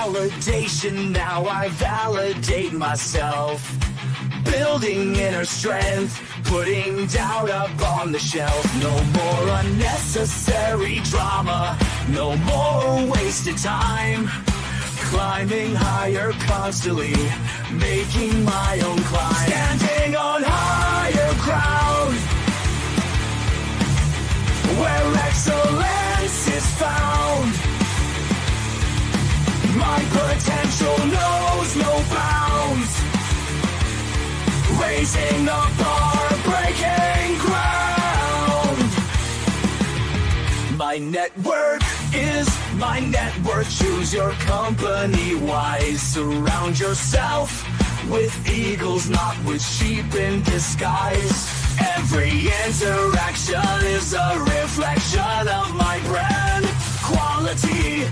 validation, now I validate myself. Building inner strength, putting doubt up on the shelf. No more unnecessary drama, no more wasted time. Climbing higher constantly, making my own climb. Standing on higher ground, where excellence is found. My potential knows no bounds. Raising the bar, breaking ground. My network is my net worth. Choose your company wise. Surround yourself with eagles, not with sheep in disguise. Every interaction is a reflection of my brand. Quality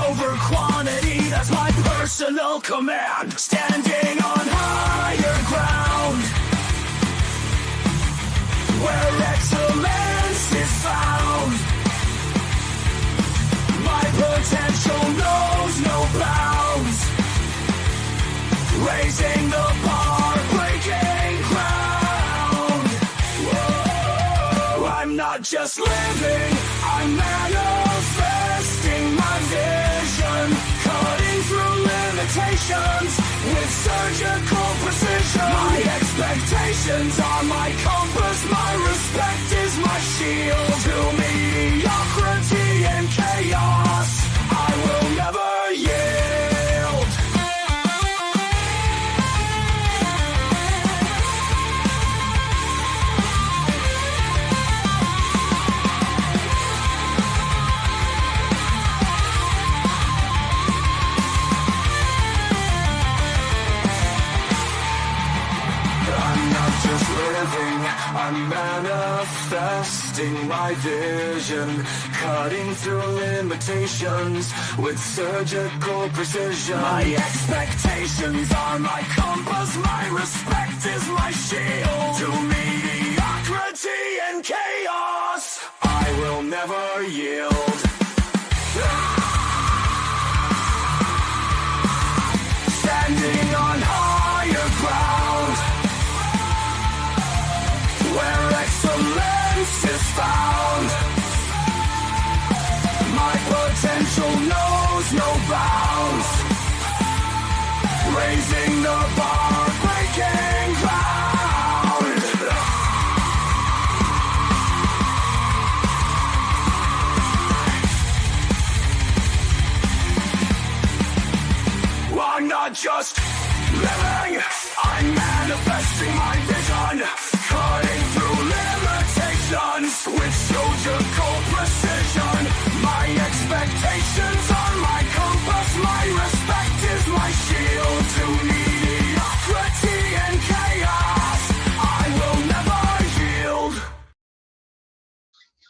over quantity, that's my personal command. Standing on higher ground, where excellence is found. My potential knows no bounds. Raising the bar, breaking ground. Whoa. I'm not just living, I'm manifesting my vision. Cutting through limitations with surgical precision. My expectations are my compass, my respect is my shield. To mediocrity and chaos, I will never yield. I'm manifesting my vision, cutting through limitations with surgical precision. My expectations are my compass, my respect is my shield. To mediocrity and chaos, I will never yield. Standing on higher ground, where excellence is found. My potential knows no bounds. Raising the bar, breaking ground. I'm not just living, I'm manifesting my vision. Cutting through limitations with surgical precision. My expectations are my compass, my respect is my shield. To mediocrity and chaos, I will never yield.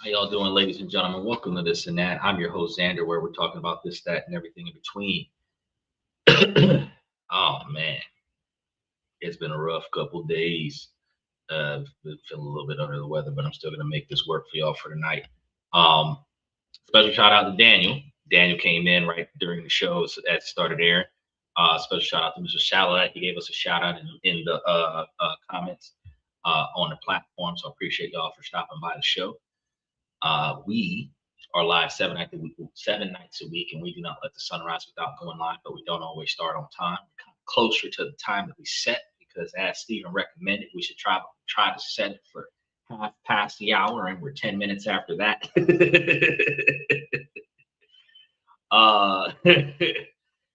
How y'all doing, ladies and gentlemen? Welcome to This and That. I'm your host, Xander, where we're talking about this, that, and everything in between. Oh, man. It's been a rough couple days. Been feeling a little bit under the weather, but I'm still going to make this work for y'all for tonight. Special shout out to Daniel. Daniel came in right during the show as it started airing. Special shout out to Mr. Shallow. He gave us a shout out in the comments on the platform. So I appreciate y'all for stopping by the show. We are live 7 nights a week, and we do not let the sun rise without going live, but we don't always start on time. We're kind of closer to the time that we set, because as Stephen recommended, we should try to set it for half past the hour, and we're 10 minutes after that.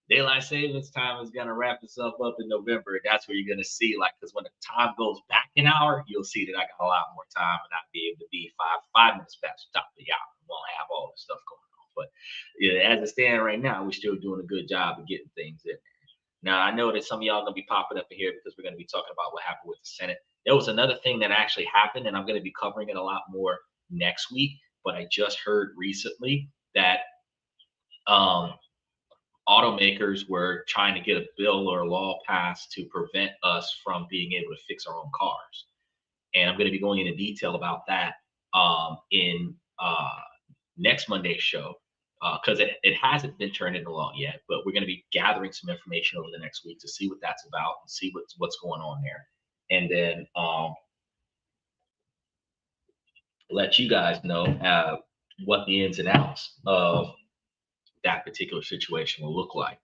Daylight savings time is going to wrap itself up in November. That's where you're going to see, like, because when the time goes back an hour, you'll see that I got a lot more time, and I'll be able to be five minutes past the top of the hour. We won't have all this stuff going on. But yeah, as it stands right now, we're still doing a good job of getting things in there. Now, I know that some of y'all are going to be popping up in here because we're going to be talking about what happened with the Senate. There was another thing that actually happened, and I'm going to be covering it a lot more next week. But I just heard recently that automakers were trying to get a bill or a law passed to prevent us from being able to fix our own cars. And I'm going to be going into detail about that in next Monday's show. because it hasn't been turned into law yet, but we're going to be gathering some information over the next week to see what that's about and see what's going on there, and then let you guys know what the ins and outs of that particular situation will look like.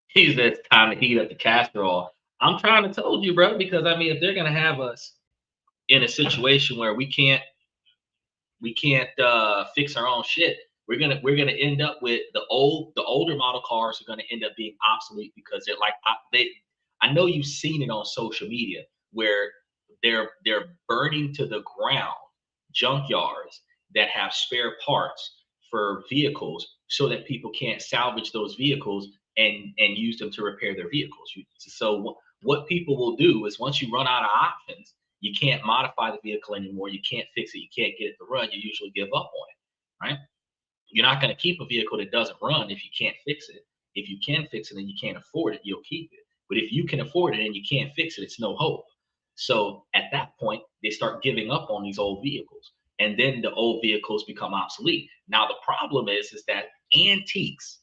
He said it's time to heat up the casserole. I'm trying to told you, bro, because I mean, if they're gonna have us in a situation where we can't fix our own shit, we're gonna end up with the older model cars are gonna end up being obsolete because they're like I know you've seen it on social media where they're burning to the ground junkyards that have spare parts for vehicles so that people can't salvage those vehicles and use them to repair their vehicles. So what people will do is once you run out of options, you can't modify the vehicle anymore. You can't fix it. You can't get it to run. You usually give up on it, right? You're not going to keep a vehicle that doesn't run if you can't fix it. If you can fix it and you can't afford it, you'll keep it. But if you can afford it and you can't fix it, it's no hope. So at that point, they start giving up on these old vehicles. And then the old vehicles become obsolete. Now the problem is that antiques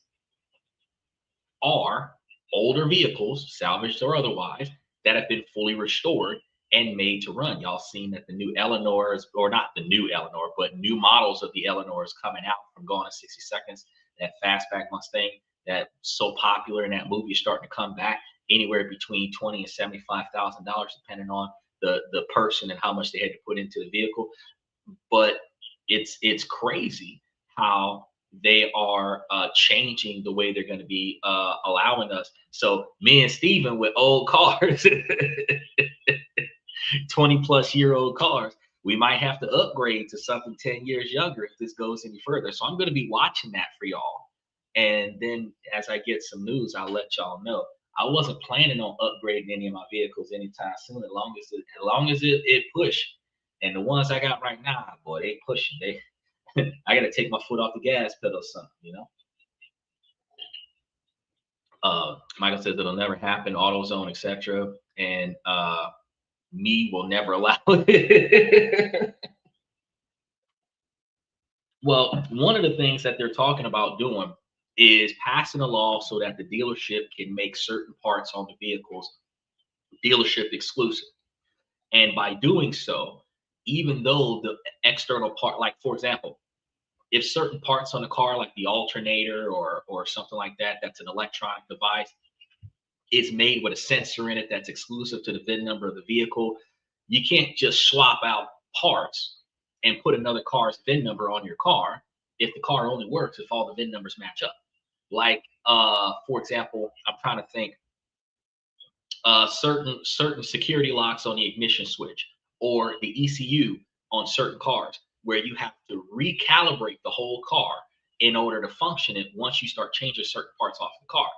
are older vehicles, salvaged or otherwise, that have been fully restored and made to run. Y'all seen that the new Eleanors, or not the new Eleanor, but new models of the Eleanors coming out from Gone in 60 Seconds, that fastback Mustang that's so popular in that movie is starting to come back anywhere between $20,000 and $75,000, depending on the person and how much they had to put into the vehicle. But it's crazy how they are changing the way they're going to be allowing us. So me and Steven with old cars, 20 plus year old cars, we might have to upgrade to something 10 years younger if this goes any further. So I'm going to be watching that for y'all. And then as I get some news, I'll let y'all know. I wasn't planning on upgrading any of my vehicles anytime soon, as long as it push. And the ones I got right now, boy, they pushing. I got to take my foot off the gas pedal or something. Michael says it'll never happen, AutoZone, etc. And me will never allow it. Well, one of the things that they're talking about doing is passing a law so that the dealership can make certain parts on the vehicles dealership exclusive. And by doing so, even though the external part, like for example, if certain parts on the car, like the alternator or something like that, that's an electronic device, is made with a sensor in it that's exclusive to the VIN number of the vehicle, you can't just swap out parts and put another car's VIN number on your car if the car only works if all the VIN numbers match up. Like, for example, I'm trying to think, certain security locks on the ignition switch or the ECU on certain cars, where you have to recalibrate the whole car in order to function it once you start changing certain parts off the car.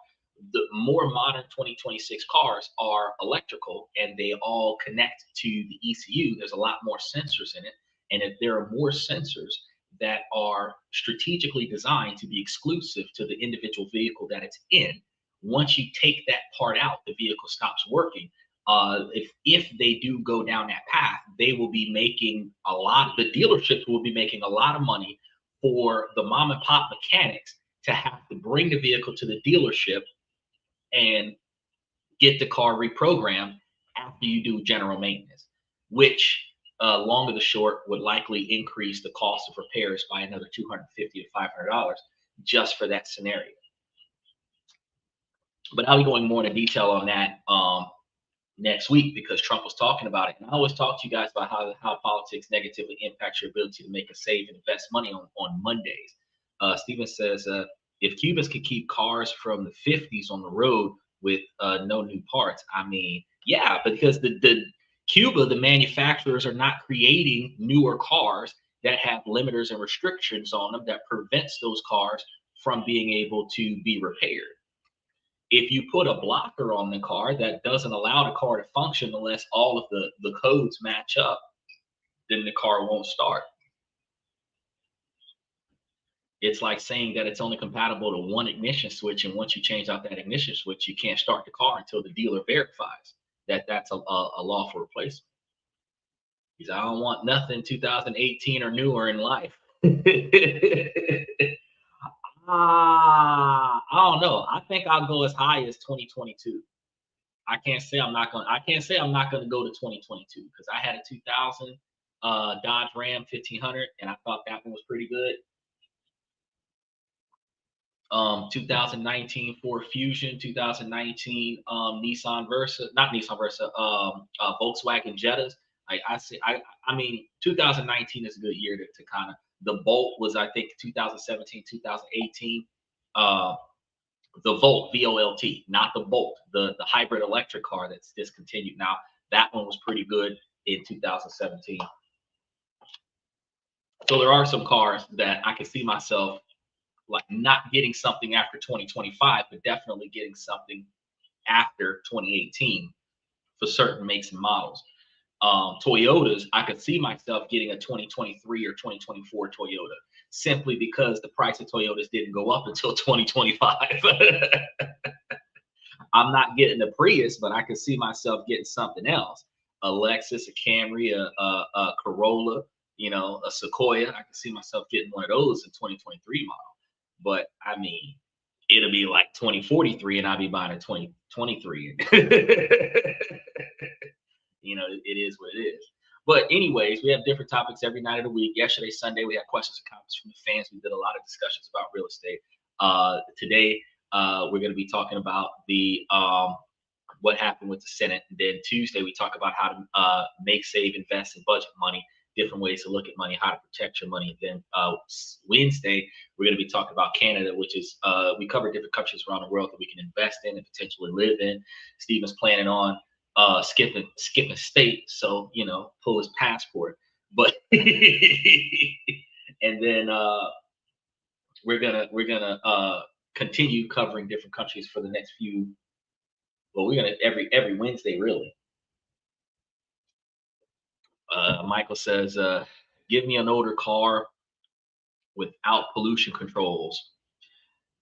The more modern 2026 cars are electrical and they all connect to the ECU. There's a lot more sensors in it. And if there are more sensors that are strategically designed to be exclusive to the individual vehicle that it's in, once you take that part out, the vehicle stops working. If they do go down that path, they will be making the dealerships will be making a lot of money for the mom and pop mechanics to have to bring the vehicle to the dealership and get the car reprogrammed after you do general maintenance, which long or the short would likely increase the cost of repairs by another $250 to $500 just for that scenario. But I'll be going more into detail on that next week because Trump was talking about it. And I always talk to you guys about how politics negatively impacts your ability to make a save and invest money on Mondays. Steven says, if Cubans could keep cars from the 50s on the road with no new parts, I mean, yeah, because the Cuba, the manufacturers are not creating newer cars that have limiters and restrictions on them that prevents those cars from being able to be repaired. If you put a blocker on the car that doesn't allow the car to function unless all of the codes match up, then the car won't start. It's like saying that it's only compatible to one ignition switch, and once you change out that ignition switch, you can't start the car until the dealer verifies that that's a lawful replacement. He said, I don't want nothing 2018 or newer in life. I don't know. I think I'll go as high as 2022. I can't say I'm not gonna go to 2022 because I had a 2000 Dodge Ram 1500 and I thought that one was pretty good. 2019 Ford Fusion, 2019 Nissan Versa, not Nissan Versa, Volkswagen Jettas. I mean, 2019 is a good year to kind of. The Bolt was, I think, 2017, 2018. Uh, the Volt, VOLT, not the Bolt, the hybrid electric car that's discontinued now. That one was pretty good in 2017. So there are some cars that I can see myself like not getting something after 2025, but definitely getting something after 2018 for certain makes and models. Toyotas, I could see myself getting a 2023 or 2024 Toyota simply because the price of Toyotas didn't go up until 2025. I'm not getting a Prius, but I could see myself getting something else. A Lexus, a Camry, a Corolla, a Sequoia. I could see myself getting one of those in 2023 model. But I mean, it'll be like 2043 and I'll be buying a 2023. It is what it is. But anyways, we have different topics every night of the week. Yesterday, Sunday, we had questions and comments from the fans. We did a lot of discussions about real estate. Today, we're going to be talking about the what happened with the Senate. And then Tuesday, we talk about how to make, save, invest, and budget money, different ways to look at money, how to protect your money. And then Wednesday, we're going to be talking about Canada, which is we cover different countries around the world that we can invest in and potentially live in. Steven's planning on skipping state, so pull his passport. But and then we're gonna continue covering different countries for the next few. Well, we're gonna every Wednesday, really. Michael says, "Give me an older car without pollution controls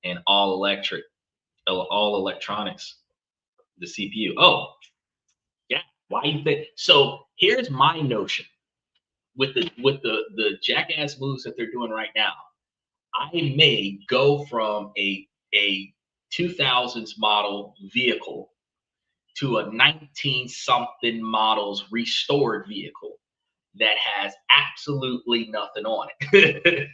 and all electronics, the CPU." Oh, yeah. Why you think? So here's my notion with the jackass moves that they're doing right now. I may go from a 2000s model vehicle to a 19 something models restored vehicle that has absolutely nothing on it.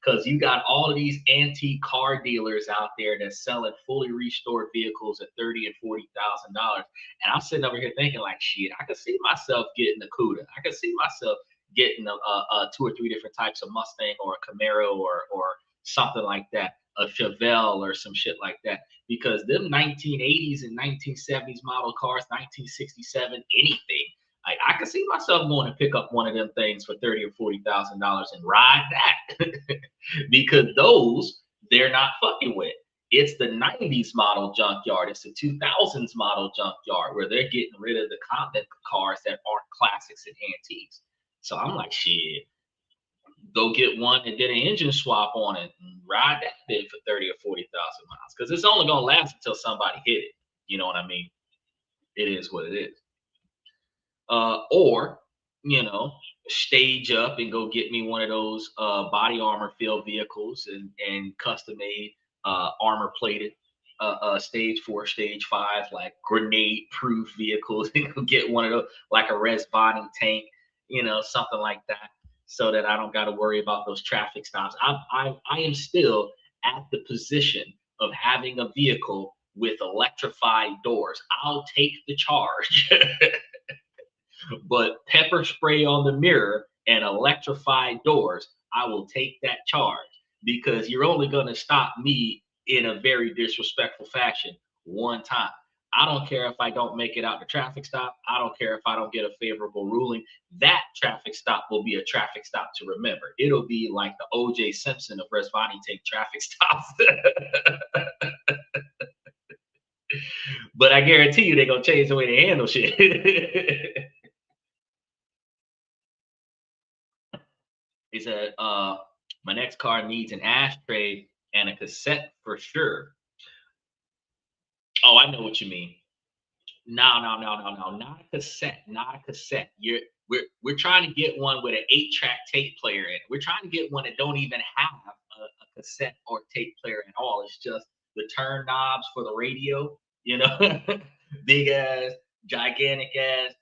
Because you got all of these antique car dealers out there that's selling fully restored vehicles at $30,000 and $40,000. And I'm sitting over here thinking, like, shit, I could see myself getting a CUDA. I could see myself getting a two or three different types of Mustang or a Camaro or something like that, a Chevelle or some shit like that. Because them 1980s and 1970s model cars, 1967, anything, I can see myself going to pick up one of them things for $30,000 or $40,000 and ride that. Because those they're not fucking with. It's the 90s model junkyard, it's the 2000s model junkyard where they're getting rid of the cars that aren't classics and antiques. So I'm like, shit, go get one and get an engine swap on it and ride that bit for 30 or 40,000 miles. Because it's only gonna last until somebody hit it. You know what I mean? It is what it is. Or stage up and go get me one of those body armor filled vehicles and custom made armor plated stage 4, stage 5, like grenade proof vehicles, and go get one of those like a res body tank, something like that, so that I don't got to worry about those traffic stops. I am still at the position of having a vehicle with electrified doors. I'll take the charge. But pepper spray on the mirror and electrified doors, I will take that charge, because you're only going to stop me in a very disrespectful fashion one time. I don't care if I don't make it out the traffic stop. I don't care if I don't get a favorable ruling. That traffic stop will be a traffic stop to remember. It'll be like the O.J. Simpson of Resvani take traffic stops. But I guarantee you they're going to change the way they handle shit. He said, my next car needs an ashtray and a cassette for sure. Oh, I know what you mean. No, not a cassette, not a cassette. We're trying to get one with an 8-track tape player in it. We're trying to get one that don't even have a cassette or tape player at all. It's just the turn knobs for the radio, you know, big ass, gigantic ass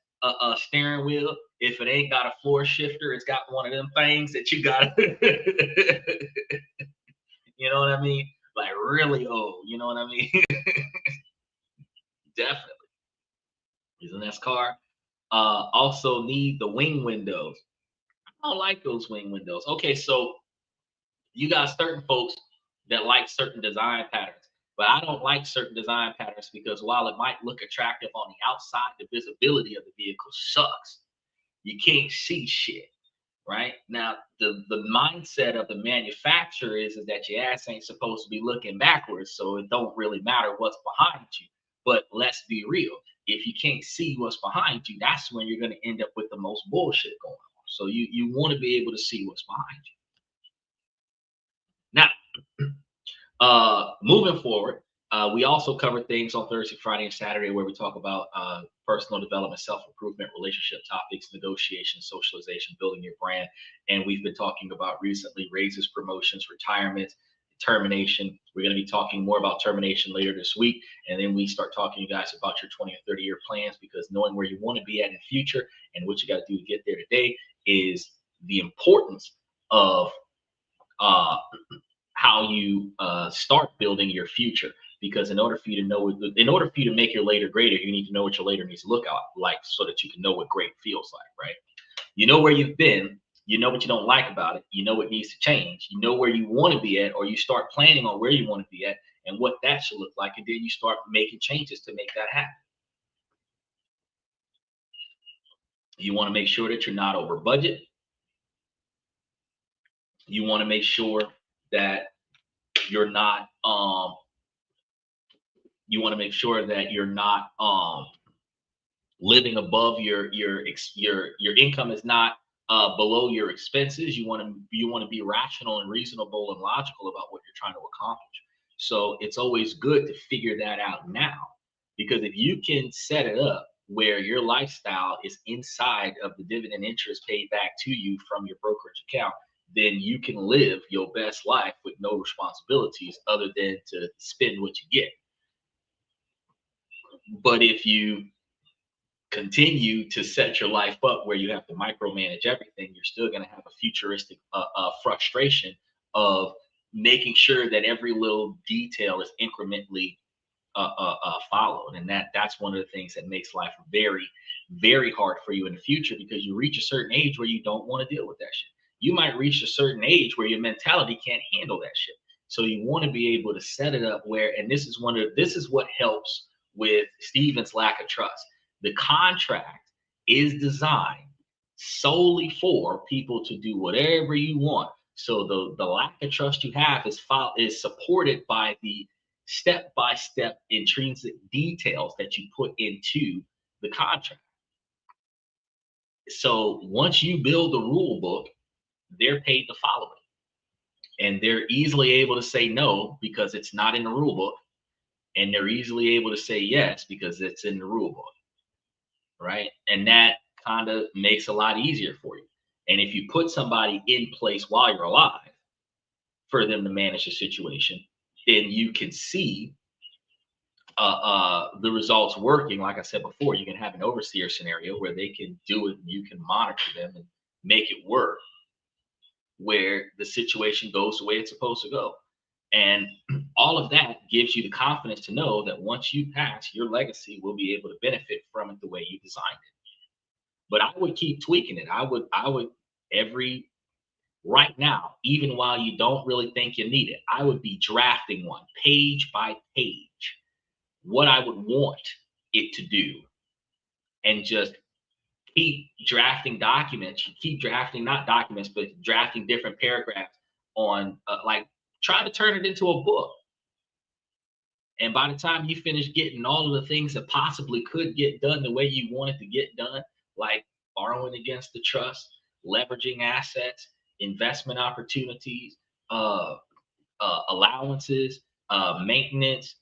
steering wheel. If it ain't got a floor shifter, it's got one of them things that you got. You know what I mean? Like really old. You know what I mean? Definitely. Is an S car. Also need the wing windows. I don't like those wing windows. Okay, so you got certain folks that like certain design patterns, but I don't like certain design patterns because while it might look attractive on the outside, the visibility of the vehicle sucks. You can't see shit. Right now, the mindset of the manufacturer is that your ass ain't supposed to be looking backwards, so it don't really matter what's behind you. But let's be real, if you can't see what's behind you, that's when you're going to end up with the most bullshit going on. So you want to be able to see what's behind you. Now, moving forward, we also cover things on Thursday, Friday, and Saturday where we talk about personal development, self improvement, relationship topics, negotiation, socialization, building your brand. And we've been talking about recently raises, promotions, retirement, termination. We're going to be talking more about termination later this week. And then we start talking to you guys about your 20 or 30-year plans, because knowing where you want to be at in the future and what you got to do to get there today is the importance of uh, how you start building your future. Because in order for you to know, in order for you to make your later greater, you need to know what your later needs to look out like, so that you can know what great feels like, right? You know where you've been, you know what you don't like about it, you know what needs to change, you know where you want to be at, or you start planning on where you want to be at and what that should look like, and then you start making changes to make that happen. You want to make sure that you're not over budget. You want to make sure that you're not you want to make sure that you're not living above your income is not below your expenses. You want to be rational and reasonable and logical about what you're trying to accomplish. So it's always good to figure that out now, because if you can set it up where your lifestyle is inside of the dividend interest paid back to you from your brokerage account, then you can live your best life with no responsibilities other than to spend what you get. But if you continue to set your life up where you have to micromanage everything, you're still going to have a futuristic frustration of making sure that every little detail is incrementally followed. And that's one of the things that makes life very, very hard for you in the future, because you reach a certain age where you don't want to deal with that shit. You might reach a certain age where your mentality can't handle that shit. So you want to be able to set it up where, and this is what helps with Steven's lack of trust. The contract is designed solely for people to do whatever you want. So the lack of trust you have is supported by the step-by-step intrinsic details that you put into the contract. So once you build the rule book, they're paid to follow it. And they're easily able to say no because it's not in the rule book. And they're easily able to say yes because it's in the rule book. Right? And that kind of makes a lot easier for you. And if you put somebody in place while you're alive for them to manage the situation, then you can see the results working. Like I said before, you can have an overseer scenario where they can do it and you can monitor them and make it work, where the situation goes the way it's supposed to go. And all of that gives you the confidence to know that once you pass, your legacy will be able to benefit from it the way you designed it. But I would keep tweaking it. I would every right now, even while you don't really think you need it, I would be drafting one page by page, what I would want it to do, and just keep drafting documents. You keep drafting, not documents, but drafting different paragraphs on like try to turn it into a book. And by the time you finish getting all of the things that possibly could get done the way you want it to get done, like borrowing against the trust, leveraging assets, investment opportunities, allowances, maintenance,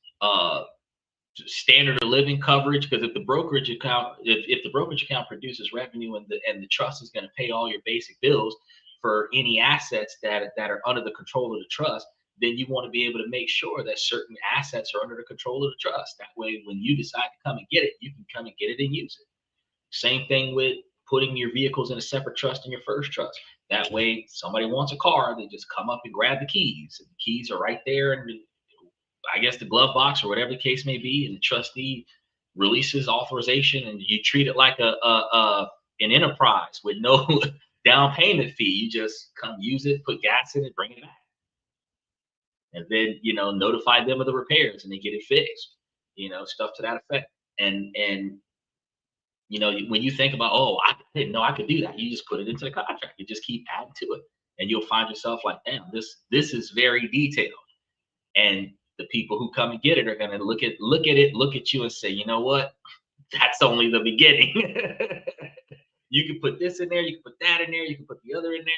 standard of living coverage, because if the brokerage account if the brokerage account produces revenue and the trust is going to pay all your basic bills for any assets that are under the control of the trust, then you want to be able to make sure that certain assets are under the control of the trust. That way, when you decide to come and get it, you can come and get it and use it. Same thing with putting your vehicles in a separate trust in your first trust. That way, somebody wants a car, they just come up and grab the keys. And the keys are right there in I guess the glove box or whatever the case may be, and the trustee releases authorization, and you treat it like an enterprise with no down payment fee. You just come use it, put gas in it, bring it back, and then notify them of the repairs, and they get it fixed. Stuff to that effect. And when you think about, oh, I didn't know I could do that, you just put it into the contract. You just keep adding to it, and you'll find yourself like, damn, this is very detailed. And the people who come and get it are going to look at you and say, you know what? That's only the beginning. You can put this in there, you can put that in there, you can put the other in there.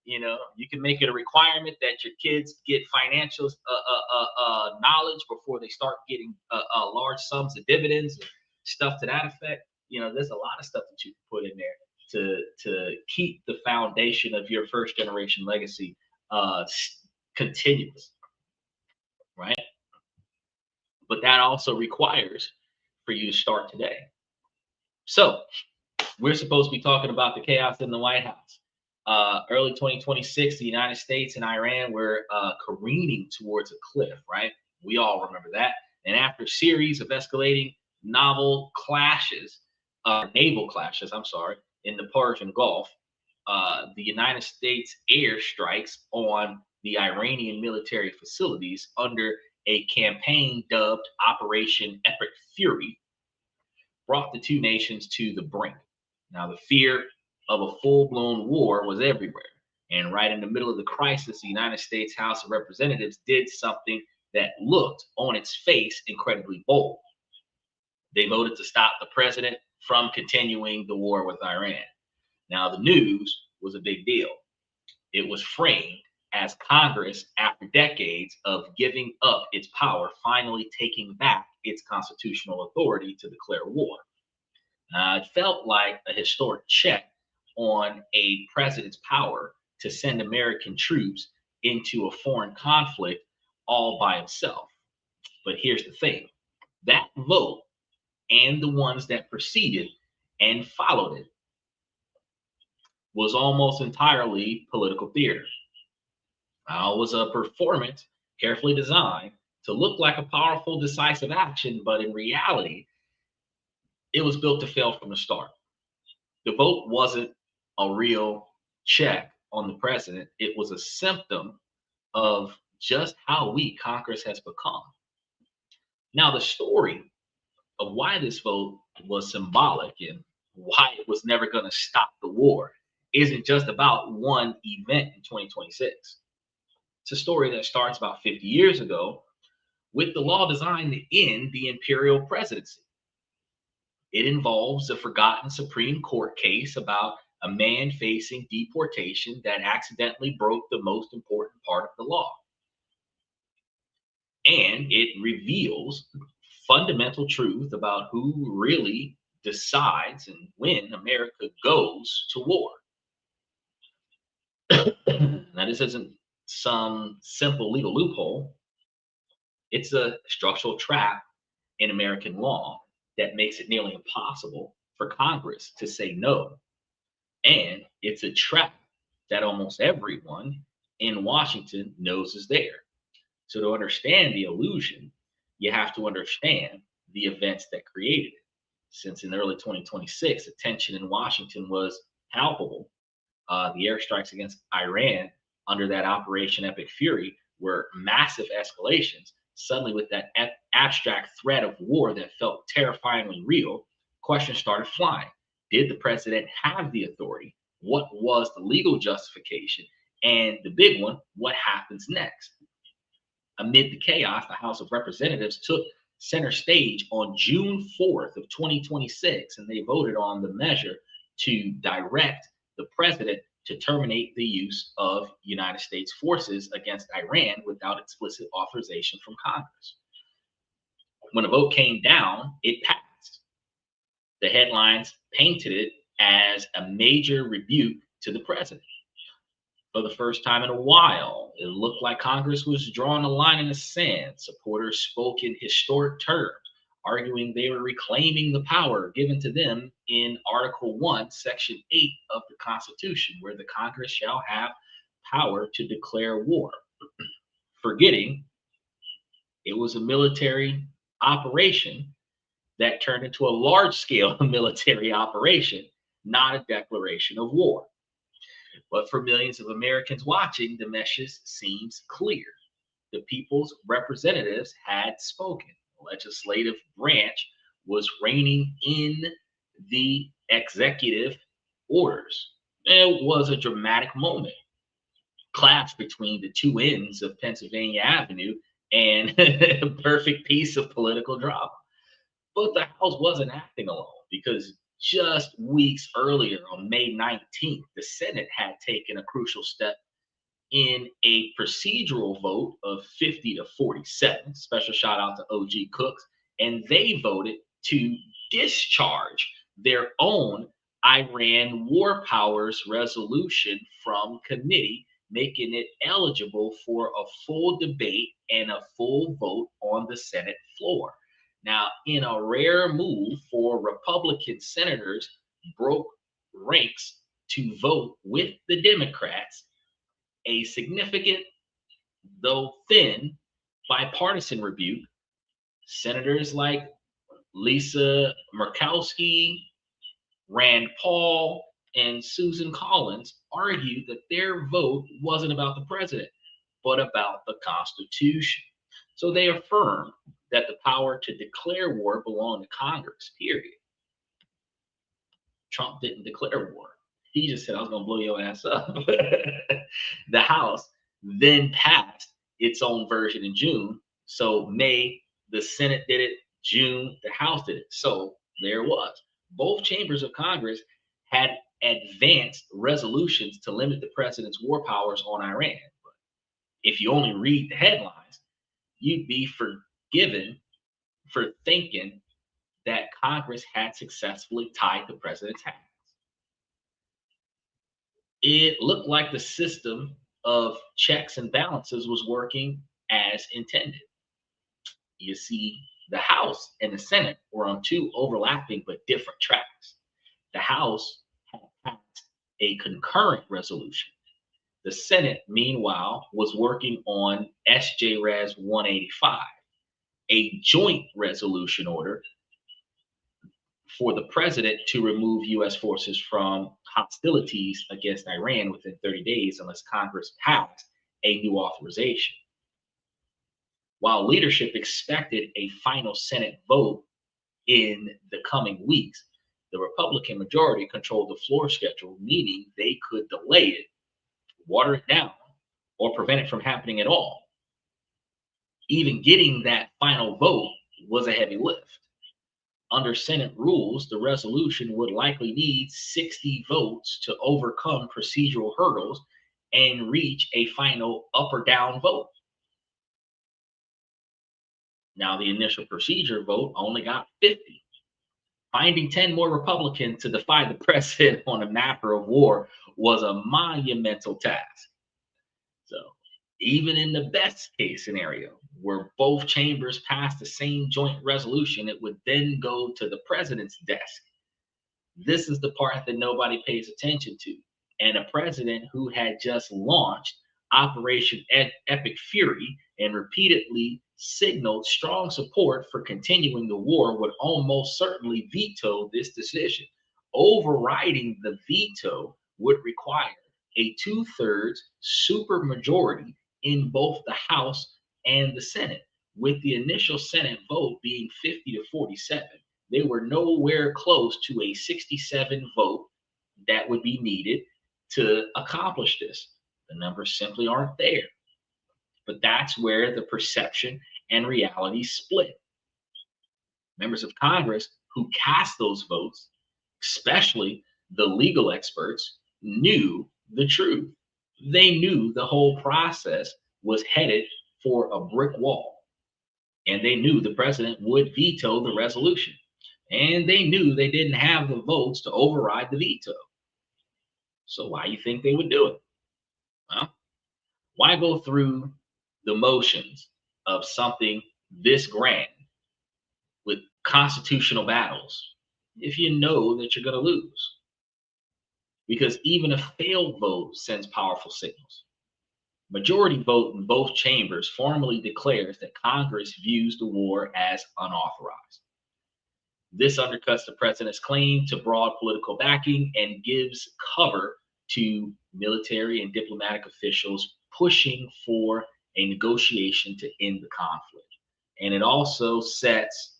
You can make it a requirement that your kids get financial knowledge before they start getting large sums of dividends and stuff to that effect. There's a lot of stuff that you can put in there to keep the foundation of your first generation legacy continuous. Right? But that also requires for you to start today. So we're supposed to be talking about the chaos in the White House. Early 2026, the United States and Iran were careening towards a cliff, right? We all remember that. And after a series of escalating naval clashes, in the Persian Gulf, the United States airstrikes on the Iranian military facilities under a campaign dubbed Operation Epic Fury brought the two nations to the brink. Now, the fear of a full-blown war was everywhere. And right in the middle of the crisis, the United States House of Representatives did something that looked, on its face, incredibly bold. They voted to stop the president from continuing the war with Iran. Now, the news was a big deal. It was framed as Congress, after decades of giving up its power, finally taking back its constitutional authority to declare war. It felt like a historic check on a president's power to send American troops into a foreign conflict all by himself. But here's the thing. That vote and the ones that preceded and followed it was almost entirely political theater. It was a performance carefully designed to look like a powerful, decisive action, but in reality, it was built to fail from the start. The vote wasn't a real check on the president. It was a symptom of just how weak Congress has become. Now, the story of why this vote was symbolic and why it was never going to stop the war isn't just about one event in 2026. It's a story that starts about 50 years ago with the law designed to end the imperial presidency. It involves a forgotten Supreme Court case about a man facing deportation that accidentally broke the most important part of the law. And it reveals fundamental truth about who really decides and when America goes to war. Now, this isn't some simple legal loophole. It's a structural trap in American law that makes it nearly impossible for Congress to say no. And it's a trap that almost everyone in Washington knows is there. So to understand the illusion, you have to understand the events that created it. Since in early 2026, the tension in Washington was palpable. The airstrikes against Iran under that Operation Epic Fury were massive escalations. Suddenly, with that abstract threat of war that felt terrifyingly real, questions started flying. Did the president have the authority? What was the legal justification? And the big one, what happens next? Amid the chaos, the House of Representatives took center stage on June 4th of 2026, and they voted on the measure to direct the president to terminate the use of United States forces against Iran without explicit authorization from Congress. When the vote came down, it passed. The headlines painted it as a major rebuke to the president. For the first time in a while, it looked like Congress was drawing a line in the sand. Supporters spoke in historic terms, arguing they were reclaiming the power given to them in Article 1, Section 8 of the Constitution, where the Congress shall have power to declare war, forgetting it was a military operation that turned into a large scale military operation, not a declaration of war. But for millions of Americans watching, the message seems clear. The people's representatives had spoken. The legislative branch was reining in the executive orders. It was a dramatic moment, clash between the two ends of Pennsylvania Avenue and a perfect piece of political drama. But the House wasn't acting alone because just weeks earlier, on May 19th, the Senate had taken a crucial step in a procedural vote of 50 to 47. Special shout out to OG Cooks. And they voted to discharge their own Iran War Powers resolution from committee, making it eligible for a full debate and a full vote on the Senate floor. Now, in a rare move for Republican senators, broke ranks to vote with the Democrats, a significant, though thin, bipartisan rebuke. Senators like Lisa Murkowski, Rand Paul, and Susan Collins argued that their vote wasn't about the president, but about the Constitution. So they affirmed that the power to declare war belonged to Congress, period. Trump didn't declare war. He just said, I was going to blow your ass up. The House then passed its own version in June. So May, the Senate did it. June, the House did it. So there it was. Both chambers of Congress had advanced resolutions to limit the president's war powers on Iran. But if you only read the headlines, you'd be forgiven for thinking that Congress had successfully tied the president's hands. It looked like the system of checks and balances was working as intended. You see, the House and the Senate were on two overlapping but different tracks. The House had passed a concurrent resolution. The Senate, meanwhile, was working on SJRES 185, a joint resolution order for the president to remove U.S. forces from hostilities against Iran within 30 days unless Congress passed a new authorization. While leadership expected a final Senate vote in the coming weeks, the Republican majority controlled the floor schedule, meaning they could delay it, water it down, or prevent it from happening at all. Even getting that final vote was a heavy lift. Under Senate rules, the resolution would likely need 60 votes to overcome procedural hurdles and reach a final up or down vote. Now, the initial procedure vote only got 50. Finding 10 more Republicans to defy the president on a matter of war was a monumental task. So, even in the best case scenario, where both chambers passed the same joint resolution, it would then go to the president's desk. This is the part that nobody pays attention to. And a president who had just launched Operation Epic Fury and repeatedly signaled strong support for continuing the war would almost certainly veto this decision. Overriding the veto would require a 2/3 supermajority in both the House and the Senate. With the initial Senate vote being 50 to 47, they were nowhere close to a 67 vote that would be needed to accomplish this. The numbers simply aren't there. But that's where the perception and reality split. Members of Congress who cast those votes, especially the legal experts, knew the truth. They knew the whole process was headed for a brick wall. And they knew the president would veto the resolution. And they knew they didn't have the votes to override the veto. So why do you think they would do it? Well, why go through the motions of something this grand with constitutional battles if you know that you're going to lose? Because even a failed vote sends powerful signals. Majority vote in both chambers formally declares that Congress views the war as unauthorized. This undercuts the president's claim to broad political backing and gives cover to military and diplomatic officials pushing for a negotiation to end the conflict. And it also sets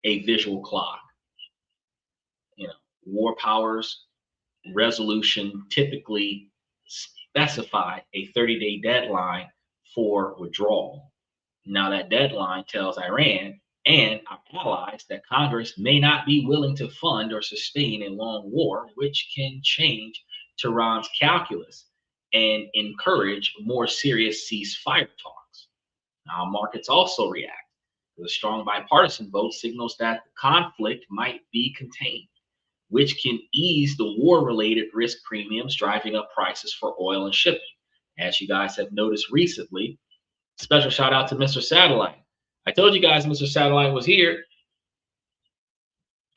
a visual clock. You know, war powers resolution typically specify a 30-day deadline for withdrawal. Now, that deadline tells Iran and our allies that Congress may not be willing to fund or sustain a long war, which can change Tehran's calculus and encourage more serious ceasefire talks. Now, markets also react. The strong bipartisan vote signals that the conflict might be contained, which can ease the war-related risk premiums driving up prices for oil and shipping. As you guys have noticed recently, special shout out to Mr. Satellite. I told you guys Mr. Satellite was here.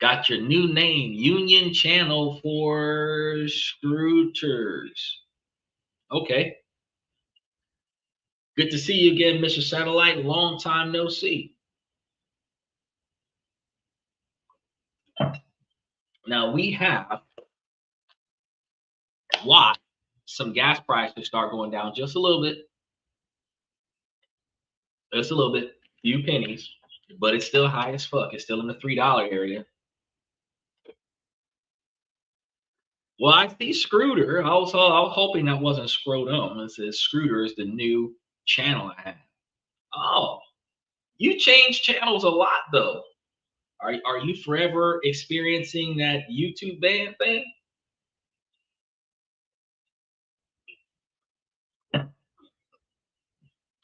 Got your new name, Union Channel for Scrooters. Okay. Good to see you again, Mr. Satellite. Long time no see. Now we have watched some gas prices start going down just a little bit. Just a little bit, few pennies, but it's still high as fuck. It's still in the $3 area. Well, I see Scrooter. I was hoping that wasn't Scrotum. It says Scrooter is the new channel I have. Oh, you change channels a lot though. Are you forever experiencing that YouTube ban thing?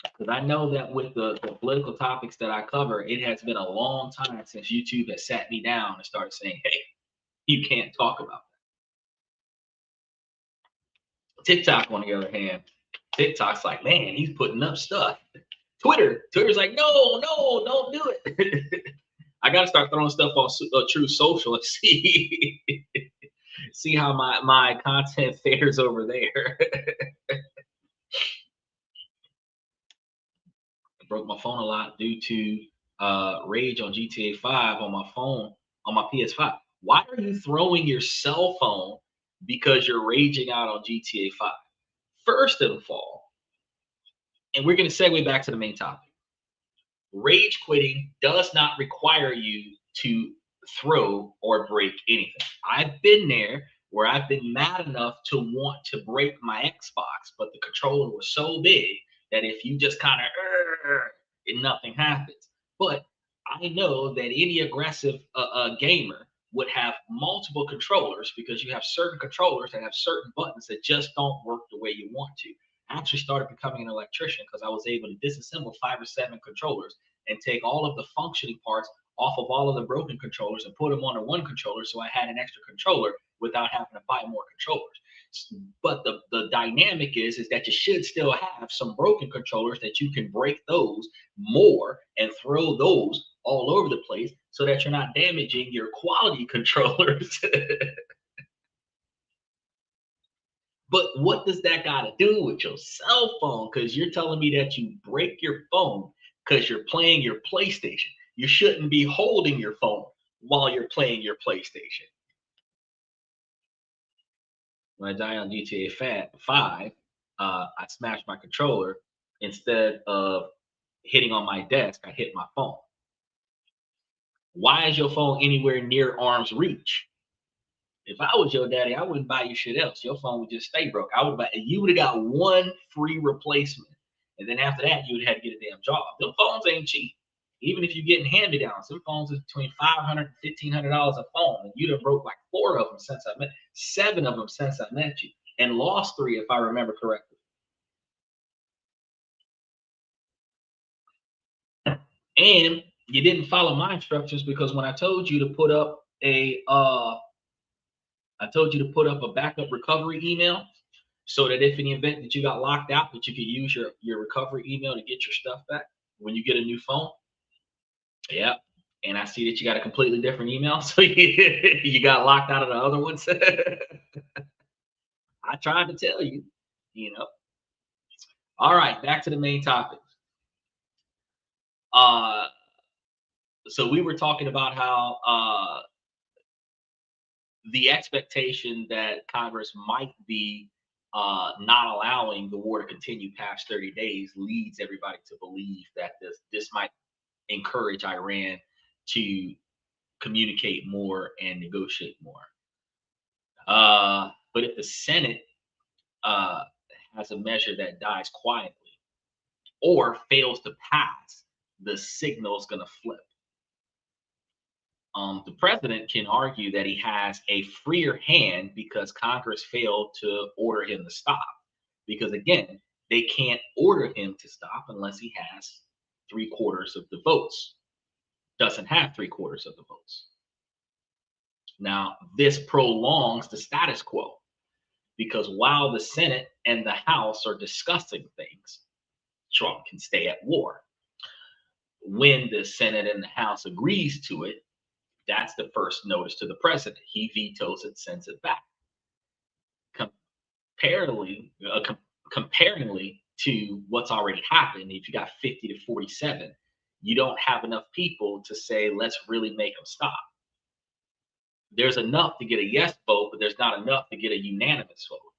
Because I know that with the political topics that I cover, it has been a long time since YouTube has sat me down and started saying, hey, you can't talk about that. TikTok, on the other hand, TikTok's like, man, he's putting up stuff. Twitter's like, no, don't do it. I got to start throwing stuff on True Social and see how my content fares over there. I broke my phone a lot due to rage on GTA 5 on my phone, on my PS5. Why are you throwing your cell phone because you're raging out on GTA 5? First of all, and we're going to segue back to the main topic. Rage quitting does not require you to throw or break anything. I've been there where I've been mad enough to want to break my Xbox, but the controller was so big that if you just kind of, nothing happens. But I know that any aggressive gamer would have multiple controllers because you have certain controllers that have certain buttons that just don't work the way you want to. I actually started becoming an electrician because I was able to disassemble 5 or 7 controllers and take all of the functioning parts off of all of the broken controllers and put them onto one controller so I had an extra controller without having to buy more controllers. But the dynamic is that you should still have some broken controllers that you can break those more and throw those all over the place so that you're not damaging your quality controllers. But what does that got to do with your cell phone? Because you're telling me that you break your phone because you're playing your PlayStation. You shouldn't be holding your phone while you're playing your PlayStation. When I die on GTA 5, I smashed my controller. Instead of hitting on my desk, I hit my phone. Why is your phone anywhere near arm's reach? If I was your daddy, I wouldn't buy you shit else. Your phone would just stay broke. You would have got one free replacement. And then after that, you would have to get a damn job. Them phones ain't cheap. Even if you're getting hand-me-downs, some phones is between $500 and $1,500 a phone. And you'd have broke like 4 of them since I met, 7 of them since I met you, and lost 3 if I remember correctly. And you didn't follow my instructions, because when I told you to put up a backup recovery email, so that if in the event that you got locked out, that you could use your recovery email to get your stuff back when you get a new phone. Yeah. And I see that you got a completely different email. So you got locked out of the other ones. I tried to tell you, you know. All right, back to the main topic. Uh, so we were talking about how the expectation that Congress might be not allowing the war to continue past 30 days leads everybody to believe that this might encourage Iran to communicate more and negotiate more. But if the Senate uh, has a measure that dies quietly or fails to pass, the signal is going to flip. The president can argue that he has a freer hand because Congress failed to order him to stop. Because again, they can't order him to stop unless he has 3/4 of the votes. Doesn't have 3/4 of the votes. Now, this prolongs the status quo, because while the Senate and the House are discussing things, Trump can stay at war. When the Senate and the House agrees to it, that's the first notice to the president. He vetoes it, sends it back. Comparatively to what's already happened, if you got 50 to 47, you don't have enough people to say, let's really make them stop. There's enough to get a yes vote, but there's not enough to get a unanimous vote,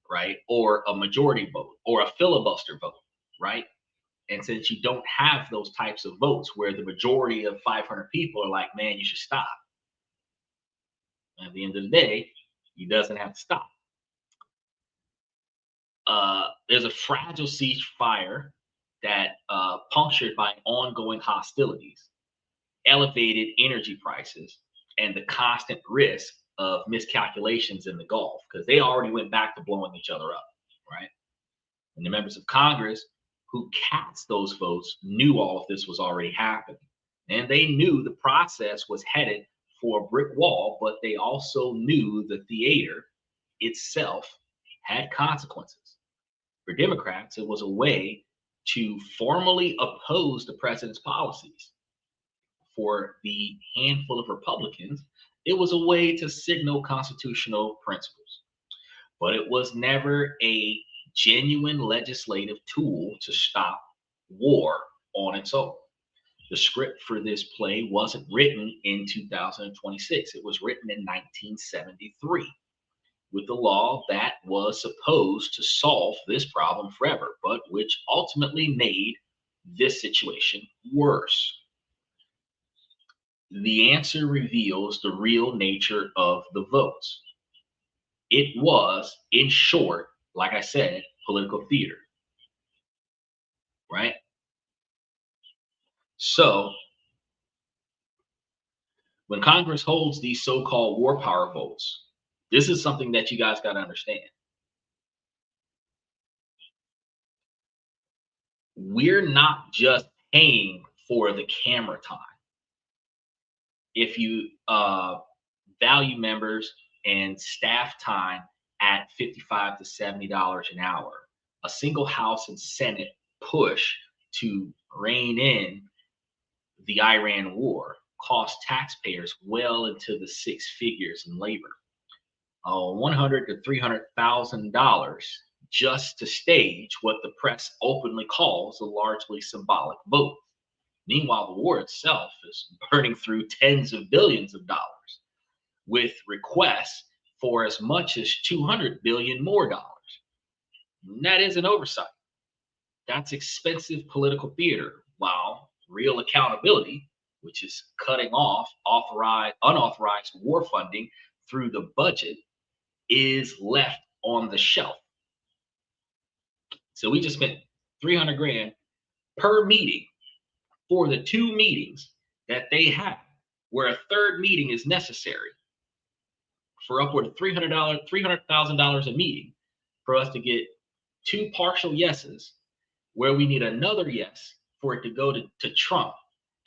right? Or a majority vote or a filibuster vote, right? And since you don't have those types of votes where the majority of 500 people are like, man, you should stop. At the end of the day, he doesn't have to stop. There's a fragile ceasefire that punctured by ongoing hostilities, elevated energy prices, and the constant risk of miscalculations in the Gulf, because they already went back to blowing each other up, right? And the members of Congress who cast those votes knew all of this was already happening. And they knew the process was headed for a brick wall, but they also knew the theater itself had consequences. For Democrats, it was a way to formally oppose the president's policies. For the handful of Republicans, it was a way to signal constitutional principles. But it was never a genuine legislative tool to stop war on its own. The script for this play wasn't written in 2026. It was written in 1973 with the law that was supposed to solve this problem forever, but which ultimately made this situation worse. The answer reveals the real nature of the votes. It was, in short, like I said, political theater, right? So when Congress holds these so-called war power votes, this is something that you guys got to understand. We're not just paying for the camera time. If you value members and staff time at $55 to $70 an hour, a single House and Senate push to rein in the Iran war cost taxpayers well into the six figures in labor. $100,000 to $300,000 just to stage what the press openly calls a largely symbolic vote. Meanwhile, the war itself is burning through tens of billions of dollars, with requests for as much as $200 billion more dollars. And that is an oversight. That's expensive political theater, while real accountability, which is cutting off unauthorized war funding through the budget, is left on the shelf. So we just spent 300 grand per meeting for the two meetings that they have, where a third meeting is necessary, for upward of $300,000 a meeting, for us to get two partial yeses, where we need another yes for it to go to Trump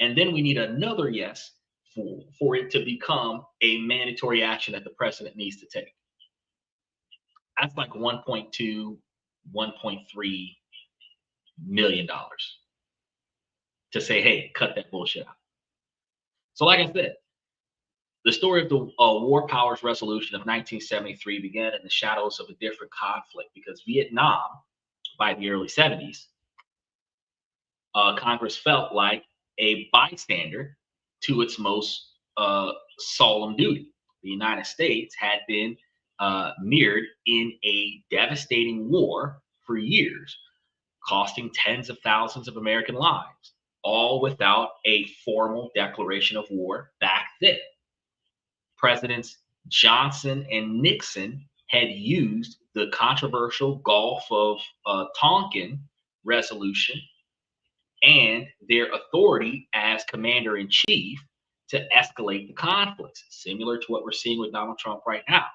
And then we need another yes for it to become a mandatory action that the president needs to take. That's like 1.2, 1.3 million dollars to say, hey, cut that bullshit out. So, like I said, the story of the War Powers Resolution of 1973 began in the shadows of a different conflict because Vietnam, by the early 70s, Congress felt like a bystander to its most solemn duty. The United States had been mired in a devastating war for years, costing tens of thousands of American lives, all without a formal declaration of war back then. Presidents Johnson and Nixon had used the controversial Gulf of Tonkin resolution and their authority as commander in chief to escalate the conflicts, similar to what we're seeing with Donald Trump right now.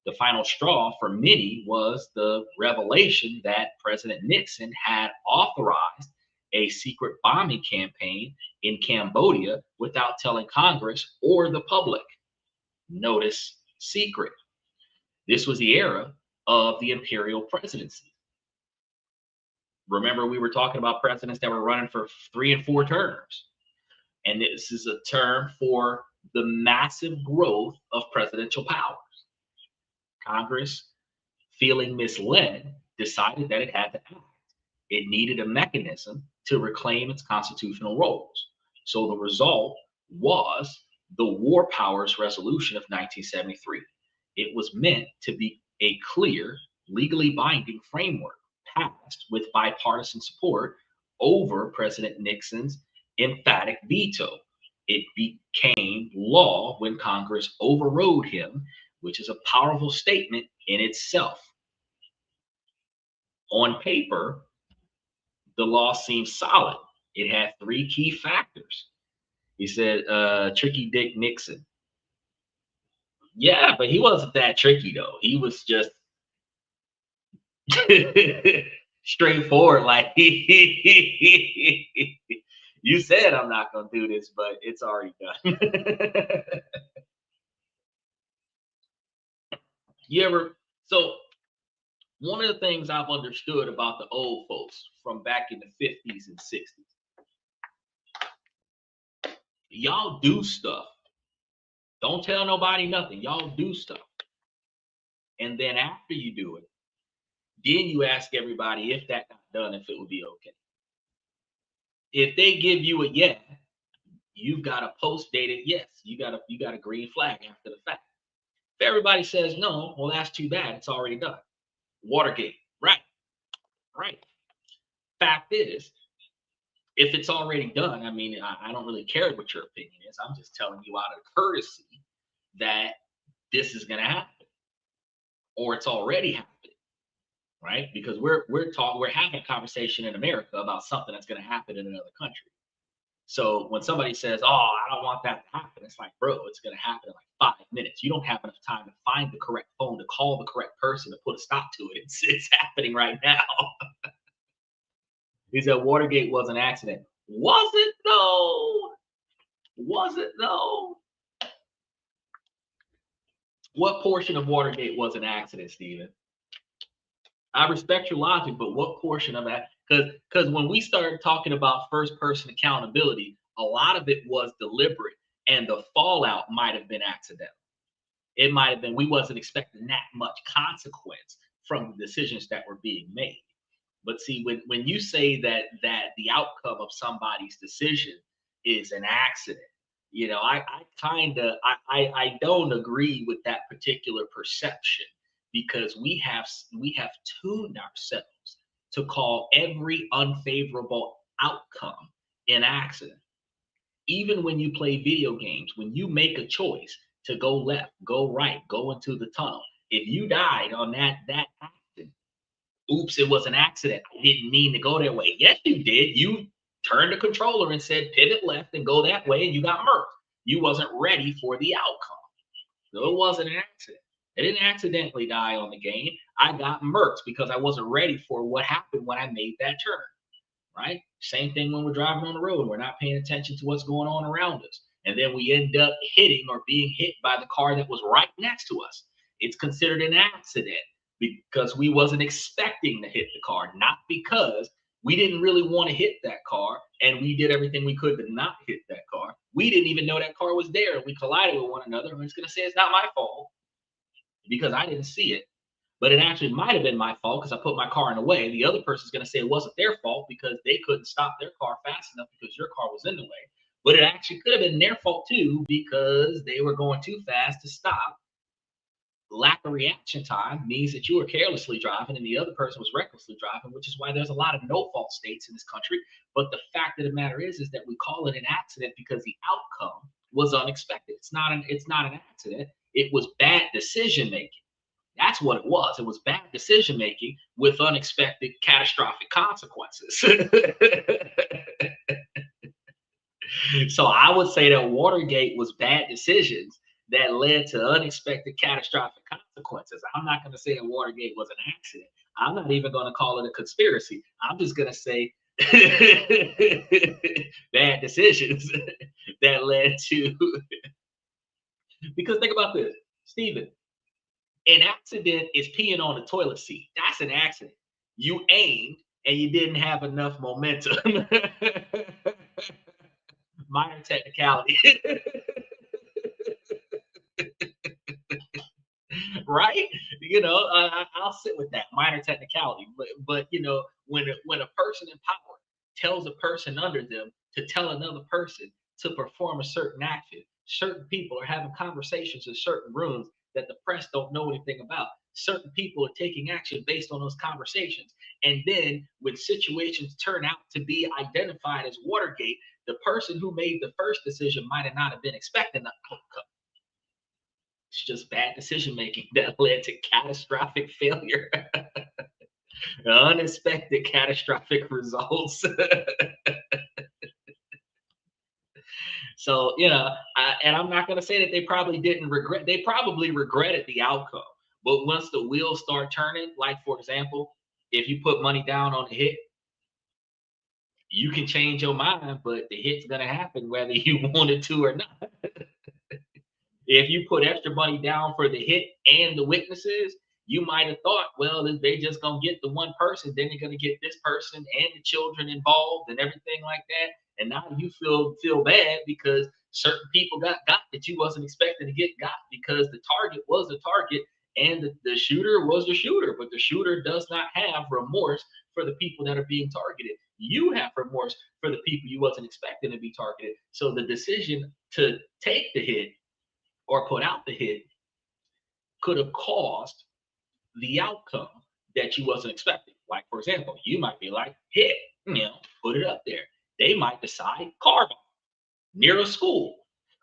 The final straw for many was the revelation that President Nixon had authorized a secret bombing campaign in Cambodia without telling Congress or the public. Notice secret. This was the era of the imperial presidency. Remember, we were talking about presidents that were running for 3 and 4 terms. And this is a term for the massive growth of presidential powers. Congress, feeling misled, decided that it had to act. It needed a mechanism to reclaim its constitutional roles. So the result was the War Powers Resolution of 1973. It was meant to be a clear, legally binding framework passed with bipartisan support over President Nixon's emphatic veto. It became law when Congress overrode him, which is a powerful statement in itself. On paper, the law seems solid. It had 3 key factors. He said, tricky Dick Nixon. Yeah, but he wasn't that tricky, though. He was just straightforward. Like, you said I'm not going to do this, but it's already done. So one of the things I've understood about the old folks from back in the 50s and 60s, y'all do stuff. Don't tell nobody nothing. Y'all do stuff. And then after you do it, then you ask everybody if that got done, if it would be okay. If they give you a yes, you've got a post-dated yes. You got a green flag after the fact. If everybody says no, well, that's too bad. It's already done. Watergate. Right. Fact is, if it's already done, I mean, I don't really care what your opinion is. I'm just telling you out of courtesy that this is going to happen, or it's already happening, right? Because we're having a conversation in America about something that's going to happen in another country. So when somebody says, "Oh, I don't want that to happen," it's like, bro, it's going to happen in like 5 minutes. You don't have enough time to find the correct phone, to call the correct person, to put a stop to it. It's happening right now. He said Watergate was an accident. Was it though? Was it though? What portion of Watergate was an accident, Steven? I respect your logic, but what portion of that? Because when we started talking about first person accountability, a lot of it was deliberate, and the fallout might have been accidental. It might have been we wasn't expecting that much consequence from the decisions that were being made. But see, when you say that the outcome of somebody's decision is an accident, you know, I don't agree with that particular perception, because we have tuned ourselves to call every unfavorable outcome an accident. Even when you play video games, when you make a choice to go left, go right, go into the tunnel, if you died on that accident, oops, it was an accident. I didn't mean to go that way. Yes, you did. You turned the controller and said pivot left and go that way, and you got murked. You wasn't ready for the outcome. So it wasn't an accident. I didn't accidentally die on the game. I got murked because I wasn't ready for what happened when I made that turn, right? Same thing when we're driving on the road and we're not paying attention to what's going on around us. And then we end up hitting or being hit by the car that was right next to us. It's considered an accident because we wasn't expecting to hit the car, not because we didn't really want to hit that car and we did everything we could to not hit that car. We didn't even know that car was there and we collided with one another. And it's going to say it's not my fault because I didn't see it. But it actually might have been my fault because I put my car in the way. The other person's going to say it wasn't their fault because they couldn't stop their car fast enough because your car was in the way. But it actually could have been their fault too because they were going too fast to stop. Lack of reaction time means that you were carelessly driving and the other person was recklessly driving, which is why there's a lot of no-fault states in this country. But the fact of the matter is that we call it an accident because the outcome was unexpected. It's not an accident. It was bad decision making. That's what it was. It was bad decision making with unexpected catastrophic consequences. So I would say that Watergate was bad decisions that led to unexpected catastrophic consequences. I'm not going to say that Watergate was an accident. I'm not even going to call it a conspiracy. I'm just going to say bad decisions that led to. Because think about this, Stephen. An accident is peeing on the toilet seat. That's an accident. You aimed and you didn't have enough momentum. Minor technicality. Right? I'll sit with that minor technicality. But when a person in power tells a person under them to tell another person to perform a certain action, certain people are having conversations in certain rooms that the press don't know anything about. Certain people are taking action based on those conversations. And then when situations turn out to be identified as Watergate, the person who made the first decision might have not have been expecting the outcome. It's just bad decision making that led to catastrophic failure. Unexpected catastrophic results. So, and I'm not going to say that they probably didn't regret, they probably regretted the outcome. But once the wheels start turning, like for example, if you put money down on the hit, you can change your mind, but the hit's going to happen whether you wanted to or not. If you put extra money down for the hit and the witnesses, you might have thought, well, they just gonna get the one person, then they're gonna get this person and the children involved and everything like that. And now you feel bad because certain people got that you wasn't expecting to get got because the target was the target and the shooter was the shooter. But the shooter does not have remorse for the people that are being targeted. You have remorse for the people you wasn't expecting to be targeted. So the decision to take the hit or put out the hit could have caused the outcome that you wasn't expecting. Like, for example, you might be like, hit, put it up there. They might decide car bomb near a school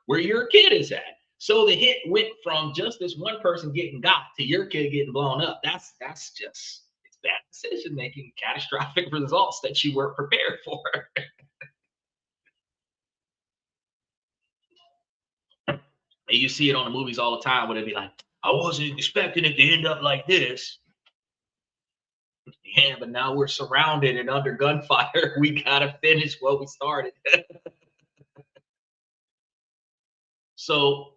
where your kid is at. So the hit went from just this one person getting got to your kid getting blown up. That's just, it's bad decision making, catastrophic results that you weren't prepared for. And you see it on the movies all the time where they'd be like, I wasn't expecting it to end up like this. Yeah, but now we're surrounded and under gunfire. We gotta finish what we started. So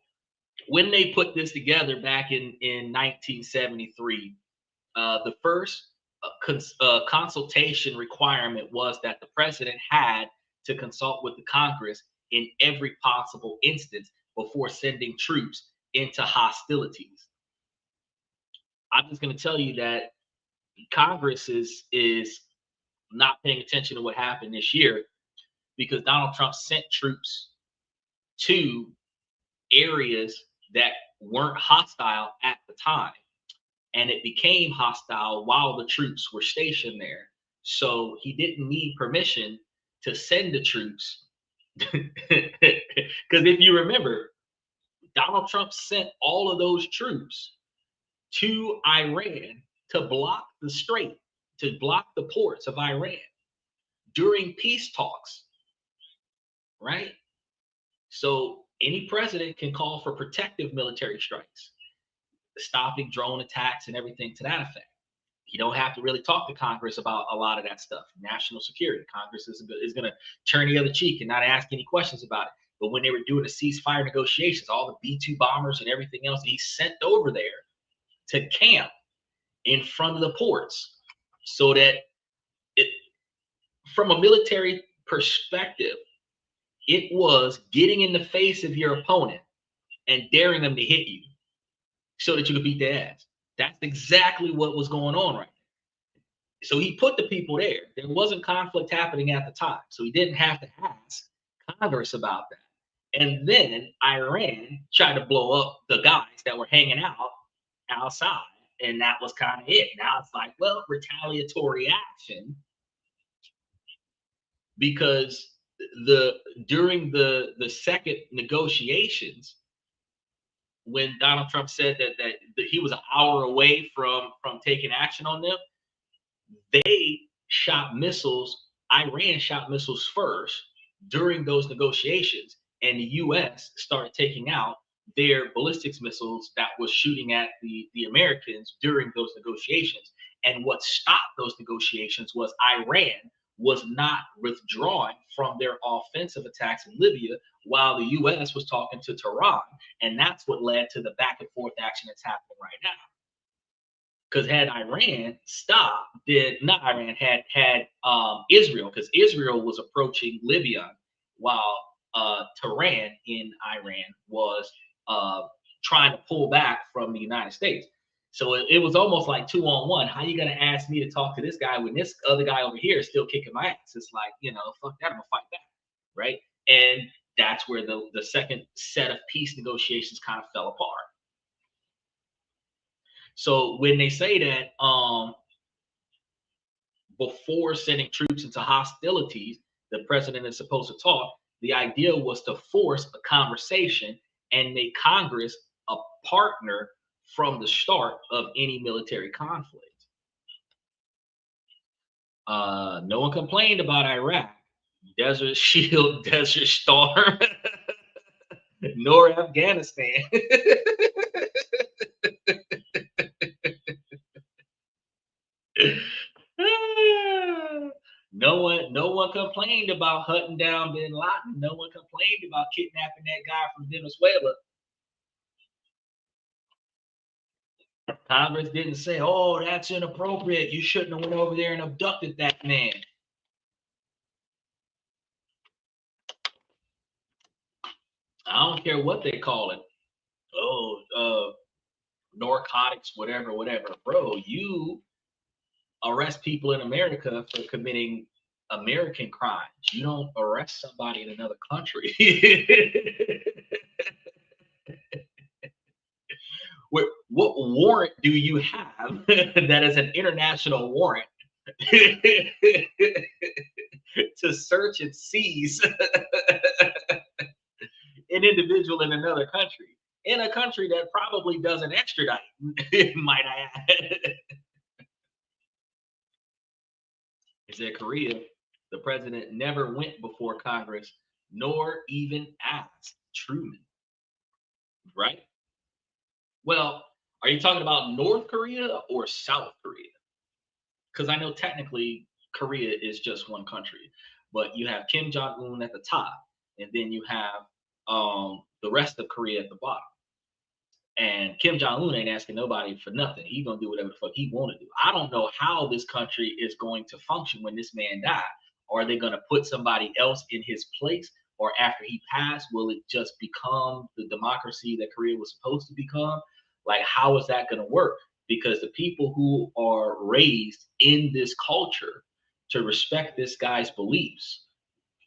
when they put this together back in 1973, the first consultation requirement was that the president had to consult with the Congress in every possible instance before sending troops into hostilities. I'm just going to tell you that Congress is not paying attention to what happened this year because Donald Trump sent troops to areas that weren't hostile at the time. And it became hostile while the troops were stationed there. So he didn't need permission to send the troops. Because if you remember, Donald Trump sent all of those troops to Iran to block the strait, to block the ports of Iran during peace talks, right? So any president can call for protective military strikes, stopping drone attacks and everything to that effect. You don't have to really talk to Congress about a lot of that stuff. National security, Congress is going to turn the other cheek and not ask any questions about it. But when they were doing the ceasefire negotiations, all the B-2 bombers and everything else, he sent over there to camp in front of the ports so that it, from a military perspective, it was getting in the face of your opponent and daring them to hit you so that you could beat their ass. That's exactly what was going on right now. So he put the people there. There wasn't conflict happening at the time. So he didn't have to ask Congress about that. And then Iran tried to blow up the guys that were hanging out outside. And that was kind of it. Now it's like, well, retaliatory action. Because during the second negotiations, when Donald Trump said that he was an hour away from taking action on them, they shot missiles. Iran shot missiles first during those negotiations, and the U.S. started taking out their ballistics missiles that was shooting at the Americans during those negotiations. And what stopped those negotiations was Iran was not withdrawing from their offensive attacks in Libya while the U.S. was talking to Tehran. And that's what led to the back and forth action that's happening right now. Because had Iran stopped, had Israel, because Israel was approaching Libya while Tehran in Iran was trying to pull back from the United States. So it was almost like 2-on-1. How you gonna ask me to talk to this guy when this other guy over here is still kicking my ass? It's like, fuck that, I'm gonna fight back, right? And that's where the second set of peace negotiations kind of fell apart. So when they say that before sending troops into hostilities, the president is supposed to talk, the idea was to force a conversation and make Congress a partner from the start of any military conflict. No one complained about Iraq, Desert Shield, Desert Storm, nor Afghanistan. No one complained about hunting down bin Laden. No one complained about kidnapping that guy from Venezuela. Congress didn't say, "Oh, that's inappropriate. You shouldn't have went over there and abducted that man." I don't care what they call it. Oh, narcotics, whatever. Bro, you arrest people in America for committing American crimes. You don't arrest somebody in another country. What warrant do you have that is an international warrant to search and seize an individual in another country, in a country that probably doesn't extradite, might I add? He said Korea, the president never went before Congress, nor even asked Truman. Right? Well, are you talking about North Korea or South Korea? Because I know technically Korea is just one country, but you have Kim Jong-un at the top, and then you have the rest of Korea at the bottom. And Kim Jong-un ain't asking nobody for nothing. He's gonna do whatever the fuck he want to do. I don't know how this country is going to function when this man dies. Are they gonna put somebody else in his place? Or after he passed, will it just become the democracy that Korea was supposed to become? Like, how is that gonna work? Because the people who are raised in this culture to respect this guy's beliefs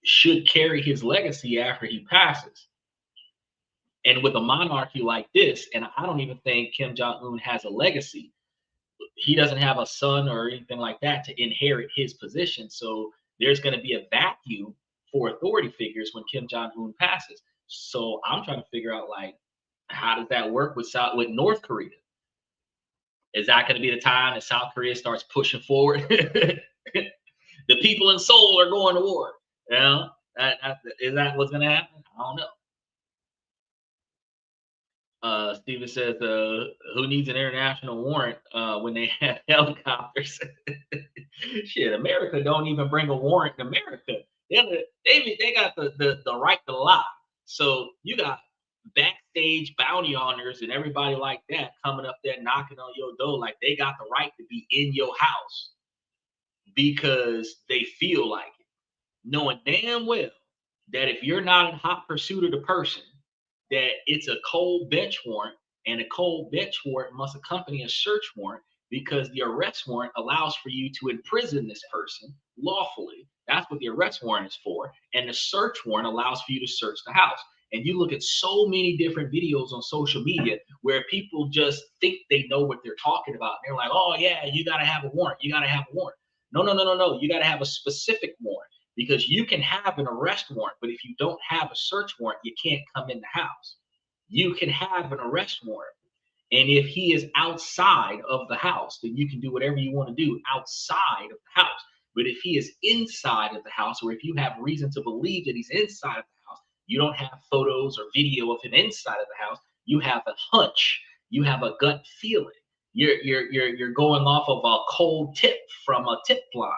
should carry his legacy after he passes. And with a monarchy like this, and I don't even think Kim Jong-un has a legacy. He doesn't have a son or anything like that to inherit his position. So there's going to be a vacuum for authority figures when Kim Jong-un passes. So I'm trying to figure out, like, how does that work with North Korea? Is that going to be the time that South Korea starts pushing forward? The people in Seoul are going to war. You know, is that what's going to happen? I don't know. Steven says, who needs an international warrant when they have helicopters? Shit, America don't even bring a warrant in America. They got the right to lie. So you got backstage bounty hunters and everybody like that coming up there knocking on your door like they got the right to be in your house because they feel like it, knowing damn well that if you're not in hot pursuit of the person, that it's a cold bench warrant, and a cold bench warrant must accompany a search warrant because the arrest warrant allows for you to imprison this person lawfully. That's what the arrest warrant is for. And the search warrant allows for you to search the house. And you look at so many different videos on social media where people just think they know what they're talking about. They're like, oh, yeah, you got to have a warrant. You got to have a warrant. No, no, no, no, no. You got to have a specific warrant because you can have an arrest warrant, but if you don't have a search warrant, you can't come in the house. You can have an arrest warrant. And if he is outside of the house, then you can do whatever you want to do outside of the house. But if he is inside of the house, or if you have reason to believe that he's inside of the house, you don't have photos or video of him inside of the house. You have a hunch. You have a gut feeling. You're going off of a cold tip from a tip line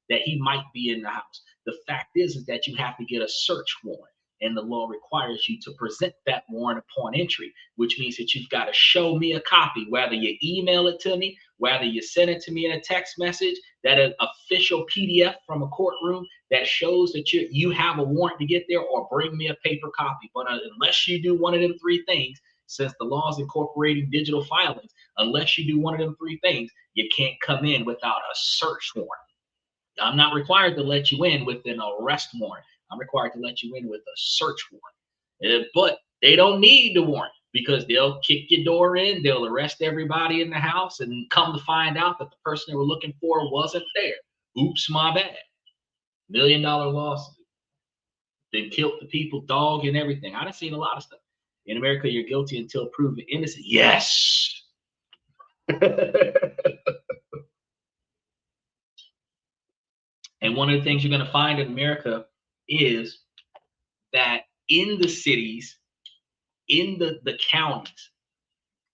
that he might be in the house. The fact is that you have to get a search warrant. And the law requires you to present that warrant upon entry, which means that you've got to show me a copy, whether you email it to me, whether you send it to me in a text message, that an official PDF from a courtroom that shows that you have a warrant to get there, or bring me a paper copy. But unless you do one of them three things, since the law is incorporating digital filings, unless you do one of them three things, you can't come in without a search warrant. I'm not required to let you in with an arrest warrant. I'm required to let you in with a search warrant. But they don't need the warrant because they'll kick your door in, they'll arrest everybody in the house, and come to find out that the person they were looking for wasn't there. Oops, my bad. $1 million lawsuit. They killed the people, dog, and everything. I done seen a lot of stuff. In America, you're guilty until proven innocent. Yes. And one of the things you're going to find in America is that in the cities, in the counties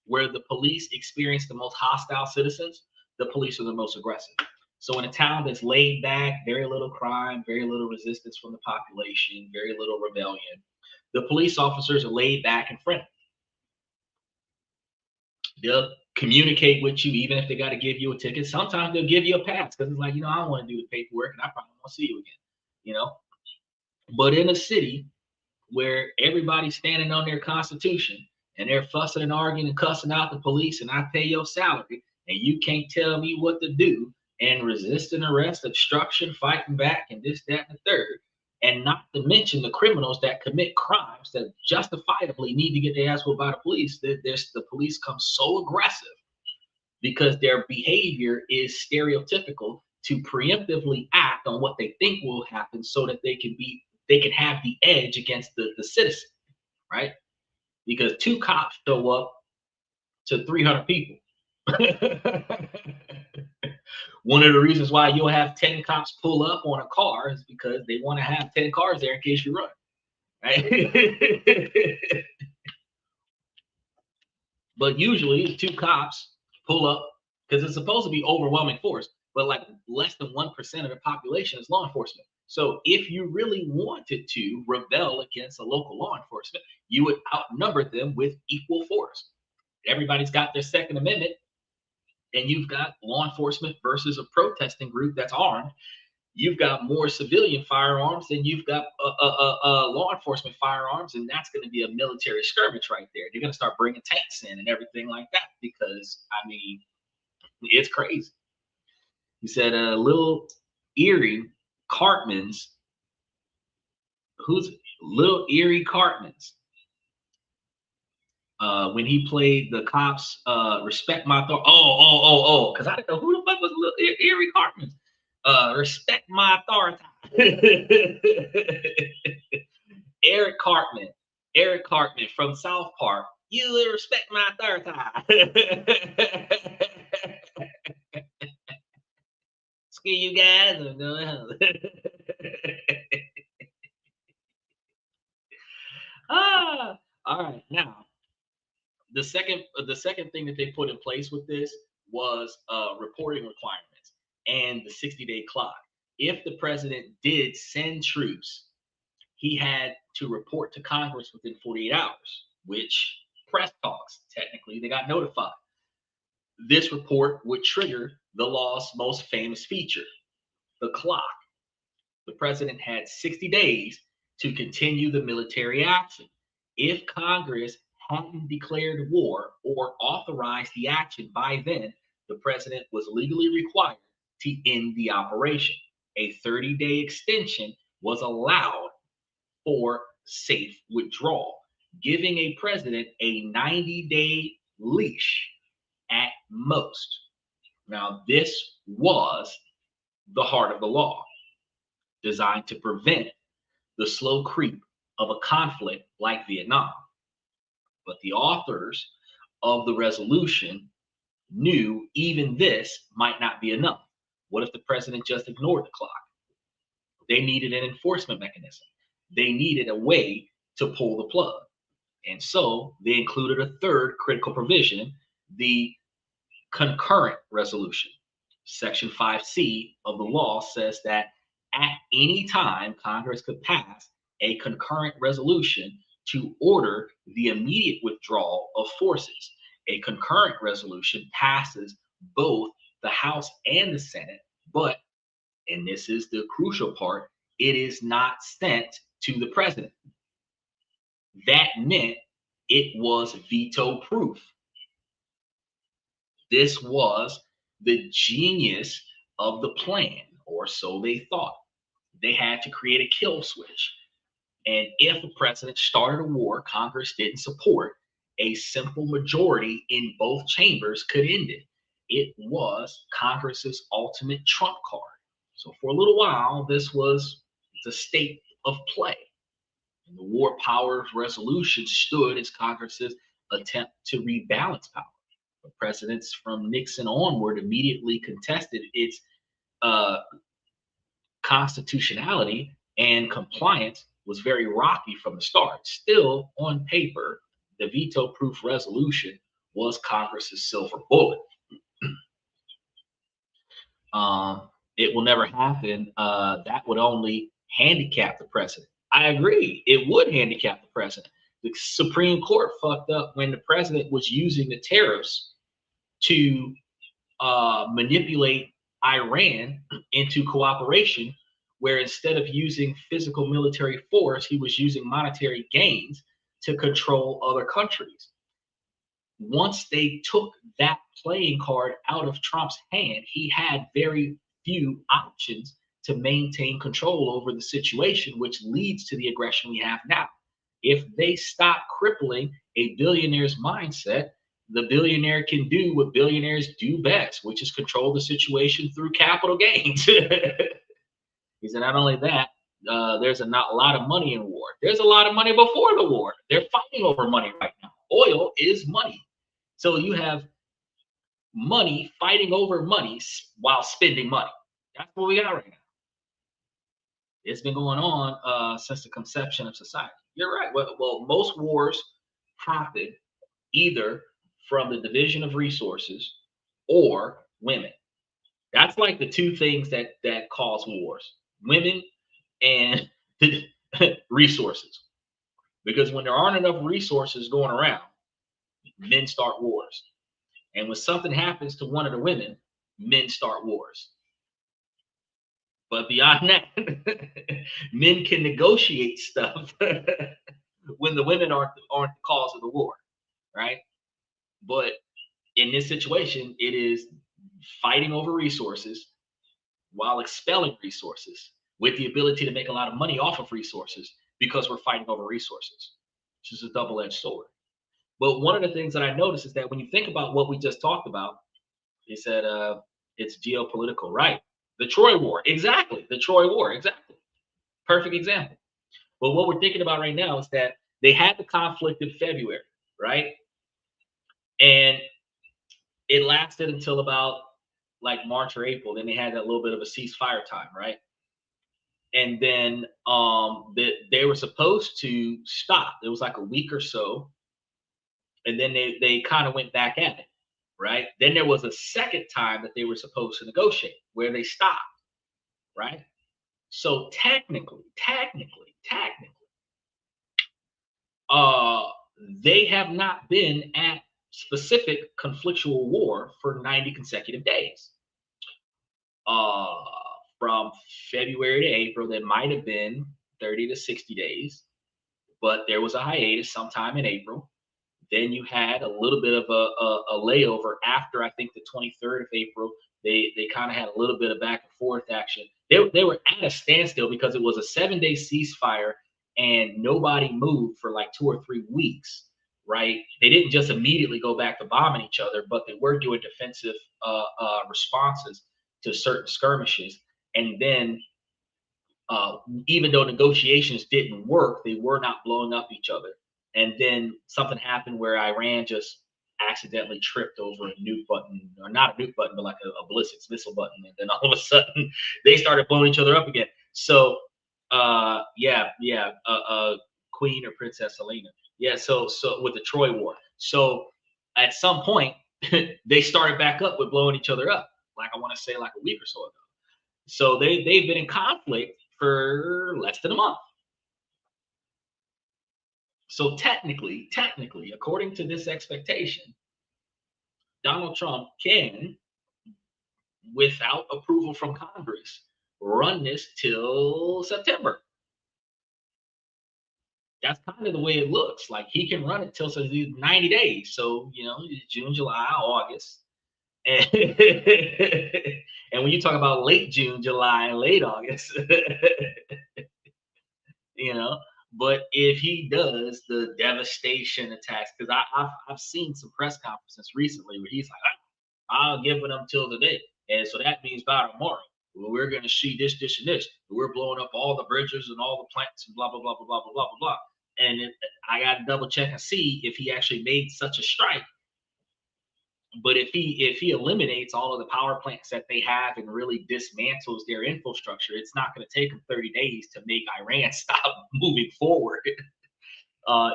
where the police experience the most hostile citizens, the police are the most aggressive. So in a town that's laid back, very little crime, very little resistance from the population, very little rebellion, the police officers are laid back and friendly. They'll communicate with you even if they got to give you a ticket. Sometimes they'll give you a pass because it's like, I don't want to do the paperwork and I probably won't see you again, But in a city where everybody's standing on their constitution and they're fussing and arguing and cussing out the police, and I pay your salary and you can't tell me what to do, and resisting arrest, obstruction, fighting back, and this, that, and the third. And not to mention the criminals that commit crimes that justifiably need to get their ass whooped by the police. The police come so aggressive because their behavior is stereotypical to preemptively act on what they think will happen so that they can have the edge against the citizen, right? Because 2 cops show up to 300 people. One of the reasons why you'll have 10 cops pull up on a car is because they want to have 10 cars there in case you run, right? But usually 2 cops pull up because it's supposed to be overwhelming force, but like less than 1% of the population is law enforcement. So if you really wanted to rebel against a local law enforcement, you would outnumber them with equal force. Everybody's got their Second Amendment, and you've got law enforcement versus a protesting group that's armed. You've got more civilian firearms than you've got law enforcement firearms, and that's going to be a military skirmish right there. They're going to start bringing tanks in and everything like that because, it's crazy. He said, Little Erie Cartman's, who's Little Erie Cartman's? When he played the cops, Respect My Authority. Because I didn't know who the fuck was Little Erie Cartman. Respect My Authority. Eric Cartman from South Park. You will respect my authority. Screw you guys. I'm going home. All right, now the second thing that they put in place with this was reporting requirements and the 60-day clock. If the president did send troops, he had to report to Congress within 48 hours, which press talks, technically, they got notified. This report would trigger the law's most famous feature, the clock. The president had 60 days to continue the military action. If Congress hadn't declared war or authorized the action by then, the president was legally required to end the operation. A 30-day extension was allowed for safe withdrawal, giving a president a 90-day leash at most. Now, this was the heart of the law, designed to prevent the slow creep of a conflict like Vietnam. But the authors of the resolution knew even this might not be enough. What if the president just ignored the clock? They needed an enforcement mechanism. They needed a way to pull the plug. And so they included a third critical provision, the concurrent resolution. Section 5C of the law says that at any time, Congress could pass a concurrent resolution to order the immediate withdrawal of forces. A concurrent resolution passes both the House and the Senate, but, and this is the crucial part, it is not sent to the president. That meant it was veto proof. This was the genius of the plan, or so they thought. They had to create a kill switch. And if the president started a war Congress didn't support, a simple majority in both chambers could end it. It was Congress's ultimate trump card. So for a little while, this was the state of play. And the War Powers Resolution stood as Congress's attempt to rebalance power. The presidents from Nixon onward immediately contested its constitutionality, and compliance was very rocky from the start. Still, on paper, the veto-proof resolution was Congress's silver bullet. It will never happen. That would only handicap the president. I agree. It would handicap the president. The Supreme Court fucked up when the president was using the tariffs to manipulate Iran into cooperation, where instead of using physical military force, he was using monetary gains to control other countries. Once they took that playing card out of Trump's hand, he had very few options to maintain control over the situation, which leads to the aggression we have now. If they stop crippling a billionaire's mindset, the billionaire can do what billionaires do best, which is control the situation through capital gains. He said, not only that, there's a lot of money in war. There's a lot of money before the war. They're fighting over money right now. Oil is money. So you have money fighting over money while spending money. That's what we got right now. It's been going on since the conception of society. You're right. Well, most wars happen either from the division of resources or women. That's like the two things that cause wars: women and resources. Because when there aren't enough resources going around, men start wars. And when something happens to one of the women, men start wars. But beyond that, men can negotiate stuff when the women aren't the cause of the war, right? But in this situation, it is fighting over resources while expelling resources with the ability to make a lot of money off of resources because we're fighting over resources, which is a double-edged sword. But one of the things that I noticed is that when you think about what we just talked about, he said it's geopolitical, right? The Troy War, exactly. The Troy War, exactly. Perfect example. But what we're thinking about right now is that they had the conflict in February, right? And it lasted until about like March or April. Then they had that little bit of a ceasefire time, right? And then they were supposed to stop. It was like a week or so. and then they kind of went back at it, right? Then there was a second time that they were supposed to negotiate where they stopped, right? So technically, uh, they have not been at specific conflictual war for 90 consecutive days. Uh, from February to April, there might have been 30 to 60 days, but there was a hiatus sometime in April. Then you had a little bit of a layover after I think the 23rd of April. They kind of had a little bit of back and forth action. They were at a standstill because it was a 7-day ceasefire and nobody moved for like 2 or 3 weeks, right? They didn't just immediately go back to bombing each other, but they were doing defensive responses to certain skirmishes. And then uh, even though negotiations didn't work, they were not blowing up each other. And then something happened where Iran just accidentally tripped over a nuke button, or not a nuke button, but like a ballistic missile button. And then all of a sudden, they started blowing each other up again. So, Queen or Princess Helena. Yeah, so with the Troy War. So at some point, they started back up with blowing each other up. Like I want to say like a week or so ago. So they've been in conflict for less than a month. So technically, according to this expectation, Donald Trump can, without approval from Congress, run this till September. That's kind of the way it looks. Like he can run it till 90 days. So, June, July, August. And, and when you talk about late June, July, and late August, you know. But if he does the devastation attacks, because I've seen some press conferences recently where he's like, I'll give it them till today, and so that means by tomorrow we're going to see this, this, and this. We're blowing up all the bridges and all the plants and blah blah blah blah blah blah blah blah blah. And I got to double check and see if he actually made such a strike. But if he eliminates all of the power plants that they have and really dismantles their infrastructure, it's not going to take him 30 days to make Iran stop moving forward.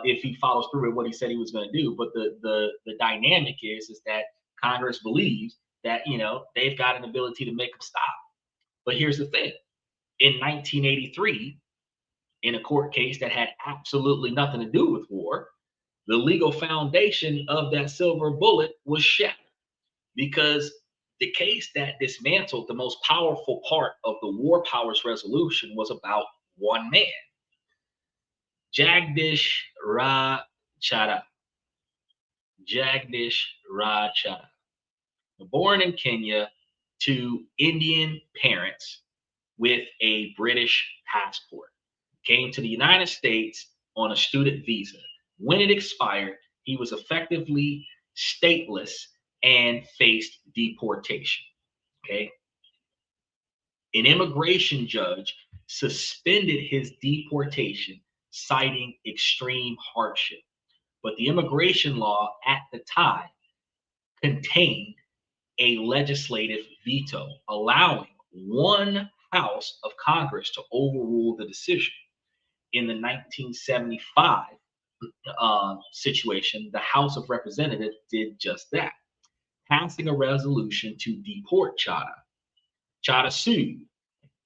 If he follows through with what he said he was going to do. But the dynamic is that Congress believes that they've got an ability to make them stop. But here's the thing: in 1983, in a court case that had absolutely nothing to do with war, the legal foundation of that silver bullet was shattered because the case that dismantled the most powerful part of the war powers resolution was about one man, Jagdish Chadha. Jagdish Chadha, born in Kenya to Indian parents with a British passport, came to the United States on a student visa. When it expired, he was effectively stateless and faced deportation. Okay. An immigration judge suspended his deportation, citing extreme hardship. But the immigration law at the time contained a legislative veto, allowing one house of Congress to overrule the decision. In the 1975 situation, the House of Representatives did just that, passing a resolution to deport Chadha. Chadha sued,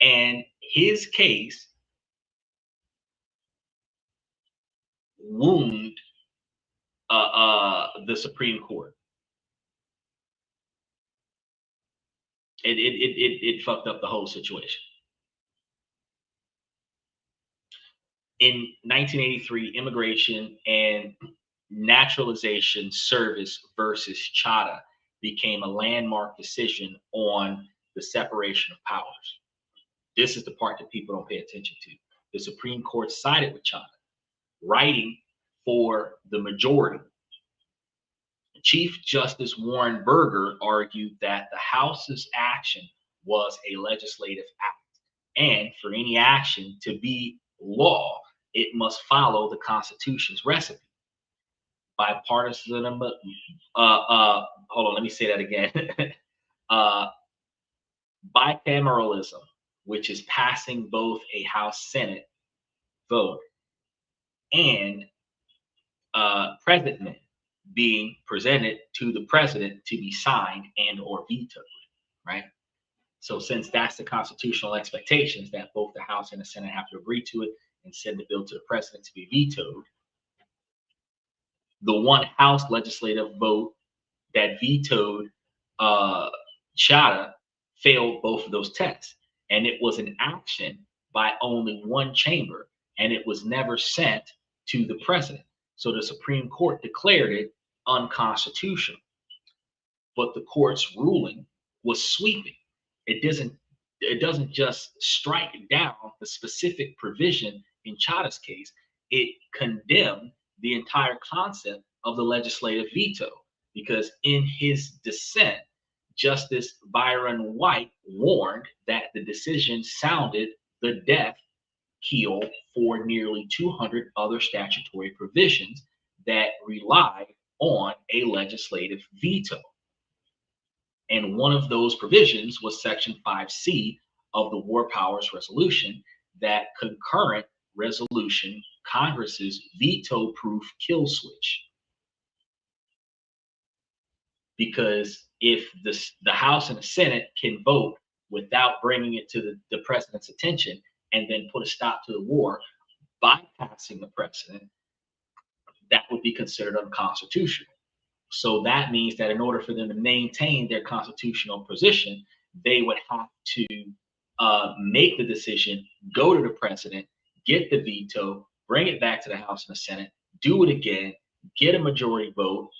and his case wounded the Supreme Court. It fucked up the whole situation. In 1983, Immigration and Naturalization Service versus Chadha became a landmark decision on the separation of powers. This is the part that people don't pay attention to. The Supreme Court sided with Chadha, writing for the majority. Chief Justice Warren Burger argued that the House's action was a legislative act, and for any action to be law, it must follow the Constitution's recipe. Bipartisan, hold on, let me say that again. Bicameralism, which is passing both a House Senate vote and president being presented to the president to be signed and or vetoed, right? So since that's the constitutional expectations that both the House and the Senate have to agree to it and send the bill to the president to be vetoed, the one House legislative vote that vetoed uh, Chadha failed both of those tests. And it was an action by only one chamber, and it was never sent to the president. So the Supreme Court declared it unconstitutional. But the court's ruling was sweeping. It doesn't just strike down the specific provision in Chadha's case, it condemned the entire concept of the legislative veto, because in his dissent, Justice Byron White warned that the decision sounded the death knell for nearly 200 other statutory provisions that rely on a legislative veto. And one of those provisions was Section 5C of the War Powers Resolution, that concurrent resolution, Congress's veto-proof kill switch. Because if the House and the Senate can vote without bringing it to the president's attention and then put a stop to the war, bypassing the president, that would be considered unconstitutional. So that means that in order for them to maintain their constitutional position, they would have to make the decision, go to the president, get the veto, bring it back to the House and the Senate, do it again, get a majority vote,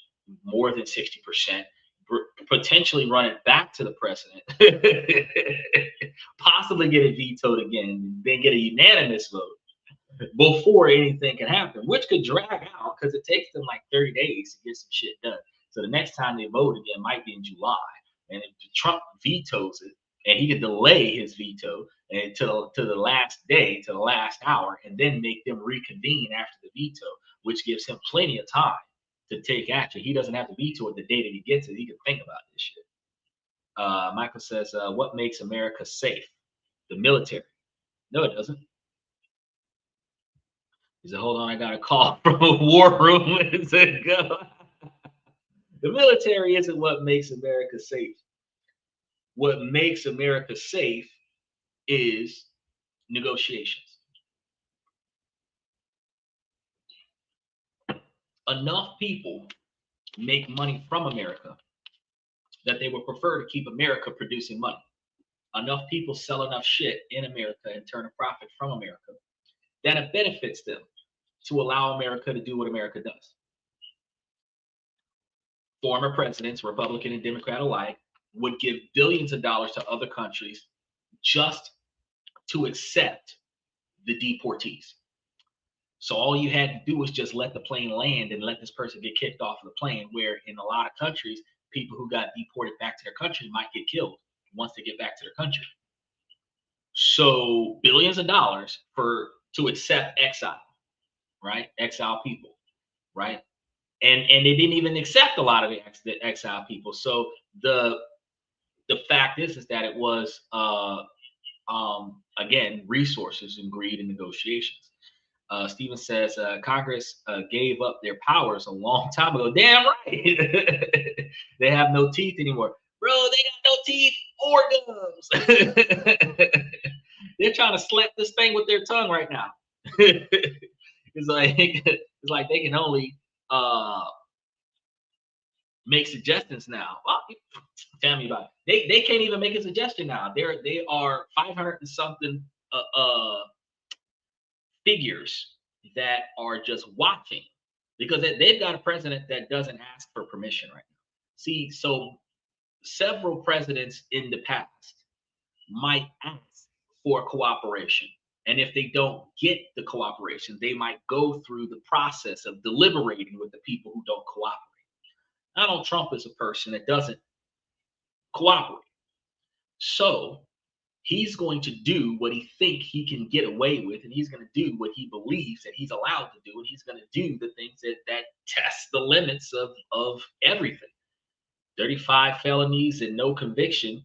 more than 60%, potentially run it back to the president, possibly get it vetoed again, then get a unanimous vote before anything can happen, which could drag out because it takes them like 30 days to get some shit done. So the next time they vote again might be in July. And if Trump vetoes it, and he could delay his veto until to the last day, to the last hour, and then make them reconvene after the veto, which gives him plenty of time to take action. He doesn't have to veto it the day that he gets it. He can think about this shit. Michael says, what makes America safe? The military. No, it doesn't. He said, hold on, I got a call from a war room. It said, go. The military isn't what makes America safe. What makes America safe is negotiations. Enough people make money from America that they would prefer to keep America producing money. Enough people sell enough shit in America and turn a profit from America that it benefits them to allow America to do what America does. Former presidents, Republican and Democrat alike, would give billions of dollars to other countries just to accept the deportees. So all you had to do was just let the plane land and let this person get kicked off of the plane, where in a lot of countries, people who got deported back to their country might get killed once they get back to their country. So billions of dollars to accept exile, right? Exile people, right? And they didn't even accept a lot of the exile people. So the fact is that it was again, resources and greed and negotiations. Stephen says Congress gave up their powers a long time ago. Damn right. They have no teeth anymore. Bro, they got no teeth or gums. They're trying to slap this thing with their tongue right now. It's like they can only make suggestions now. Well, tell me about it. They can't even make a suggestion now. They are 500 and something figures that are just watching, because they've got a president that doesn't ask for permission right now. See, so several presidents in the past might ask for cooperation. And if they don't get the cooperation, they might go through the process of deliberating with the people who don't cooperate. Donald Trump is a person that doesn't cooperate. So he's going to do what he thinks he can get away with, and he's going to do what he believes that he's allowed to do, and he's going to do the things that test the limits of everything. 35 felonies and no conviction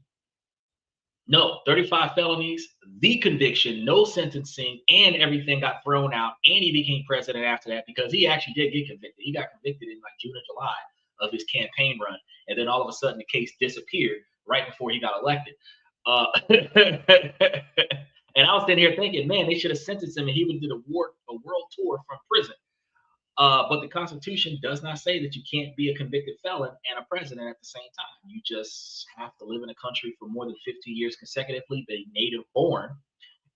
No, 35 felonies, the conviction, no sentencing, and everything got thrown out. And he became president after that because he actually did get convicted. He got convicted in like June or July of his campaign run. And then all of a sudden the case disappeared right before he got elected. And I was sitting here thinking, man, they should have sentenced him and he would have did a world tour from prison. But the Constitution does not say that you can't be a convicted felon and a president at the same time. You just have to live in a country for more than 50 years consecutively, be native born,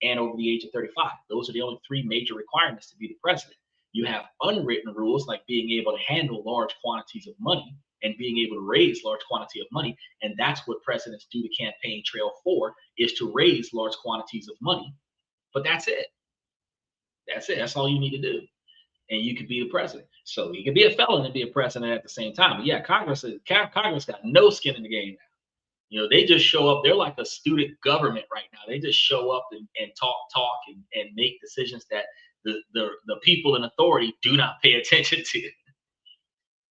and over the age of 35. Those are the only three major requirements to be the president. You have unwritten rules like being able to handle large quantities of money and being able to raise large quantity of money. And that's what presidents do the campaign trail for, is to raise large quantities of money. But that's it. That's it. That's all you need to do. And you could be the president. So you could be a felon and be a president at the same time. But yeah, Congress got no skin in the game now. You know, they just show up. They're like a student government right now. They just show up and talk and make decisions that the people in authority do not pay attention to.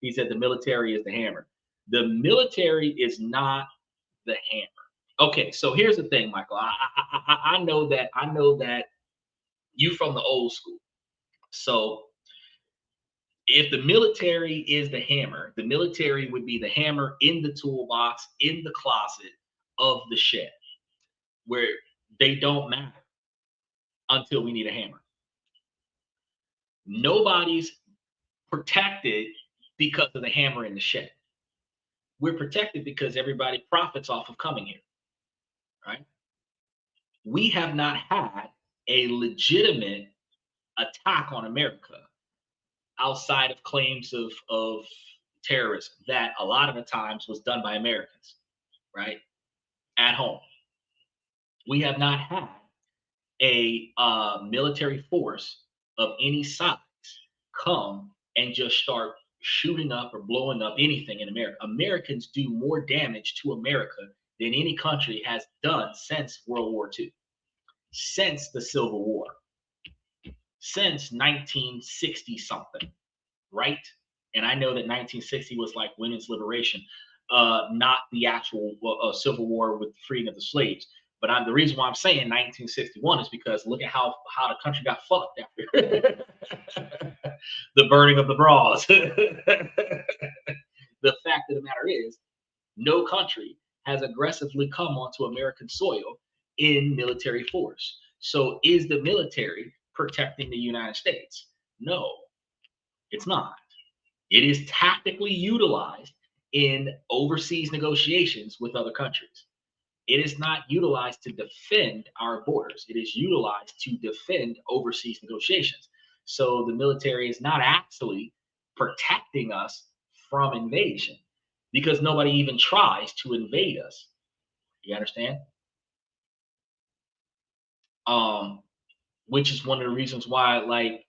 He said the military is the hammer. The military is not the hammer. Okay, so here's the thing, Michael. I know that you from the old school. So if the military is the hammer, the military would be the hammer in the toolbox, in the closet of the shed, where they don't matter until we need a hammer. Nobody's protected because of the hammer in the shed. We're protected because everybody profits off of coming here, right? We have not had a legitimate attack on America outside of claims of terrorism that a lot of the times was done by Americans, right? At home. We have not had a military force of any size come and just start shooting up or blowing up anything in America. Americans do more damage to America than any country has done since World War II, since the Civil War, since 1960 something, right? And I know that 1960 was like women's liberation, not the actual Civil War with the freeing of the slaves. But the reason why I'm saying 1961 is because look at how the country got fucked after the burning of the bras. The fact of the matter is, no country has aggressively come onto American soil in military force. So is the military protecting the United States? No, it's not. It is tactically utilized in overseas negotiations with other countries. It is not utilized to defend our borders. It is utilized to defend overseas negotiations. So the military is not actually protecting us from invasion because nobody even tries to invade us. You understand? Which is one of the reasons why, like,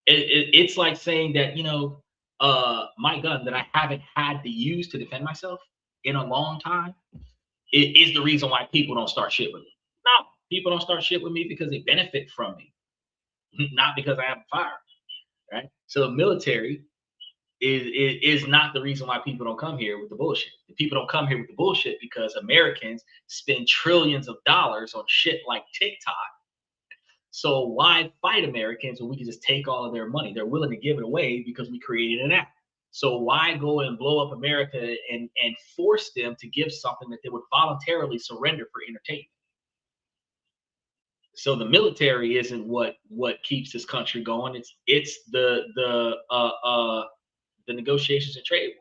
it's like saying that, you know, my gun that I haven't had to use to defend myself in a long time, it is the reason why people don't start shit with me. No, people don't start shit with me because they benefit from me, not because I have a fire, right? So the military is not the reason why people don't come here with the bullshit. The people don't come here with the bullshit because Americans spend trillions of dollars on shit like TikTok. So why fight Americans when we can just take all of their money? They're willing to give it away because we created an app. So why go and blow up America and force them to give something that they would voluntarily surrender for entertainment? So the military isn't what keeps this country going. It's the negotiations and trade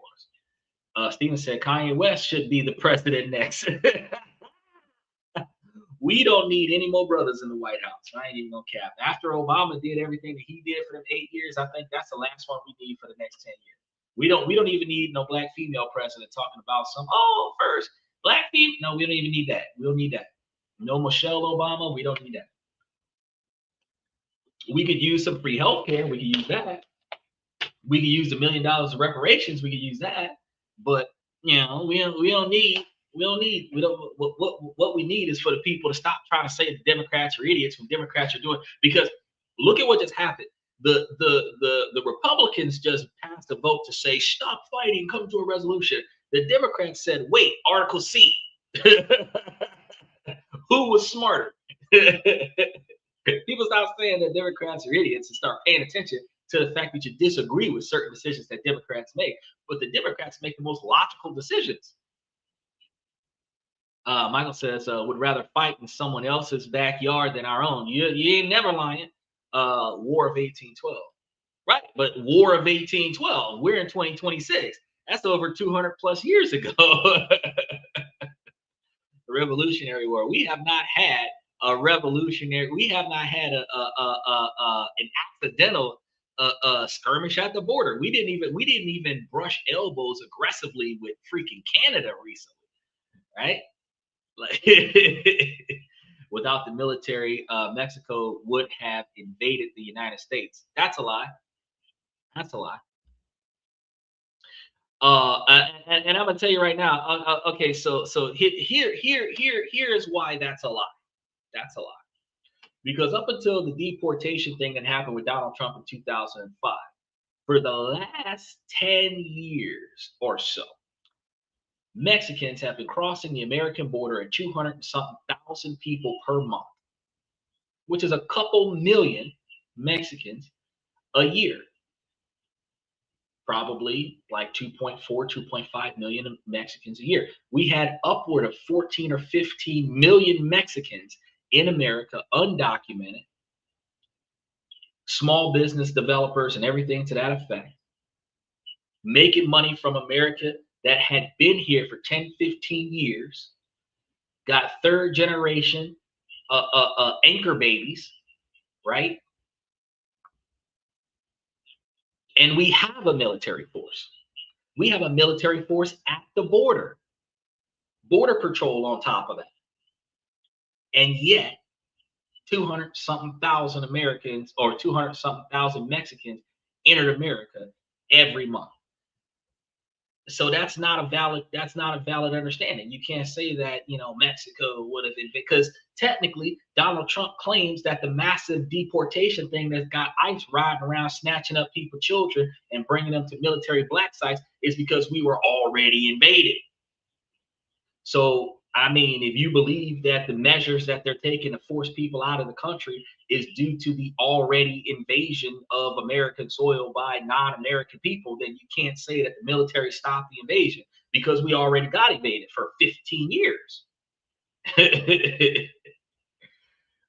wars. Steven said Kanye West should be the president next. We don't need any more brothers in the White House. I ain't even gonna cap. After Obama did everything that he did for them 8 years, I think that's the last one we need for the next 10 years. We don't even need no black female president talking about first black female. No, we don't even need that. We don't need that. No Michelle Obama. We don't need that. We could use some free healthcare. We could use that. We could use $1 million of reparations. We could use that. But you know, what we need is for the people to stop trying to say the Democrats are idiots when Democrats are doing, because look at what just happened. The Republicans just passed a vote to say stop fighting, come to a resolution. The Democrats said, wait, Article C. Who was smarter? People stop saying that Democrats are idiots and start paying attention to the fact that you disagree with certain decisions that Democrats make. But the Democrats make the most logical decisions. Michael says, would rather fight in someone else's backyard than our own. You ain't never lying. War of 1812. Right. But War of 1812, we're in 2026. That's over 200 plus years ago. The Revolutionary War. We have not had a revolutionary. We have not had an accidental skirmish at the border. We didn't even brush elbows aggressively with freaking Canada recently, right? Like without the military, Mexico would have invaded the United States. That's a lie. That's a lie. And I'm gonna tell you right now. Okay, so here's why that's a lie. That's a lie. Because up until the deportation thing that happened with Donald Trump in 2005, for the last 10 years or so, Mexicans have been crossing the American border at 200 something thousand people per month, which is a couple million Mexicans a year. Probably like 2.4, 2.5 million Mexicans a year. We had upward of 14 or 15 million Mexicans in America, undocumented, small business developers and everything to that effect, making money from America that had been here for 10, 15 years, got third generation anchor babies, right? And we have a military force. We have a military force at the border, border patrol on top of that. And yet, 200 something thousand Americans or 200 something thousand Mexicans entered America every month. So that's not a valid understanding. You can't say that, Mexico would have been, because technically Donald Trump claims that the massive deportation thing that's got ICE riding around snatching up people's children and bringing them to military black sites is because we were already invaded. So, I mean, if you believe that the measures that they're taking to force people out of the country is due to the already invasion of American soil by non-American people, then you can't say that the military stopped the invasion, because we already got invaded for 15 years.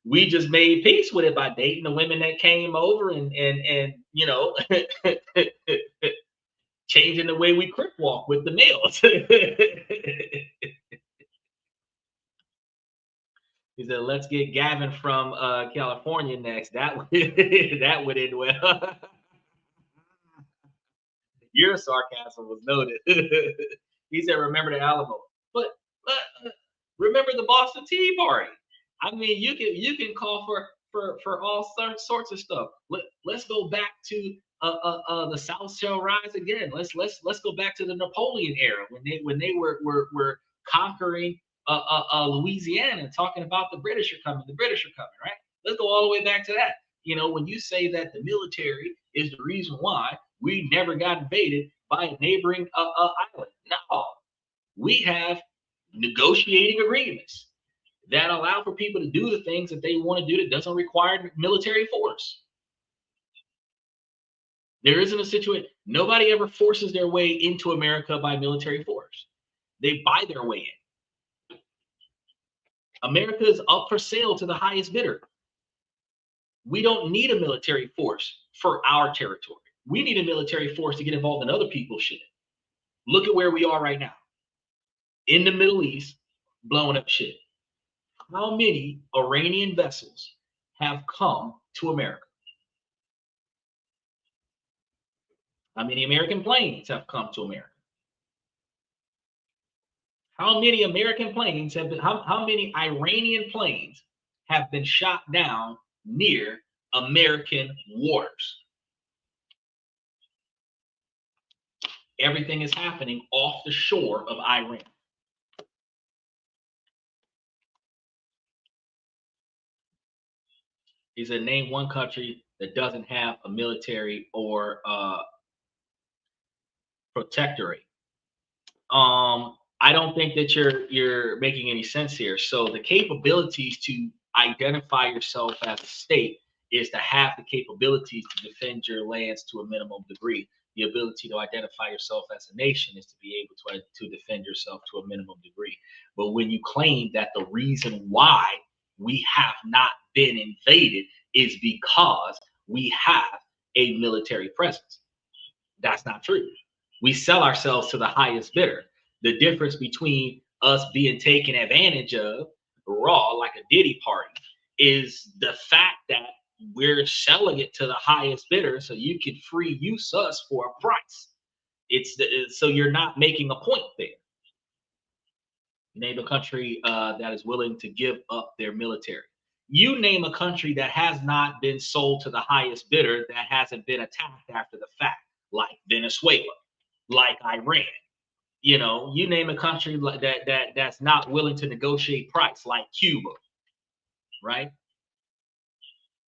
We just made peace with it by dating the women that came over and changing the way we crip walk with the males. He said, "Let's get Gavin from California next. That would that would end well." Your sarcasm was noted. He said, "Remember the Alamo, but remember the Boston Tea Party." I mean, you can call for all sorts of stuff. Let's go back to the South shall rise again. Let's go back to the Napoleon era when they were conquering Louisiana and talking about the British are coming, right? Let's go all the way back to that. When you say that the military is the reason why we never got invaded by a neighboring island, no, we have negotiating agreements that allow for people to do the things that they want to do that doesn't require military force. There isn't a situation. Nobody ever forces their way into America by military force. They buy their way in. America is up for sale to the highest bidder. We don't need a military force for our territory. We need a military force to get involved in other people's shit. Look at where we are right now. In the Middle East, blowing up shit. How many Iranian vessels have come to America? How many American planes have come to America? How many American planes have been, how many Iranian planes have been shot down near American waters? Everything is happening off the shore of Iran. He said, name one country that doesn't have a military or protectorate. I don't think that you're making any sense here. So the capabilities to identify yourself as a state is to have the capabilities to defend your lands to a minimum degree. The ability to identify yourself as a nation is to be able to defend yourself to a minimum degree. But when you claim that the reason why we have not been invaded is because we have a military presence, that's not true. We sell ourselves to the highest bidder. The difference between us being taken advantage of raw like a Diddy party is the fact that we're selling it to the highest bidder so you can free use us for a price. So you're not making a point there. Name a country that is willing to give up their military. You name a country that has not been sold to the highest bidder, that hasn't been attacked after the fact, like Venezuela, like Iran. You name a country like that's not willing to negotiate price, like Cuba, right?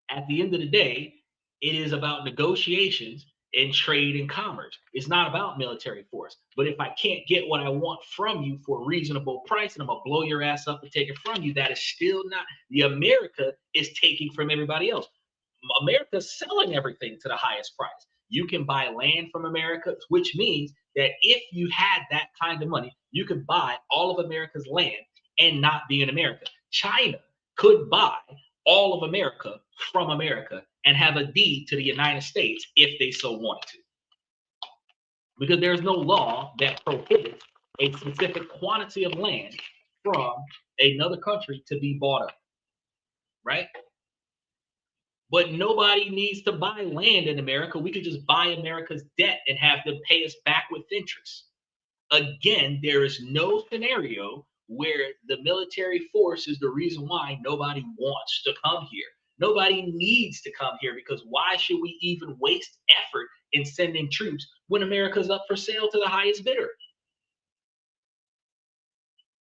At the end of the day, it is about negotiations and trade and commerce. It's not about military force. But if I can't get what I want from you for a reasonable price and I'm gonna blow your ass up and take it from you, that is still not the America is taking from everybody else. America's selling everything to the highest price. You can buy land from America, which means that if you had that kind of money, you could buy all of America's land and not be in America. China could buy all of America from America and have a deed to the United States if they so wanted to. Because there's no law that prohibits a specific quantity of land from another country to be bought up, right? But nobody needs to buy land in America. We could just buy America's debt and have them pay us back with interest. Again, there is no scenario where the military force is the reason why nobody wants to come here. Nobody needs to come here, because why should we even waste effort in sending troops when America's up for sale to the highest bidder?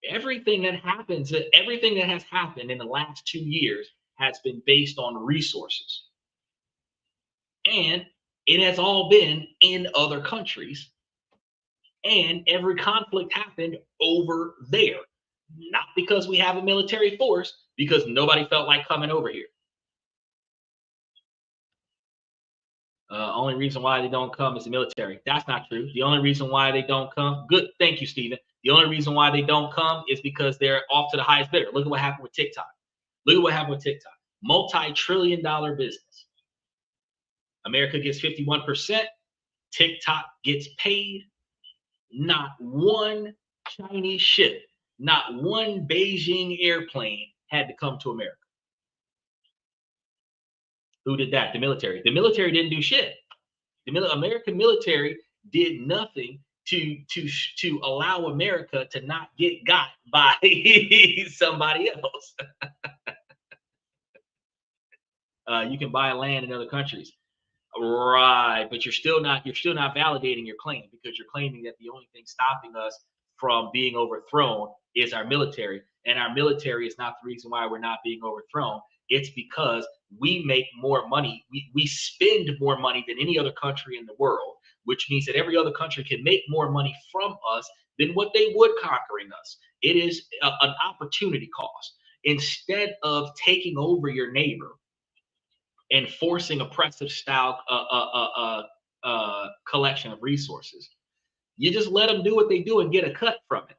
Everything that has happened in the last 2 years has been based on resources. And it has all been in other countries. And every conflict happened over there. Not because we have a military force, because nobody felt like coming over here. Only reason why they don't come is the military. That's not true. The only reason why they don't come, good, thank you, Stephen. The only reason why they don't come is because they're off to the highest bidder. Look at what happened with TikTok. Look at what happened with TikTok. Multi-trillion-dollar business. America gets 51%. TikTok gets paid. Not one Chinese ship, not one Beijing airplane had to come to America. Who did that? The military. The military didn't do shit. The American military did nothing to allow America to not get got by somebody else. You can buy land in other countries, right? But you're still not validating your claim, because you're claiming that the only thing stopping us from being overthrown is our military, and our military is not the reason why we're not being overthrown. It's because we make more money. We spend more money than any other country in the world, which means that every other country can make more money from us than what they would conquering us. It is an opportunity cost. Instead of taking over your neighbor and forcing oppressive style collection of resources, you just let them do what they do and get a cut from it.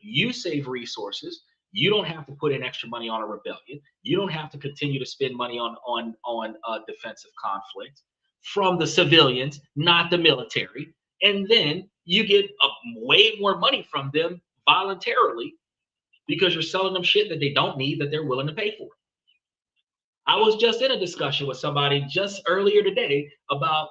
You save resources. You don't have to put in extra money on a rebellion. You don't have to continue to spend money on defensive conflict from the civilians, not the military. And then you get way more money from them voluntarily, because you're selling them shit that they don't need, that they're willing to pay for. I was just in a discussion with somebody just earlier today about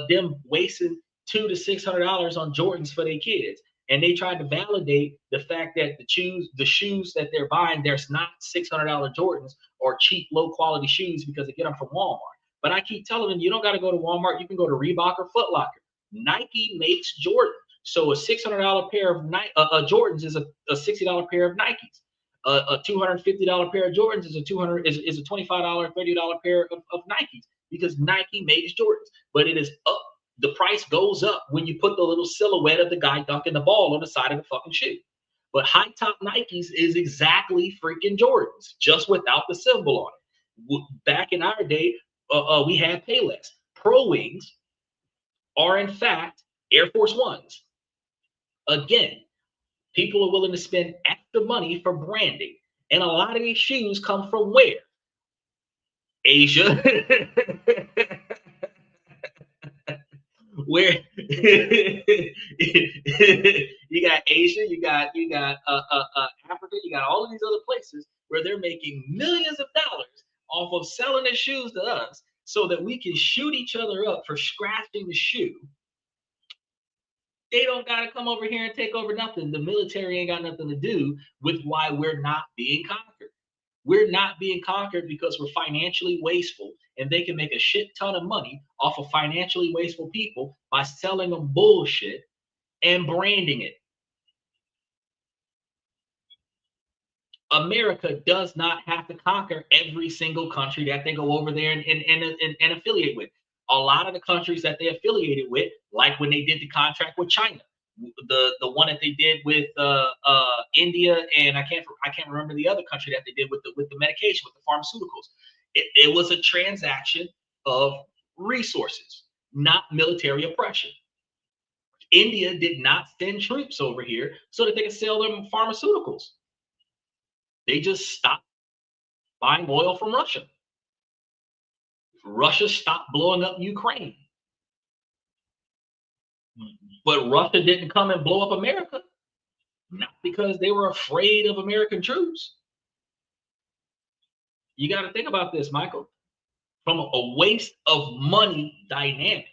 them wasting $200 to $600 on Jordans for their kids. And they tried to validate the fact that the shoes that they're buying, there's not $600 Jordans or cheap, low quality shoes because they get them from Walmart. But I keep telling them, you don't got to go to Walmart. You can go to Reebok or Foot Locker. Nike makes Jordan. So a $600 pair of Jordans is a $60 pair of Nikes. A $250 pair of Jordans is a $25, $30 pair of Nikes, because Nike makes Jordans. But it is up the price goes up when you put the little silhouette of the guy dunking the ball on the side of the fucking shoe. But high top Nikes is exactly freaking Jordans, just without the symbol on it. Back in our day, we had Payless. Pro Wings are in fact Air Force Ones. Again, people are willing to spend extra money for branding. And a lot of these shoes come from where? Asia. Where you got Asia, you got Africa, you got all of these other places where they're making millions of dollars off of selling their shoes to us so that we can shoot each other up for scratching the shoe. They don't got to come over here and take over nothing. The military ain't got nothing to do with why we're not being conquered. We're not being conquered because we're financially wasteful, and they can make a shit ton of money off of financially wasteful people by selling them bullshit and branding it. America does not have to conquer every single country that they go over there and affiliate with. A lot of the countries that they affiliated with, like when they did the contract with China, the one that they did with India, and I can't remember the other country that they did with the medication, with the pharmaceuticals. It was a transaction of resources, not military oppression. India did not send troops over here so that they could sell them pharmaceuticals. They just stopped buying oil from Russia. Russia stopped blowing up Ukraine. But Russia didn't come and blow up America, not because they were afraid of American troops. You got to think about this, Michael. From a waste of money dynamic,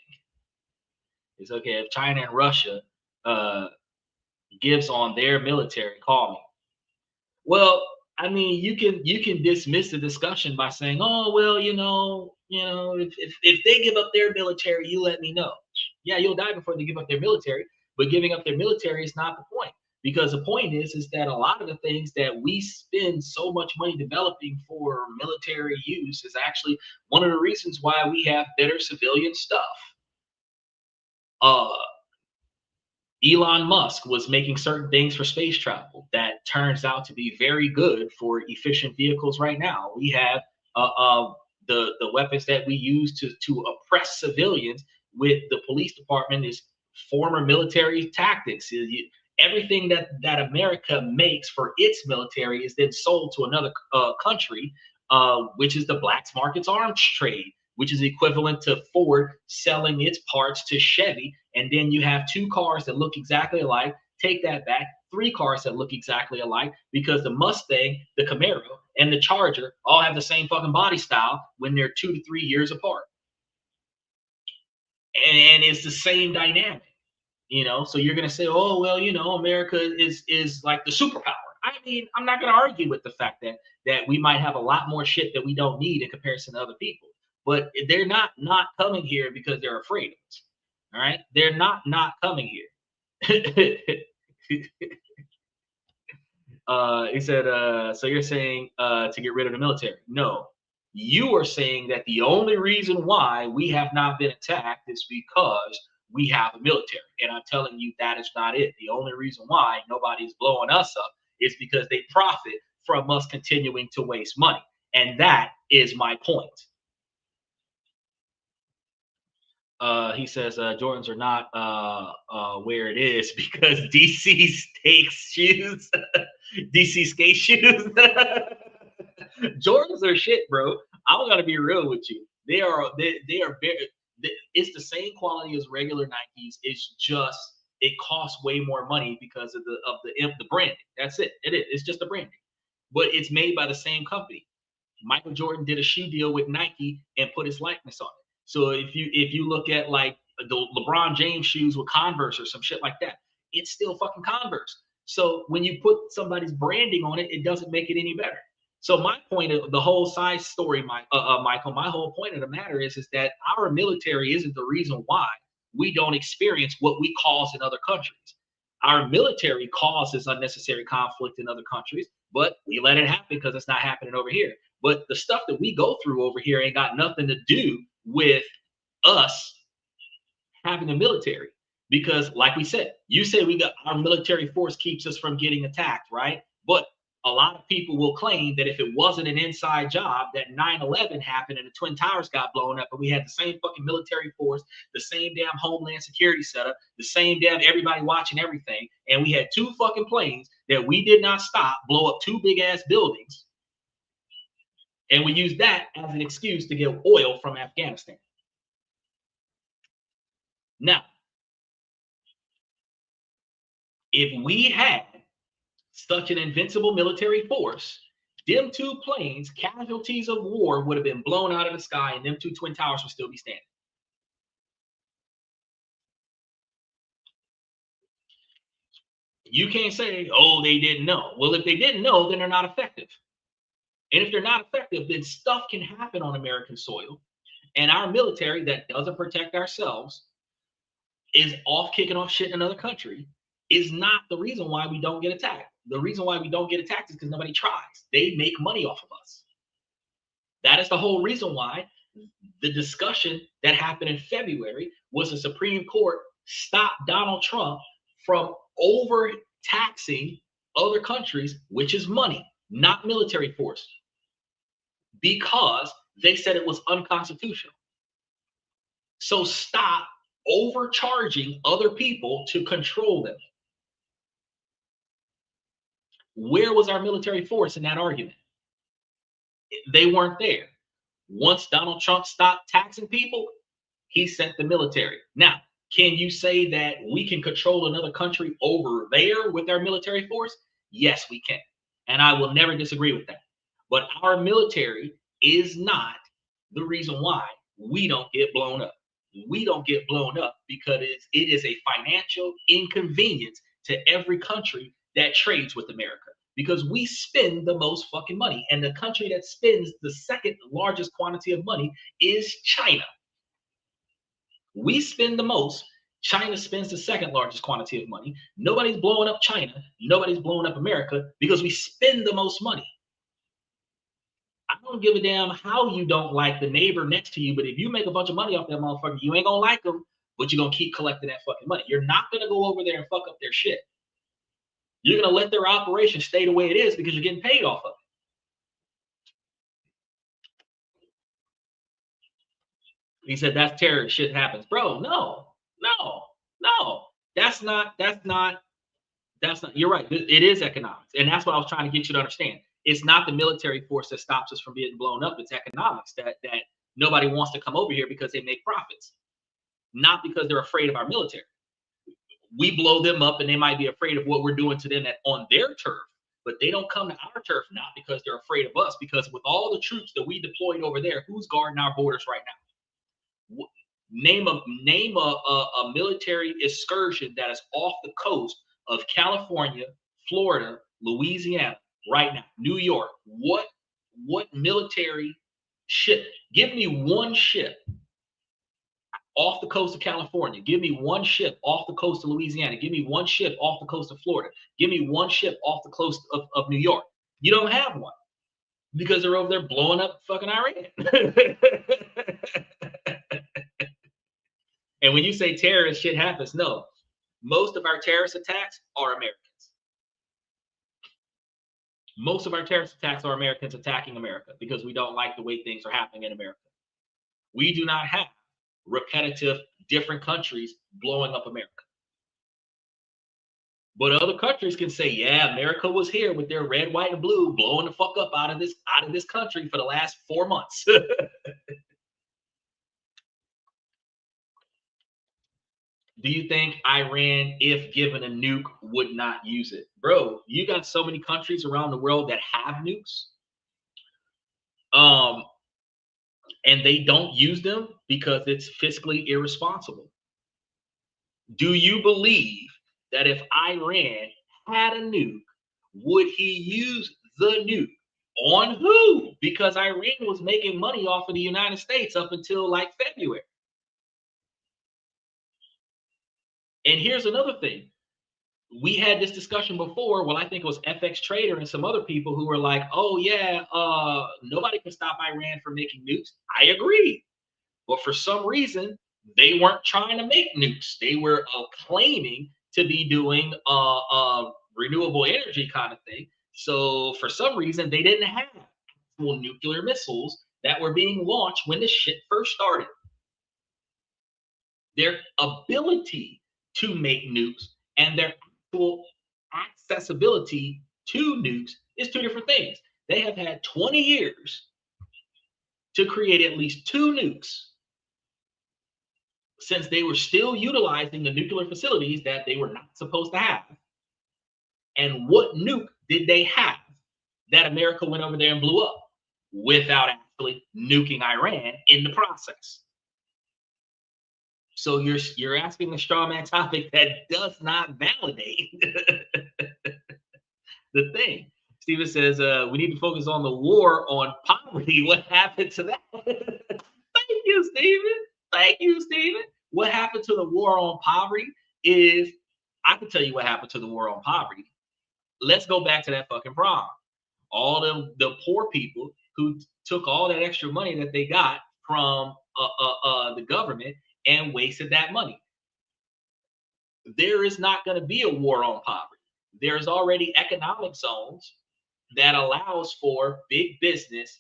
it's okay if China and Russia gives on their military, call me. Well, I mean, you can dismiss the discussion by saying, oh, well, if they give up their military, you let me know. Yeah, you'll die before they give up their military, but giving up their military is not the point. Because the point is that a lot of the things that we spend so much money developing for military use is actually one of the reasons why we have better civilian stuff. Elon Musk was making certain things for space travel that turns out to be very good for efficient vehicles right now. We have the weapons that we use to oppress civilians with the police department is former military tactics. Everything that America makes for its military is then sold to another country, which is the black market's arms trade, which is equivalent to Ford selling its parts to Chevy. And then you have two cars that look exactly alike. Take that back. Three cars that look exactly alike because the Mustang, the Camaro, and the Charger all have the same fucking body style when they're 2 to 3 years apart. And it's the same dynamic, So you're going to say, oh, well, America is like the superpower. I mean, I'm not going to argue with the fact that we might have a lot more shit that we don't need in comparison to other people. But they're not coming here because they're afraid of us. All right, they're not coming here. He said, so you're saying to get rid of the military? No, you are saying that the only reason why we have not been attacked is because we have a military. And I'm telling you that is not it. The only reason why nobody's blowing us up is because they profit from us continuing to waste money. And that is my point. He says Jordans are not where it is because DC takes shoes, DC skate shoes. Jordans are shit, bro. I'm gonna be real with you. They are very. It's the same quality as regular Nikes. It's just it costs way more money because of the branding. That's it. It is. It's just the branding, but it's made by the same company. Michael Jordan did a shoe deal with Nike and put his likeness on it. So if you look at like the LeBron James shoes with Converse or some shit like that, it's still fucking Converse. So when you put somebody's branding on it, it doesn't make it any better. So my point of the whole size story, Michael, my whole point of the matter is that our military isn't the reason why we don't experience what we cause in other countries. Our military causes unnecessary conflict in other countries, but we let it happen because it's not happening over here. But the stuff that we go through over here ain't got nothing to do with us having a military. Because like we said, you say we got our military force keeps us from getting attacked, right? But a lot of people will claim that if it wasn't an inside job, that 9/11 happened and the Twin Towers got blown up, and we had the same fucking military force, the same damn Homeland Security setup, the same damn everybody watching everything, and we had two fucking planes that we did not stop blow up two big ass buildings, and we used that as an excuse to get oil from Afghanistan. Now, if we had such an invincible military force, them two planes, casualties of war, would have been blown out of the sky, and them two Twin Towers would still be standing. You can't say, oh, they didn't know. Well, if they didn't know, then they're not effective. And if they're not effective, then stuff can happen on American soil. And our military that doesn't protect ourselves is off kicking off shit in another country is not the reason why we don't get attacked. The reason why we don't get attacked is because nobody tries. They make money off of us. That is the whole reason why the discussion that happened in February was the Supreme Court stopped Donald Trump from overtaxing other countries, which is money, not military force, because they said it was unconstitutional. So stop overcharging other people to control them. Where was our military force in that argument? They weren't there. Once Donald Trump stopped taxing people, he sent the military. Now, can you say that we can control another country over there with our military force? Yes, we can. And I will never disagree with that. But our military is not the reason why we don't get blown up. We don't get blown up because it is a financial inconvenience to every country that trades with America, because we spend the most fucking money. And the country that spends the second largest quantity of money is China. We spend the most. China spends the second largest quantity of money. Nobody's blowing up China. Nobody's blowing up America because we spend the most money. I don't give a damn how you don't like the neighbor next to you, but if you make a bunch of money off that motherfucker, you ain't gonna like them, but you're gonna keep collecting that fucking money. You're not gonna go over there and fuck up their shit. You're gonna let their operation stay the way it is because you're getting paid off of it. He said that's terrorist shit happens. Bro, no. That's not, you're right. It is economics. And that's what I was trying to get you to understand. It's not the military force that stops us from being blown up. It's economics that nobody wants to come over here because they make profits, not because they're afraid of our military. We blow them up and they might be afraid of what we're doing to them on their turf, but they don't come to our turf not because they're afraid of us, because with all the troops that we deployed over there, who's guarding our borders right now? Name a military excursion that is off the coast of California, Florida, Louisiana right now, New York. What military ship? Give me one ship off the coast of California. Give me one ship off the coast of Louisiana. Give me one ship off the coast of Florida. Give me one ship off the coast of New York. You don't have one because they're over there blowing up fucking Iran. And when you say terrorist shit happens, no, most of our terrorist attacks are Americans. Most of our terrorist attacks are Americans attacking America because we don't like the way things are happening in America. We do not have repetitive different countries blowing up America. But other countries can say, yeah, America was here with their red, white, and blue blowing the fuck up out of this country for the last 4 months. Do you think Iran, if given a nuke, would not use it? Bro, you got so many countries around the world that have nukes. And they don't use them because it's fiscally irresponsible. Do you believe that if Iran had a nuke, would he use the nuke? On who? Because Iran was making money off of the United States up until like February. And here's another thing. We had this discussion before. Well, I think it was FX Trader and some other people who were like, oh, yeah, nobody can stop Iran from making nukes. I agree. But for some reason, They weren't trying to make nukes. They were claiming to be doing renewable energy kind of thing. So for some reason, they didn't have actual nuclear missiles that were being launched when the shit first started. Their ability to make nukes and their actual accessibility to nukes is two different things. They have had 20 years to create at least two nukes since they were still utilizing the nuclear facilities that they were not supposed to have. And what nuke did they have that America went over there and blew up without actually nuking Iran in the process? So you're asking a straw man topic that does not validate the thing. Steven says we need to focus on the war on poverty. What happened to that? Thank you, Steven. Thank you, Steven. What happened to the war on poverty is, I can tell you what happened to the war on poverty. Let's go back to that fucking prom. All the poor people who took all that extra money that they got from the government and wasted that money. There is not going to be a war on poverty. There's already economic zones that allows for big business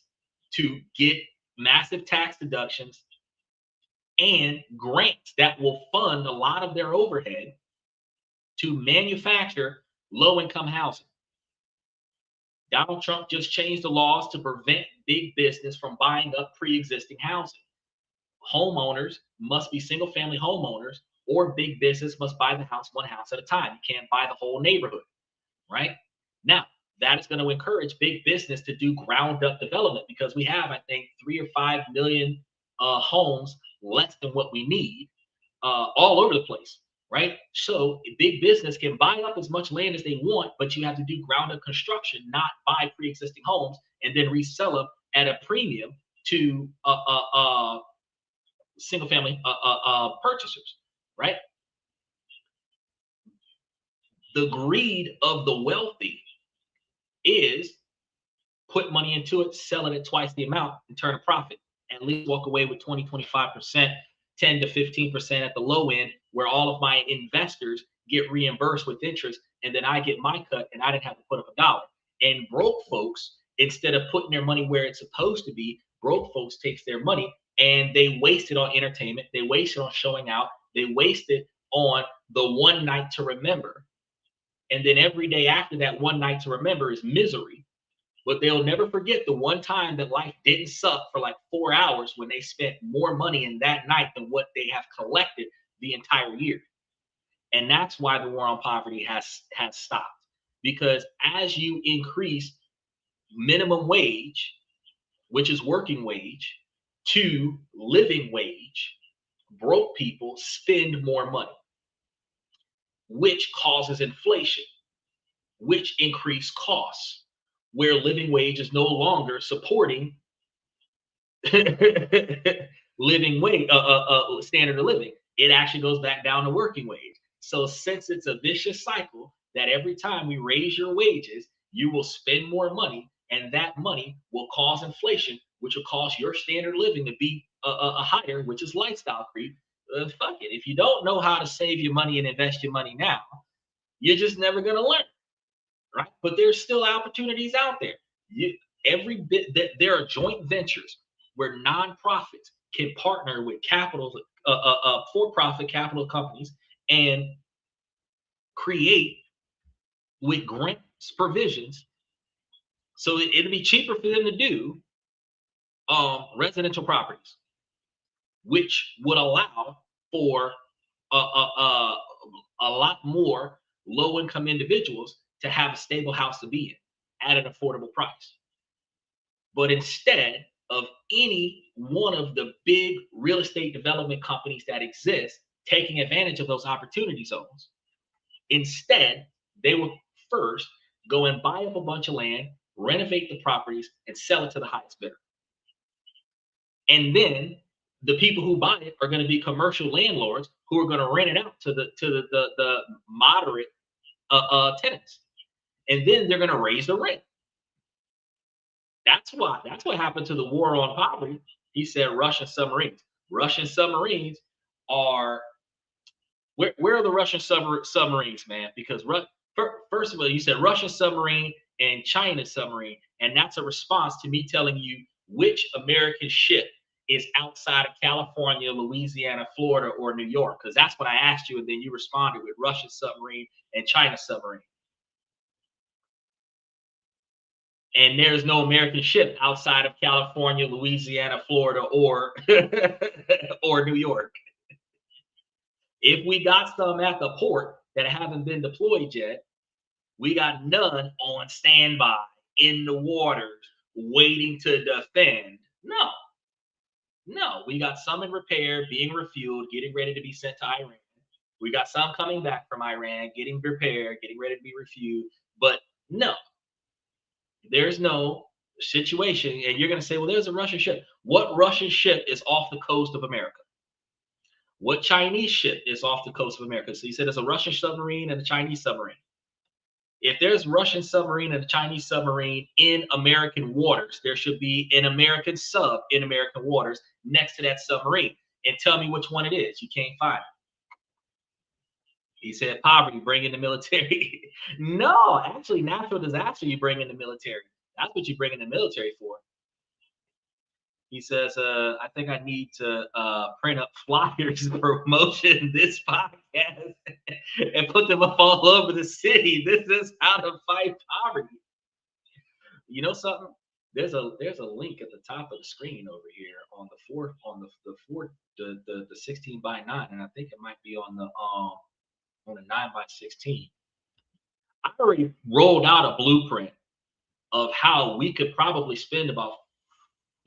to get massive tax deductions and grants that will fund a lot of their overhead to manufacture low-income housing. Donald Trump just changed the laws to prevent big business from buying up pre-existing housing. Homeowners must be single-family homeowners, or big business must buy the house one house at a time. You can't buy the whole neighborhood, right? Now, that is going to encourage big business to do ground-up development because we have, I think, 3 or 5 million homes less than what we need all over the place, right? So big business can buy up as much land as they want, but you have to do ground-up construction, not buy pre-existing homes and then resell them at a premium to single-family purchasers, right? The greed of the wealthy is put money into it, sell it at twice the amount, and turn a profit. At least walk away with 20, 25%, 10 to 15% at the low end, where all of my investors get reimbursed with interest, and then I get my cut, and I didn't have to put up a dollar. And broke folks, instead of putting their money where it's supposed to be, broke folks takes their money and they waste it on entertainment, they waste it on showing out, they waste it on the one night to remember. And then every day after that one night to remember is misery. But they'll never forget the one time that life didn't suck for like 4 hours when they spent more money in that night than what they have collected the entire year. And that's why the war on poverty has stopped. Because as you increase minimum wage, which is working wage, to living wage, broke people spend more money, which causes inflation, which increase costs, where living wage is no longer supporting living wage, standard of living. It actually goes back down to working wage. So since it's a vicious cycle that every time we raise your wages, you will spend more money, and that money will cause inflation, which will cause your standard living to be higher, which is lifestyle creep. Fuck it. If you don't know how to save your money and invest your money now, you're just never going to learn, right? But there's still opportunities out there. Every bit that there are joint ventures where nonprofits can partner with capital, for-profit capital companies and create with grants provisions, so it'll be cheaper for them to do residential properties, which would allow for a lot more low-income individuals to have a stable house to be in at an affordable price. But instead of any one of the big real estate development companies that exist taking advantage of those opportunity zones, instead, they will first go and buy up a bunch of land, renovate the properties, and sell it to the highest bidder. And then the people who buy it are going to be commercial landlords who are going to rent it out to the moderate tenants. And then they're going to raise the rent. That's what happened to the war on poverty. He said Russian submarines. Russian submarines are where are the Russian submarines, man? Because first of all, you said Russian submarine and China submarine, and that's a response to me telling you which American ship is outside of California, Louisiana, Florida, or New York, because that's what I asked you, and then you responded with Russian submarine and China submarine. And there's no American ship outside of California, Louisiana, Florida, or or New York. If we got some at the port that haven't been deployed yet, we got none on standby in the waters waiting to defend. No, no, we got some in repair, being refueled, getting ready to be sent to Iran. We got some coming back from Iran, getting repaired, getting ready to be refueled. But no, there's no situation. And you're going to say, well, there's a Russian ship. What Russian ship is off the coast of America? What Chinese ship is off the coast of America? So you said there's a Russian submarine and a Chinese submarine. If there's Russian submarine and a Chinese submarine in American waters, there should be an American sub in American waters next to that submarine. And tell me which one it is. You can't find it. He said poverty, bring in the military. No, actually, natural disaster, you bring in the military. That's what you bring in the military for. He says, I think I need to print up flyers promotion this podcast and put them up all over the city. This is how to fight poverty. You know something? There's a link at the top of the screen over here on the 16:9, and I think it might be on the 9:16. I already rolled out a blueprint of how we could probably spend about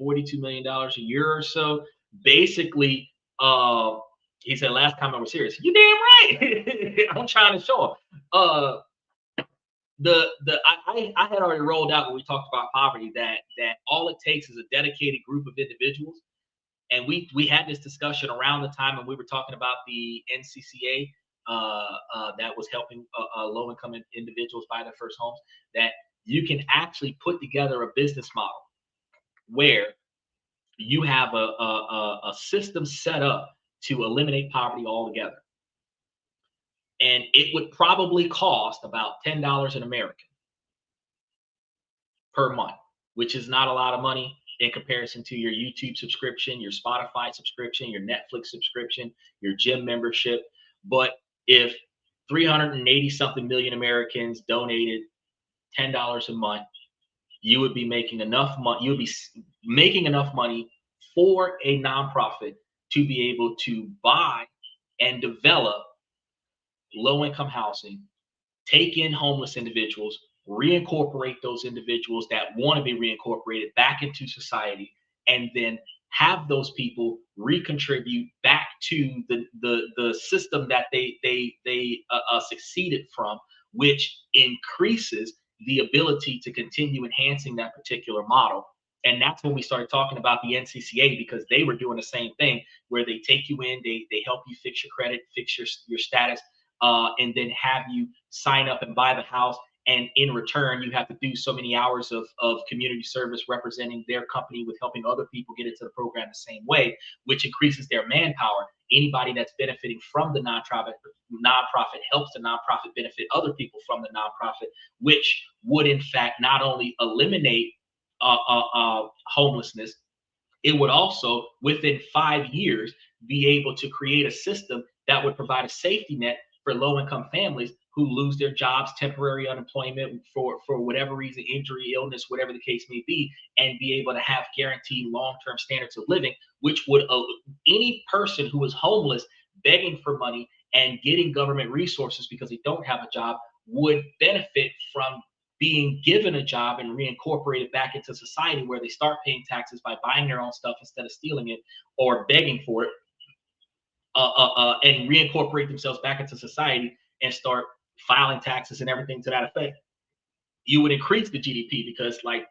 $42 million a year or so. Basically, he said last time I was serious. You damn right. I'm trying to show him. I had already rolled out when we talked about poverty that all it takes is a dedicated group of individuals. And we had this discussion around the time when we were talking about the NCCA that was helping low-income individuals buy their first homes, that you can actually put together a business model where you have a system set up to eliminate poverty altogether. And it would probably cost about $10 an American per month, which is not a lot of money in comparison to your YouTube subscription, your Spotify subscription, your Netflix subscription, your gym membership. But if 380 something million Americans donated $10 a month, you would be making enough money. You would be making enough money for a nonprofit to be able to buy and develop low-income housing, take in homeless individuals, reincorporate those individuals that want to be reincorporated back into society, and then have those people recontribute back to the system that they succeeded from, which increases the ability to continue enhancing that particular model. And that's when we started talking about the NCCA, because they were doing the same thing, where they take you in, they help you fix your credit, fix your status, and then have you sign up and buy the house. And in return, you have to do so many hours of community service representing their company with helping other people get into the program the same way, which increases their manpower. Anybody that's benefiting from the nonprofit helps the nonprofit benefit other people from the nonprofit, which would in fact not only eliminate homelessness, it would also within 5 years be able to create a system that would provide a safety net for low-income families who lose their jobs, temporary unemployment for whatever reason, injury, illness, whatever the case may be, and be able to have guaranteed long-term standards of living, which would any person who is homeless, begging for money and getting government resources because they don't have a job would benefit from being given a job and reincorporated back into society, where they start paying taxes by buying their own stuff instead of stealing it or begging for it, and reincorporate themselves back into society and start filing taxes and everything to that effect. You would increase the GDP, because 3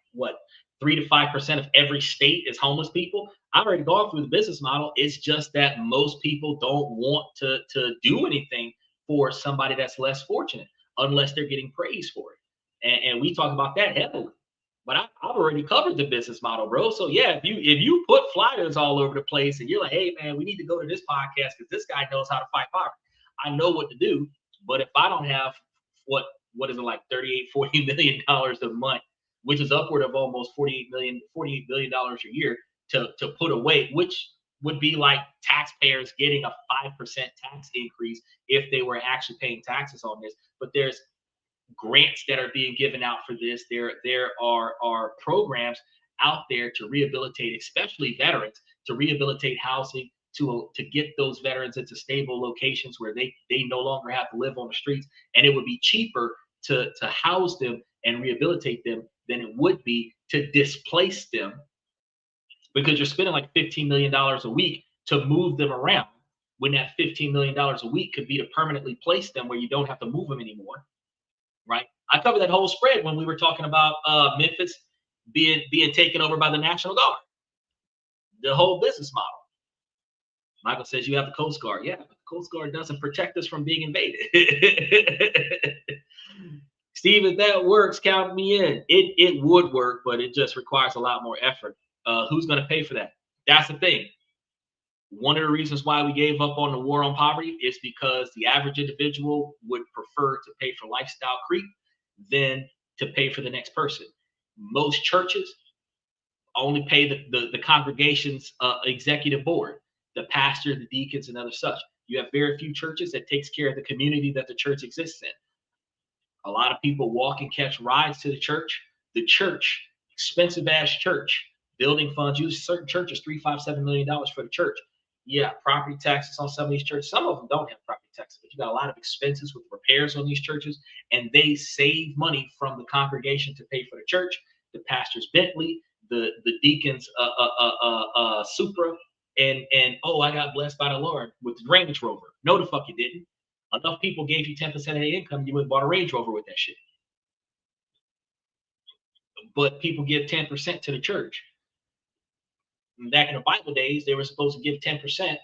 to 5% of every state is homeless people. I've already gone through the business model. It's just that most people don't want to do anything for somebody that's less fortunate unless they're getting praised for it. And we talk about that heavily. But I've already covered the business model, bro. So yeah, if you put flyers all over the place and you're like, hey man, we need to go to this podcast because this guy knows how to fight poverty. I know what to do. But if I don't have what what is it like 38, $40 million a month, which is upward of almost $48 billion a year to put away, which would be like taxpayers getting a 5% tax increase if they were actually paying taxes on this. But there's grants that are being given out for this. There are programs out there to rehabilitate, especially veterans, to rehabilitate housing, to get those veterans into stable locations where they no longer have to live on the streets, and it would be cheaper to house them and rehabilitate them than it would be to displace them, because you're spending like $15 million a week to move them around, when that $15 million a week could be to permanently place them where you don't have to move them anymore, right? I covered that whole spread when we were talking about Memphis being taken over by the National Guard, the whole business model. Michael says you have the Coast Guard. Yeah, but the Coast Guard doesn't protect us from being invaded. Steve, if that works, count me in. It would work, but it just requires a lot more effort. Who's going to pay for that? That's the thing. One of the reasons why we gave up on the war on poverty is because the average individual would prefer to pay for lifestyle creep than to pay for the next person. Most churches only pay the congregation's executive board, the pastor, the deacons, and other such. You have very few churches that takes care of the community that the church exists in. A lot of people walk and catch rides to the church. The church, expensive ass church, building funds, use certain churches, $3, $5, $7 million for the church. Yeah, property taxes on some of these churches. Some of them don't have property taxes, but you got a lot of expenses with repairs on these churches, and they save money from the congregation to pay for the church, the pastor's Bentley, the deacon's Supra, and oh, I got blessed by the Lord with the Range Rover. No, the fuck you didn't. Enough people gave you 10% of their income, you would have bought a Range Rover with that shit. But people give 10% to the church. Back in the Bible days, they were supposed to give 10%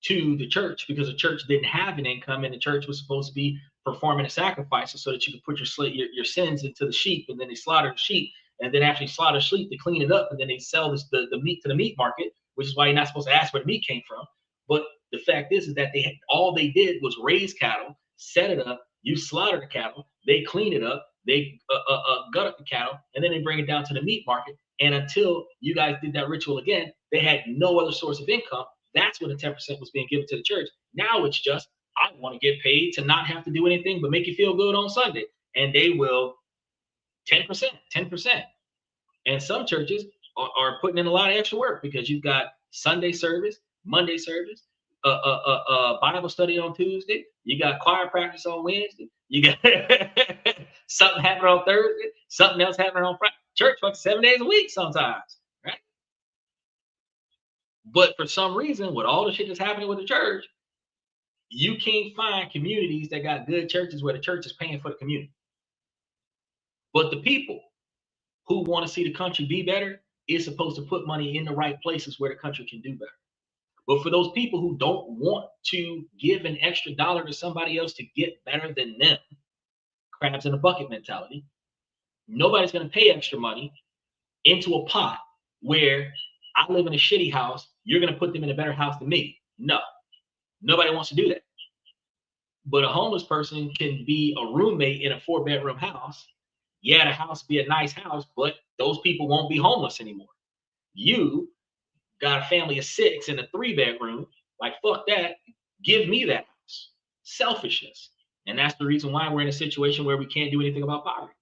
to the church because the church didn't have an income, and the church was supposed to be performing a sacrifice so that you could put your sins into the sheep, and then they slaughter the sheep, and then after you slaughter the sheep, they clean it up, and then they sell the meat to the meat market, which is why you're not supposed to ask where the meat came from. But the fact is that all they did was raise cattle, set it up, you slaughter the cattle, they clean it up, they gut up the cattle, and then they bring it down to the meat market. And until you guys did that ritual again, they had no other source of income. That's when the 10% was being given to the church. Now it's just, I want to get paid to not have to do anything but make you feel good on Sunday. And they will 10%. And some churches are putting in a lot of extra work because you've got Sunday service, Monday service, Bible study on Tuesday. You got choir practice on Wednesday. You got something happening on Thursday, something else happening on Friday. Church works 7 days a week sometimes, right? But for some reason, with all the shit that's happening with the church, you can't find communities that got good churches where the church is paying for the community. But the people who want to see the country be better is supposed to put money in the right places where the country can do better. But for those people who don't want to give an extra dollar to somebody else to get better than them, crabs in a bucket mentality, nobody's going to pay extra money into a pot where I live in a shitty house, you're going to put them in a better house than me. No, nobody wants to do that. But a homeless person can be a roommate in a 4-bedroom house. Yeah, the house be a nice house, but those people won't be homeless anymore. You got a family of 6 in a 3-bedroom, like fuck that, give me that house. Selfishness. And that's the reason why we're in a situation where we can't do anything about poverty.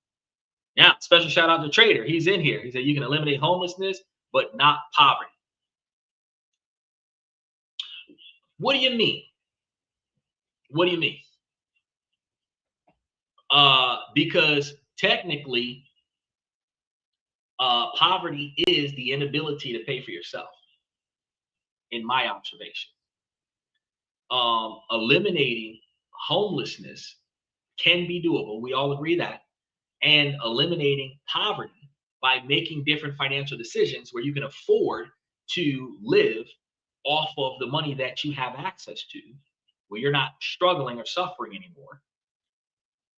Now, special shout out to Trader. He's in here. He said you can eliminate homelessness, but not poverty. What do you mean? What do you mean? Because technically, poverty is the inability to pay for yourself, in my observation. Eliminating homelessness can be doable. We all agree that. And eliminating poverty by making different financial decisions where you can afford to live off of the money that you have access to, where you're not struggling or suffering anymore.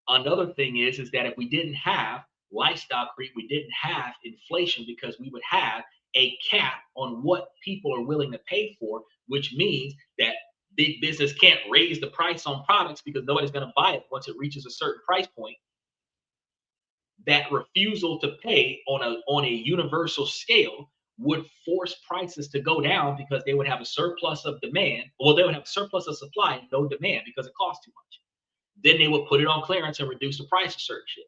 Another thing is that if we didn't have lifestyle creep. We didn't have inflation because we would have a cap on what people are willing to pay for, which means that big business can't raise the price on products because nobody's going to buy it once it reaches a certain price point. That refusal to pay on a universal scale would force prices to go down because they would have a surplus of demand. Well, they would have a surplus of supply and no demand because it costs too much. Then they would put it on clearance and reduce the price of certain shit.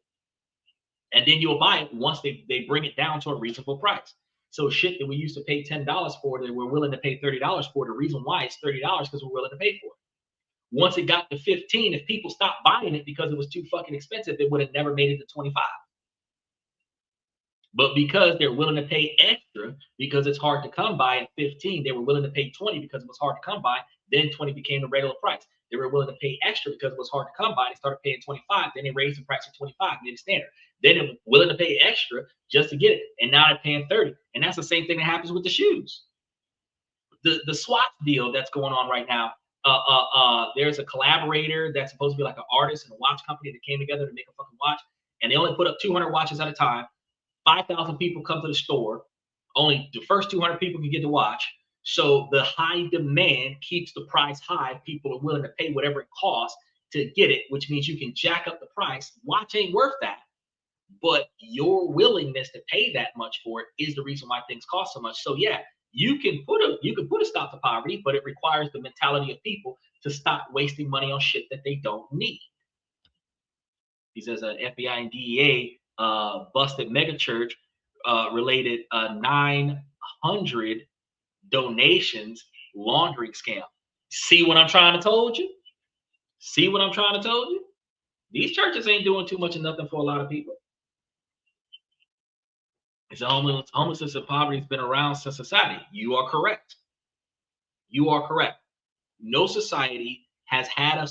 And then you'll buy it once they bring it down to a reasonable price. So shit that we used to pay $10 for that we're willing to pay $30 for, the reason why it's $30 because we're willing to pay for it. Once it got to 15, if people stopped buying it because it was too fucking expensive, it would have never made it to 25. But because they're willing to pay extra because it's hard to come by at 15, they were willing to pay 20 because it was hard to come by. Then 20 became the regular price. They were willing to pay extra because it was hard to come by. They started paying 25. Then they raised the price to 25, made it standard. Then they were willing to pay extra just to get it. And now they're paying 30. And that's the same thing that happens with the shoes. The Swatch deal that's going on right now. There's a collaborator that's supposed to be like an artist and a watch company that came together to make a fucking watch. And they only put up 200 watches at a time. 5,000 people come to the store. Only the first 200 people can get the watch. So the high demand keeps the price high. People are willing to pay whatever it costs to get it, which means you can jack up the price. Watch ain't worth that. But your willingness to pay that much for it is the reason why things cost so much. So yeah, you can put a stop to poverty, but it requires the mentality of people to stop wasting money on shit that they don't need. He says FBI and DEA busted megachurch related 900 donations laundering scam. See what I'm trying to told you? See what I'm trying to told you? These churches ain't doing too much of nothing for a lot of people. It's homelessness and poverty has been around since society. You are correct. You are correct. No society has had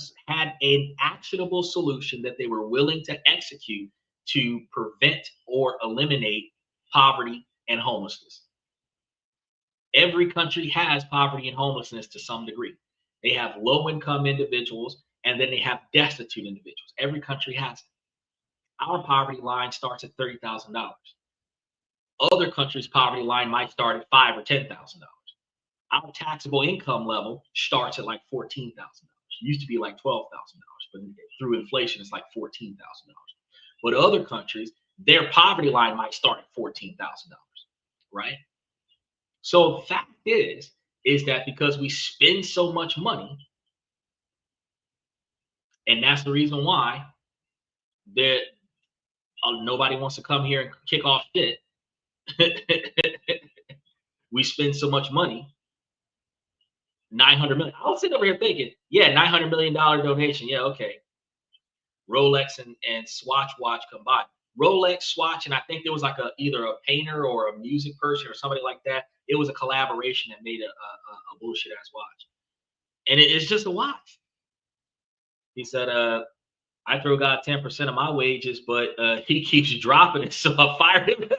an actionable solution that they were willing to execute to prevent or eliminate poverty and homelessness. Every country has poverty and homelessness to some degree. They have low-income individuals, and then they have destitute individuals. Every country has it. Our poverty line starts at $30,000. Other countries' poverty line might start at $5,000 or $10,000. Our taxable income level starts at like $14,000. It used to be like $12,000, but through inflation, it's like $14,000. But other countries, their poverty line might start at $14,000, right? So the fact is that because we spend so much money, and that's the reason why nobody wants to come here and kick off shit. We spend so much money. 900 million. I was sitting over here thinking, yeah, $900 million donation. Yeah, okay. Rolex and Swatch watch combined. Rolex, Swatch, and I think there was like either a painter or a music person or somebody like that. It was a collaboration that made a bullshit ass watch. And it's just a watch. He said, I throw God 10% of my wages, but he keeps dropping it, so I fired him.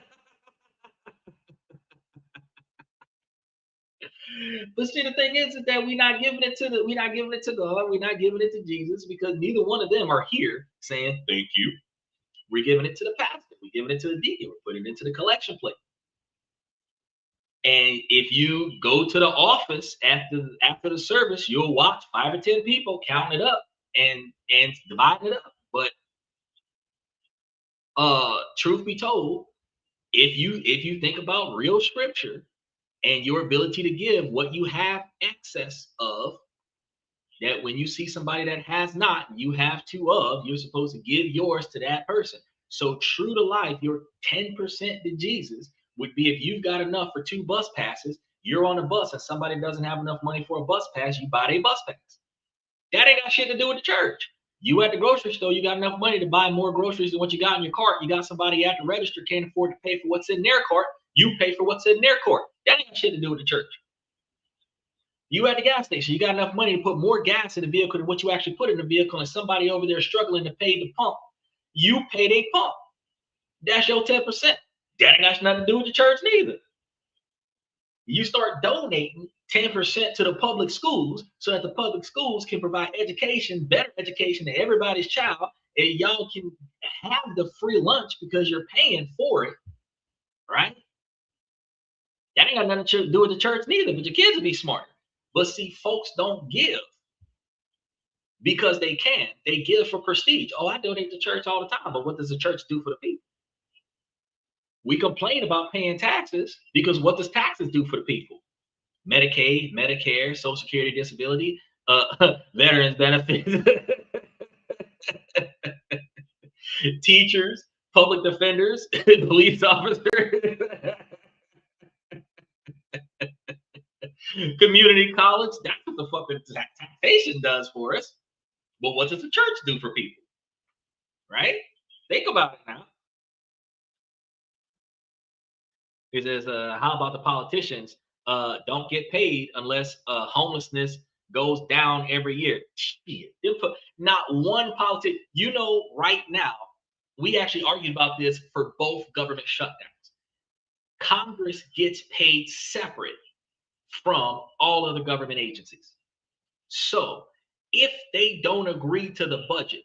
But see, the thing is that we're not giving it to God, we're not giving it to Jesus, because neither one of them are here saying thank you. We're giving it to the pastor, we're giving it to the deacon, we're putting it into the collection plate. And if you go to the office after the service, you'll watch 5 or 10 people counting it up and dividing it up. But truth be told, if you think about real scripture and your ability to give what you have excess of, that when you see somebody that has not, you have two of, you're supposed to give yours to that person. So true to life, your 10% to Jesus would be if you've got enough for 2 bus passes, you're on a bus and somebody doesn't have enough money for a bus pass, you buy a bus pass. That ain't got shit to do with the church. You at the grocery store, you got enough money to buy more groceries than what you got in your cart. You got somebody at the register can't afford to pay for what's in their cart. You pay for what's in their cart. That ain't got shit to do with the church. You at the gas station, you got enough money to put more gas in the vehicle than what you actually put in the vehicle, and somebody over there struggling to pay the pump. You pay their pump. That's your 10%. That ain't got nothing to do with the church neither. You start donating 10% to the public schools so that the public schools can provide education, better education to everybody's child, and y'all can have the free lunch because you're paying for it, right? That ain't got nothing to do with the church neither, but your kids will be smart. But see, folks don't give because they can. They give for prestige. Oh, I donate to church all the time, but what does the church do for the people? We complain about paying taxes because what does taxes do for the people? Medicaid, Medicare, Social Security, disability, veterans benefits, teachers, public defenders, police officers, community college. That's what the fucking taxation does for us. But what does the church do for people? Right? Think about it now. It says, how about the politicians don't get paid unless homelessness goes down every year? Shit. Not one politician. You know, right now, we actually argued about this for both government shutdowns. Congress gets paid separate from all other government agencies. So if they don't agree to the budget,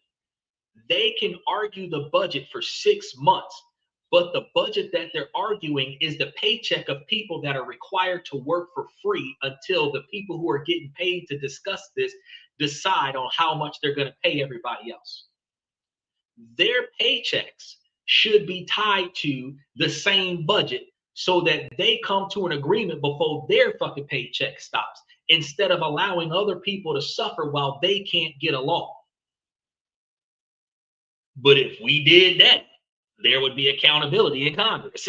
they can argue the budget for 6 months. But the budget that they're arguing is the paycheck of people that are required to work for free until the people who are getting paid to discuss this decide on how much they're going to pay everybody else. Their paychecks should be tied to the same budget so that they come to an agreement before their fucking paycheck stops, instead of allowing other people to suffer while they can't get along. But if we did that, there would be accountability in Congress.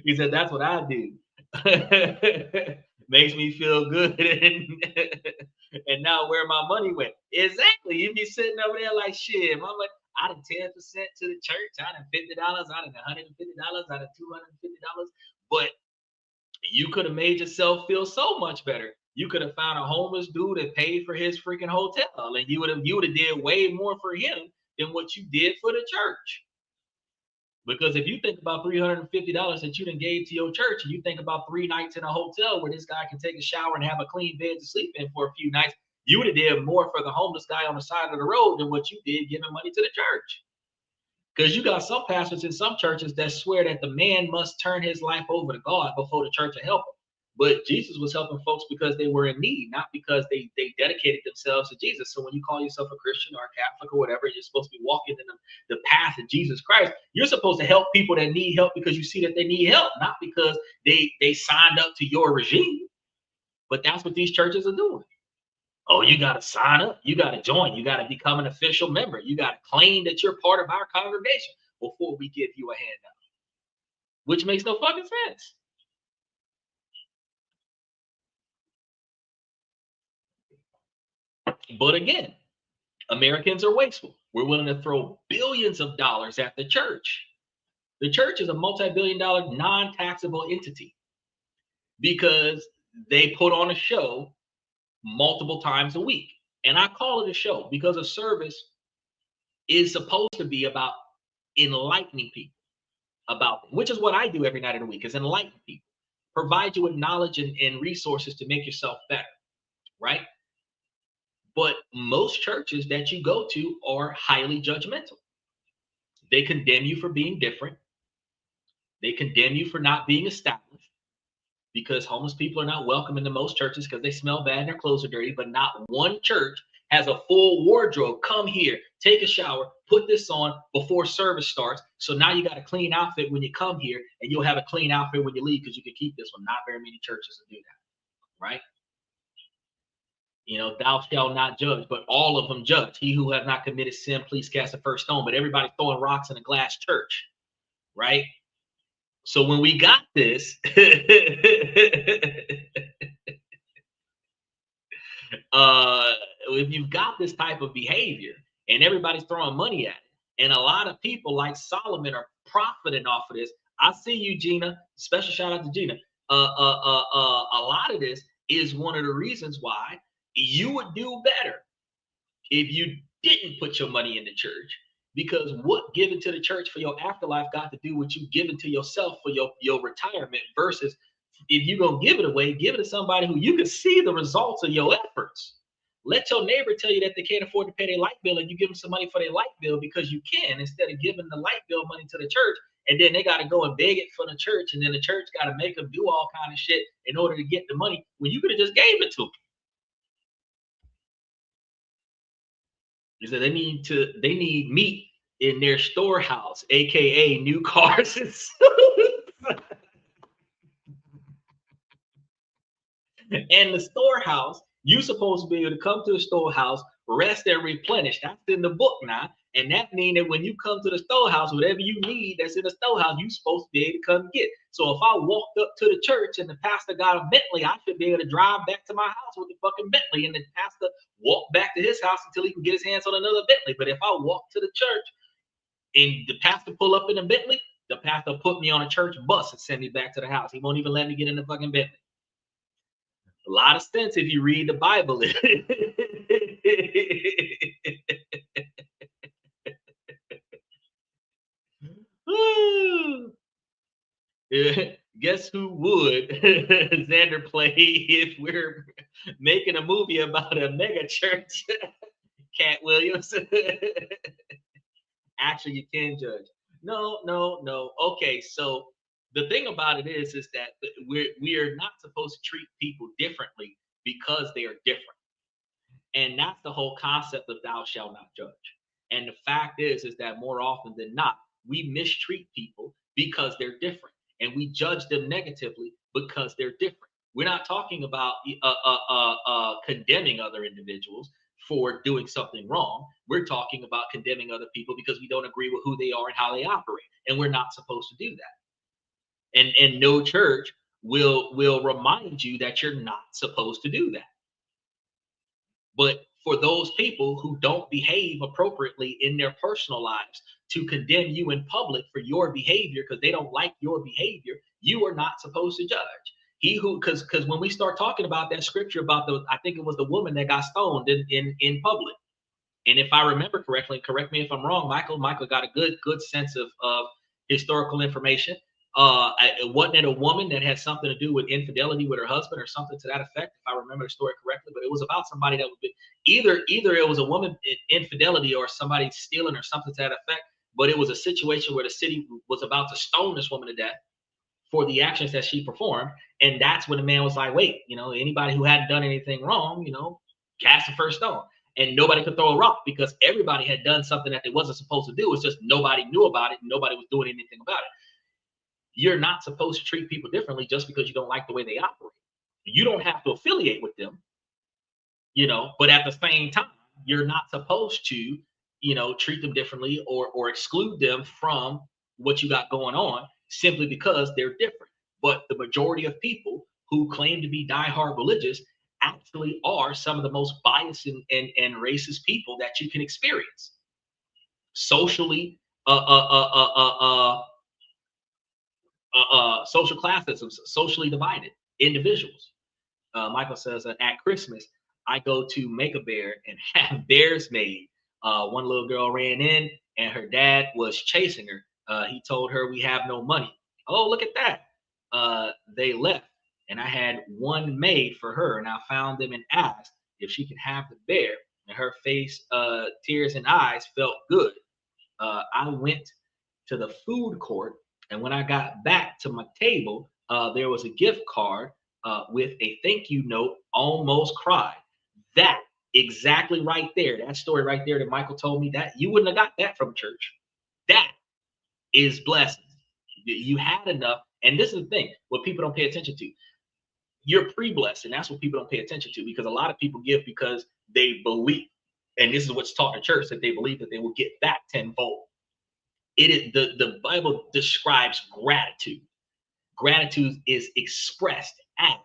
He said, that's what I do. Makes me feel good. And now where my money went. Exactly. You'd be sitting over there like, shit, I'm like, I done 10% to the church. I done $50. I done $150. I done $250. But you could have made yourself feel so much better. You could have found a homeless dude that paid for his freaking hotel, and you would have did way more for him than what you did for the church. Because if you think about $350 that you done gave to your church, and you think about 3 nights in a hotel where this guy can take a shower and have a clean bed to sleep in for a few nights, you would have did more for the homeless guy on the side of the road than what you did giving money to the church. Because you got some pastors in some churches that swear that the man must turn his life over to God before the church will help him. But Jesus was helping folks because they were in need, not because they dedicated themselves to Jesus. So when you call yourself a Christian or a Catholic or whatever, you're supposed to be walking in the path of Jesus Christ. You're supposed to help people that need help because you see that they need help, not because they signed up to your regime. But that's what these churches are doing. Oh, you got to sign up. You got to join. You got to become an official member. You got to claim that you're part of our congregation before we give you a handout, which makes no fucking sense. But again, Americans are wasteful. We're willing to throw billions of dollars at the church. The church is a multi-billion-dollar non-taxable entity because they put on a show multiple times a week. And I call it a show because a service is supposed to be about enlightening people about, which is what I do every night of the week, is enlighten people, provide you with knowledge and resources to make yourself better, right? But most churches that you go to are highly judgmental. They condemn you for being different. They condemn you for not being established, because homeless people are not welcome into most churches because they smell bad and their clothes are dirty. But not one church has a full wardrobe. Come here, take a shower, put this on before service starts. So now you got a clean outfit when you come here, and you'll have a clean outfit when you leave because you can keep this one. Not very many churches will do that, right? You know, thou shalt not judge, but all of them judge. He who has not committed sin, please cast the first stone. But everybody's throwing rocks in a glass church, right? So when we got this, if you've got this type of behavior and everybody's throwing money at it, and a lot of people like Solomon are profiting off of this. I see you, Gina. Special shout out to Gina. A lot of this is one of the reasons why you would do better if you didn't put your money in the church, because what giving to the church for your afterlife got to do with you giving to yourself for your retirement, versus if you're going to give it away, give it to somebody who you can see the results of your efforts, Let your neighbor tell you that they can't afford to pay their light bill, and you give them some money for their light bill because you can, instead of giving the light bill money to the church, and then they got to go and beg it from the church, and then the church got to make them do all kind of shit in order to get the money when you could have just gave it to them. He said they need meat in their storehouse, aka new cars and and the storehouse, you supposed to be able to come to the storehouse, rest and replenish. That's in the book now. And that means that when you come to the storehouse, whatever you need that's in the storehouse, you're supposed to be able to come get. So if I walked up to the church and the pastor got a Bentley, I should be able to drive back to my house with the fucking Bentley, and the pastor walk back to his house until he can get his hands on another Bentley. But if I walk to the church and the pastor pull up in a Bentley, the pastor put me on a church bus and send me back to the house. He won't even let me get in the fucking Bentley. A lot of sense if you read the Bible. Guess who would Xander play if we're making a movie about a mega church? Cat Williams. Actually, you can judge. No. Okay, so the thing about it is that we are not supposed to treat people differently because they are different. And that's the whole concept of thou shalt not judge. And the fact is that more often than not, we mistreat people because they're different, and we judge them negatively because they're different. We're not talking about condemning other individuals for doing something wrong. We're talking about condemning other people because we don't agree with who they are and how they operate, and we're not supposed to do that. And no church will remind you that you're not supposed to do that. But for those people who don't behave appropriately in their personal lives, to condemn you in public for your behavior because they don't like your behavior, you are not supposed to judge. He who, because when we start talking about that scripture about I think it was the woman that got stoned in public. And if I remember correctly, correct me if I'm wrong, Michael got a good sense of historical information. Wasn't it a woman that had something to do with infidelity with her husband or something to that effect, if I remember the story correctly? But it was about somebody that would be either it was a woman infidelity or somebody stealing or something to that effect. But it was a situation where the city was about to stone this woman to death for the actions that she performed. And that's when the man was like, wait, anybody who hadn't done anything wrong, cast the first stone. And nobody could throw a rock because everybody had done something that they wasn't supposed to do. It's just nobody knew about it and nobody was doing anything about it. You're not supposed to treat people differently just because you don't like the way they operate. You don't have to affiliate with them, but at the same time, you're not supposed to, treat them differently or exclude them from what you got going on simply because they're different. But the majority of people who claim to be diehard religious actually are some of the most biased and racist people that you can experience. Socially, social classism, socially divided individuals. Michael says, at Christmas, I go to Make-A-Bear and have bears made. One little girl ran in and her dad was chasing her. He told her we have no money. Oh, look at that. They left and I had one made for her, and I found them and asked if she could have the bear, and her face, tears and eyes felt good. I went to the food court, and when I got back to my table, there was a gift card with a thank you note. Almost cried. That exactly right there, that story right there that Michael told me, that you wouldn't have got that from church. That is blessing. You had enough. And this is the thing, what people don't pay attention to. You're pre-blessed, and that's what people don't pay attention to, because a lot of people give because they believe, and this is what's taught in church, that they believe that they will get back tenfold. It is the Bible describes gratitude. Gratitude is expressed as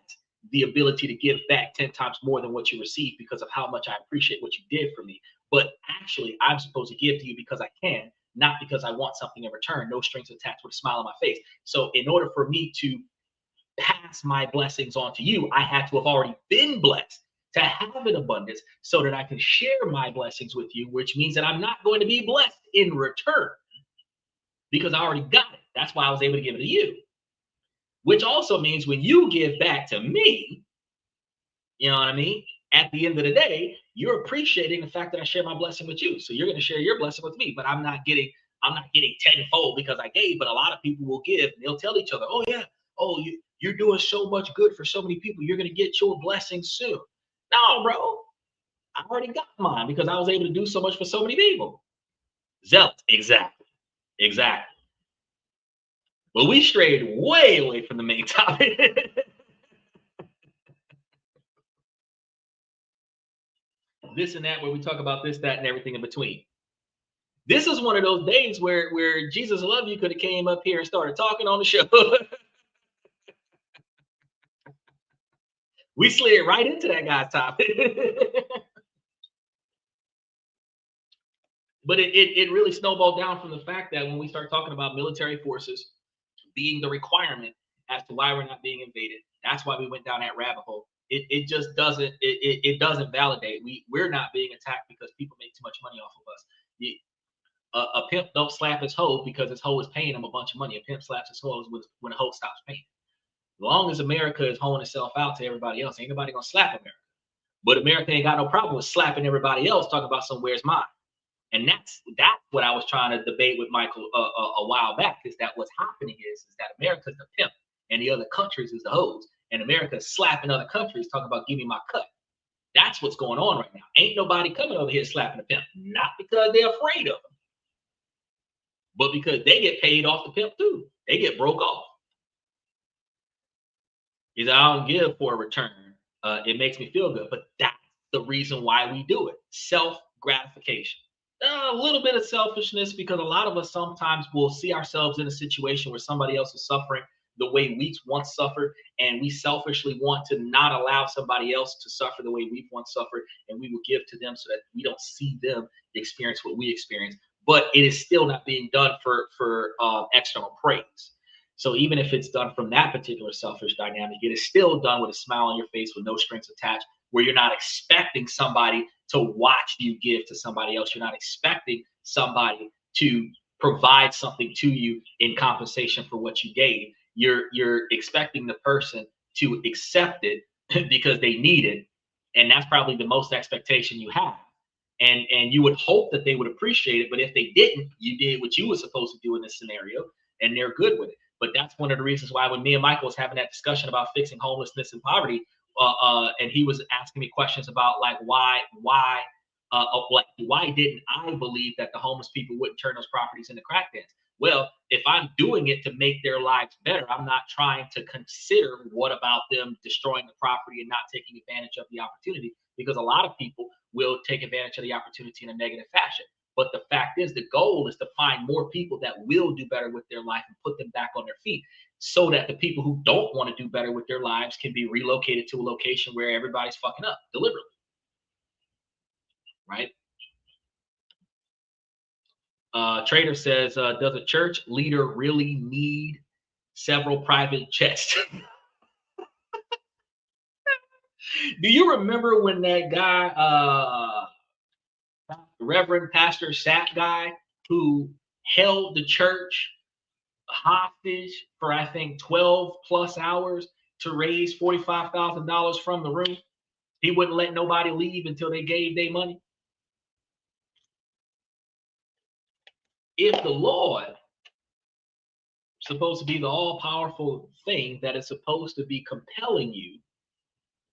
the ability to give back 10 times more than what you receive because of how much I appreciate what you did for me. But actually, I'm supposed to give to you because I can, not because I want something in return. No strings attached, with a smile on my face. So in order for me to pass my blessings on to you, I had to have already been blessed to have an abundance so that I can share my blessings with you, which means that I'm not going to be blessed in return because I already got it. That's why I was able to give it to you. Which also means when you give back to me, you know what I mean? At the end of the day, you're appreciating the fact that I share my blessing with you. So you're going to share your blessing with me, but I'm not getting tenfold because I gave. But a lot of people will give, and they'll tell each other, oh yeah, oh, you're doing so much good for so many people. You're going to get your blessing soon. No, bro, I already got mine because I was able to do so much for so many people. Zealot, exactly. Exactly. But we strayed way away from the main topic. This and that, where we talk about this, that, and everything in between. This is one of those days where Jesus Love You could have came up here and started talking on the show. We slid right into that guy's topic. But it really snowballed down from the fact that when we start talking about military forces being the requirement as to why we're not being invaded, that's why we went down that rabbit hole. It just doesn't it doesn't validate. We're not being attacked because people make too much money off of us. A pimp don't slap his hoe because his hoe is paying him a bunch of money. A pimp slaps his hoe when a hoe stops paying. As long as America is holding itself out to everybody else, ain't nobody gonna slap America. But America ain't got no problem with slapping everybody else, talking about where's mine. And that's what I was trying to debate with Michael a while back, is that what's happening is that America's the pimp and the other countries is the hoes. And America's slapping other countries, talking about give me my cut. That's what's going on right now. Ain't nobody coming over here slapping the pimp. Not because they're afraid of him, but because they get paid off the pimp too. They get broke off. He said, I don't give for a return. It makes me feel good. But that's the reason why we do it. Self-gratification. A little bit of selfishness, because a lot of us sometimes will see ourselves in a situation where somebody else is suffering the way we once suffered, and we selfishly want to not allow somebody else to suffer the way we've once suffered, and we will give to them so that we don't see them experience what we experience. But it is still not being done for external praise. So even if it's done from that particular selfish dynamic, it is still done with a smile on your face with no strings attached, where you're not expecting somebody to watch you give to somebody else. You're not expecting somebody to provide something to you in compensation for what you gave. You're expecting the person to accept it because they need it. And that's probably the most expectation you have. And you would hope that they would appreciate it. But if they didn't, you did what you were supposed to do in this scenario, and they're good with it. But that's one of the reasons why when me and Michael was having that discussion about fixing homelessness and poverty, and he was asking me questions about like why didn't I believe that the homeless people wouldn't turn those properties into crack dens? Well, if I'm doing it to make their lives better, I'm not trying to consider what about them destroying the property and not taking advantage of the opportunity, because a lot of people will take advantage of the opportunity in a negative fashion. But the fact is, the goal is to find more people that will do better with their life and put them back on their feet, so that the people who don't want to do better with their lives can be relocated to a location where everybody's fucking up deliberately. Right? Trader says, does a church leader really need several private jets? Do you remember when that guy, Reverend Pastor Sat guy, who held the church hostage for, I think, 12 plus hours to raise $45,000 from the room? He wouldn't let nobody leave until they gave their money. If the Lord is supposed to be the all-powerful thing that is supposed to be compelling you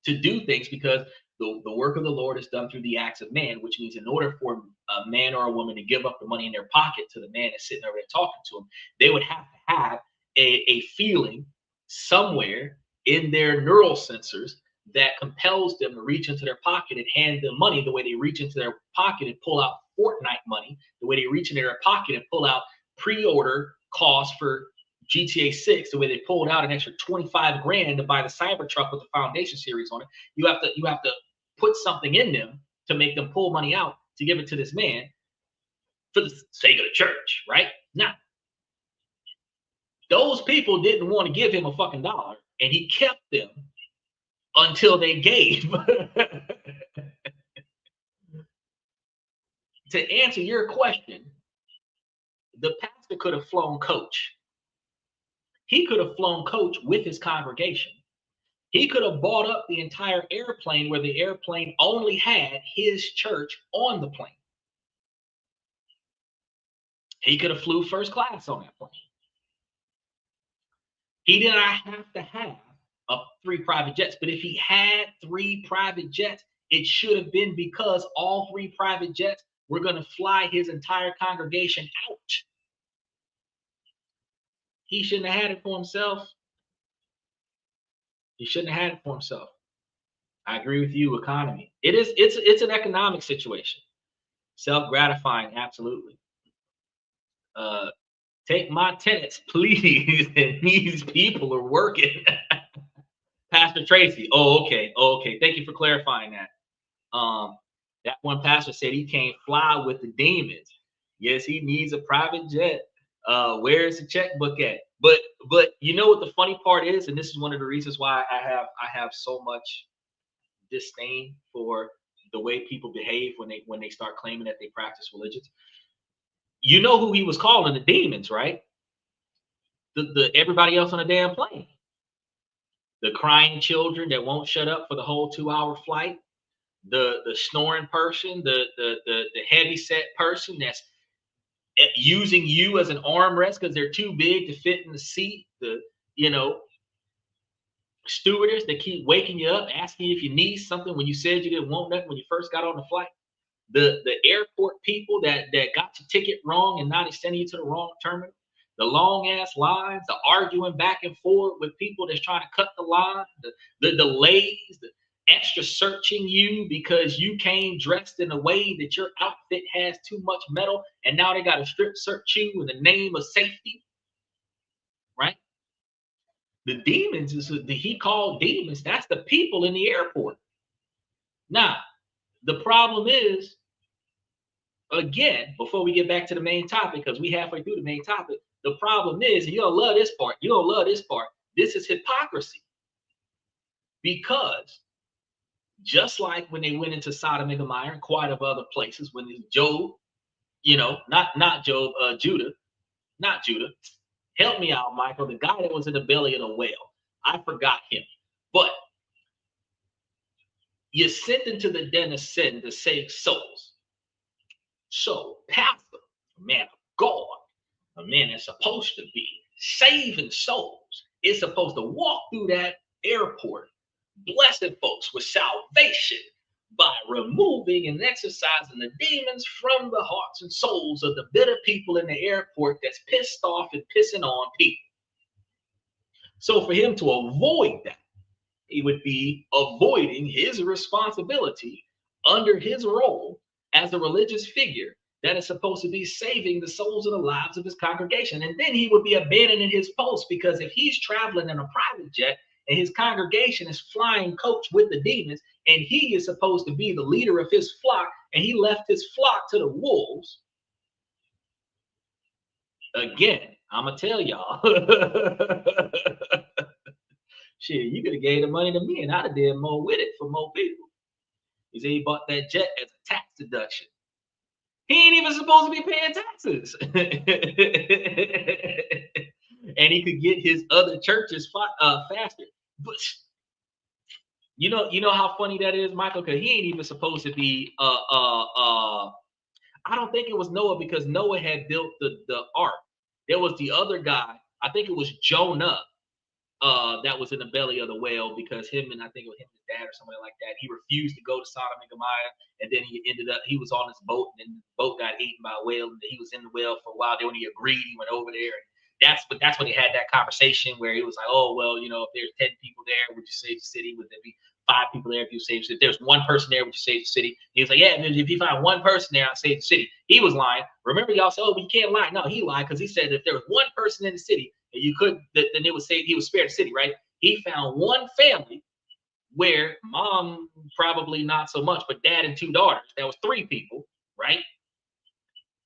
to do things, because the work of the Lord is done through the acts of man, which means in order for a man or a woman to give up the money in their pocket to the man that's sitting over there talking to them, they would have to have a feeling somewhere in their neural sensors that compels them to reach into their pocket and hand them money, the way they reach into their pocket and pull out Fortnite money, the way they reach into their pocket and pull out pre-order costs for GTA 6, the way they pulled out an extra 25 grand to buy the Cybertruck with the Foundation series on it. You have to put something in them to make them pull money out to give it to this man for the sake of the church, right? Now, those people didn't want to give him a fucking dollar, and he kept them until they gave. To answer your question, the pastor could have flown coach. He could have flown coach with his congregation He could have bought up the entire airplane where the airplane only had his church on the plane. He could have flew first class on that plane. He did not have to have 3 private jets, but if he had 3 private jets, it should have been because all 3 private jets were going to fly his entire congregation out. He shouldn't have had it for himself. He shouldn't have had it for himself. I agree with you. Economy. It's an economic situation. Self-gratifying, absolutely. Take my tenants, please. And these people are working. Pastor Tracy. Oh, okay. Oh, okay. Thank you for clarifying that. That one pastor said he can't fly with the demons. Yes, he needs a private jet. Where's the checkbook at? But you know what the funny part is, and this is one of the reasons why I have so much disdain for the way people behave when they start claiming that they practice religions. You know who he was calling the demons, right? The everybody else on the damn plane. The crying children that won't shut up for the whole 2-hour flight. The snoring person, the heavy set person that's using you as an armrest because they're too big to fit in the seat. The stewardess that keep waking you up, asking you if you need something when you said you didn't want nothing when you first got on the flight. The airport people that got your ticket wrong and now they're sending you to the wrong terminal. The long ass lines, the arguing back and forth with people that's trying to cut the line, the delays, the extra searching you because you came dressed in a way that your outfit has too much metal, and now they got to strip search you in the name of safety, right? The demons he called demons. That's the people in the airport. Now, the problem is, again, before we get back to the main topic, because we halfway through the main topic, the problem is, you don't love this part. You don't love this part. This is hypocrisy. Because just like when they went into Sodom and Gomorrah and quite of other places, when Job, not Job, Judah, not Judah. Help me out, Michael. The guy that was in the belly of the whale. I forgot him. But you're sent into the den of sin to save souls. So, pastor, man of God, a man that's supposed to be saving souls, is supposed to walk through that airport, blessing folks with salvation by removing and exorcising the demons from the hearts and souls of the bitter people in the airport that's pissed off and pissing on people. So for him to avoid that, he would be avoiding his responsibility under his role as a religious figure that is supposed to be saving the souls and the lives of his congregation. And then he would be abandoning his post, because if he's traveling in a private jet and his congregation is flying coach with the demons, and he is supposed to be the leader of his flock, and he left his flock to the wolves, again, I'm going to tell y'all, shit, you could have gave the money to me and I'd have did more with it for more people. He said he bought that jet as a tax deduction. He ain't even supposed to be paying taxes. And he could get his other churches faster. But you know how funny that is, Michael? Because he ain't even supposed to be I don't think it was Noah, because Noah had built the ark. There was the other guy, I think it was Jonah, that was in the belly of the whale, because I think it was him and his dad or somebody like that. He refused to go to Sodom and Gomorrah, and then he was on his boat, and then the boat got eaten by a whale, and he was in the whale for a while. Then when he agreed, he went over there. And that's when he had that conversation where he was like, oh, well, if there's 10 people there, would you save the city? Would there be 5 people there if you save the city? If there's 1 person there, would you save the city? He was like, yeah, if you find 1 person there, I'll save the city. He was lying. Remember, y'all said, oh, but you can't lie. No, he lied, because he said if there was 1 person in the city and you couldn't, then it would say he would spare the city, right? He found 1 family where mom probably not so much, but dad and 2 daughters. That was 3 people, right?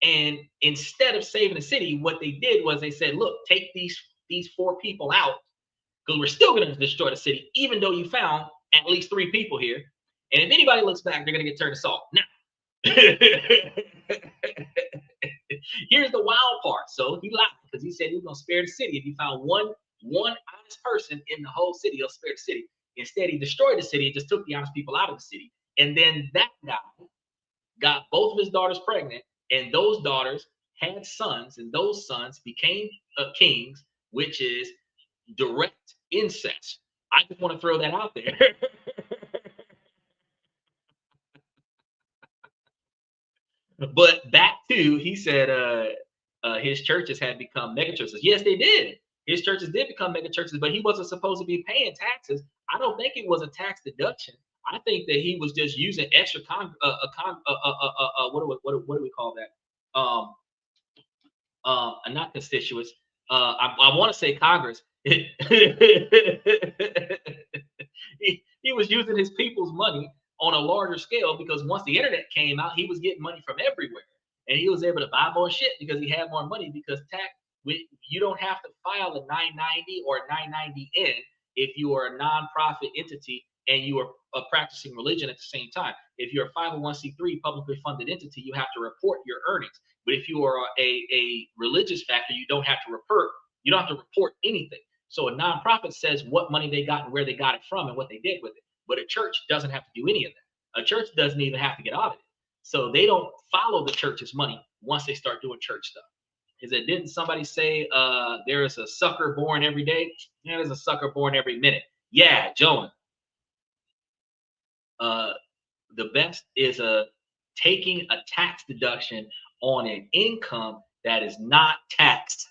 And instead of saving the city, what they did was they said, look, take these 4 people out, because we're still going to destroy the city, even though you found at least 3 people here. And if anybody looks back, they're going to get turned to salt. Now, here's the wild part. So he lied, because he said he was going to spare the city. If you found one honest person in the whole city, he'll spare the city. Instead, he destroyed the city and just took the honest people out of the city. And then that guy got both of his daughters pregnant, and those daughters had sons, and those sons became kings, which is direct incest. I just want to throw that out there. But back to, he said his churches had become mega churches. Yes, they did. His churches did become mega churches, but he wasn't supposed to be paying taxes. I don't think it was a tax deduction. I think that he was just using extra what do we call that? Not constituents. I want to say Congress. He was using his people's money on a larger scale because once the internet came out, he was getting money from everywhere, and he was able to buy more shit because he had more money. Because you don't have to file a 990 or 990N if you are a nonprofit entity and you are practicing religion at the same time. If you're a 501c3 publicly funded entity, you have to report your earnings. But if you are a religious factor, you don't have to report. You don't have to report anything. So a nonprofit says what money they got and where they got it from and what they did with it. But a church doesn't have to do any of that. A church doesn't even have to get audited. So they don't follow the church's money once they start doing church stuff. Is it, didn't somebody say there is a sucker born every day? Yeah, there's a sucker born every minute. Yeah, Jonah. The best is taking a tax deduction on an income that is not taxed.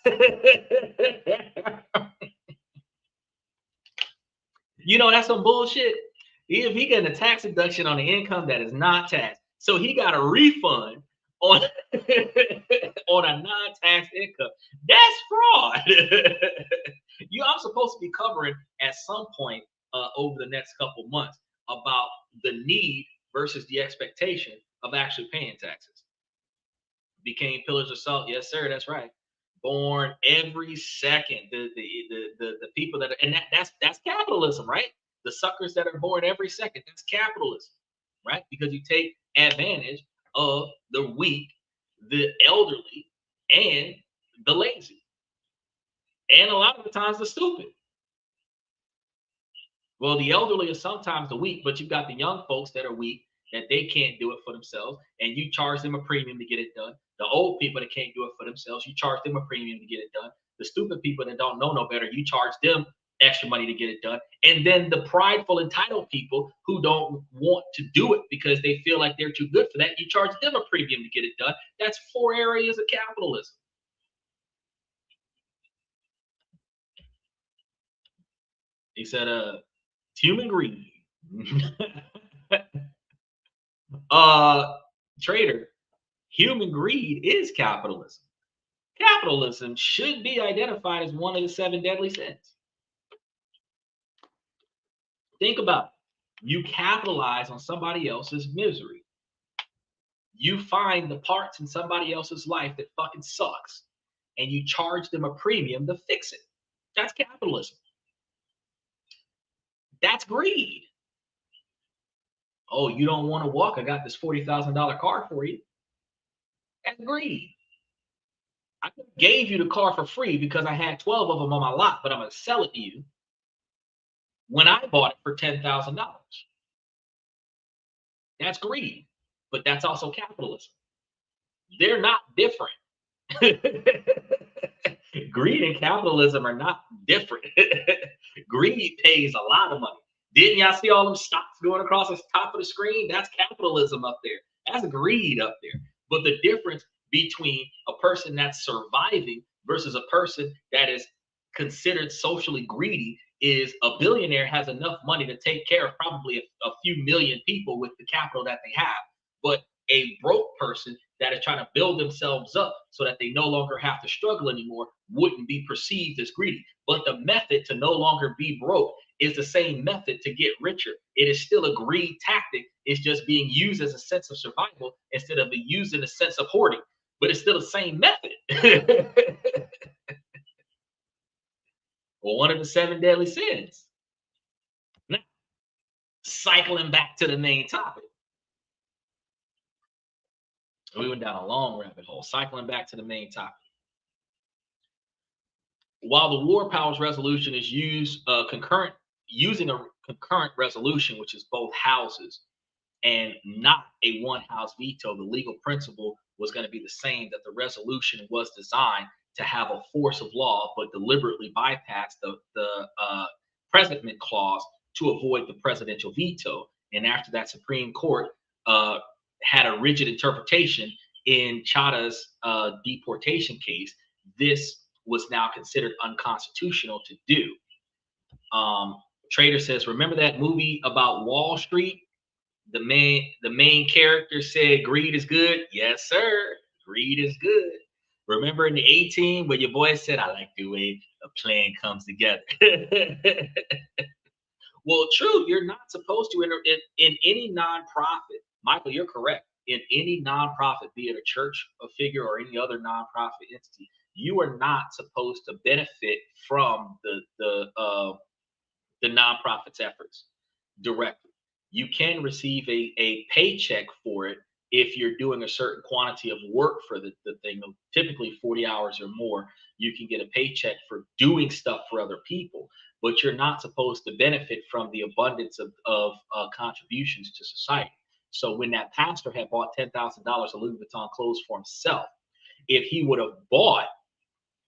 You know, that's some bullshit. If he getting a tax deduction on an income that is not taxed, so he got a refund on on a non-tax income. That's fraud. I'm supposed to be covering at some point over the next couple months about the need versus the expectation of actually paying taxes. Became pillars of salt. Yes, sir. That's right. Born every second. The people that are, and that's capitalism, right? The suckers that are born every second. That's capitalism, right? Because you take advantage of the weak, the elderly, and the lazy, and a lot of the times the stupid. Well, the elderly is sometimes the weak, but you've got the young folks that are weak, that they can't do it for themselves, and you charge them a premium to get it done. The old people that can't do it for themselves, you charge them a premium to get it done. The stupid people that don't know no better, you charge them extra money to get it done. And then the prideful, entitled people who don't want to do it because they feel like they're too good for that, you charge them a premium to get it done. That's 4 areas of capitalism. He said, human greed. Trader, human greed is capitalism. Capitalism should be identified as one of the 7 deadly sins. Think about it. You capitalize on somebody else's misery. You find the parts in somebody else's life that fucking sucks, and you charge them a premium to fix it. That's capitalism. That's greed. Oh, you don't want to walk? I got this $40,000 car for you. That's greed. I gave you the car for free because I had 12 of them on my lot, but I'm going to sell it to you when I bought it for $10,000. That's greed, but that's also capitalism. They're not different. Greed and capitalism are not different. Greed pays a lot of money. Didn't y'all see all them stocks going across the top of the screen? That's capitalism up there. That's greed up there. But the difference between a person that's surviving versus a person that is considered socially greedy is a billionaire has enough money to take care of probably a few million people with the capital that they have. But a broke person that is trying to build themselves up so that they no longer have to struggle anymore wouldn't be perceived as greedy. But the method to no longer be broke is the same method to get richer. It is still a greed tactic. It's just being used as a sense of survival instead of being used in a sense of hoarding. But it's still the same method. Well, one of the 7 deadly sins. Now, cycling back to the main topic. We went down a long rabbit hole. Cycling back to the main topic. While the War Powers Resolution is used using a concurrent resolution, which is both houses, and not a one house veto, the legal principle was going to be the same, that the resolution was designed to have a force of law, but deliberately bypass the president clause to avoid the presidential veto. And after that, Supreme Court uh, had a rigid interpretation in Chada's deportation case. This was now considered unconstitutional to do. Trader says, remember that movie about Wall Street? The main character said greed is good. Yes, sir. Greed is good. Remember in the 18 where your boy said, I like the way a plan comes together. Well, true, you're not supposed to enter in any nonprofit. Michael, you're correct. In any nonprofit, be it a church, a figure, or any other nonprofit entity, you are not supposed to benefit from the nonprofit's efforts directly. You can receive a paycheck for it if you're doing a certain quantity of work for the thing, typically 40 hours or more. You can get a paycheck for doing stuff for other people, but you're not supposed to benefit from the abundance of contributions to society. So when that pastor had bought $10,000 of Louis Vuitton clothes for himself, if he would have bought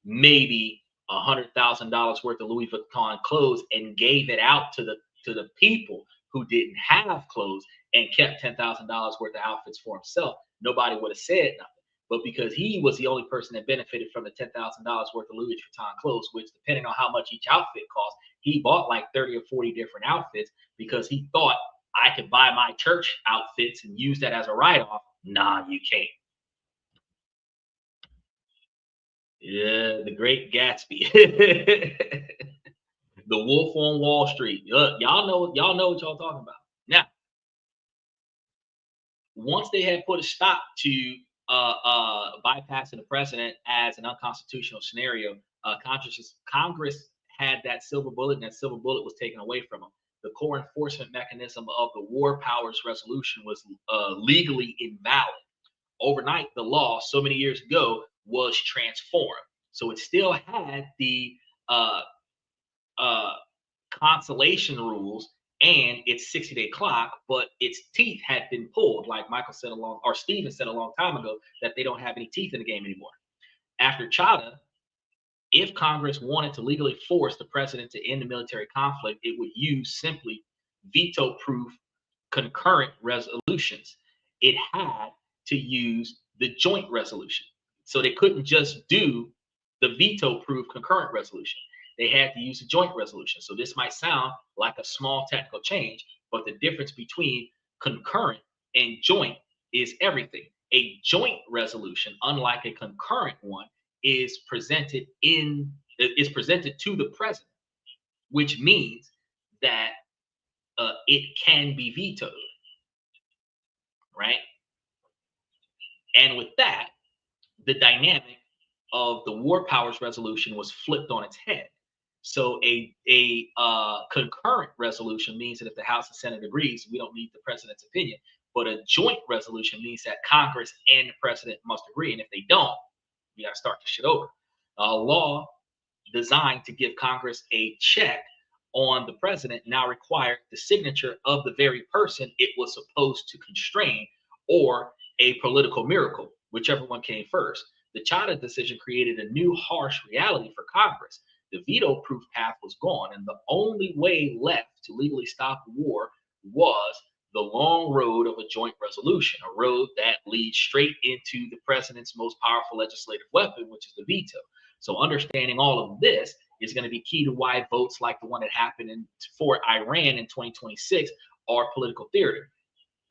maybe $100,000 worth of Louis Vuitton clothes and gave it out to the people who didn't have clothes and kept $10,000 worth of outfits for himself, nobody would have said nothing. But because he was the only person that benefited from the $10,000 worth of Louis Vuitton clothes, which depending on how much each outfit cost, he bought like 30 or 40 different outfits because he thought I could buy my church outfits and use that as a write-off. Nah, you can't. Yeah, the Great Gatsby. The Wolf on Wall Street. Y'all know what y'all talking about. Now, once they had put a stop to bypassing the president as an unconstitutional scenario, Congress had that silver bullet, and that silver bullet was taken away from them. The core enforcement mechanism of the War Powers Resolution was legally invalid. Overnight, the law so many years ago was transformed. So it still had the consolation rules and its 60-day clock, but its teeth had been pulled, like Michael said or Steven said a long time ago, that they don't have any teeth in the game anymore. After Chada, if Congress wanted to legally force the president to end the military conflict, it would use simply veto-proof concurrent resolutions. It had to use the joint resolution. So they couldn't just do the veto-proof concurrent resolution. They had to use a joint resolution. So this might sound like a small technical change, but the difference between concurrent and joint is everything. A joint resolution, unlike a concurrent one, is presented to the president, which means that it can be vetoed, right? And with that, the dynamic of the War Powers Resolution was flipped on its head. So a concurrent resolution means that if the House and Senate agrees, we don't need the president's opinion. But a joint resolution means that Congress and the president must agree. And if they don't, we got to start the shit over. A law designed to give Congress a check on the president now required the signature of the very person it was supposed to constrain, or a political miracle, whichever one came first. The Chada decision created a new harsh reality for Congress. The veto-proof path was gone, and the only way left to legally stop war was the long road of a joint resolution, a road that leads straight into the president's most powerful legislative weapon, which is the veto. So understanding all of this is going to be key to why votes like the one that happened for Iran in 2026 are political theater.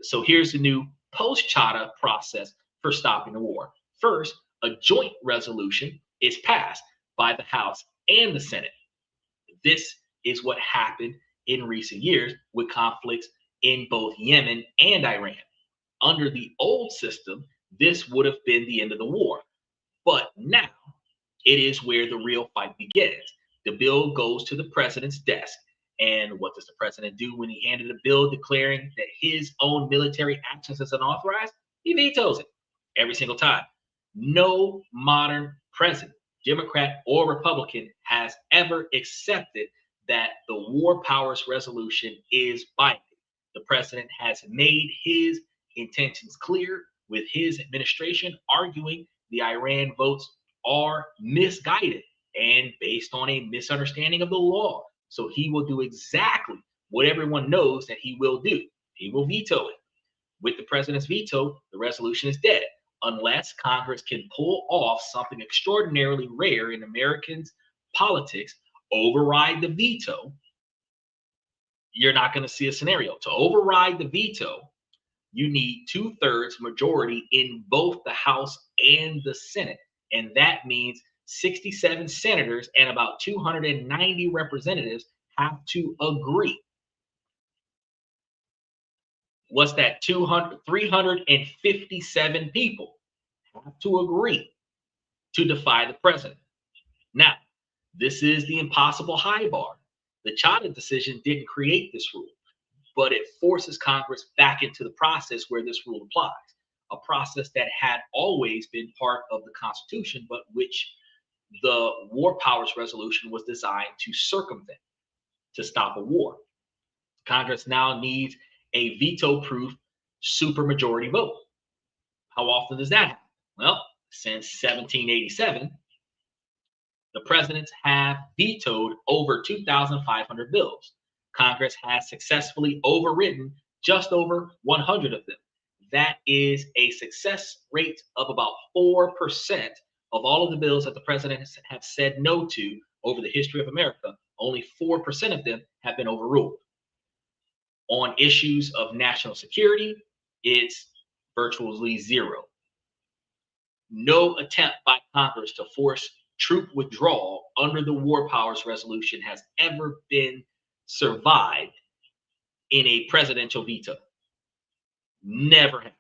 So here's the new post-Chada process for stopping the war. First, a joint resolution is passed by the House and the Senate. This is what happened in recent years with conflicts in both Yemen and Iran. Under the old system, this would have been the end of the war. But now it is where the real fight begins. The bill goes to the president's desk. And what does the president do when he handed a bill declaring that his own military actions is unauthorized? He vetoes it every single time. No modern president, Democrat or Republican, has ever accepted that the war powers resolution is binding. The president has made his intentions clear with his administration, arguing the Iran votes are misguided and based on a misunderstanding of the law. So he will do exactly what everyone knows that he will do. He will veto it. With the president's veto, the resolution is dead. Unless Congress can pull off something extraordinarily rare in Americans' politics, override the veto, you're not going to see a scenario. To override the veto, you need 2/3 majority in both the House and the Senate. And that means 67 senators and about 290 representatives have to agree. What's that? 357 people have to agree to defy the president. Now, this is the impossible high bar. The Chadha decision didn't create this rule, but it forces Congress back into the process where this rule applies, a process that had always been part of the Constitution, but which the War Powers Resolution was designed to circumvent, to stop a war. Congress now needs a veto-proof supermajority vote. How often does that happen? Well, since 1787, the presidents have vetoed over 2,500 bills. Congress has successfully overridden just over 100 of them. That is a success rate of about 4% of all of the bills that the presidents have said no to over the history of America. Only 4% of them have been overruled. On issues of national security, it's virtually zero. No attempt by Congress to force troop withdrawal under the War Powers Resolution has ever been survived in a presidential veto. Never happened.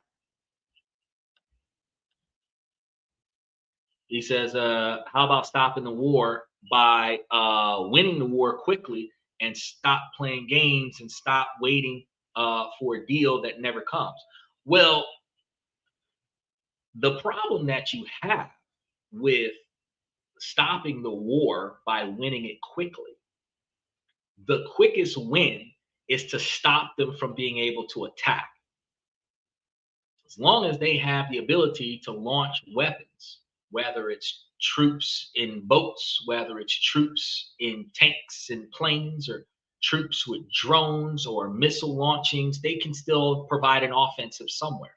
He says, how about stopping the war by winning the war quickly and stop playing games and stop waiting for a deal that never comes? Well, the problem that you have with stopping the war by winning it quickly, the quickest win is to stop them from being able to attack. As long as they have the ability to launch weapons, whether it's troops in boats, whether it's troops in tanks and planes, or troops with drones or missile launchings, they can still provide an offensive somewhere.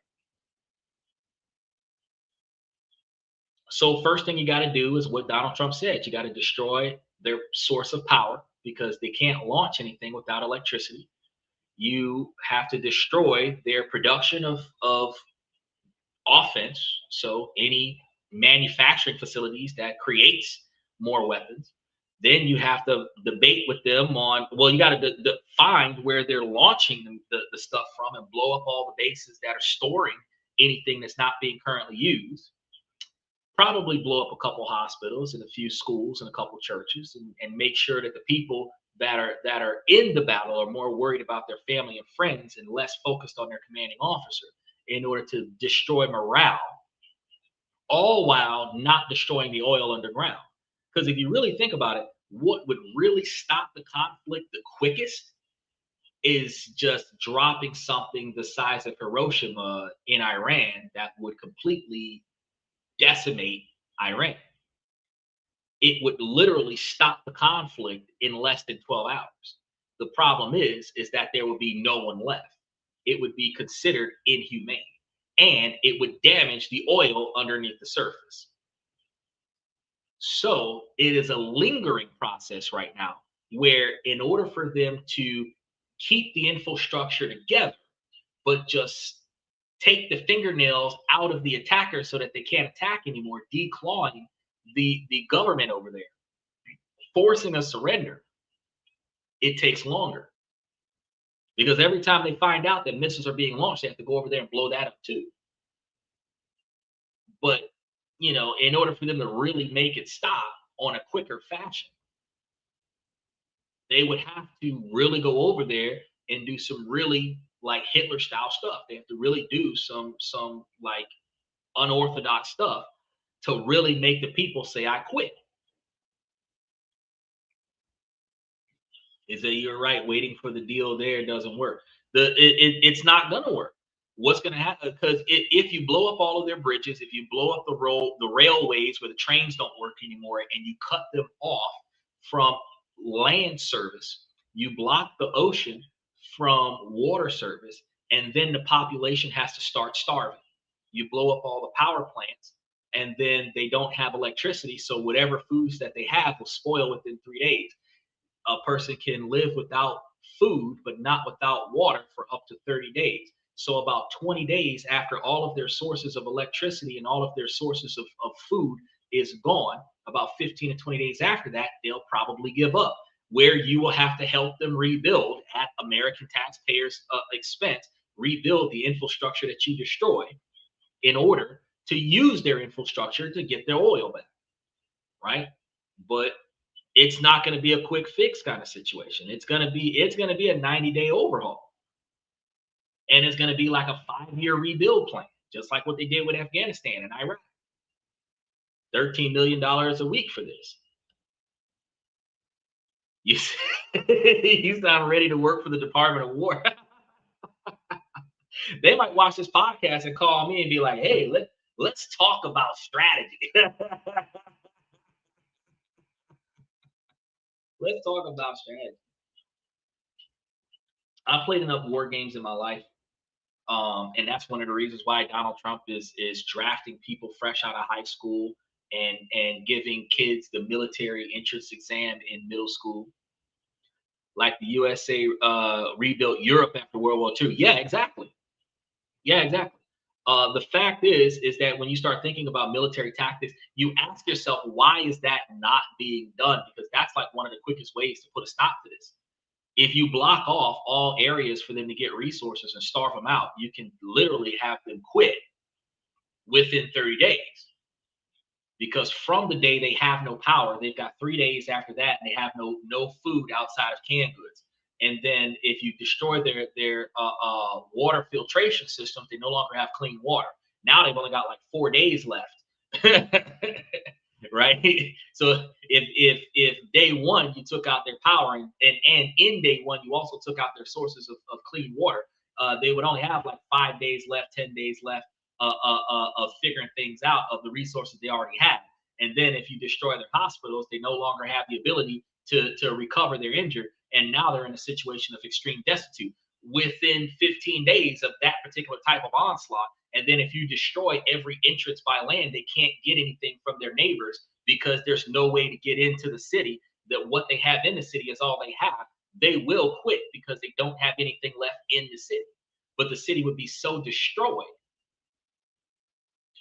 So first thing you got to do is what Donald Trump said. You got to destroy their source of power because they can't launch anything without electricity. You have to destroy their production of offense. So any manufacturing facilities that creates more weapons. Then you have to debate with them on, well, you got to find where they're launching the stuff from and blow up all the bases that are storing anything that's not being currently used. Probably blow up a couple hospitals and a few schools and a couple churches, and make sure that the people that are in the battle are more worried about their family and friends and less focused on their commanding officer, in order to destroy morale, all while not destroying the oil underground. Because if you really think about it, what would really stop the conflict the quickest is just dropping something the size of Hiroshima in Iran that would completely decimate Iran. It would literally stop the conflict in less than 12 hours. The problem is that there would be no one left. It would be considered inhumane, and it would damage the oil underneath the surface. So it is a lingering process right now where, in order for them to keep the infrastructure together, but just take the fingernails out of the attacker so that they can't attack anymore, declawing the government over there, forcing a surrender, it takes longer. Because every time they find out that missiles are being launched, they have to go over there and blow that up too. But, in order for them to really make it stop on a quicker fashion, they would have to really go over there and do some really like Hitler style stuff. They have to really do some like unorthodox stuff to really make the people say, I quit. Is that you're right? Waiting for the deal there doesn't work. It's not gonna work. What's gonna happen? Because if you blow up all of their bridges, if you blow up the railways where the trains don't work anymore, and you cut them off from land service, you block the ocean from water service, and then the population has to start starving. You blow up all the power plants, and then they don't have electricity, so whatever foods that they have will spoil within 3 days. A person can live without food but not without water for up to 30 days. So about 20 days after all of their sources of electricity and all of their sources of food is gone, about 15 to 20 days after that, they'll probably give up, where you will have to help them rebuild at American taxpayers' expense, rebuild the infrastructure that you destroy in order to use their infrastructure to get their oil back, right? But it's not going to be a quick fix kind of situation. It's going to be a 90-day overhaul, and it's going to be like a 5-year rebuild plan, just like what they did with Afghanistan and Iraq. $13 million a week for this. You you sound ready to work for the Department of War. They might watch this podcast and call me and be like, "Hey, let's talk about strategy." Let's talk about strategy. I've played enough war games in my life. And that's one of the reasons why Donald Trump is drafting people fresh out of high school and giving kids the military entrance exam in middle school, like the USA rebuilt Europe after World War II. Yeah, exactly. Yeah, exactly. The fact is that when you start thinking about military tactics, you ask yourself, why is that not being done? Because that's like one of the quickest ways to put a stop to this. If you block off all areas for them to get resources and starve them out, you can literally have them quit within 30 days. Because from the day they have no power, they've got 3 days after that, and they have no food outside of canned goods. And then if you destroy their water filtration system, they no longer have clean water. Now they've only got like 4 days left. Right? So if day one you took out their power, and in day one you also took out their sources of clean water, they would only have like 5 days left, 10 days left of figuring things out of the resources they already have. And then if you destroy their hospitals, they no longer have the ability to recover their injured, and now they're in a situation of extreme destitute within 15 days of that particular type of onslaught. And then if you destroy every entrance by land, they can't get anything from their neighbors because there's no way to get into the city. That what they have in the city is all they have. They will quit because they don't have anything left in the city. But the city would be so destroyed.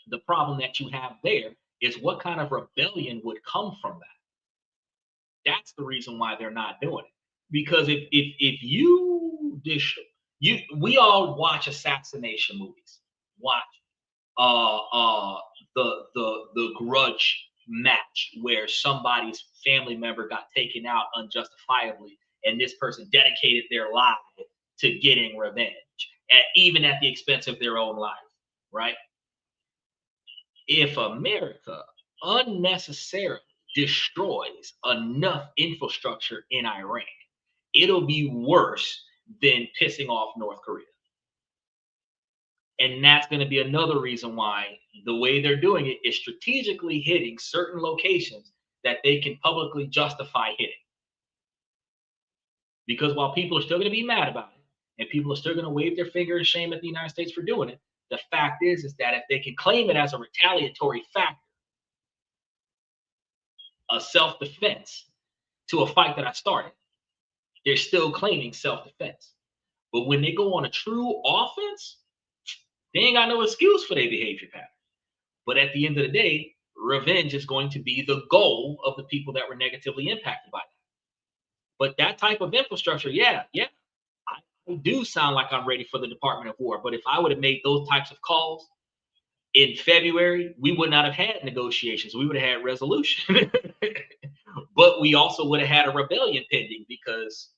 The problem that you have there is what kind of rebellion would come from that. That's the reason why they're not doing it. Because if you we all watch assassination movies. Watch uh uh the grudge match where somebody's family member got taken out unjustifiably, and this person dedicated their life to getting revenge, even at the expense of their own life, right? If America unnecessarily destroys enough infrastructure in Iran, it'll be worse than pissing off North Korea. And that's going to be another reason why the way they're doing it is strategically hitting certain locations that they can publicly justify hitting. Because while people are still going to be mad about it, and people are still going to wave their finger in shame at the United States for doing it, the fact is that if they can claim it as a retaliatory factor, a self-defense to a fight that I started, they're still claiming self-defense. But when they go on a true offense, they ain't got no excuse for their behavior pattern. But at the end of the day, revenge is going to be the goal of the people that were negatively impacted by that. But that type of infrastructure, yeah, I do sound like I'm ready for the Department of War. But if I would have made those types of calls in February, we would not have had negotiations. We would have had resolution. But we also would have had a rebellion pending, because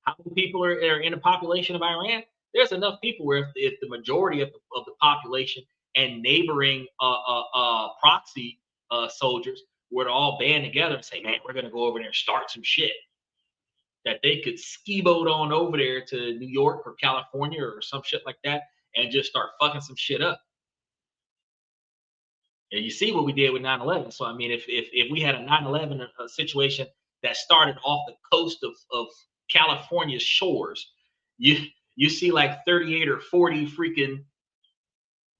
how many people are in the population of Iran? There's enough people where if the majority of the population and neighboring proxy soldiers were to all band together and say, man, we're going to go over there and start some shit. that they could ski boat on over there to New York or California or some shit like that and just start fucking some shit up. And you see what we did with 9/11. So I mean, if we had a 9/11 situation that started off the coast of California's shores, you you see like 38 or 40 freaking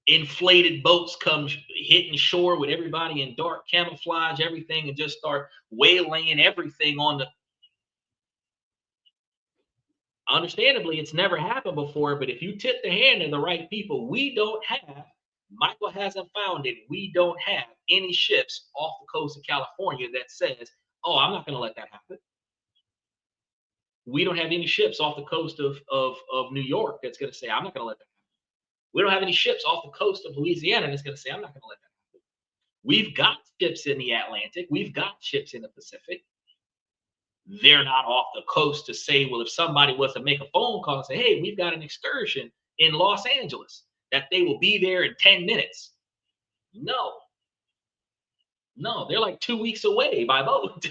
inflated boats come hitting shore with everybody in dark camouflage, everything, and just start waylaying everything on the. Understandably, it's never happened before, but if you tip the hand of the right people, we don't have, Michael hasn't found it, we don't have any ships off the coast of California that says, oh, I'm not going to let that happen. We don't have any ships off the coast of New York that's going to say, I'm not going to let that happen. We don't have any ships off the coast of Louisiana that's going to say, I'm not going to let that happen. We've got ships in the Atlantic. We've got ships in the Pacific. They're not off the coast to say, well, if somebody was to make a phone call and say, hey, we've got an excursion in Los Angeles, that they will be there in 10 minutes. No, they're like 2 weeks away by boat.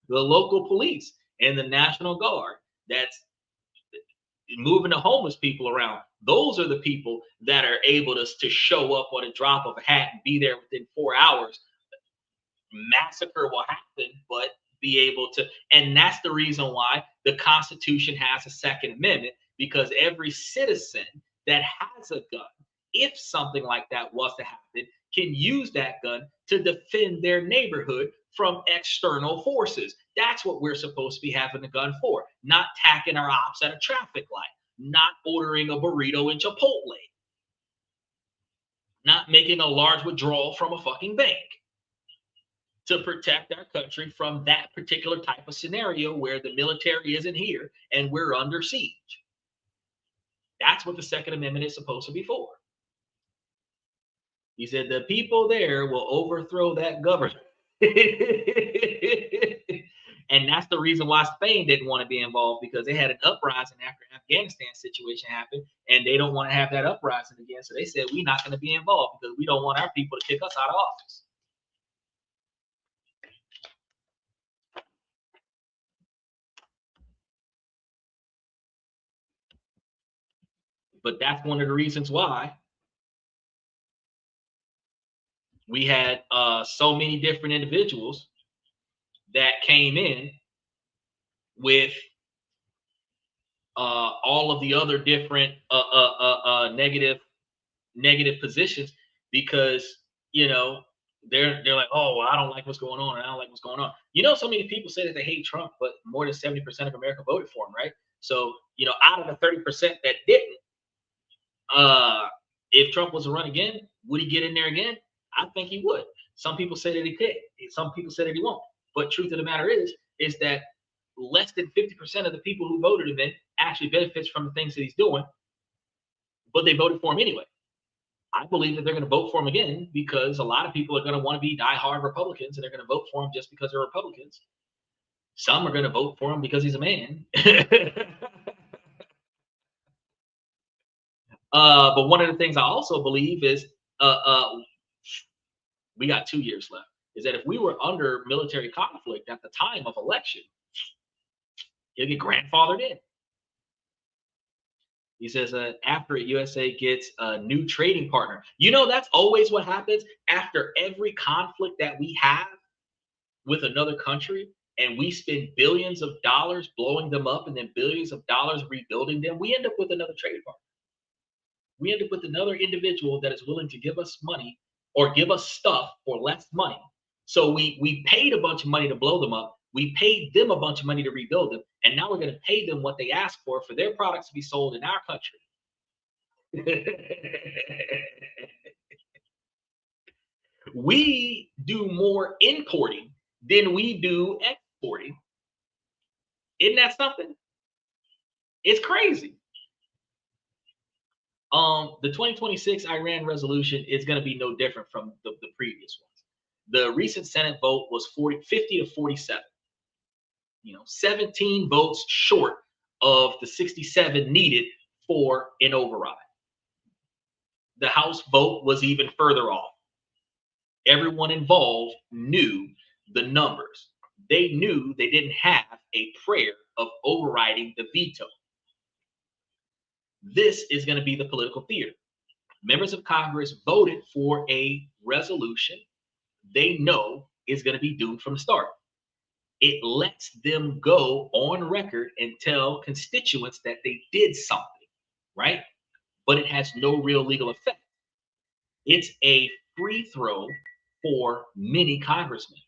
The local police and the National Guard that's moving the homeless people around. Those are the people that are able to show up on a drop of a hat and be there within 4 hours. Massacre will happen, but be able to, and that's the reason why the Constitution has a Second Amendment, because every citizen that has a gun, if something like that was to happen, can use that gun to defend their neighborhood from external forces. That's what we're supposed to be having the gun for, not tacking our ops at a traffic light, not ordering a burrito in Chipotle, not making a large withdrawal from a fucking bank, to protect our country from that particular type of scenario where the military isn't here and we're under siege. That's what the Second Amendment is supposed to be for. He said the people there will overthrow that government. And that's the reason why Spain didn't want to be involved, because they had an uprising after the Afghanistan situation happened, and they don't want to have that uprising again. So they said, we're not going to be involved because we don't want our people to kick us out of office. But that's one of the reasons why we had so many different individuals that came in with all of the other different negative positions, because they're like, oh, well, I don't like what's going on, and I don't like what's going on. So many people say that they hate Trump, but more than 70% of America voted for him, right? So out of the 30% that didn't, if Trump was to run again, would he get in there again? I think he would. Some people say that he could. Some people say that he won't. But truth of the matter is that less than 50% of the people who voted him in actually benefits from the things that he's doing, but they voted for him anyway. I believe that they're going to vote for him again because a lot of people are going to want to be diehard Republicans, and they're going to vote for him just because they're Republicans. Some are going to vote for him because he's a man. But one of the things I also believe is we got 2 years left, is that if we were under military conflict at the time of election, he'll get grandfathered in. He says, after USA gets a new trading partner. That's always what happens after every conflict that we have with another country, and we spend billions of dollars blowing them up and then billions of dollars rebuilding them. We end up with another trading partner. We end up with another individual that is willing to give us money or give us stuff for less money. So we paid a bunch of money to blow them up. We paid them a bunch of money to rebuild them. And now we're going to pay them what they asked for their products to be sold in our country. We do more importing than we do exporting. Isn't that something? It's crazy. The 2026 Iran resolution is going to be no different from the previous ones. The recent Senate vote was 50 to 47. 17 votes short of the 67 needed for an override. The House vote was even further off. Everyone involved knew the numbers. they knew they didn't have a prayer of overriding the veto. This is going to be the political theater. Members of Congress voted for a resolution they know is going to be doomed from the start. It lets them go on record and tell constituents that they did something, right? But it has no real legal effect. It's a free throw for many congressmen.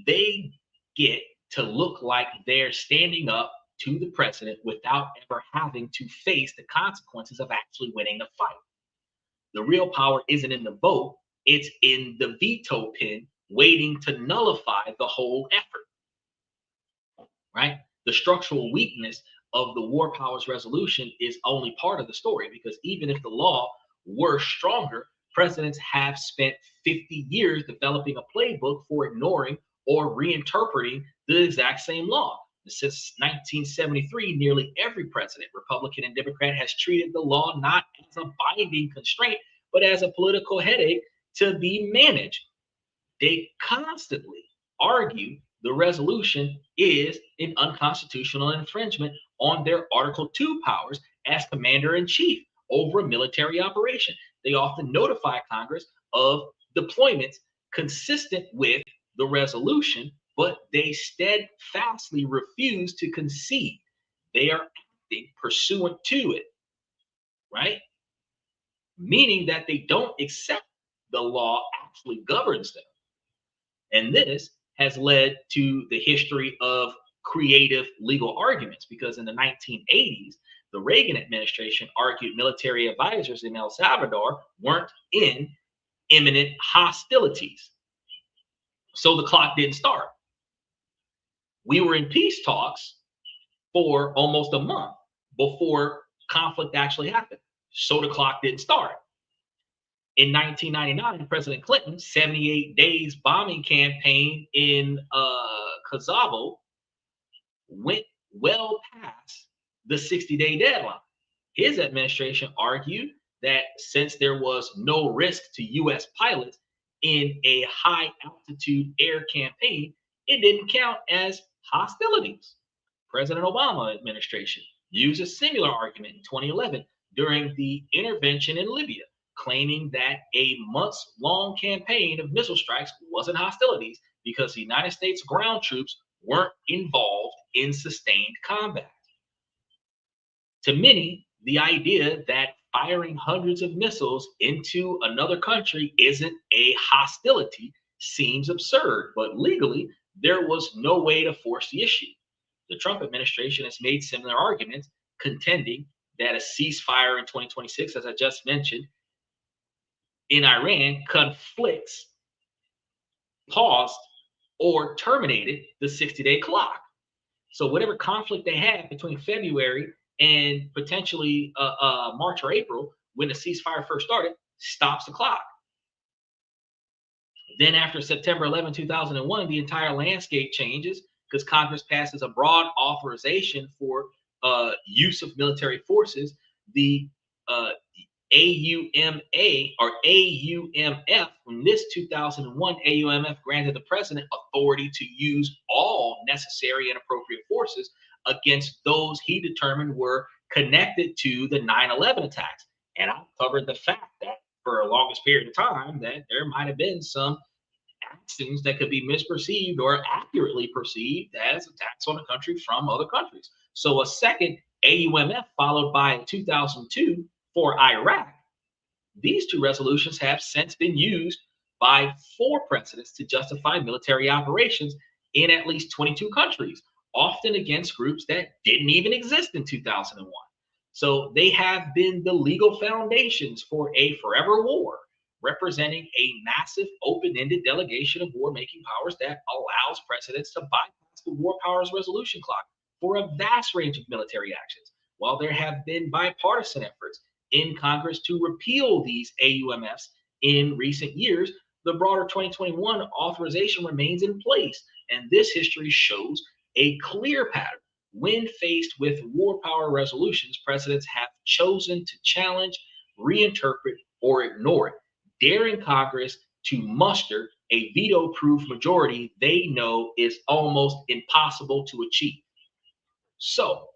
They get to look like they're standing up to the president without ever having to face the consequences of actually winning the fight. The real power isn't in the vote, it's in the veto pin waiting to nullify the whole effort, right? The structural weakness of the War Powers Resolution is only part of the story, because even if the law were stronger, presidents have spent 50 years developing a playbook for ignoring or reinterpreting the exact same law. Since 1973, nearly every president, Republican and Democrat, has treated the law not as a binding constraint, but as a political headache to be managed. They constantly argue the resolution is an unconstitutional infringement on their Article 2 powers as commander-in-chief over a military operation. They often notify Congress of deployments consistent with the resolution, but they steadfastly refuse to concede they are acting pursuant to it, right? Meaning that they don't accept the law actually governs them. And this has led to the history of creative legal arguments, because in the 1980s, the Reagan administration argued military advisors in El Salvador weren't in imminent hostilities. So the clock didn't start. We were in peace talks for almost a month before conflict actually happened. So the clock didn't start. In 1999, President Clinton's 78 days bombing campaign in Kosovo went well past the 60-day deadline. His administration argued that since there was no risk to U.S. pilots in a high-altitude air campaign, it didn't count as hostilities. President Obama administration used a similar argument in 2011 during the intervention in Libya, claiming that a months-long campaign of missile strikes wasn't hostilities because the United States ground troops weren't involved in sustained combat. To many, the idea that firing hundreds of missiles into another country isn't a hostility seems absurd, but legally, there was no way to force the issue. The Trump administration has made similar arguments, contending that a ceasefire in 2026, as I just mentioned, in Iran conflicts paused or terminated the 60-day clock. So whatever conflict they had between February and potentially March or April, when the ceasefire first started, stops the clock. Then after September 11, 2001, the entire landscape changes because Congress passes a broad authorization for use of military forces. The AUMA or AUMF, from this 2001 AUMF granted the president authority to use all necessary and appropriate forces against those he determined were connected to the 9/11 attacks. And I covered the fact that for a longest period of time that there might have been some actions that could be misperceived or accurately perceived as attacks on the country from other countries. So a second AUMF followed by 2002 for Iraq. These two resolutions have since been used by 4 presidents to justify military operations in at least 22 countries, often against groups that didn't even exist in 2001. So they have been the legal foundations for a forever war, representing a massive open-ended delegation of war-making powers that allows presidents to bypass the War Powers Resolution clock for a vast range of military actions. While there have been bipartisan efforts in Congress to repeal these AUMFs in recent years, the broader 2021 authorization remains in place, and this history shows a clear pattern. When faced with war power resolutions, presidents have chosen to challenge, reinterpret, or ignore it, daring Congress to muster a veto-proof majority they know is almost impossible to achieve. So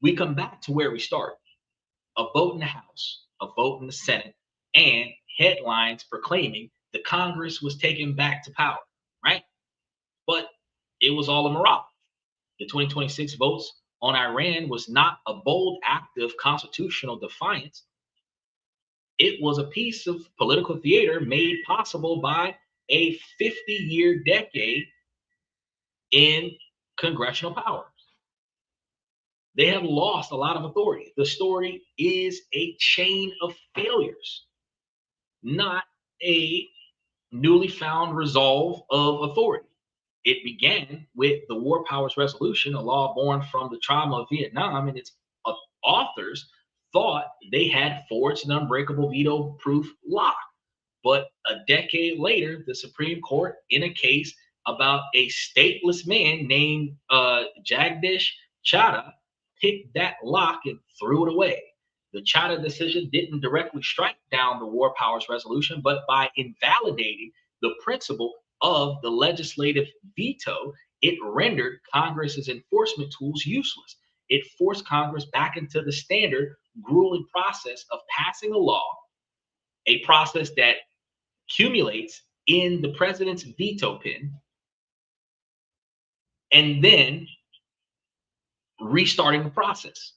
we come back to where we started. A vote in the House, a vote in the Senate, and headlines proclaiming the Congress was taken back to power, right? But it was all a mirage. The 2026 votes on Iran was not a bold act of constitutional defiance. It was a piece of political theater made possible by a 50-year decade in congressional power. They have lost a lot of authority. The story is a chain of failures, not a newly found resolve of authority. It began with the War Powers Resolution, a law born from the trauma of Vietnam, and its authors thought they had forged an unbreakable veto-proof lock. But a decade later, the Supreme Court, in a case about a stateless man named Jagdish Chadha, picked that lock and threw it away. The Chadha decision didn't directly strike down the War Powers Resolution, but by invalidating the principle of the legislative veto, it rendered Congress's enforcement tools useless. It forced Congress back into the standard, grueling process of passing a law, a process that accumulates in the president's veto pen, and then restarting the process.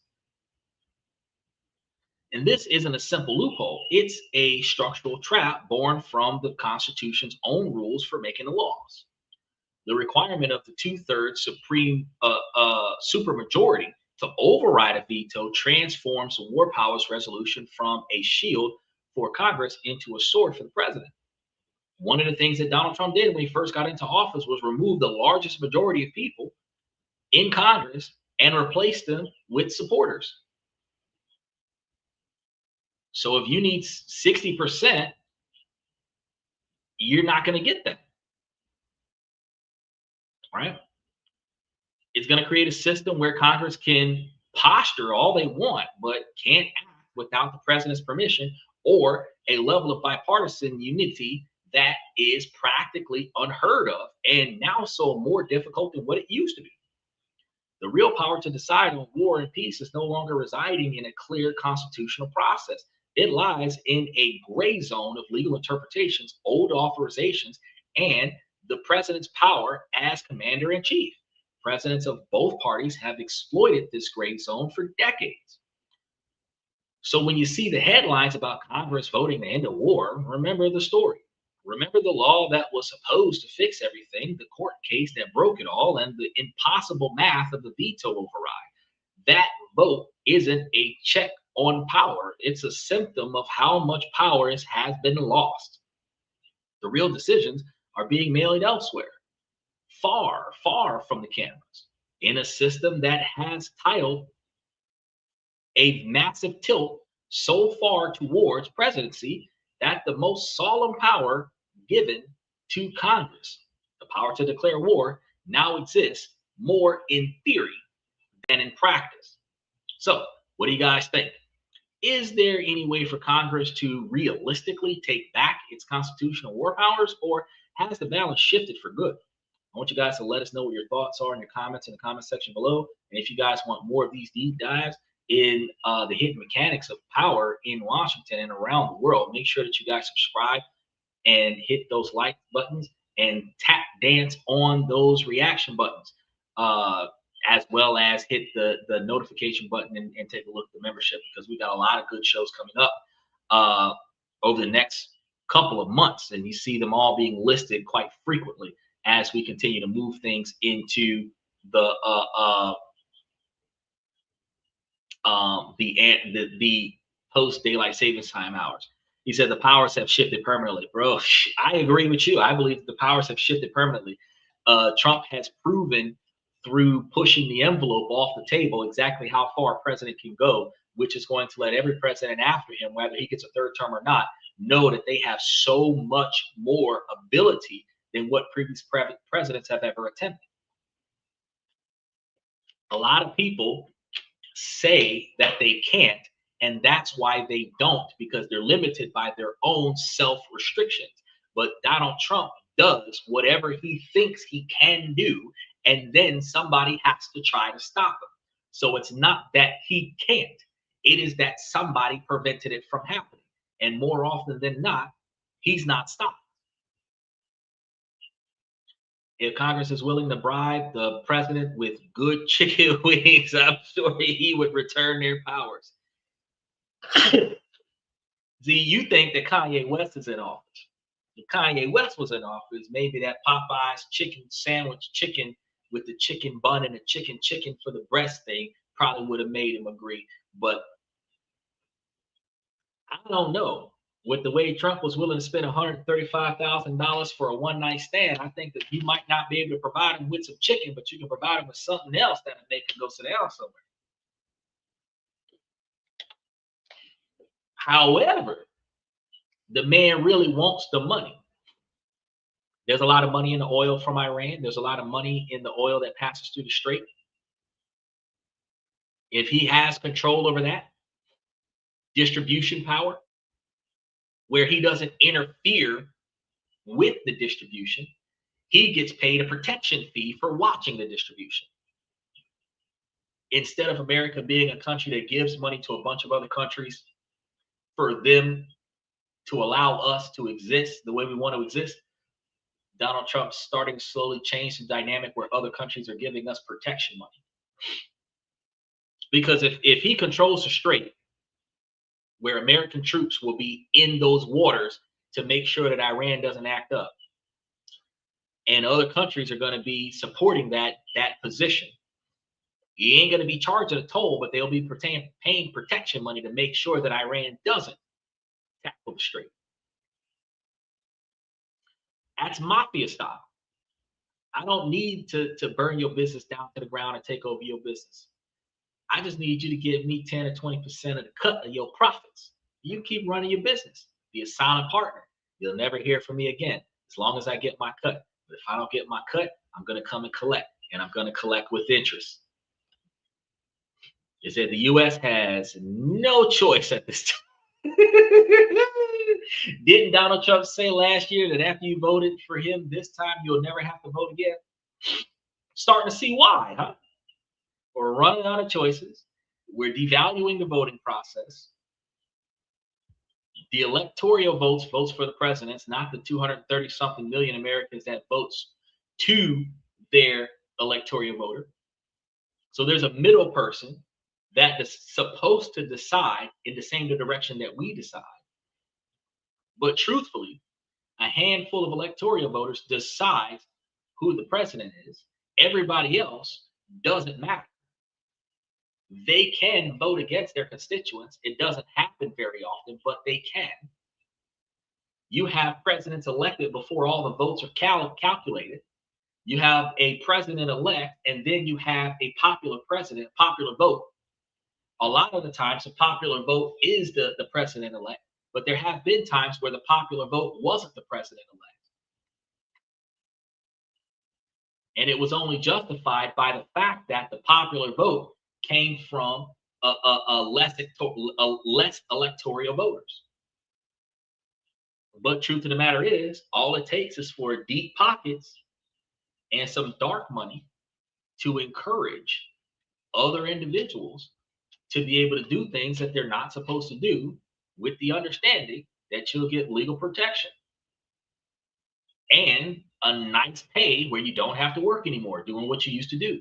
And this isn't a simple loophole. It's a structural trap born from the Constitution's own rules for making the laws. The requirement of the two-thirds supreme supermajority to override a veto transforms the War Powers Resolution from a shield for Congress into a sword for the president. One of the things that Donald Trump did when he first got into office was remove the largest majority of people in Congress and replace them with supporters. So if you need 60%, you're not going to get that, right? It's going to create a system where Congress can posture all they want, but can't act without the president's permission or a level of bipartisan unity that is practically unheard of and now so more difficult than what it used to be. The real power to decide on war and peace is no longer residing in a clear constitutional process. It lies in a gray zone of legal interpretations, old authorizations, and the president's power as commander in chief. Presidents of both parties have exploited this gray zone for decades. So when you see the headlines about Congress voting to end the war, remember the story. Remember the law that was supposed to fix everything, the court case that broke it all, and the impossible math of the veto override. That vote isn't a check on power. It's a symptom of how much power has been lost. The real decisions are being mailed elsewhere, far, far from the cameras, in a system that has titled a massive tilt so far towards presidency that the most solemn power given to Congress, the power to declare war, now exists more in theory than in practice. So, what do you guys think? Is there any way for Congress to realistically take back its constitutional war powers, or has the balance shifted for good? I want you guys to let us know what your thoughts are in your comments in the comment section below. And if you guys want more of these deep dives in the hidden mechanics of power in Washington and around the world, make sure that you guys subscribe and hit those like buttons and tap dance on those reaction buttons, as well as hit the notification button and take a look at the membership, because we got a lot of good shows coming up over the next couple of months, and you see them all being listed quite frequently as we continue to move things into the post daylight savings time hours. He said the powers have shifted permanently. Bro, I agree with you. I believe the powers have shifted permanently. Trump has proven through pushing the envelope off the table exactly how far a president can go, which is going to let every president after him, whether he gets a third term or not, know that they have so much more ability than what previous presidents have ever attempted. A lot of people say that they can't And that's why they don't, because they're limited by their own self-restrictions. But Donald Trump does whatever he thinks he can do, and then somebody has to try to stop him. So it's not that he can't, it is that somebody prevented it from happening. And more often than not, he's not stopped. If Congress is willing to bribe the president with good chicken wings, I'm sure he would return their powers. See, you think that Kanye West is in office. If Kanye West was in office, maybe that Popeye's chicken sandwich chicken with the chicken bun and the chicken for the breast thing probably would have made him agree. But I don't know. With the way Trump was willing to spend $135,000 for a one-night stand, I think that you might not be able to provide him with some chicken, but you can provide him with something else that'll make him go sit down somewhere. However, the man really wants the money. There's a lot of money in the oil from Iran. There's a lot of money in the oil that passes through the strait. If he has control over that, distribution power, where he doesn't interfere with the distribution, he gets paid a protection fee for watching the distribution. Instead of America being a country that gives money to a bunch of other countries for them to allow us to exist the way we want to exist, Donald Trump's starting to slowly change the dynamic where other countries are giving us protection money. Because if he controls the strait, where American troops will be in those waters to make sure that Iran doesn't act up, and other countries are going to be supporting that position, he ain't going to be charging a toll, but they'll be paying protection money to make sure that Iran doesn't tackle the strait. That's mafia style. I don't need to burn your business down to the ground and take over your business. I just need you to give me 10 or 20% of the cut of your profits. You keep running your business. Be a silent partner. You'll never hear from me again as long as I get my cut. But if I don't get my cut, I'm going to come and collect, and I'm going to collect with interest. It said the U.S. has no choice at this time. Didn't Donald Trump say last year that after you voted for him this time, you'll never have to vote again? Starting to see why, huh? We're running out of choices. We're devaluing the voting process. The electoral votes for the presidents, not the 230-something million Americans that votes to their electoral voter. So there's a middle person that is supposed to decide in the same direction that we decide. But truthfully, a handful of electoral voters decides who the president is. Everybody else doesn't matter. They can vote against their constituents. It doesn't happen very often, but they can. You have presidents elected before all the votes are calculated. You have a president-elect, and then you have a popular president, popular vote. A lot of the times, the popular vote is the president-elect, but there have been times where the popular vote wasn't the president-elect. And it was only justified by the fact that the popular vote came from less electoral voters. But truth of the matter is, all it takes is for deep pockets and some dark money to encourage other individuals to be able to do things that they're not supposed to do, with the understanding that you'll get legal protection and a nice pay where you don't have to work anymore doing what you used to do.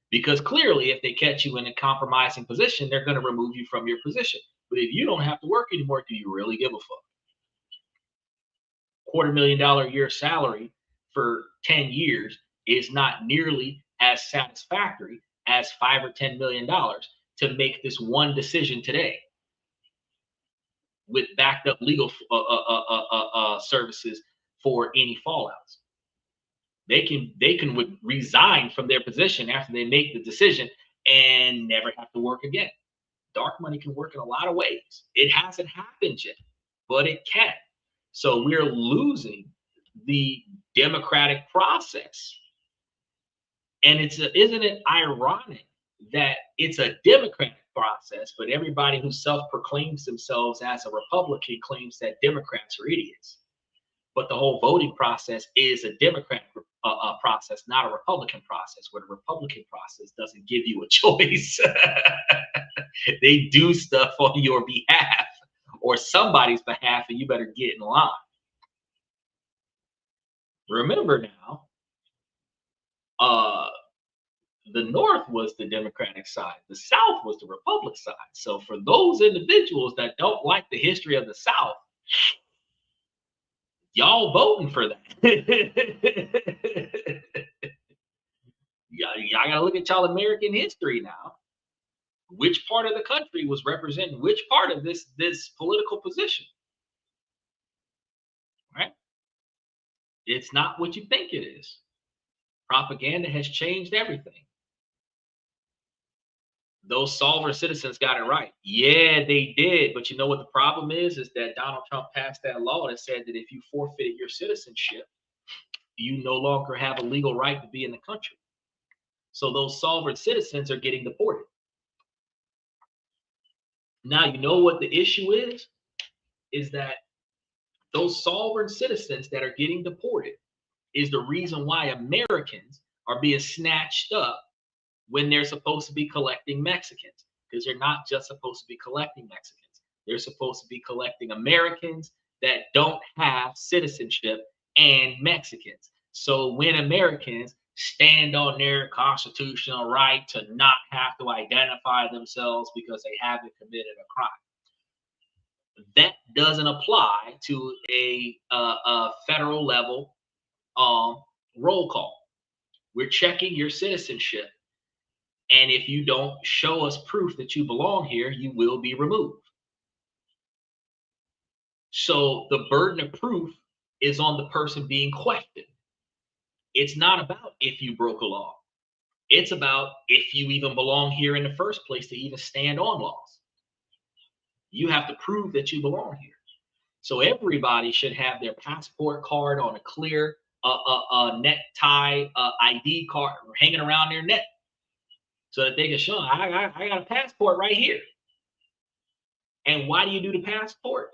Because clearly, if they catch you in a compromising position, they're going to remove you from your position. But if you don't have to work anymore, do you really give a fuck? $250,000 a year salary for 10 years is not nearly as satisfactory as $5 or $10 million to make this one decision today with backed up legal services for any fallouts. They can resign from their position after they make the decision and never have to work again. Dark money can work in a lot of ways. It hasn't happened yet, but it can. So we're losing the democratic process. And isn't it ironic that it's a democratic process, but everybody who self-proclaims themselves as a Republican claims that Democrats are idiots. But the whole voting process is a Democratic process, not a Republican process, where the Republican process doesn't give you a choice. They do stuff on your behalf or somebody's behalf, and you better get in line. Remember now, the North was the Democratic side, the South was the Republican side. So for those individuals that don't like the history of the South, y'all voting for that. Y'all gotta look at y'all American history now. Which part of the country was representing which part of this political position? Right? It's not what you think it is. Propaganda has changed everything. Those solver citizens got it right. Yeah, they did. But you know what the problem is that Donald Trump passed that law that said that if you forfeited your citizenship, you no longer have a legal right to be in the country. So those solver citizens are getting deported. Now, you know what the issue is that those sovereign citizens that are getting deported is the reason why Americans are being snatched up when they're supposed to be collecting Mexicans, because they're not just supposed to be collecting Mexicans. They're supposed to be collecting Americans that don't have citizenship and Mexicans. So when Americans stand on their constitutional right to not have to identify themselves because they haven't committed a crime, that doesn't apply to a federal level roll call. We're checking your citizenship. And if you don't show us proof that you belong here, you will be removed. So the burden of proof is on the person being questioned. It's not about if you broke a law. It's about if you even belong here in the first place to even stand on laws. You have to prove that you belong here. So everybody should have their passport card on a clear necktie ID card hanging around their neck, so that they can show, I got a passport right here. And why do you do the passport?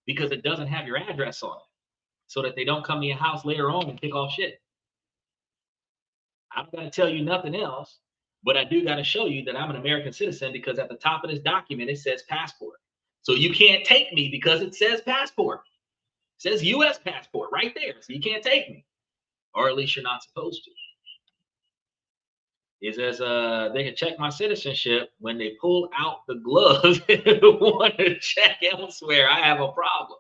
Because it doesn't have your address on it, so that they don't come to your house later on and pick off shit. I'm not going to tell you nothing else, but I do got to show you that I'm an American citizen, because at the top of this document, it says passport. So you can't take me because it says passport. It says U.S. passport right there. So you can't take me, or at least you're not supposed to. Is as they can check my citizenship. When they pull out the gloves and want to check elsewhere, I have a problem.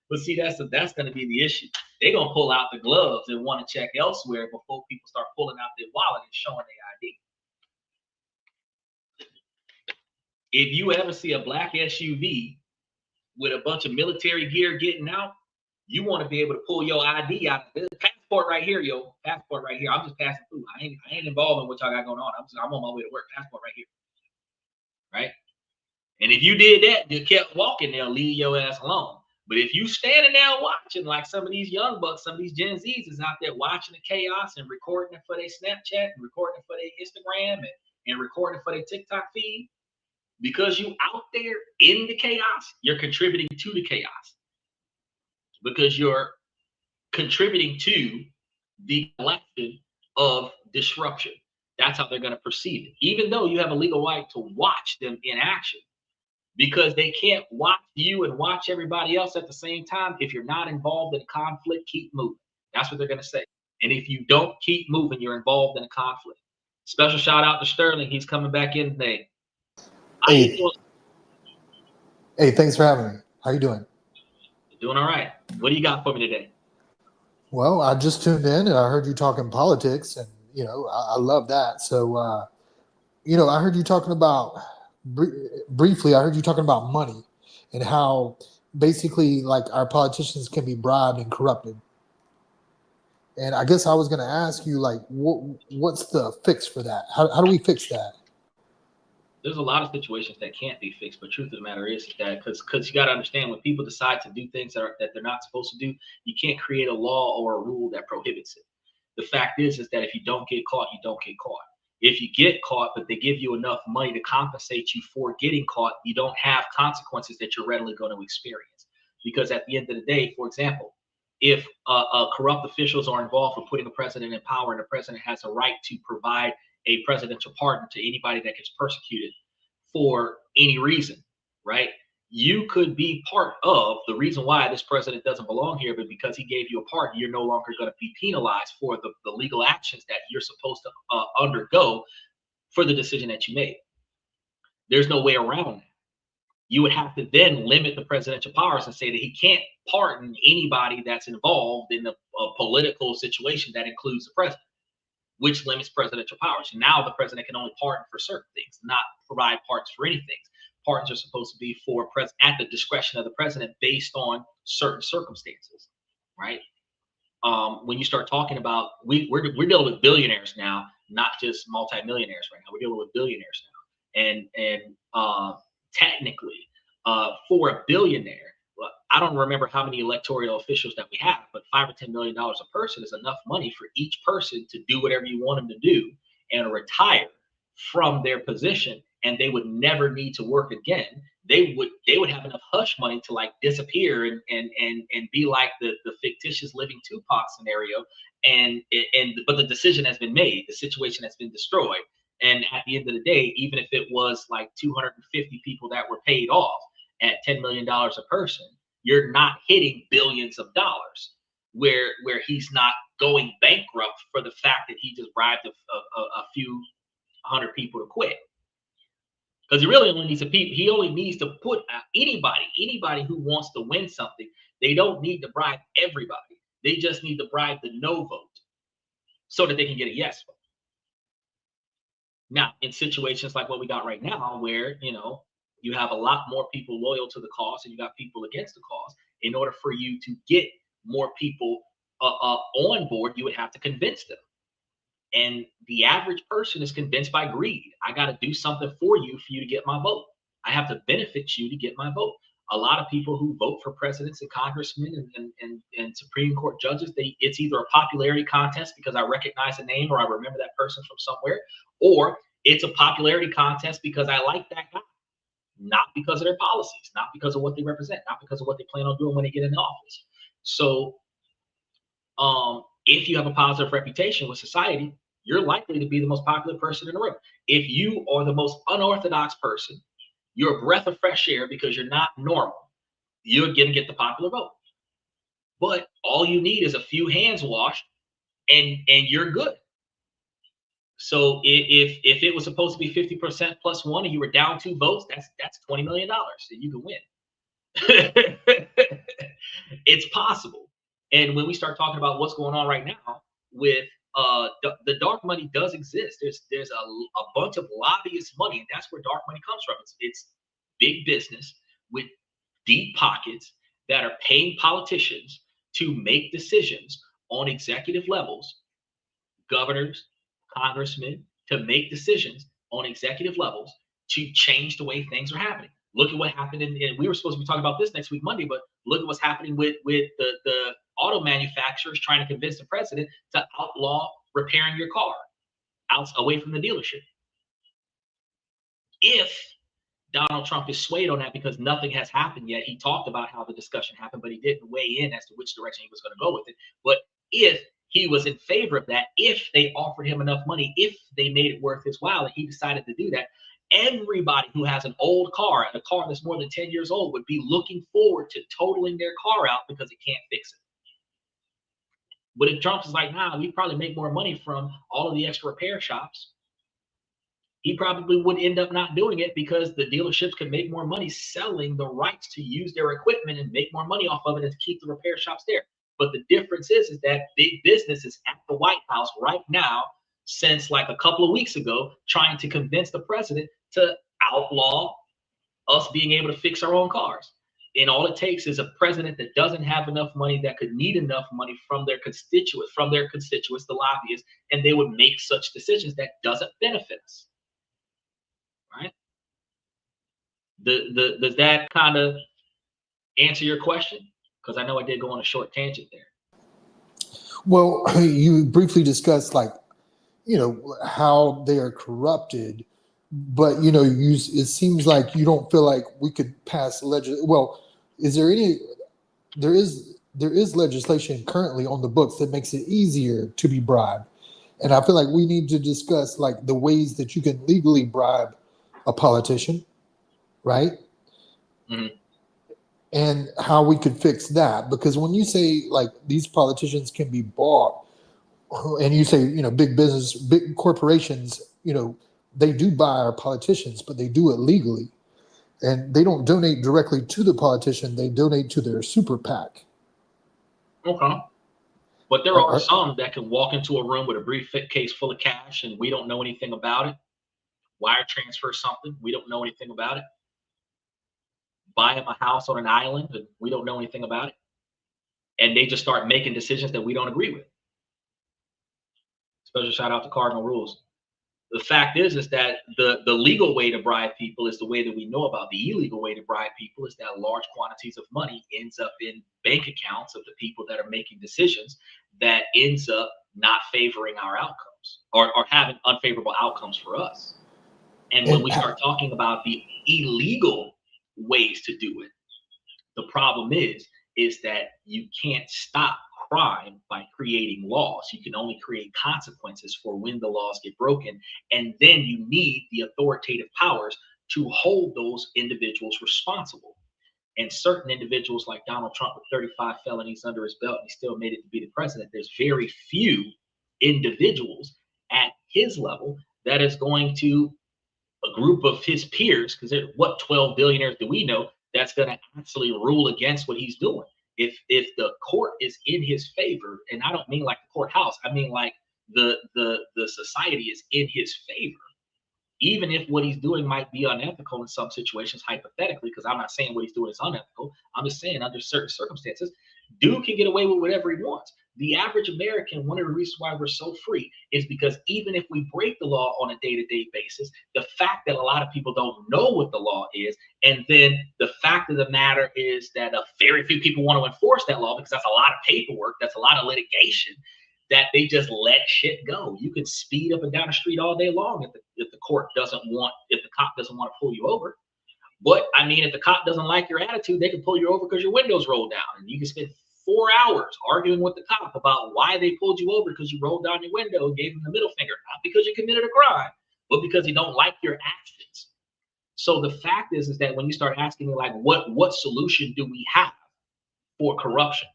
But see, that's going to be the issue. They're going to pull out the gloves and want to check elsewhere before people start pulling out their wallet and showing their ID. If you ever see a black SUV with a bunch of military gear getting out, you want to be able to pull your ID out. There's a passport right here, yo. Passport right here. I'm just passing through. I ain't involved in what y'all got going on. I'm on my way to work. Passport right here. Right? And if you did that, you kept walking, they'll leave your ass alone. But if you standing there watching, like some of these young bucks, some of these Gen Zs is out there watching the chaos and recording it for their Snapchat and recording it for their Instagram and recording it for their TikTok feed, because you out there in the chaos, you're contributing to the chaos. Because you're contributing to the collection of disruption. That's how they're going to perceive it, even though you have a legal right to watch them in action, because they can't watch you and watch everybody else at the same time. If you're not involved in a conflict, keep moving. That's what they're going to say. And if you don't keep moving, you're involved in a conflict. Special shout out to Sterling. He's coming back in today. Hey, thanks for having me. How you doing? Doing all right. What do you got for me today? Well, I just tuned in and I heard you talking politics, and I love that. So, I heard you talking about briefly. I heard you talking about money and how basically like our politicians can be bribed and corrupted. And I guess I was going to ask you, like, what's the fix for that? How do we fix that? There's a lot of situations that can't be fixed, but truth of the matter is that because you got to understand, when people decide to do things that they're not supposed to do, you can't create a law or a rule that prohibits it. The fact is that if you don't get caught, you don't get caught. If you get caught, but they give you enough money to compensate you for getting caught, you don't have consequences that you're readily going to experience. Because at the end of the day, for example, if corrupt officials are involved in putting a president in power, and the president has a right to provide a presidential pardon to anybody that gets persecuted for any reason, right? You could be part of the reason why this president doesn't belong here, but because he gave you a pardon, you're no longer going to be penalized for the legal actions that you're supposed to undergo for the decision that you made. There's no way around that. You would have to then limit the presidential powers and say that he can't pardon anybody that's involved in a political situation that includes the president, which limits presidential powers. Now the president can only pardon for certain things, not provide pardons for anything. Pardons are supposed to be for at the discretion of the president based on certain circumstances, right? When you start talking about, we're dealing with billionaires now, not just multimillionaires right now. We're dealing with billionaires now, and technically, for a billionaire, I don't remember how many electoral officials that we have, but $5 or $10 million a person is enough money for each person to do whatever you want them to do and retire from their position, and they would never need to work again. They would have enough hush money to like disappear and be like the fictitious living Tupac scenario, but the decision has been made, the situation has been destroyed, and at the end of the day, even if it was like 250 people that were paid off at $10 million a person, you're not hitting billions of dollars where he's not going bankrupt for the fact that he just bribed a few hundred people to quit. Because he really only needs he only needs to put anybody who wants to win something. They don't need to bribe everybody. They just need to bribe the no vote so that they can get a yes vote. Now, in situations like what we got right now, where you have a lot more people loyal to the cause and you got people against the cause, in order for you to get more people on board, you would have to convince them. And the average person is convinced by greed. I got to do something for you to get my vote. I have to benefit you to get my vote. A lot of people who vote for presidents and congressmen and Supreme Court judges, it's either a popularity contest because I recognize a name or I remember that person from somewhere, or it's a popularity contest because I like that guy, not because of their policies, not because of what they represent, not because of what they plan on doing when they get in office. So if you have a positive reputation with society, you're likely to be the most popular person in the room. If you are the most unorthodox person, you're a breath of fresh air because you're not normal, you're going to get the popular vote. But all you need is a few hands washed and you're good. So if it was supposed to be 50% plus one and you were down 2 votes, that's $20 million that you can win. It's possible. And when we start talking about what's going on right now with the dark money does exist. There's a bunch of lobbyist money, and that's where dark money comes from. It's big business with deep pockets that are paying politicians to make decisions on executive levels, governors, congressmen, to make decisions on executive levels to change the way things are happening. Look at what happened and we were supposed to be talking about this next week, Monday, but look at what's happening with the auto manufacturers trying to convince the president to outlaw repairing your car away from the dealership. If Donald Trump is swayed on that because nothing has happened yet, he talked about how the discussion happened, but he didn't weigh in as to which direction he was going to go with it. But if he was in favor of that, if they offered him enough money, if they made it worth his while, and he decided to do that, everybody who has an old car, a car that's more than 10 years old, would be looking forward to totaling their car out because it can't fix it. But if Trump is like, nah, we probably make more money from all of the extra repair shops, he probably would end up not doing it because the dealerships could make more money selling the rights to use their equipment and make more money off of it and to keep the repair shops there. But the difference is that big business is at the White House right now, since like a couple of weeks ago, trying to convince the president to outlaw us being able to fix our own cars. And all it takes is a president that doesn't have enough money, that could need enough money from their constituents, the lobbyists, and they would make such decisions that doesn't benefit us. Right? Does that kind of answer your question? Because I know I did go on a short tangent there. Well, you briefly discussed like how they are corrupted. But it seems like you don't feel like we could pass well, is there any there is legislation currently on the books that makes it easier to be bribed. And I feel like we need to discuss like the ways that you can legally bribe a politician, right? Mhm. And how we could fix that. Because when you say like these politicians can be bought, and you say, big business, big corporations, they do buy our politicians, but they do it legally. And they don't donate directly to the politician, they donate to their super PAC. Okay. But there Are, are are, some that can walk into a room with a briefcase full of cash and we don't know anything about it. Wire transfer something, we don't know anything about it. Buy them a house on an island and we don't know anything about it. And they just start making decisions that we don't agree with. Special shout out to Cardinal Rules. The fact is that the legal way to bribe people is the way that we know about. The illegal way to bribe people is that large quantities of money ends up in bank accounts of the people that are making decisions that ends up not favoring our outcomes or having unfavorable outcomes for us. And when and we start talking about the illegal ways to do it, the problem is that you can't stop crime by creating laws. You can only create consequences for when the laws get broken. And then you need the authoritative powers to hold those individuals responsible. And certain individuals like Donald Trump with 35 felonies under his belt, and he still made it to be the president. There's very few individuals at his level that is going to a group of his peers, because what 12 billionaires do we know that's going to actually rule against what he's doing? If the court is in his favor, and I don't mean like the courthouse, I mean like the society is in his favor, even if what he's doing might be unethical in some situations, hypothetically, because I'm not saying what he's doing is unethical. I'm just saying under certain circumstances, dude can get away with whatever he wants. The average American, one of the reasons why we're so free is because even if we break the law on a day-to-day basis, the fact that a lot of people don't know what the law is, and then the fact of the matter is that very few people want to enforce that law because that's a lot of paperwork, that's a lot of litigation, that they just let shit go. You can speed up and down the street all day long if the cop doesn't want to pull you over. But I mean, if the cop doesn't like your attitude, they can pull you over because your windows rolled down, and you can spend 4 hours arguing with the cop about why they pulled you over because you rolled down your window and gave them the middle finger, not because you committed a crime, but because they don't like your actions. So the fact is that when you start asking me like, what solution do we have for corruption?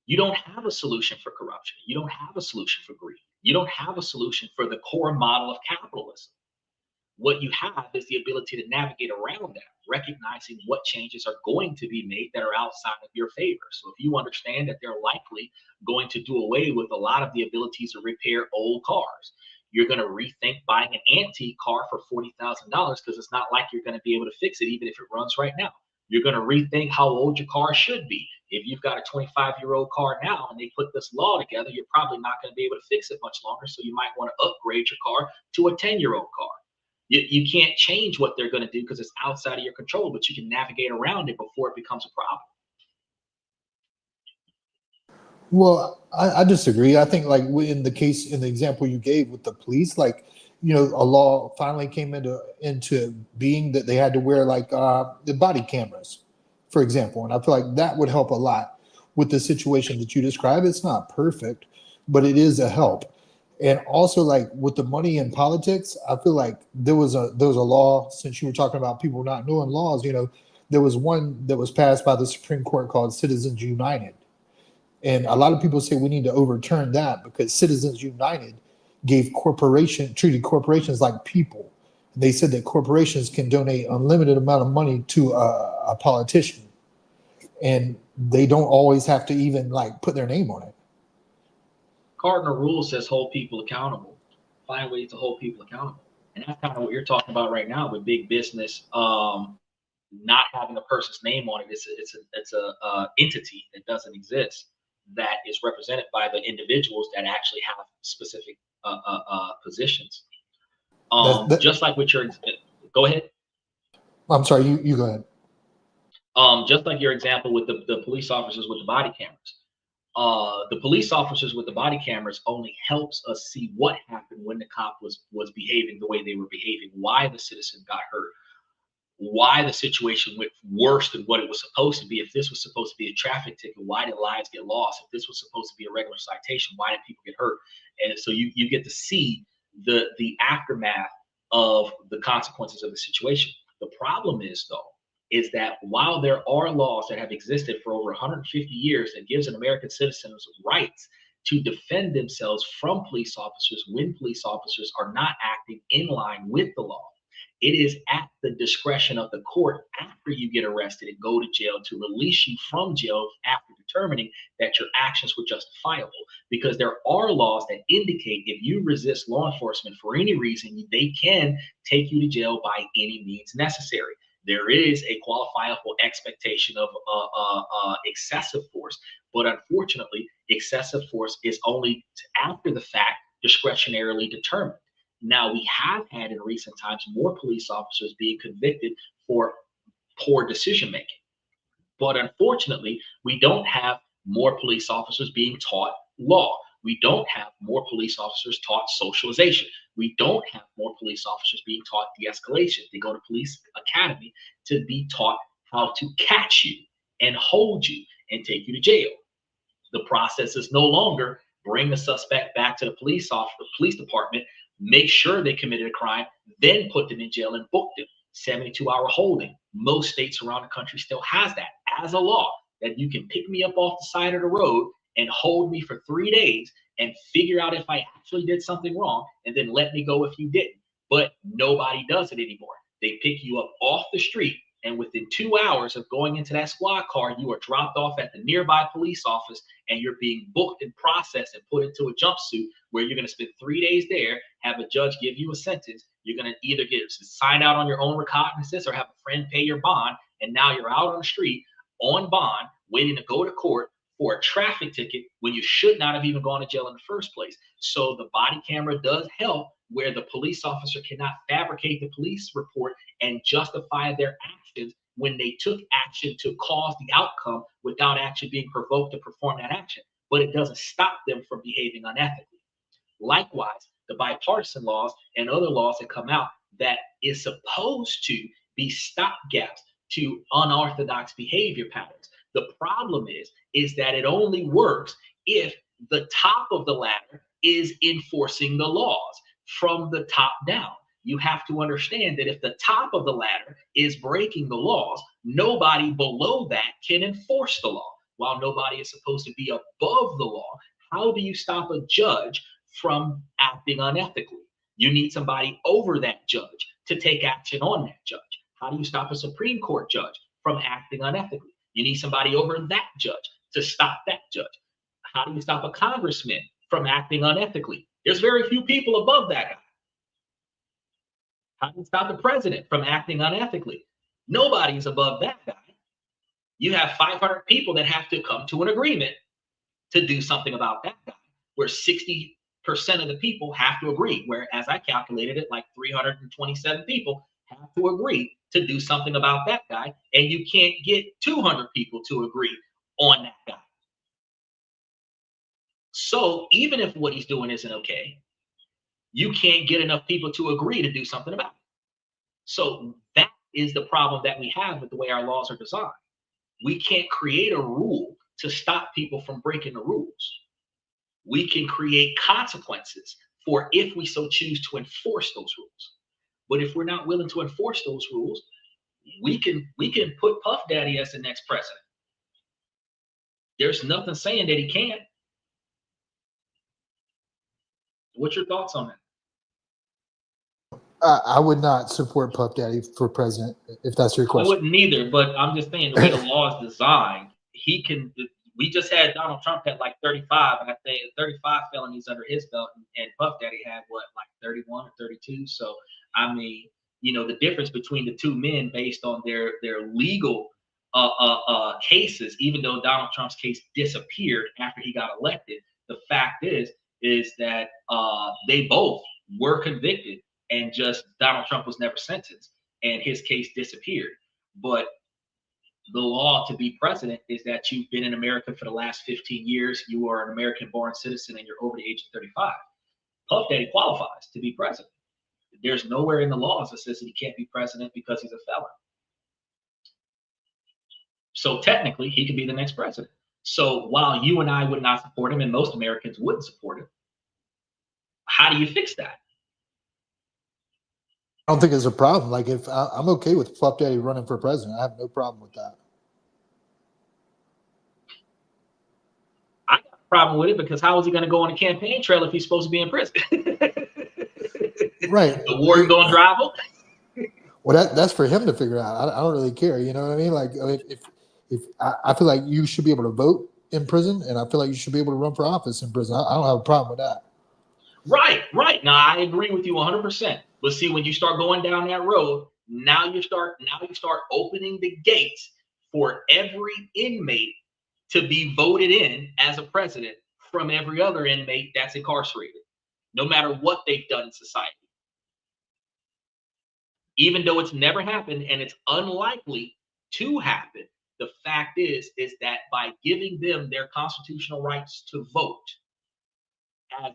You don't have a solution for corruption. You don't have a solution for greed. You don't have a solution for the core model of capitalism. What you have is the ability to navigate around that, recognizing what changes are going to be made that are outside of your favor. So if you understand that they're likely going to do away with a lot of the abilities to repair old cars, you're going to rethink buying an antique car for $40,000 because it's not like you're going to be able to fix it even if it runs right now. You're going to rethink how old your car should be. If you've got a 25-year-old car now and they put this law together, you're probably not going to be able to fix it much longer. So you might want to upgrade your car to a 10-year-old car. You can't change what they're going to do because it's outside of your control, but you can navigate around it before it becomes a problem. Well, I disagree. I think like in the example you gave with the police, like a law finally came into being that they had to wear like the body cameras, for example, and I feel like that would help a lot with the situation that you describe. It's not perfect, but it is a help. And also like with the money in politics, I feel like there was a law, since you were talking about people not knowing laws, there was one that was passed by the Supreme Court called Citizens United. And a lot of people say we need to overturn that because Citizens United treated corporations like people. They said that corporations can donate unlimited amount of money to a politician, and they don't always have to even like put their name on it. Cardinal Rule says hold people accountable. Find ways to hold people accountable. And that's kind of what you're talking about right now with big business not having a person's name on it. It's a entity that doesn't exist that is represented by the individuals that actually have specific positions. Just like with your, go ahead. I'm sorry, you go ahead. Just like your example with the police officers with the body cameras. The police officers with the body cameras only helps us see what happened when the cop was behaving the way they were behaving, why the citizen got hurt, why the situation went worse than what it was supposed to be. If this was supposed to be a traffic ticket, why did lives get lost? If this was supposed to be a regular citation, why did people get hurt? And so you get to see the aftermath of the consequences of the situation. The problem is, though, is that while there are laws that have existed for over 150 years that gives an American citizens rights to defend themselves from police officers when police officers are not acting in line with the law, it is at the discretion of the court after you get arrested and go to jail to release you from jail after determining that your actions were justifiable. Because there are laws that indicate if you resist law enforcement for any reason, they can take you to jail by any means necessary. There is a qualifiable expectation of excessive force, but unfortunately, excessive force is only after the fact discretionarily determined. Now, we have had in recent times more police officers being convicted for poor decision making. But unfortunately, we don't have more police officers being taught law. We don't have more police officers taught socialization. We don't have more police officers being taught de-escalation. They go to police academy to be taught how to catch you and hold you and take you to jail. The process is no longer bring the suspect back to the police department, make sure they committed a crime, then put them in jail and book them. 72-hour holding. Most states around the country still has that as a law, that you can pick me up off the side of the road and hold me for 3 days and figure out if I actually did something wrong and then let me go if you didn't. But nobody does it anymore. They pick you up off the street, and within 2 hours of going into that squad car, you are dropped off at the nearby police office and you're being booked and processed and put into a jumpsuit where you're going to spend 3 days there, have a judge give you a sentence. You're going to either get signed out on your own recognizance or have a friend pay your bond. And now you're out on the street on bond, waiting to go to court for a traffic ticket when you should not have even gone to jail in the first place. So the body camera does help, where the police officer cannot fabricate the police report and justify their actions when they took action to cause the outcome without actually being provoked to perform that action. But it doesn't stop them from behaving unethically. Likewise, the bipartisan laws and other laws that come out that is supposed to be stopgaps to unorthodox behavior patterns. The problem is that it only works if the top of the ladder is enforcing the laws from the top down. You have to understand that if the top of the ladder is breaking the laws, nobody below that can enforce the law. While nobody is supposed to be above the law, how do you stop a judge from acting unethically? You need somebody over that judge to take action on that judge. How do you stop a Supreme Court judge from acting unethically? You need somebody over that judge to stop that judge. How do you stop a congressman from acting unethically? There's very few people above that guy. How do you stop the president from acting unethically? Nobody's above that guy. You have 500 people that have to come to an agreement to do something about that guy, where 60% of the people have to agree, where, as I calculated it, like 327 people have to agree to do something about that guy, and you can't get 200 people to agree on that guy. So even if what he's doing isn't okay, you can't get enough people to agree to do something about it. So that is the problem that we have with the way our laws are designed. We can't create a rule to stop people from breaking the rules. We can create consequences for if we so choose to enforce those rules. But if we're not willing to enforce those rules, we can put Puff Daddy as the next president. There's nothing saying that he can't. What's your thoughts on that? I would not support Puff Daddy for president, if that's your question. I wouldn't either, but I'm just saying the way the law is designed, he can. We just had Donald Trump at like 35, and I think 35 felonies under his belt, and Puff Daddy had what, like 31 or 32. So I mean, the difference between the two men based on their legal cases, even though Donald Trump's case disappeared after he got elected, the fact is that they both were convicted, and just Donald Trump was never sentenced, and his case disappeared. But the law to be president is that you've been in America for the last 15 years, you are an American-born citizen, and you're over the age of 35. Puff Daddy qualifies to be president. There's nowhere in the laws that says that he can't be president because he's a felon. So technically, he could be the next president. So while you and I would not support him, and most Americans wouldn't support him, how do you fix that? I don't think it's a problem. Like, if I'm okay with Puff Daddy running for president, I have no problem with that. I got a problem with it because how is he going to go on a campaign trail if he's supposed to be in prison? Right. The warden going to drive him? Well, that's for him to figure out. I don't really care. You know what I mean? Like, if I feel like you should be able to vote in prison, and I feel like you should be able to run for office in prison. I don't have a problem with that. Right. Now I agree with you 100%. But see, when you start going down that road, now you start opening the gates for every inmate to be voted in as a president from every other inmate that's incarcerated, no matter what they've done in society. Even though it's never happened and it's unlikely to happen, the fact is that by giving them their constitutional rights to vote as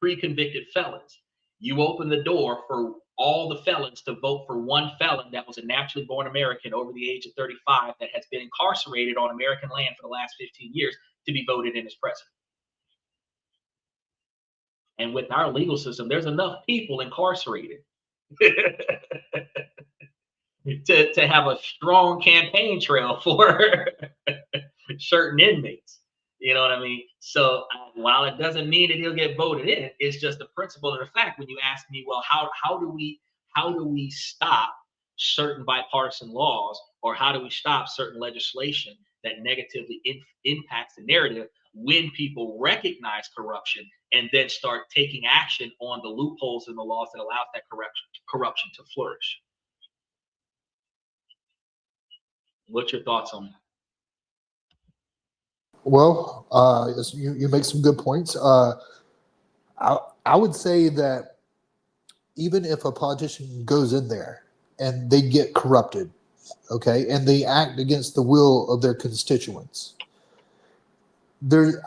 pre-convicted felons, you open the door for all the felons to vote for one felon that was a naturally born American over the age of 35 that has been incarcerated on American land for the last 15 years to be voted in as president. And with our legal system, there's enough people incarcerated to have a strong campaign trail for certain inmates. You know what I mean? So while it doesn't mean that he'll get voted in, it's just the principle of the fact. When you ask me, well, how do we stop certain bipartisan laws, or how do we stop certain legislation that negatively impacts the narrative when people recognize corruption and then start taking action on the loopholes in the laws that allows that corruption to flourish? What's your thoughts on that? Well, you make some good points. I would say that even if a politician goes in there and they get corrupted, okay, and they act against the will of their constituents,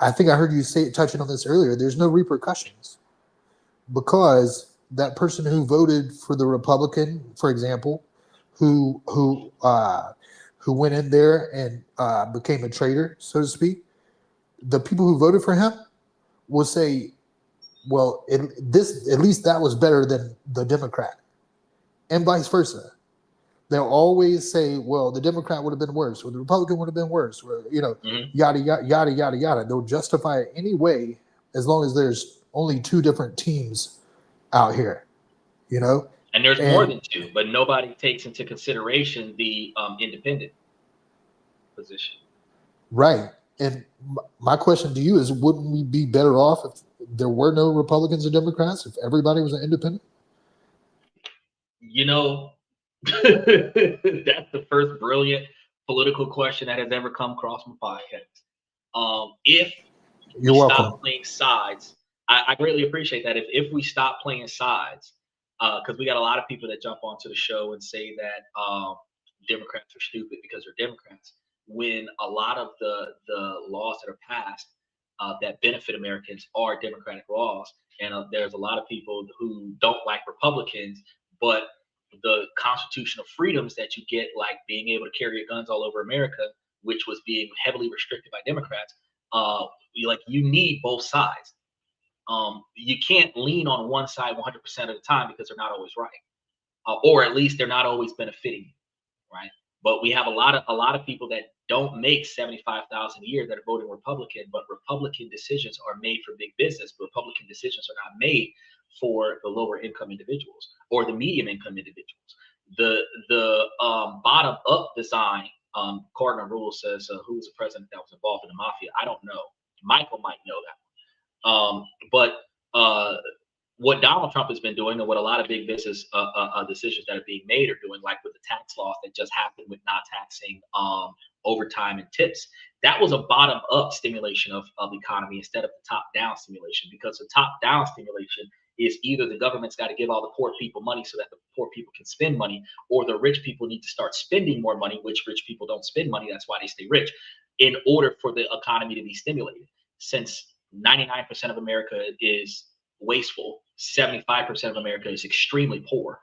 I think I heard you touching on this earlier. There's no repercussions because that person who voted for the Republican, for example, who went in there and became a traitor, so to speak, the people who voted for him will say, well, at least that was better than the Democrat, and vice versa. They'll always say, well, the Democrat would have been worse, or the Republican would have been worse, or, yada, yada, yada, yada, yada. They'll justify it any way as long as there's only two different teams out here, And there's more than two, but nobody takes into consideration the independent position. Right. And my question to you is, wouldn't we be better off if there were no Republicans or Democrats, if everybody was an independent? That's the first brilliant political question that has ever come across my podcast. If You're we welcome. stop playing sides, I greatly appreciate that. If we stop playing sides, because we got a lot of people that jump onto the show and say that Democrats are stupid because they're Democrats, when a lot of the laws that are passed that benefit Americans are Democratic laws. And there's a lot of people who don't like Republicans, but the constitutional freedoms that you get, like being able to carry your guns all over America, which was being heavily restricted by Democrats, you need both sides. You can't lean on one side 100% of the time because they're not always right, or at least they're not always benefiting you, right? But we have a lot of people that don't make $75,000 a year that are voting Republican, but Republican decisions are made for big business. Republican decisions are not made for the lower income individuals or the medium income individuals. The bottom up design, Cardinal Rule says, who was the president that was involved in the mafia? I don't know. Michael might know that. But what Donald Trump has been doing, and what a lot of big business decisions that are being made are doing, like with the tax laws that just happened with not taxing overtime and tips, that was a bottom-up stimulation of the economy instead of the top-down stimulation, because the top-down stimulation is either the government's got to give all the poor people money so that the poor people can spend money, or the rich people need to start spending more money, which rich people don't spend money. That's why they stay rich, in order for the economy to be stimulated. Since 99% of America is wasteful, 75% of America is extremely poor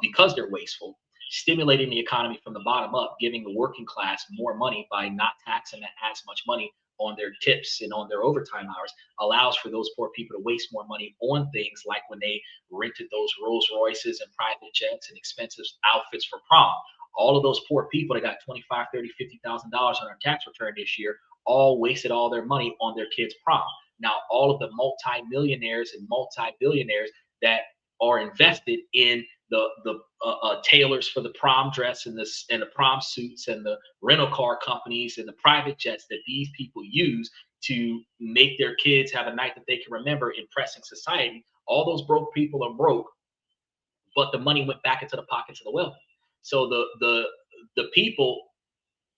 because they're wasteful. Stimulating the economy from the bottom up, giving the working class more money by not taxing them as much money on their tips and on their overtime hours, allows for those poor people to waste more money on things like when they rented those Rolls Royces and private jets and expensive outfits for prom. All of those poor people that got $25,000, $30,000, $50,000 on their tax return this year all wasted all their money on their kids' prom. Now, all of the multi-millionaires and multi-billionaires that are invested in the tailors for the prom dress and the prom suits and the rental car companies and the private jets that these people use to make their kids have a night that they can remember, impressing society. All those broke people are broke, but the money went back into the pockets of the wealthy. So the people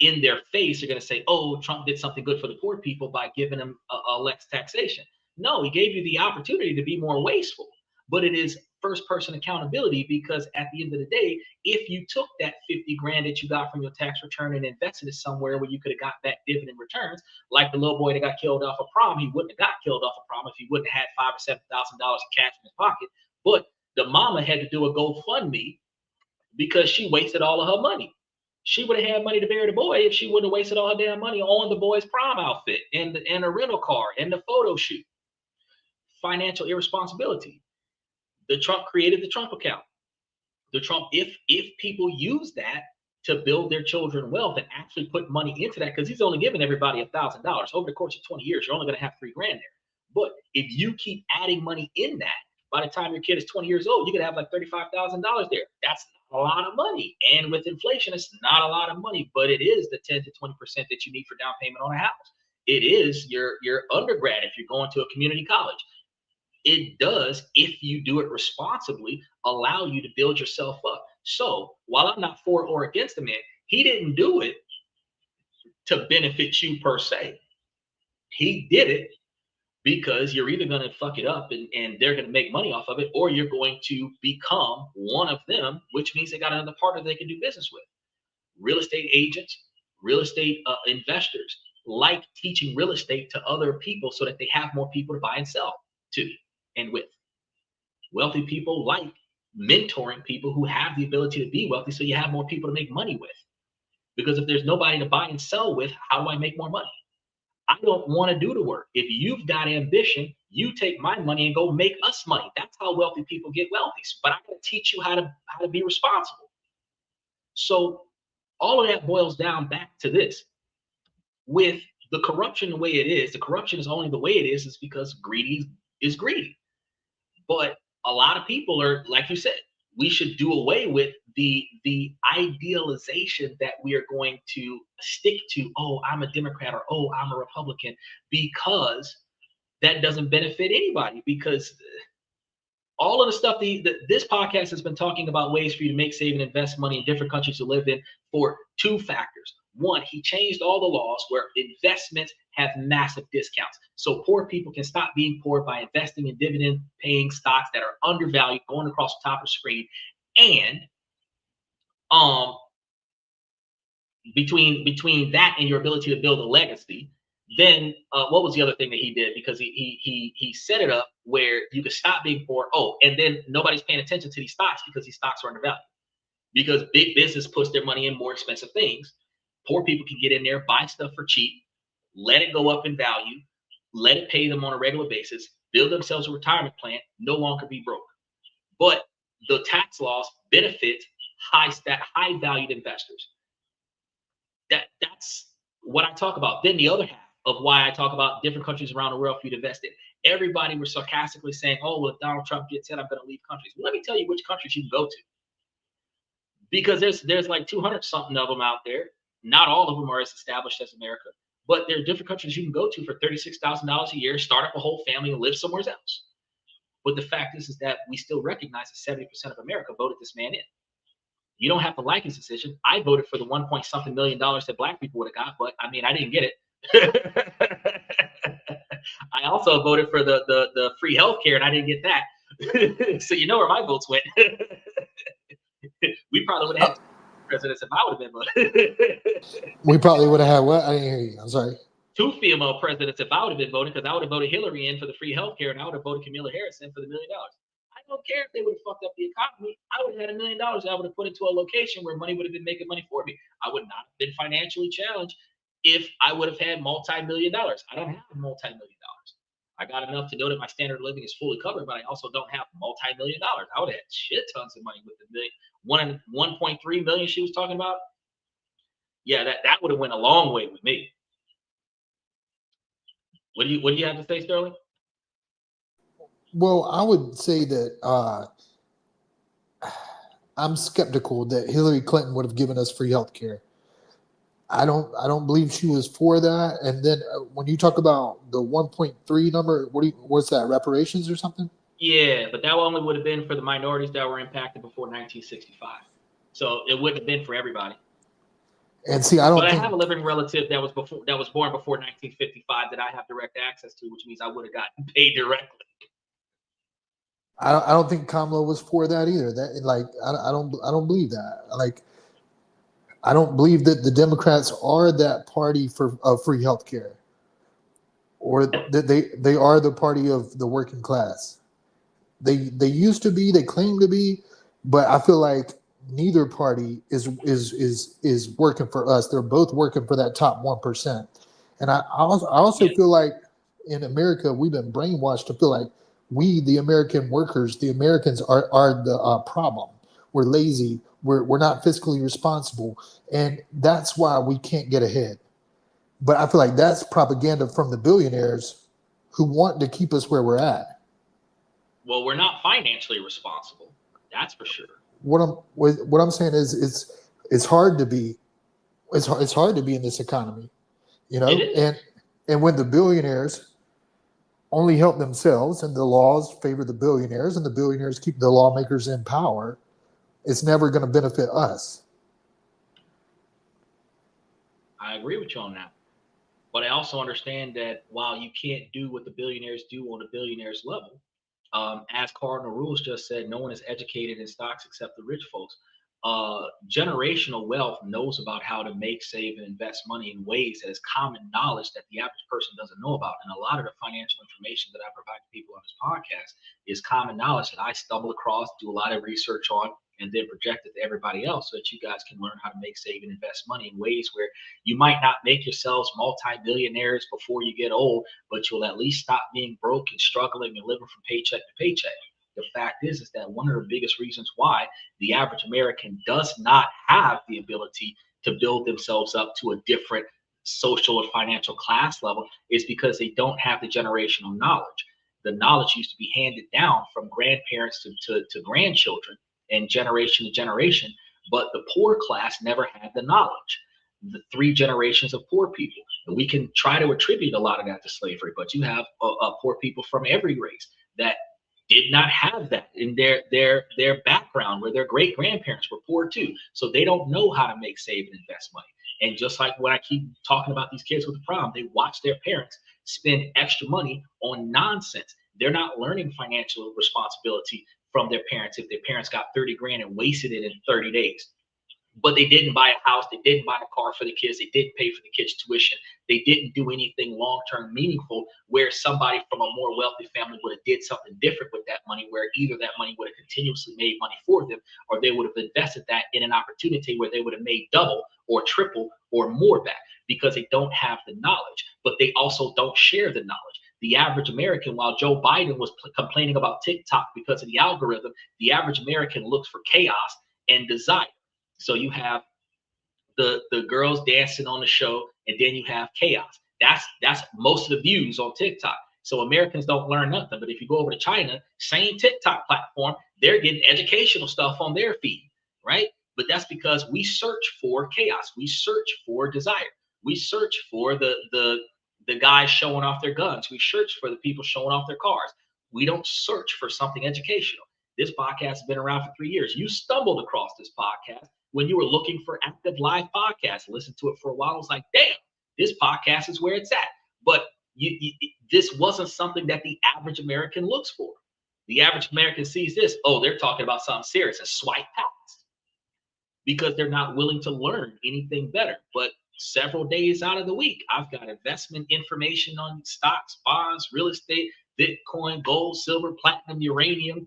in their face are going to say, oh, Trump did something good for the poor people by giving them a less taxation. No, he gave you the opportunity to be more wasteful, but it is first person accountability, because at the end of the day, if you took that 50 grand that you got from your tax return and invested it somewhere where you could have got back dividend returns, like the little boy that got killed off of prom, he wouldn't have got killed off of prom if he wouldn't have had $5,000 or $7,000 in cash in his pocket. But the mama had to do a GoFundMe because she wasted all of her money. She would have had money to bury the boy if she wouldn't have wasted all her damn money on the boy's prom outfit and a rental car and the photo shoot. Financial irresponsibility. The Trump created the Trump account. The Trump, if people use that to build their children wealth and actually put money into that, because he's only giving everybody $1,000 over the course of 20 years, you're only going to have $3 grand there. But if you keep adding money in that, by the time your kid is 20 years old, you could have like $35,000 there. That's a lot of money. And with inflation, it's not a lot of money, but it is the 10 to 20% that you need for down payment on a house. It is your undergrad if you're going to a community college. It does, if you do it responsibly, allow you to build yourself up. So while I'm not for or against the man, he didn't do it to benefit you per se. He did it because you're either going to fuck it up and they're going to make money off of it, or you're going to become one of them, which means they got another partner they can do business with. Real estate agents, real estate investors like teaching real estate to other people so that they have more people to buy and sell to and with. Wealthy people like mentoring people who have the ability to be wealthy so you have more people to make money with. Because if there's nobody to buy and sell with, how do I make more money? I don't want to do the work. If you've got ambition, you take my money and go make us money. That's how wealthy people get wealthy. But I got to teach you how to be responsible. So all of that boils down back to this. With the corruption the way it is, the corruption is only the way it is because greedy is greedy. But a lot of people are, like you said, we should do away with the idealization that we are going to stick to, oh, I'm a Democrat, or oh, I'm a Republican, because that doesn't benefit anybody. Because all of the stuff this podcast has been talking about ways for you to make, save, and invest money in different countries to live in for two factors. One, he changed all the laws where investments have massive discounts. So poor people can stop being poor by investing in dividend paying stocks that are undervalued, going across the top of the screen. And between that and your ability to build a legacy, then what was the other thing that he did? Because he set it up where you could stop being poor. Oh, and then nobody's paying attention to these stocks because these stocks are undervalued. Because big business puts their money in more expensive things. Poor people can get in there, buy stuff for cheap, let it go up in value, let it pay them on a regular basis, build themselves a retirement plan, no longer be broke. But the tax laws benefit high valued investors. That's what I talk about. Then the other half of why I talk about different countries around the world for you to invest in. Everybody was sarcastically saying, oh, well, if Donald Trump gets in, I'm going to leave countries. Well, let me tell you which countries you can go to. Because there's like 200 something of them out there. Not all of them are as established as America, but there are different countries you can go to for $36,000 a year, start up a whole family and live somewhere else. But the fact is that we still recognize that 70% of America voted this man in. You don't have to like his decision. I voted for the $1.something million that black people would have got, but I mean, I didn't get it. I also voted for the free health care, and I didn't get that. So you know where my votes went. We probably would have had presidents if I would have been voting. We probably would have had what? I didn't hear you. I'm sorry. 2 female presidents if I would have been voting, because I would have voted Hillary in for the free healthcare, and I would have voted Kamala Harris in for the $1 million. I don't care if they would have fucked up the economy. I would have had $1 million. I would have put into a location where money would have been making money for me. I would not have been financially challenged if I would have had multi-million dollars. I don't have multi-million dollars. I got enough to know that my standard of living is fully covered, but I also don't have multi-million dollars. I would have had shit tons of money with the 1.3 million she was talking about. Yeah, that would have went a long way with me. What do you have to say, Sterling? Well, I would say that I'm skeptical that Hillary Clinton would have given us free health care. I don't believe she was for that. And then when you talk about the 1.3 number, what's that, reparations or something? Yeah, but that only would have been for the minorities that were impacted before 1965. So it wouldn't have been for everybody. And see, I have a living relative that was born before 1955 that I have direct access to, which means I would have gotten paid directly. I don't think Kamala was for that either. That I don't believe that. Like, I don't believe that the Democrats are that party for free health care, or that they are the party of the working class. They used to be, they claim to be, but I feel like neither party is working for us. They're both working for that top 1%. And I also feel like in America we've been brainwashed to feel like we, the American workers, the Americans are the problem. We're lazy. We're not fiscally responsible, and that's why we can't get ahead. But I feel like that's propaganda from the billionaires who want to keep us where we're at. Well, we're not financially responsible. That's for sure. What I'm saying is it's hard to be it's hard to be in this economy, you know. And when the billionaires only help themselves and the laws favor the billionaires and the billionaires keep the lawmakers in power, it's never going to benefit us. I agree with you on that. But I also understand that while you can't do what the billionaires do on a billionaire's level, as Cardinal Rules just said, no one is educated in stocks except the rich folks. Generational wealth knows about how to make, save, and invest money in ways that is common knowledge that the average person doesn't know about. And a lot of the financial information that I provide to people on this podcast is common knowledge that I stumble across, do a lot of research on, and then project it to everybody else so that you guys can learn how to make, save, and invest money in ways where you might not make yourselves multi-billionaires before you get old, but you'll at least stop being broke and struggling and living from paycheck to paycheck. The fact is that one of the biggest reasons why the average American does not have the ability to build themselves up to a different social or financial class level is because they don't have the generational knowledge. The knowledge used to be handed down from grandparents to grandchildren and generation to generation, but the poor class never had the knowledge. The 3 generations of poor people. And we can try to attribute a lot of that to slavery, but you have poor people from every race that did not have that in their background, where their great grandparents were poor too. So they don't know how to make, save, and invest money. And just like when I keep talking about these kids with the problem, they watch their parents spend extra money on nonsense. They're not learning financial responsibility from their parents if their parents got 30 grand and wasted it in 30 days. But they didn't buy a house, they didn't buy a car for the kids, they didn't pay for the kids' tuition, they didn't do anything long-term meaningful, where somebody from a more wealthy family would have did something different with that money, where either that money would have continuously made money for them, or they would have invested that in an opportunity where they would have made double or triple or more back, because they don't have the knowledge, but they also don't share the knowledge. The average American, while Joe Biden was complaining about TikTok because of the algorithm, the average American looks for chaos and desire. So you have the girls dancing on the show, and then you have chaos. That's most of the views on TikTok. So Americans don't learn nothing. But if you go over to China, same TikTok platform, they're getting educational stuff on their feed, right? But that's because we search for chaos. We search for desire. We search for the guys showing off their guns. We search for the people showing off their cars. We don't search for something educational. This podcast has been around for 3 years. You stumbled across this podcast when you were looking for active live podcasts. Listen to it for a while. I was like, damn, this podcast is where it's at. But this wasn't something that the average American looks for. The average American sees this, oh, they're talking about something serious, and swipe past because they're not willing to learn anything better. But several days out of the week, I've got investment information on stocks, bonds, real estate, Bitcoin, gold, silver, platinum, uranium,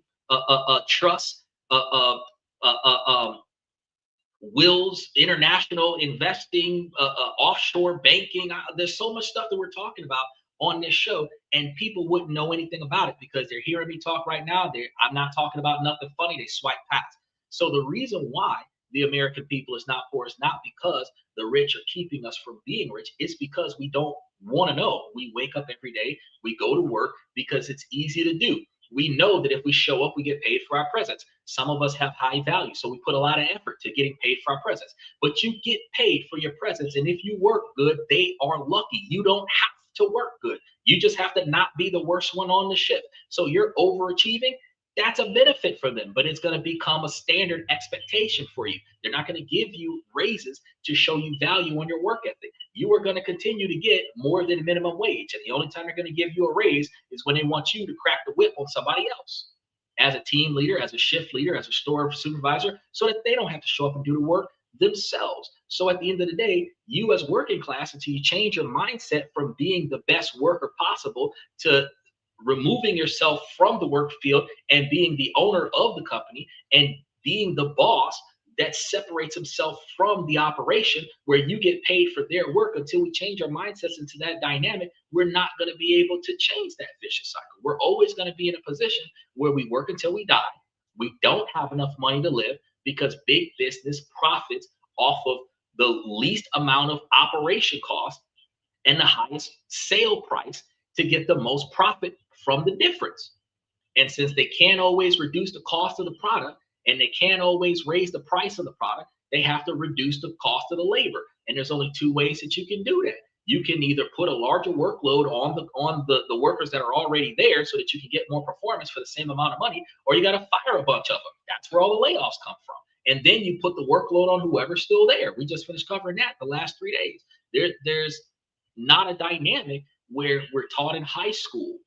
trust, uh, uh, wills, international investing, offshore banking. There's so much stuff that we're talking about on this show, and people wouldn't know anything about it because they're hearing me talk right now. I'm not talking about nothing funny. They swipe past. So the reason why the American people is not poor is not because the rich are keeping us from being rich. It's because we don't want to know. We wake up every day, we go to work because it's easy to do. We know that if we show up, we get paid for our presence. Some of us have high value, so we put a lot of effort to getting paid for our presence. But you get paid for your presence, and if you work good, they are lucky. You don't have to work good. You just have to not be the worst one on the ship. So you're overachieving. That's a benefit for them, but it's going to become a standard expectation for you. They're not going to give you raises to show you value on your work ethic. You are going to continue to get more than minimum wage. And the only time they're going to give you a raise is when they want you to crack the whip on somebody else as a team leader, as a shift leader, as a store supervisor, so that they don't have to show up and do the work themselves. So at the end of the day, you as working class, until you change your mindset from being the best worker possible to removing yourself from the work field and being the owner of the company and being the boss that separates himself from the operation where you get paid for their work. Until we change our mindsets into that dynamic, we're not going to be able to change that vicious cycle. We're always going to be in a position where we work until we die. We don't have enough money to live because big business profits off of the least amount of operation cost and the highest sale price to get the most profit from the difference. And since they can't always reduce the cost of the product and they can't always raise the price of the product, they have to reduce the cost of the labor. And there's only two ways that you can do that. You can either put a larger workload on the workers that are already there so that you can get more performance for the same amount of money, or you got to fire a bunch of them. That's where all the layoffs come from. And then you put the workload on whoever's still there. We just finished covering that the last 3 days. There's not a dynamic where we're taught in high school.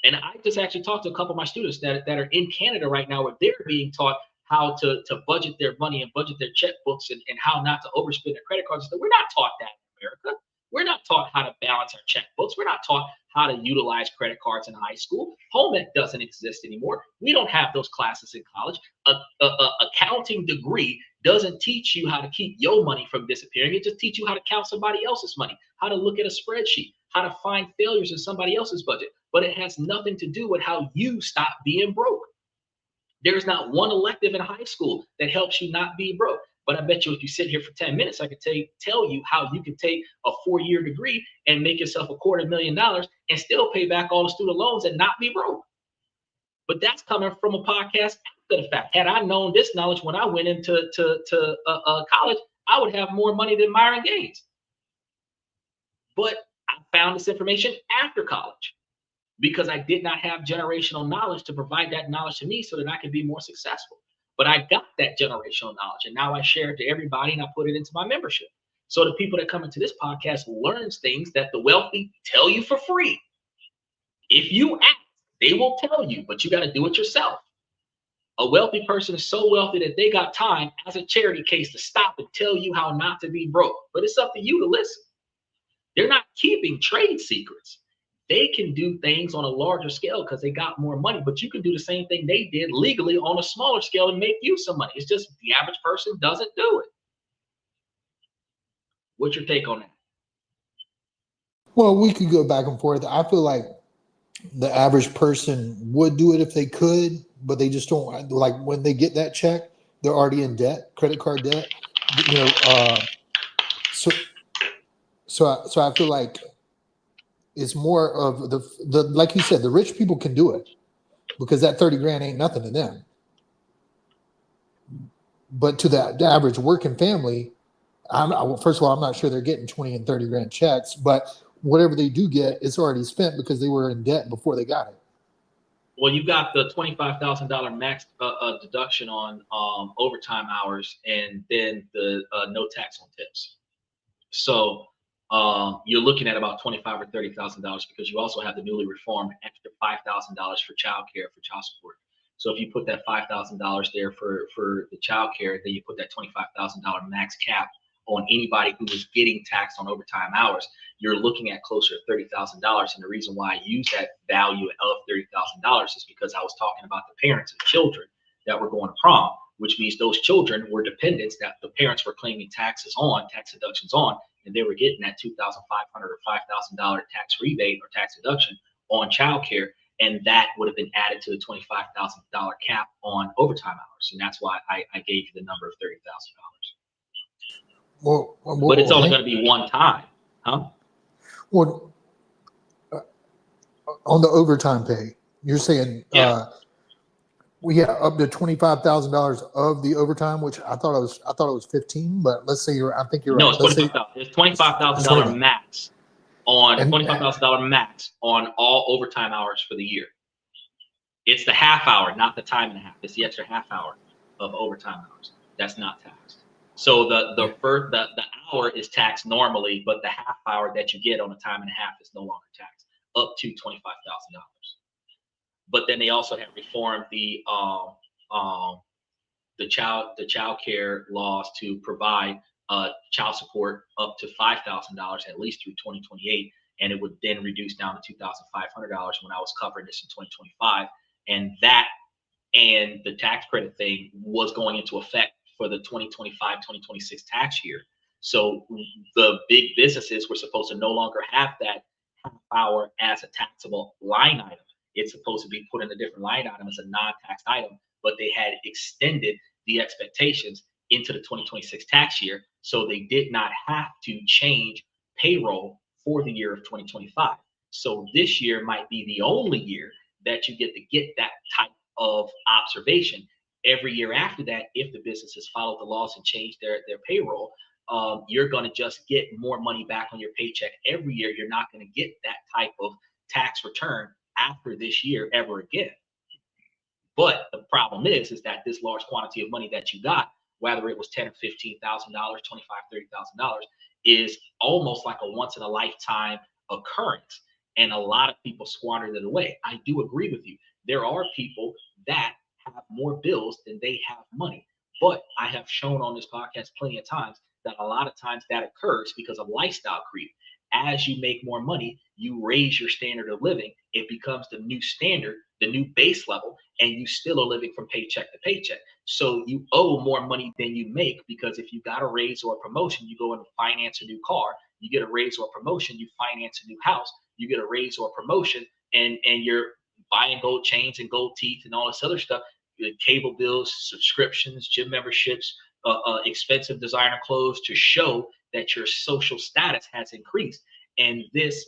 And I just actually talked to a couple of my students that are in Canada right now, where they're being taught how to budget their money and budget their checkbooks and how not to overspend their credit cards. We're not taught that in America. We're not taught how to balance our checkbooks. We're not taught how to utilize credit cards in high school. Home ec doesn't exist anymore. We don't have those classes in college. A accounting degree doesn't teach you how to keep your money from disappearing. It just teaches you how to count somebody else's money, how to look at a spreadsheet, how to find failures in somebody else's budget. But it has nothing to do with how you stop being broke. There's not one elective in high school that helps you not be broke. But I bet you if you sit here for 10 minutes, I could tell you how you could take a 4-year degree and make yourself $250,000 and still pay back all the student loans and not be broke. But that's coming from a podcast after the fact. Had I known this knowledge when I went into college, I would have more money than Myron Gaines. But I found this information after college because I did not have generational knowledge to provide that knowledge to me so that I could be more successful. But I got that generational knowledge, and now I share it to everybody, and I put it into my membership. So the people that come into this podcast learns things that the wealthy tell you for free. If you ask, they will tell you, but you got to do it yourself. A wealthy person is so wealthy that they got time as a charity case to stop and tell you how not to be broke. But it's up to you to listen. They're not keeping trade secrets. They can do things on a larger scale because they got more money, but you can do the same thing they did legally on a smaller scale and make you some money. It's just the average person doesn't do it. What's your take on that? Well, we could go back and forth. I feel like the average person would do it if they could, but they just don't. Like when they get that check, they're already in debt, credit card debt. You know, so I feel like it's more of the like you said, the rich people can do it because that 30 grand ain't nothing to them. But to the average working family, first of all, I'm not sure they're getting 20 and 30 grand checks, but whatever they do get, it's already spent because they were in debt before they got it. Well, you've got the $25,000 max deduction on overtime hours, and then the no tax on tips. So you're looking at about $25,000 or $30,000 because you also have the newly reformed extra $5,000 for child care, for child support. So if you put that $5,000 there for the child care, then you put that $25,000 max cap on anybody who was getting taxed on overtime hours, you're looking at closer to $30,000. And the reason why I use that value of $30,000 is because I was talking about the parents of children that were going to prom, which means those children were dependents that the parents were claiming tax deductions on, and they were getting that $2,500 or $5,000 tax rebate or tax deduction on childcare, and that would have been added to the $25,000 cap on overtime hours, and that's why I gave you the number of $30,000. Well, But it's only going to be one time, huh? Well, on the overtime pay, you're saying, Yeah. Up to $25,000 of the overtime, which I thought it was 15, but let's say I think you're No, right. it's $25,000. It's $25,000 max on And- $25,000 max on all overtime hours for the year. It's the half hour, not the time and a half. It's the extra half hour of overtime hours. That's not taxed. So the hour is taxed normally, but the half hour that you get on a time and a half is no longer taxed, up to $25,000. But then they also have reformed the child care laws to provide child support up to $5,000 at least through 2028, and it would then reduce down to $2,500 when I was covering this in 2025, and that and the tax credit thing was going into effect for the 2025-2026 tax year. So the big businesses were supposed to no longer have that half hour as a taxable line item. It's supposed to be put in a different line item as a non-tax item, but they had extended the expectations into the 2026 tax year, so they did not have to change payroll for the year of 2025. So this year might be the only year that you get that type of observation. Every year after that, if the businesses follow the laws and change their payroll, you're going to just get more money back on your paycheck every year. You're not going to get that type of tax return after this year ever again. But the problem is that this large quantity of money that you got, whether it was $10,000 or $15,000, $25,000, $30,000, is almost like a once in a lifetime occurrence. And a lot of people squandered it away. I do agree with you. There are people that have more bills than they have money. But I have shown on this podcast plenty of times that a lot of times that occurs because of lifestyle creep. As you make more money, you raise your standard of living. It becomes the new standard, the new base level, and you still are living from paycheck to paycheck. So you owe more money than you make, because if you got a raise or a promotion, you go and finance a new car. You get a raise or a promotion, you finance a new house. You get a raise or a promotion, and you're buying gold chains and gold teeth and all this other stuff. Cable bills, subscriptions, gym memberships, expensive designer clothes to show that your social status has increased. And this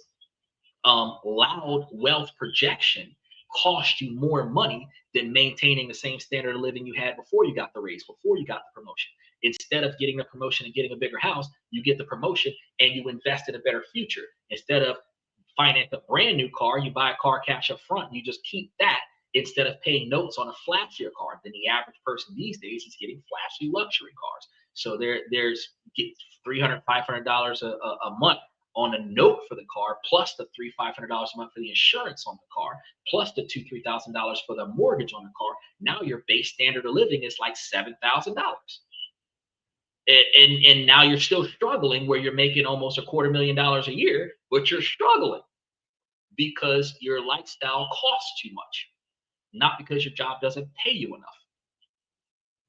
loud wealth projection cost you more money than maintaining the same standard of living you had before you got the raise, before you got the promotion. Instead of getting the promotion and getting a bigger house, you get the promotion and you invest in a better future. Instead of finance a brand new car, you buy a car cash up front, and you just keep that instead of paying notes on a flashier car. Then the average person these days is getting flashy luxury cars. So there's $300, $500 a month on a note for the car, plus the $300, $500 a month for the insurance on the car, plus the $2,000, $3,000 for the mortgage on the car. Now your base standard of living is like $7,000. And now you're still struggling where you're making almost $250,000 a year, but you're struggling because your lifestyle costs too much, not because your job doesn't pay you enough.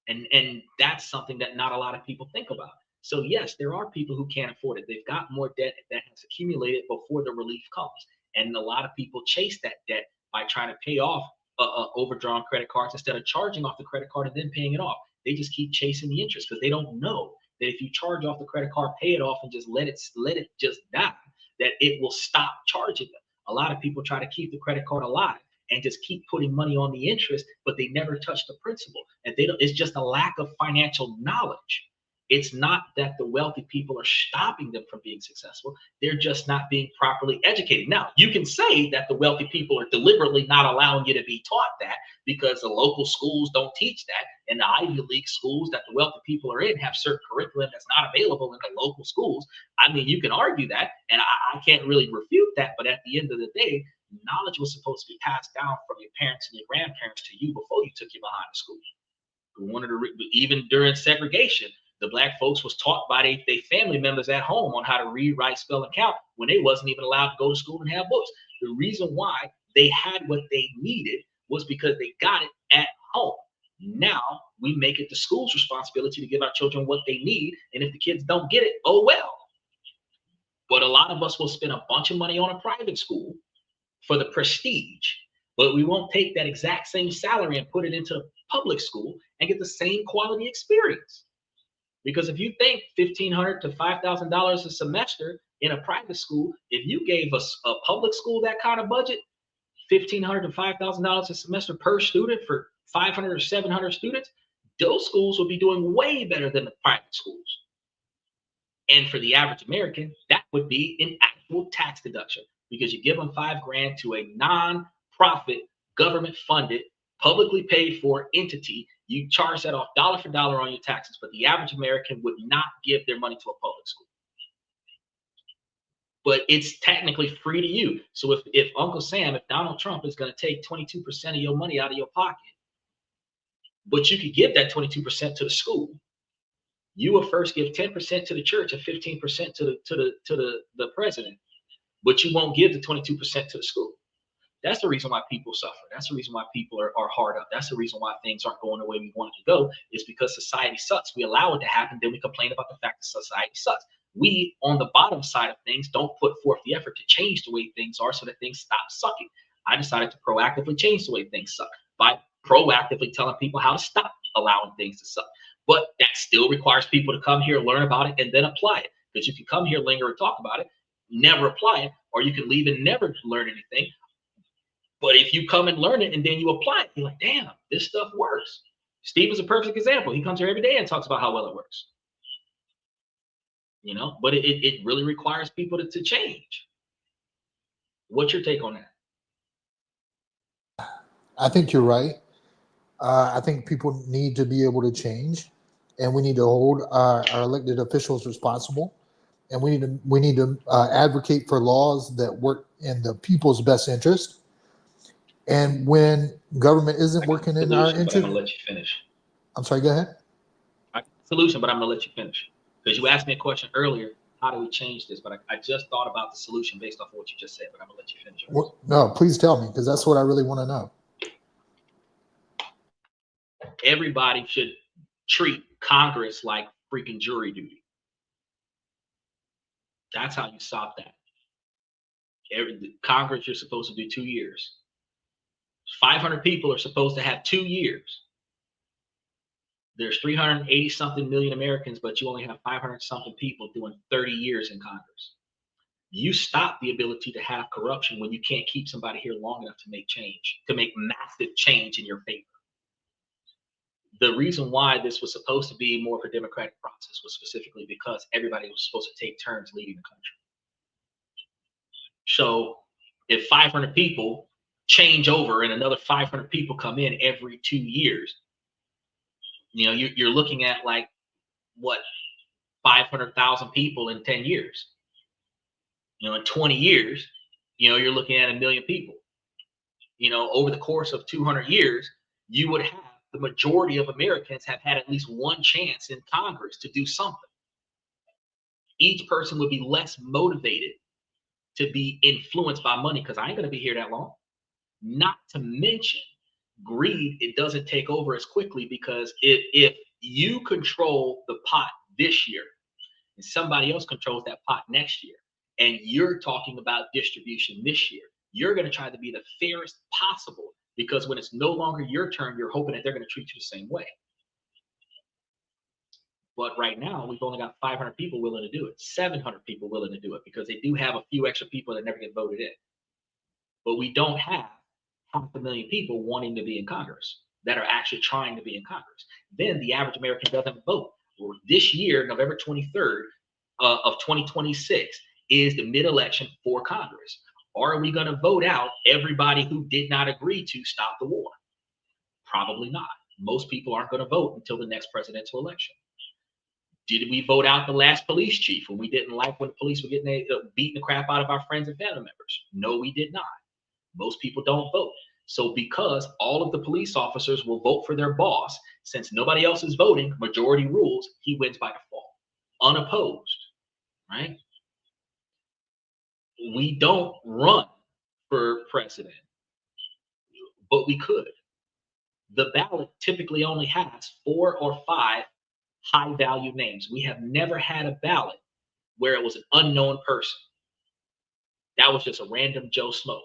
And that's something that not a lot of people think about. So yes, there are people who can't afford it. They've got more debt that has accumulated before the relief comes. And a lot of people chase that debt by trying to pay off overdrawn credit cards instead of charging off the credit card and then paying it off. They just keep chasing the interest because they don't know that if you charge off the credit card, pay it off, and just let it just die, that it will stop charging them. A lot of people try to keep the credit card alive and just keep putting money on the interest, but they never touch the principal. And it's just a lack of financial knowledge. It's not that the wealthy people are stopping them from being successful. They're just not being properly educated. Now, you can say that the wealthy people are deliberately not allowing you to be taught that because the local schools don't teach that, and the Ivy League schools that the wealthy people are in have certain curriculum that's not available in the local schools. I mean, you can argue that, and I can't really refute that, but at the end of the day, knowledge was supposed to be passed down from your parents and your grandparents to you before you took you behind the school. One of the even during segregation, the black folks was taught by their family members at home on how to read, write, spell, and count when they wasn't even allowed to go to school and have books. The reason why they had what they needed was because they got it at home. Now we make it the school's responsibility to give our children what they need, and if the kids don't get it, oh well. But a lot of us will spend a bunch of money on a private school for the prestige, but we won't take that exact same salary and put it into public school and get the same quality experience. Because if you think $1,500 to $5,000 a semester in a private school, if you gave us a public school that kind of budget, $1,500 to $5,000 a semester per student for 500 or 700 students, those schools will be doing way better than the private schools. And for the average American, that would be an actual tax deduction, because you give them $5,000 to a non-profit, government-funded, publicly paid for entity. You charge that off dollar for dollar on your taxes, but the average American would not give their money to a public school. But it's technically free to you. So if Uncle Sam, if Donald Trump is going to take 22% of your money out of your pocket, but you could give that 22% to the school, you will first give 10% to the church and 15% to the president, but you won't give the 22% to the school. That's the reason why people suffer. That's the reason why people are hard up. That's the reason why things aren't going the way we want it to go, is because society sucks. We allow it to happen, then we complain about the fact that society sucks. We, on the bottom side of things, don't put forth the effort to change the way things are so that things stop sucking. I decided to proactively change the way things suck by proactively telling people how to stop allowing things to suck. But that still requires people to come here, learn about it, and then apply it. Because if you come here, linger, and talk about it, never apply it, or you can leave and never learn anything. But if you come and learn it and then you apply it, you're like, damn, this stuff works. Steve is a perfect example. He comes here every day and talks about how well it works. You know, but it really requires people to change. What's your take on that? I think you're right. I think people need to be able to change, and we need to hold our elected officials responsible, and we need to advocate for laws that work in the people's best interest. And when government isn't working in our Solution, but I'm interest, gonna let you finish. I'm sorry. Go ahead. Solution, but I'm gonna let you finish, because you asked me a question earlier. How do we change this? But I just thought about the solution based off of what you just said. But I'm gonna let you finish. Well, no, please tell me, because that's what I really want to know. Everybody should treat Congress like freaking jury duty. That's how you stop that. Congress, you're supposed to do 2 years. 500 people are supposed to have 2 years. There's 380 something million Americans, but you only have 500 something people doing 30 years in Congress. You stop the ability to have corruption when you can't keep somebody here long enough to make change, to make massive change in your favor. The reason why this was supposed to be more of a democratic process was specifically because everybody was supposed to take turns leading the country. So if 500 people change over and another 500 people come in every 2 years, you know, you're looking at like what, 500,000 people in 10 years. You know, in 20 years, you know, you're looking at 1 million people. You know, over the course of 200 years, you would have the majority of Americans have had at least one chance in Congress to do something. Each person would be less motivated to be influenced by money, because I ain't going to be here that long. Not to mention greed, it doesn't take over as quickly, because if you control the pot this year and somebody else controls that pot next year, and you're talking about distribution this year, you're going to try to be the fairest possible, because when it's no longer your turn, you're hoping that they're going to treat you the same way. But right now, we've only got 500 people willing to do it, 700 people willing to do it, because they do have a few extra people that never get voted in. But we don't have 500,000 people wanting to be in Congress that are actually trying to be in Congress. Then the average American doesn't vote. Well, this year, November 23rd of 2026 is the mid-election for Congress. Are we going to vote out everybody who did not agree to stop the war? Probably not. Most people aren't going to vote until the next presidential election. Did we vote out the last police chief when we didn't like when the police were getting beating the crap out of our friends and family members? No, we did not. Most people don't vote. So because all of the police officers will vote for their boss, since nobody else is voting, majority rules, he wins by default, unopposed, right? We don't run for president, but we could. The ballot typically only has 4 or 5 high value names. We have never had a ballot where it was an unknown person. That was just a random Joe Schmo.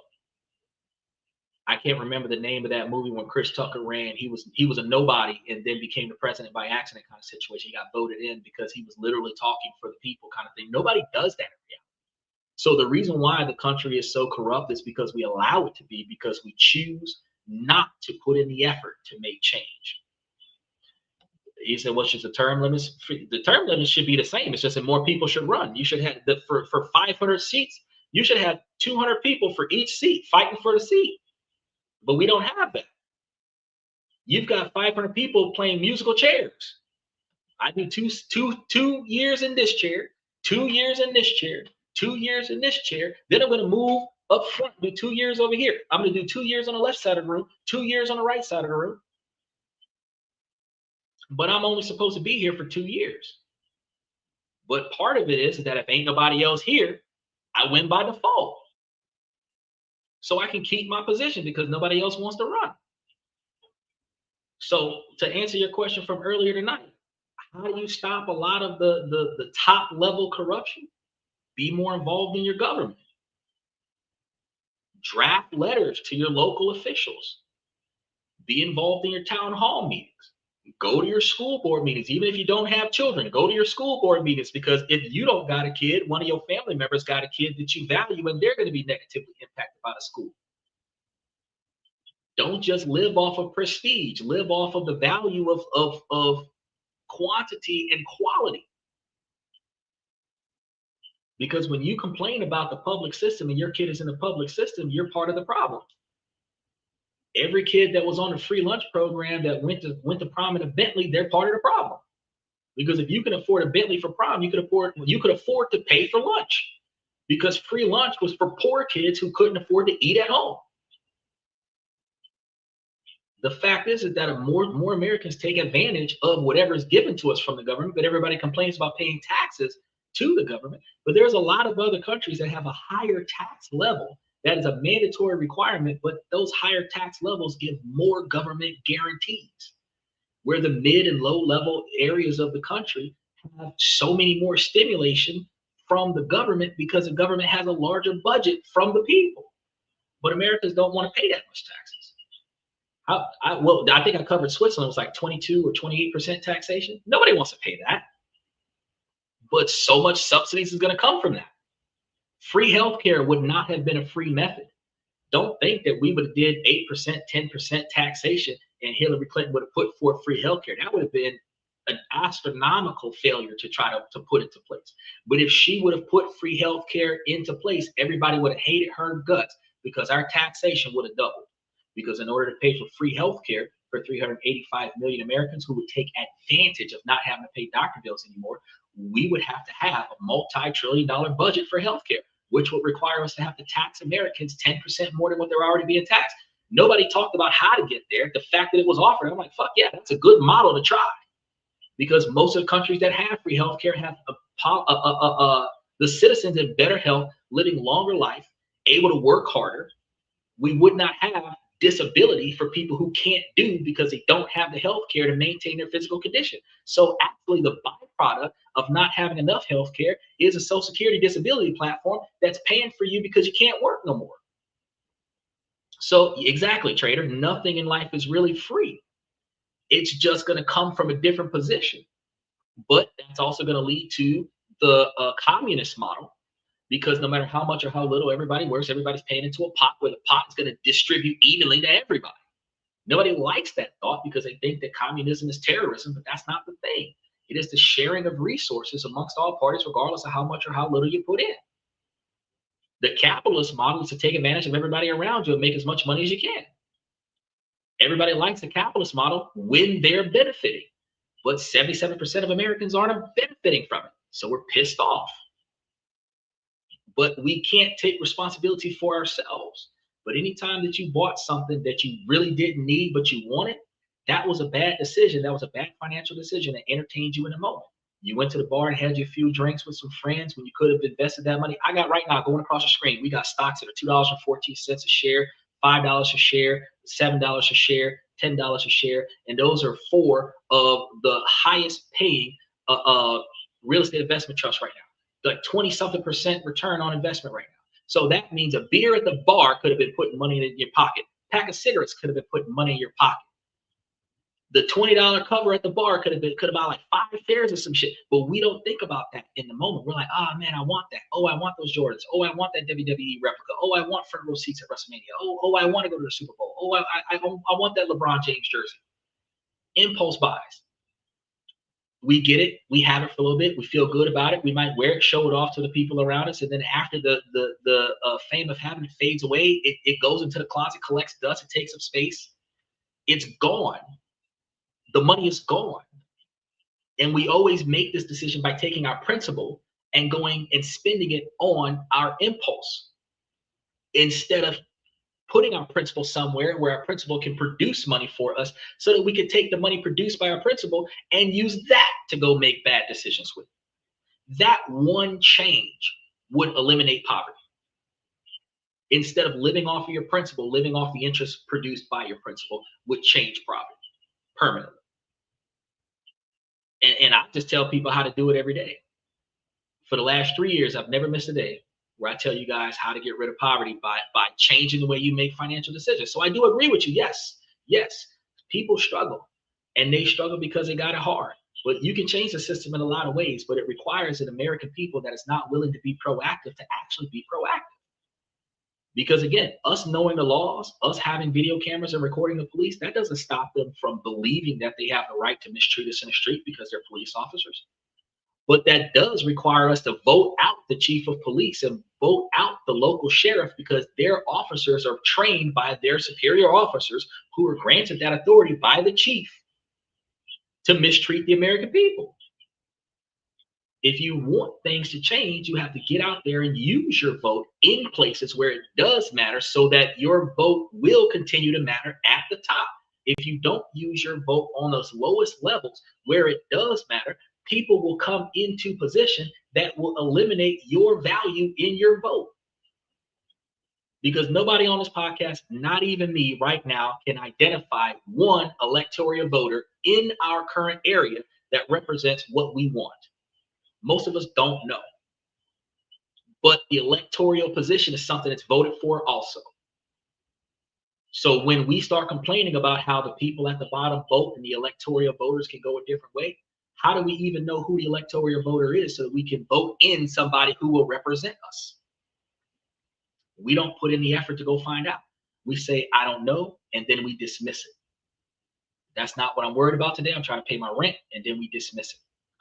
I can't remember the name of that movie when Chris Tucker ran. He was a nobody and then became the president by accident kind of situation. He got voted in because he was literally talking for the people kind of thing. Nobody does that in reality. So the reason why the country is so corrupt is because we allow it to be, because we choose not to put in the effort to make change. He said, what's just the term limits? The term limits should be the same. It's just that more people should run. You should have for 500 seats, you should have 200 people for each seat fighting for the seat. But we don't have that. You've got 500 people playing musical chairs. I do two years in this chair, 2 years in this chair, 2 years in this chair. Then I'm going to move up front, do 2 years over here. I'm going to do 2 years on the left side of the room, 2 years on the right side of the room. But I'm only supposed to be here for 2 years. But part of it is that if ain't nobody else here, I win by default. So I can keep my position because nobody else wants to run. So to answer your question from earlier tonight, how do you stop a lot of the top level corruption? Be more involved in your government. Draft letters to your local officials. Be involved in your town hall meetings. Go to your school board meetings. Even if you don't have children, go to your school board meetings, because if you don't got a kid, one of your family members got a kid that you value, and they're going to be negatively impacted by the school. Don't just live off of prestige. Live off of the value of quantity and quality. Because when you complain about the public system and your kid is in the public system, you're part of the problem. Every kid that was on the free lunch program that went to prom in a Bentley, they're part of the problem. Because if you can afford a Bentley for prom, you could afford to pay for lunch, because free lunch was for poor kids who couldn't afford to eat at home. The fact is that more Americans take advantage of whatever is given to us from the government, but everybody complains about paying taxes to the government. But there's a lot of other countries that have a higher tax level. That is a mandatory requirement, but those higher tax levels give more government guarantees, where the mid and low level areas of the country have so many more stimulation from the government because the government has a larger budget from the people. But Americans don't want to pay that much taxes. I think I covered Switzerland. It was like 22 or 28% taxation. Nobody wants to pay that. But so much subsidies is going to come from that. Free healthcare would not have been a free method. Don't think that we would have did 8%, 10% taxation and Hillary Clinton would have put forth free healthcare. That would have been an astronomical failure to try to put into place. But if she would have put free healthcare into place, everybody would have hated her guts, because our taxation would have doubled. Because in order to pay for free healthcare for 385 million Americans who would take advantage of not having to pay doctor bills anymore, we would have to have a multi-trillion-dollar budget for healthcare, which would require us to have to tax Americans 10% more than what they're already being taxed. Nobody talked about how to get there. The fact that it was offered, I'm like, fuck yeah, that's a good model to try. Because most of the countries that have free healthcare have the citizens in better health, living longer life, able to work harder. We would not have disability for people who can't do because they don't have the health care to maintain their physical condition. So actually the byproduct of not having enough health care is a Social Security disability platform that's paying for you because you can't work no more. So exactly, trader, nothing in life is really free. It's just going to come from a different position. But that's also going to lead to the communist model, because no matter how much or how little everybody works, everybody's paying into a pot where the pot is going to distribute evenly to everybody. Nobody likes that thought because they think that communism is terrorism, but that's not the thing. It is the sharing of resources amongst all parties, regardless of how much or how little you put in. The capitalist model is to take advantage of everybody around you and make as much money as you can. Everybody likes the capitalist model when they're benefiting, but 77% of Americans aren't benefiting from it. So we're pissed off. But we can't take responsibility for ourselves. But anytime that you bought something that you really didn't need, but you wanted, that was a bad decision. That was a bad financial decision that entertained you in the moment. You went to the bar and had your few drinks with some friends when you could have invested that money. I got right now going across the screen, we got stocks that are $2.14 a share, $5 a share, $7 a share, $10 a share. And those are four of the highest paying real estate investment trusts right now. Like 20 something % return on investment right now. So that means a beer at the bar could have been putting money in your pocket. A pack of cigarettes could have been putting money in your pocket. The $20 cover at the bar could have bought like 5 shares or some shit. But we don't think about that in the moment. We're like, oh man, I want that. Oh, I want those Jordans. Oh, I want that WWE replica. Oh, I want front row seats at WrestleMania. Oh, I want to go to the Super Bowl. Oh, I want that LeBron James jersey. Impulse buys. We get it. We have it for a little bit. We feel good about it. We might wear it, show it off to the people around us, and then after the fame of having it fades away, it goes into the closet, collects dust, it takes up space. It's gone. The money is gone. And we always make this decision by taking our principal and going and spending it on our impulse instead of putting our principal somewhere where our principal can produce money for us so that we can take the money produced by our principal and use that to go make bad decisions with. That one change would eliminate poverty. Instead of living off of your principal, living off the interest produced by your principal would change poverty permanently. And I just tell people how to do it every day. For the last 3 years, I've never missed a day where I tell you guys how to get rid of poverty by changing the way you make financial decisions. So I do agree with you. Yes, people struggle, and they struggle because they got it hard. But you can change the system in a lot of ways, but it requires an American people that is not willing to be proactive to actually be proactive. Because again, us knowing the laws, us having video cameras and recording the police, that doesn't stop them from believing that they have the right to mistreat us in the street because they're police officers. But that does require us to vote out the chief of police and vote out the local sheriff because their officers are trained by their superior officers who are granted that authority by the chief to mistreat the American people. If you want things to change, you have to get out there and use your vote in places where it does matter so that your vote will continue to matter at the top. If you don't use your vote on those lowest levels where it does matter, people will come into position that will eliminate your value in your vote. Because nobody on this podcast, not even me right now, can identify one electoral voter in our current area that represents what we want. Most of us don't know. But the electoral position is something that's voted for also. So when we start complaining about how the people at the bottom vote and the electoral voters can go a different way, how do we even know who the electoral voter is so that we can vote in somebody who will represent us? We don't put in the effort to go find out. We say, I don't know, and then we dismiss it. That's not what I'm worried about today. I'm trying to pay my rent, and then we dismiss it.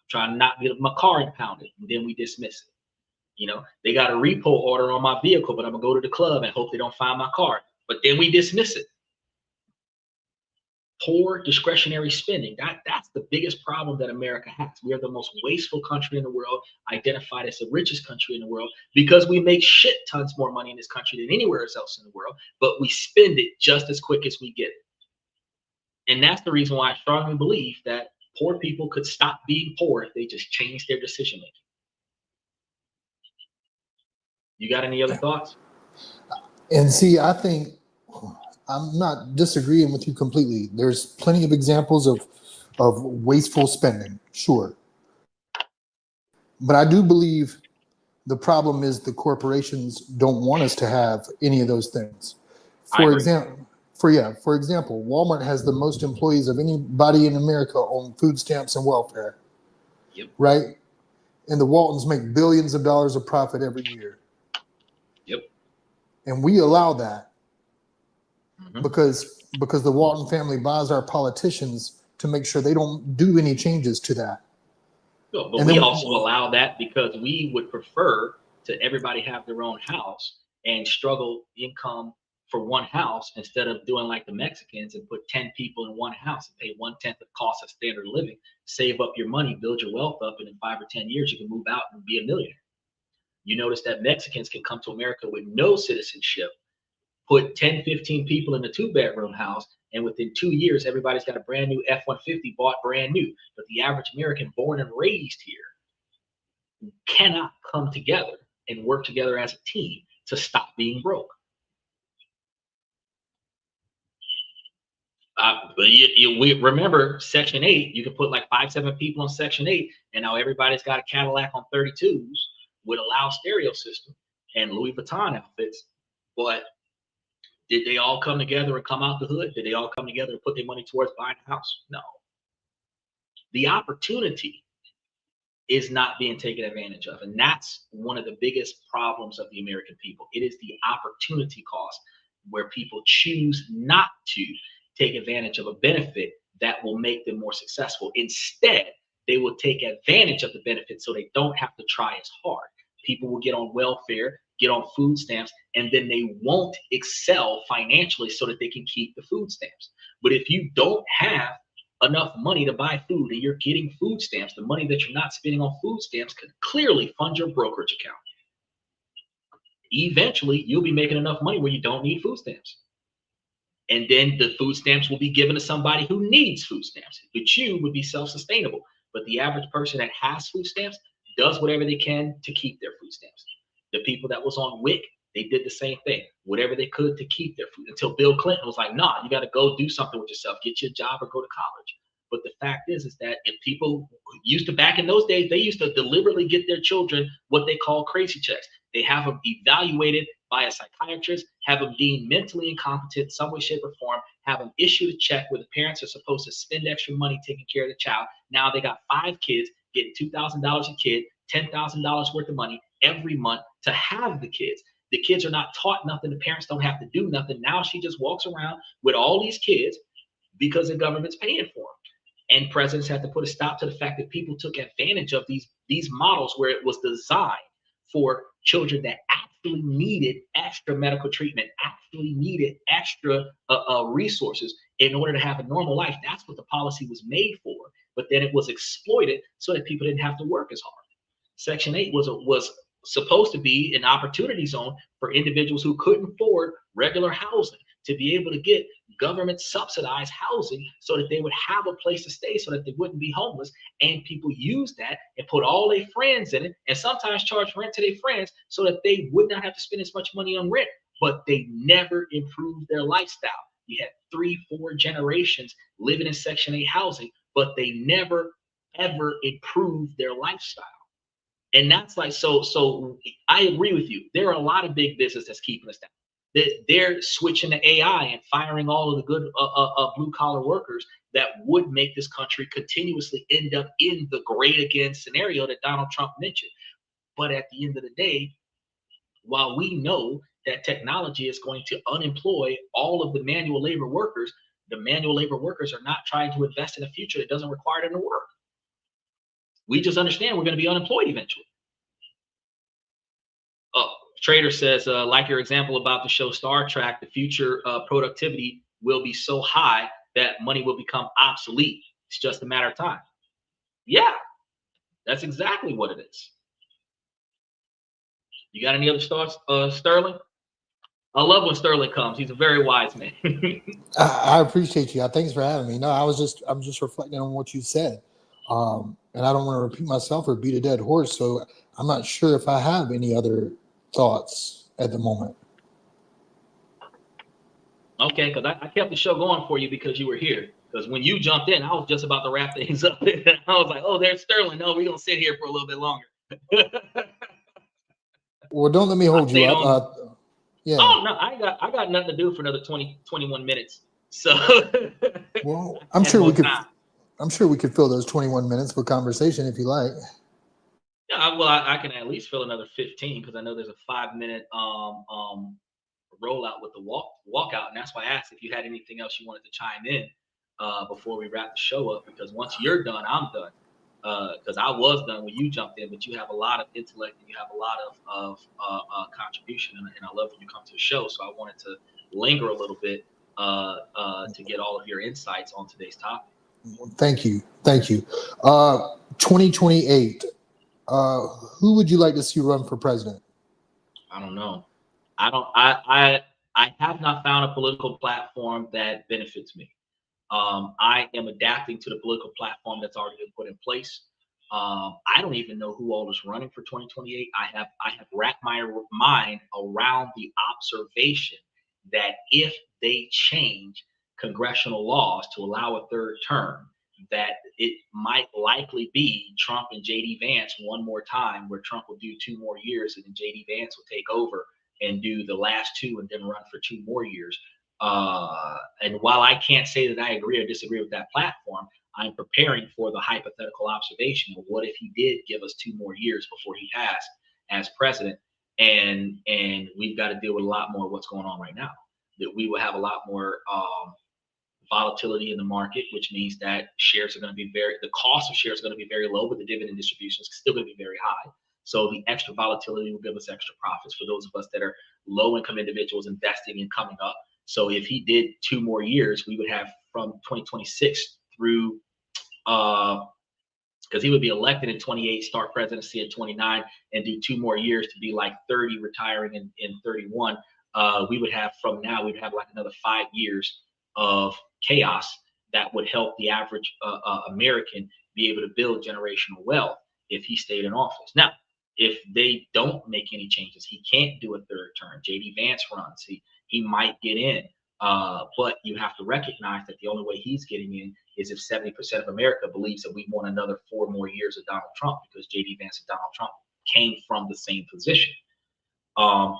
Trying to not get my car impounded, and then we dismiss it. You know, they got a repo order on my vehicle, but I'm gonna go to the club and hope they don't find my car. But then we dismiss it. Poor discretionary spending. That's the biggest problem that America has. We are the most wasteful country in the world, identified as the richest country in the world, because we make shit tons more money in this country than anywhere else in the world, but we spend it just as quick as we get it. And that's the reason why I strongly believe that poor people could stop being poor if they just change their decision making. You got any other thoughts? And see, I think I'm not disagreeing with you completely. There's plenty of examples of wasteful spending, sure. But I do believe the problem is the corporations don't want us to have any of those things. For example, Walmart has the most employees of anybody in America on food stamps and welfare. Yep. Right? And the Waltons make billions of dollars of profit every year. Yep. And we allow that because the Walton family buys our politicians to make sure they don't do any changes to that. No, but we also allow that because we would prefer to everybody have their own house and struggle income for one house instead of doing like the Mexicans and put 10 people in one house and pay 1/10 of the cost of standard living, save up your money, build your wealth up, and in 5 or 10 years, you can move out and be a millionaire. You notice that Mexicans can come to America with no citizenship put 10, 15 people in a 2-bedroom house, and within 2 years, everybody's got a brand new F-150 bought brand new. But the average American born and raised here cannot come together and work together as a team to stop being broke. But we remember Section 8, you can put like 5, 7 people on Section 8, and now everybody's got a Cadillac on 32s with a loud stereo system and Louis Vuitton outfits. But did they all come together and come out the hood? Did they all come together and put their money towards buying a house? No. The opportunity is not being taken advantage of. And that's one of the biggest problems of the American people. It is the opportunity cost, where people choose not to take advantage of a benefit that will make them more successful. Instead, they will take advantage of the benefit so they don't have to try as hard. People will get on welfare, get on food stamps, and then they won't excel financially so that they can keep the food stamps. But if you don't have enough money to buy food and you're getting food stamps, the money that you're not spending on food stamps could clearly fund your brokerage account. Eventually, you'll be making enough money where you don't need food stamps. And then the food stamps will be given to somebody who needs food stamps, but you would be self-sustainable. But the average person that has food stamps does whatever they can to keep their food stamps. The people that was on WIC, they did the same thing, whatever they could to keep their food, until Bill Clinton was like, nah, you got to go do something with yourself, get you a job or go to college. But the fact is that if people used to, back in those days, they used to deliberately get their children what they call crazy checks. They have them evaluated by a psychiatrist, have them deemed mentally incompetent in some way, shape, or form, have them issued a check where the parents are supposed to spend extra money taking care of the child. Now they got 5 kids, getting $2,000 a kid, $10,000 worth of money every month to have the kids. The kids are not taught nothing. The parents don't have to do nothing. Now she just walks around with all these kids because the government's paying for them. And presidents had to put a stop to the fact that people took advantage of these models where it was designed for children that actually needed extra medical treatment, actually needed extra resources in order to have a normal life. That's what the policy was made for. But then it was exploited so that people didn't have to work as hard. Section 8 was supposed to be an opportunity zone for individuals who couldn't afford regular housing to be able to get government subsidized housing so that they would have a place to stay so that they wouldn't be homeless. And people use that and put all their friends in it and sometimes charge rent to their friends so that they would not have to spend as much money on rent, but they never improved their lifestyle. You had 3, 4 generations living in Section 8 housing, but they never, ever improved their lifestyle. And that's like, so I agree with you. There are a lot of big business that's keeping us down. They're switching to AI and firing all of the good blue collar workers that would make this country continuously end up in the great again scenario that Donald Trump mentioned. But at the end of the day, while we know that technology is going to unemploy all of the manual labor workers, the manual labor workers are not trying to invest in a future that doesn't require them to work. We just understand we're going to be unemployed eventually. Trader says, like your example about the show Star Trek, the future productivity will be so high that money will become obsolete. It's just a matter of time. Yeah, that's exactly what it is. You got any other thoughts, Sterling? I love when Sterling comes. He's a very wise man. I appreciate you. Thanks for having me. No, I'm just reflecting on what you said. And I don't want to repeat myself or beat a dead horse. So I'm not sure if I have any other thoughts at the moment. Okay, because I kept the show going for you because you were here. Because when you jumped in, I was just about to wrap things up. I was like, oh, there's Sterling. No, we're going to sit here for a little bit longer. Well, don't let me hold you up. Yeah. Oh, no, I got nothing to do for another 21 minutes. So, well, I'm sure we could fill those 21 minutes with conversation if you like. Yeah, well, I can at least fill another 15 because I know there's a 5-minute rollout with the walkout, and that's why I asked if you had anything else you wanted to chime in before we wrap the show up. Because once you're done, I'm done. Because I was done when you jumped in, but you have a lot of intellect and you have a lot of contribution, and I love when you come to the show. So I wanted to linger a little bit to get all of your insights on today's topic. Thank you. 2028. Who would you like to see run for president? I don't know. I I have not found a political platform that benefits me. I am adapting to the political platform that's already been put in place. I don't even know who all is running for 2028. I have wrapped my mind around the observation that if they change congressional laws to allow a third term, that it might likely be Trump and JD Vance one more time, where Trump will do 2 more years and then JD Vance will take over and do the last two and then run for 2 more years. And while I can't say that I agree or disagree with that platform, I'm preparing for the hypothetical observation of what if he did give us 2 more years before he passed as president, and we've got to deal with a lot more of what's going on right now. That we will have a lot more volatility in the market, which means that shares are going to be the cost of shares are going to be very low, but the dividend distribution is still going to be very high. So the extra volatility will give us extra profits for those of us that are low income individuals investing and coming up. So if he did 2 more years, we would have from 2026 through, because he would be elected in 28, start presidency at 29, and do 2 more years to be like 30, retiring in 31. We would have from now, we'd have like another 5 years of chaos that would help the average American be able to build generational wealth if he stayed in office. Now, if they don't make any changes, he can't do a third term. JD Vance runs, he might get in. But you have to recognize that the only way he's getting in is if 70% of America believes that we want another 4 more years of Donald Trump, because JD Vance and Donald Trump came from the same position.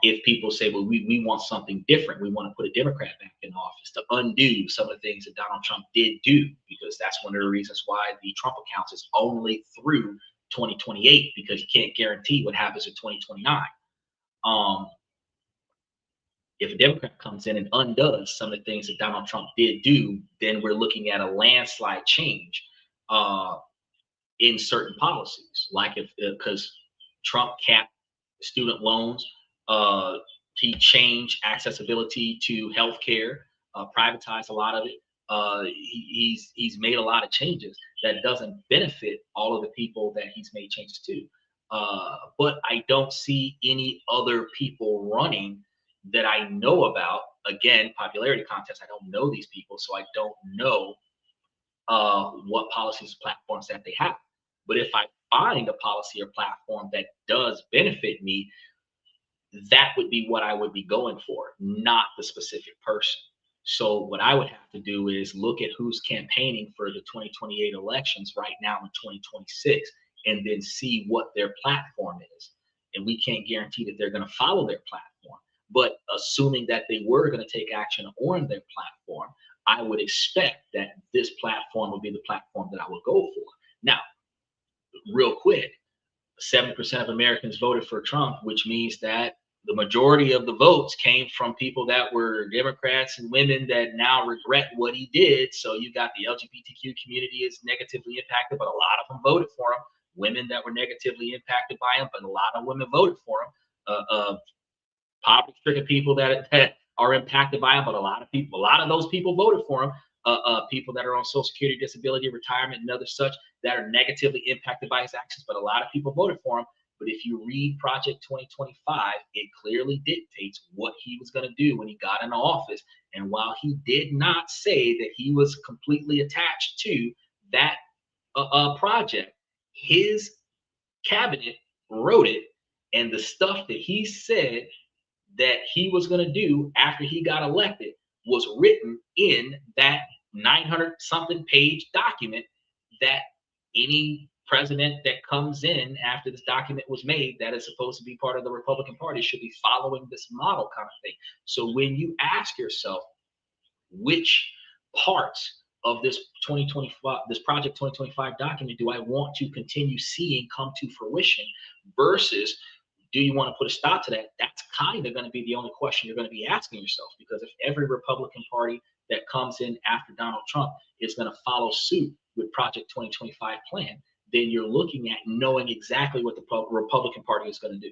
If people say, well, we want something different, we want to put a Democrat back in office to undo some of the things that Donald Trump did do, because that's one of the reasons why the Trump accounts is only through 2028, because you can't guarantee what happens in 2029. If a Democrat comes in and undoes some of the things that Donald Trump did do, then we're looking at a landslide change in certain policies. Like because Trump capped student loans, he changed accessibility to healthcare, privatized a lot of it. He's made a lot of changes that doesn't benefit all of the people that he's made changes to. But I don't see any other people running that I know about. Again, popularity contest, I don't know these people, so I don't know what policies, platforms that they have. But if I find a policy or platform that does benefit me, that would be what I would be going for, not the specific person. So what I would have to do is look at who's campaigning for the 2028 elections right now in 2026, and then see what their platform is. And we can't guarantee that they're going to follow their platform. But assuming that they were going to take action on their platform, I would expect that this platform would be the platform that I would go for. Now, real quick, 70% of Americans voted for Trump, which means that the majority of the votes came from people that were Democrats and women that now regret what he did. So you got the LGBTQ community is negatively impacted, but a lot of them voted for him. Women that were negatively impacted by him, but a lot of women voted for him. Poverty-stricken people that are impacted by him, but a lot of those people voted for him. People that are on Social Security, disability, retirement, and other such that are negatively impacted by his actions, but a lot of people voted for him. But if you read Project 2025, it clearly dictates what he was going to do when he got into office. And while he did not say that he was completely attached to that project, his cabinet wrote it, and the stuff that he said that he was going to do after he got elected was written in that 900 something page document that any president that comes in after this document was made that is supposed to be part of the Republican Party should be following this model kind of thing. So when you ask yourself which parts of this 2025, this Project 2025 document do I want to continue seeing come to fruition versus do you want to put a stop to that? That's kind of going to be the only question you're going to be asking yourself, because if every Republican Party that comes in after Donald Trump is going to follow suit with Project 2025 plan, then you're looking at knowing exactly what the Republican Party is going to do.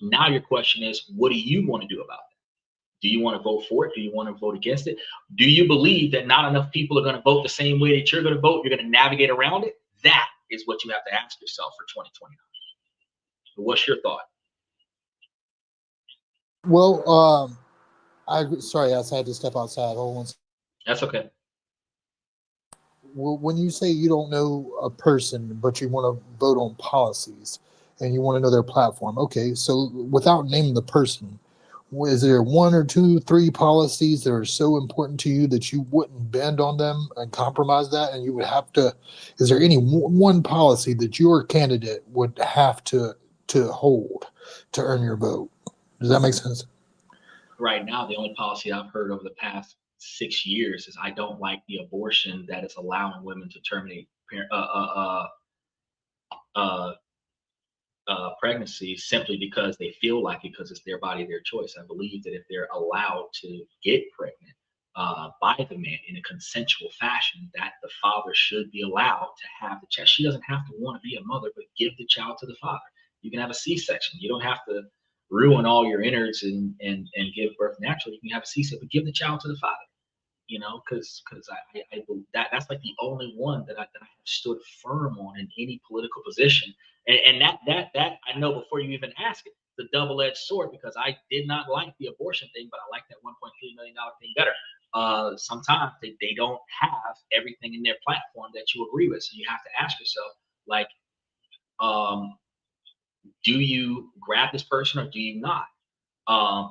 Now your question is, what do you want to do about that? Do you want to vote for it? Do you want to vote against it? Do you believe that not enough people are going to vote the same way that you're going to vote? You're going to navigate around it? That is what you have to ask yourself for 2029. What's your thought? Well, I agree. Sorry, I had to step outside. Hold on. That's okay. When you say you don't know a person, but you want to vote on policies and you want to know their platform, okay. So without naming the person, is there one or two, three policies that are so important to you that you wouldn't bend on them and compromise that, and you would have to? Is there any one policy that your candidate would have to hold to earn your vote? Does that make sense? Right now, the only policy I've heard over the past 6 years is I don't like the abortion that is allowing women to terminate uh, pregnancy simply because they feel like it, because it's their body, their choice. I believe that if they're allowed to get pregnant by the man in a consensual fashion, that the father should be allowed to have the child. She doesn't have to want to be a mother, but give the child to the father. You can have a C-section. You don't have to ruin all your innards and give birth naturally. You can have a C-section, but give the child to the father. Because I that's like the only one that I have stood firm on in any political position, and that I know before you even ask it, the double-edged sword, because I did not like the abortion thing, but I like that $1.3 million thing better. Sometimes they don't have everything in their platform that you agree with, so you have to ask yourself, like, um, do you grab this person or do you not?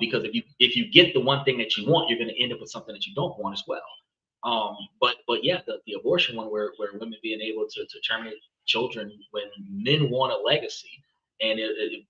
Because if you get the one thing that you want, you're going to end up with something that you don't want as well. But yeah, the abortion one, where women being able to terminate children when men want a legacy, and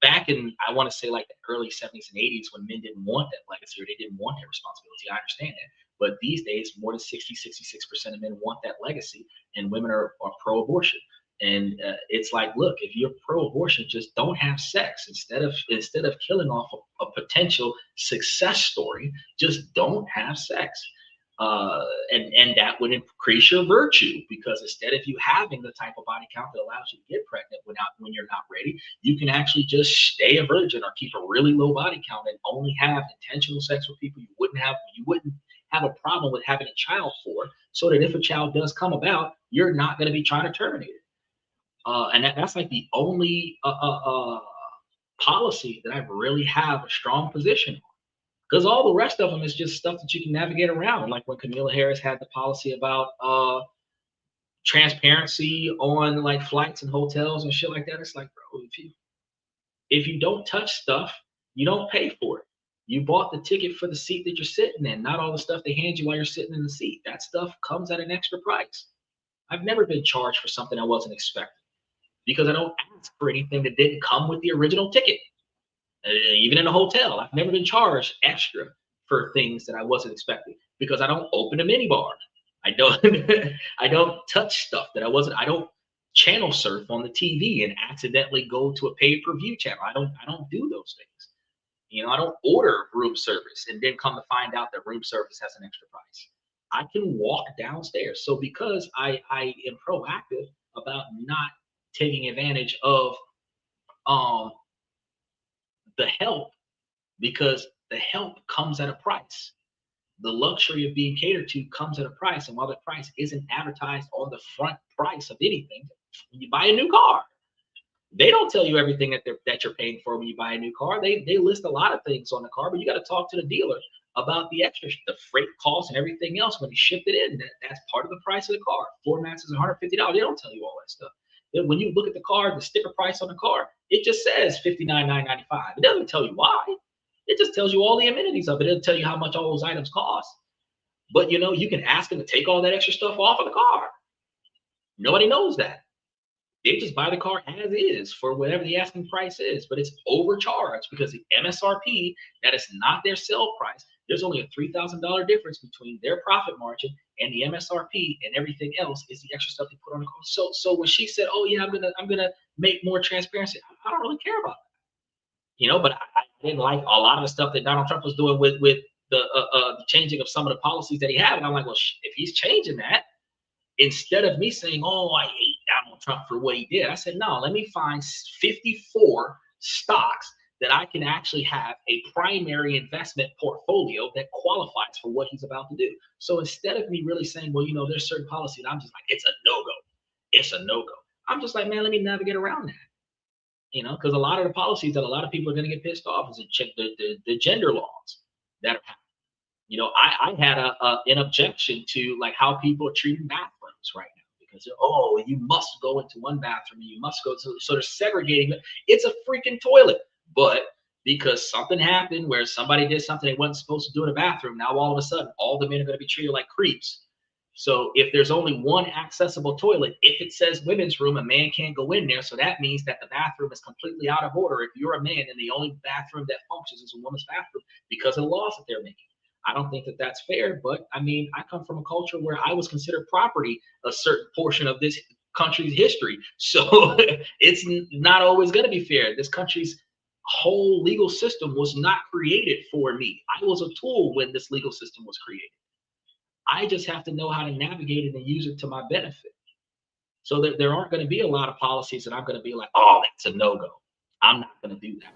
back in, I want to say, like the early 70s and 80s, when men didn't want that legacy or they didn't want that responsibility. I understand that, but these days more than 66% of men want that legacy, and women are pro-abortion. And it's like, look, if you're pro-abortion, just don't have sex. Instead of killing off a potential success story, just don't have sex. And that would increase your virtue, because instead of you having the type of body count that allows you to get pregnant when you're not ready, you can actually just stay a virgin or keep a really low body count and only have intentional sex with people you wouldn't have a problem with having a child for, so that if a child does come about, you're not going to be trying to terminate it. And that's like the only policy that I really have a strong position on. Because all the rest of them is just stuff that you can navigate around. Like when Kamala Harris had the policy about transparency on like flights and hotels and shit like that. It's like, bro, if you don't touch stuff, you don't pay for it. You bought the ticket for the seat that you're sitting in, not all the stuff they hand you while you're sitting in the seat. That stuff comes at an extra price. I've never been charged for something I wasn't expecting, because I don't ask for anything that didn't come with the original ticket. Even in a hotel, I've never been charged extra for things that I wasn't expecting, because I don't open a minibar. I don't I don't touch stuff that I wasn't. I don't channel surf on the TV and accidentally go to a pay-per-view channel. I don't do those things. I don't order room service and then come to find out that room service has an extra price. I can walk downstairs. So because I am proactive about not taking advantage of um the help, because the help comes at a price. The luxury of being catered to comes at a price. And while the price isn't advertised on the front price of anything, when you buy a new car, they don't tell you everything that you're paying for when you buy a new car. They list a lot of things on the car, but you got to talk to the dealer about the extra, the freight costs and everything else when you ship it in. That's part of the price of the car. Floor mats is $150. They don't tell you all that stuff. Then when you look at the car, the sticker price on the car, it just says $59,995. It doesn't tell you why. It just tells you all the amenities of it. It'll tell you how much all those items cost. But you can ask them to take all that extra stuff off of the car. Nobody knows that. They just buy the car as is for whatever the asking price is, but it's overcharged because the MSRP, that is not their sale price. There's only a $3,000 difference between their profit margin and the MSRP, and everything else is the extra stuff they put on the car. So when she said, "Oh yeah, I'm gonna make more transparency," I don't really care about that, But I didn't like a lot of the stuff that Donald Trump was doing with the changing of some of the policies that he had, and I'm like, well, if he's changing that, instead of me saying, "Oh, I hate Donald Trump for what he did," I said, "No, let me find 54 stocks that I can actually have a primary investment portfolio that qualifies for what he's about to do." So instead of me really saying, "Well, there's certain policies," I'm just like, "It's a no-go. It's a no-go." I'm just like, man, let me navigate around that. Because a lot of the policies that a lot of people are going to get pissed off is the gender laws that are happening. You know, I had an objection to like how people are treating bathrooms right now because oh, you must go into one bathroom and you must go to, so they're segregating it. It's a freaking toilet, but because something happened where somebody did something they wasn't supposed to do in a bathroom, now all of a sudden all the men are going to be treated like creeps. So if there's only one accessible toilet, if it says women's room, a man can't go in there. So that means that the bathroom is completely out of order if you're a man and the only bathroom that functions is a woman's bathroom because of the laws that they're making. I don't think that that's fair, but I mean, I come from a culture where I was considered property a certain portion of this country's history. So it's not always going to be fair. This country's whole legal system was not created for me. I was a tool when this legal system was created. I just have to know how to navigate it and use it to my benefit. So that there aren't going to be a lot of policies that I'm going to be like, oh, that's a no-go. I'm not going to do that.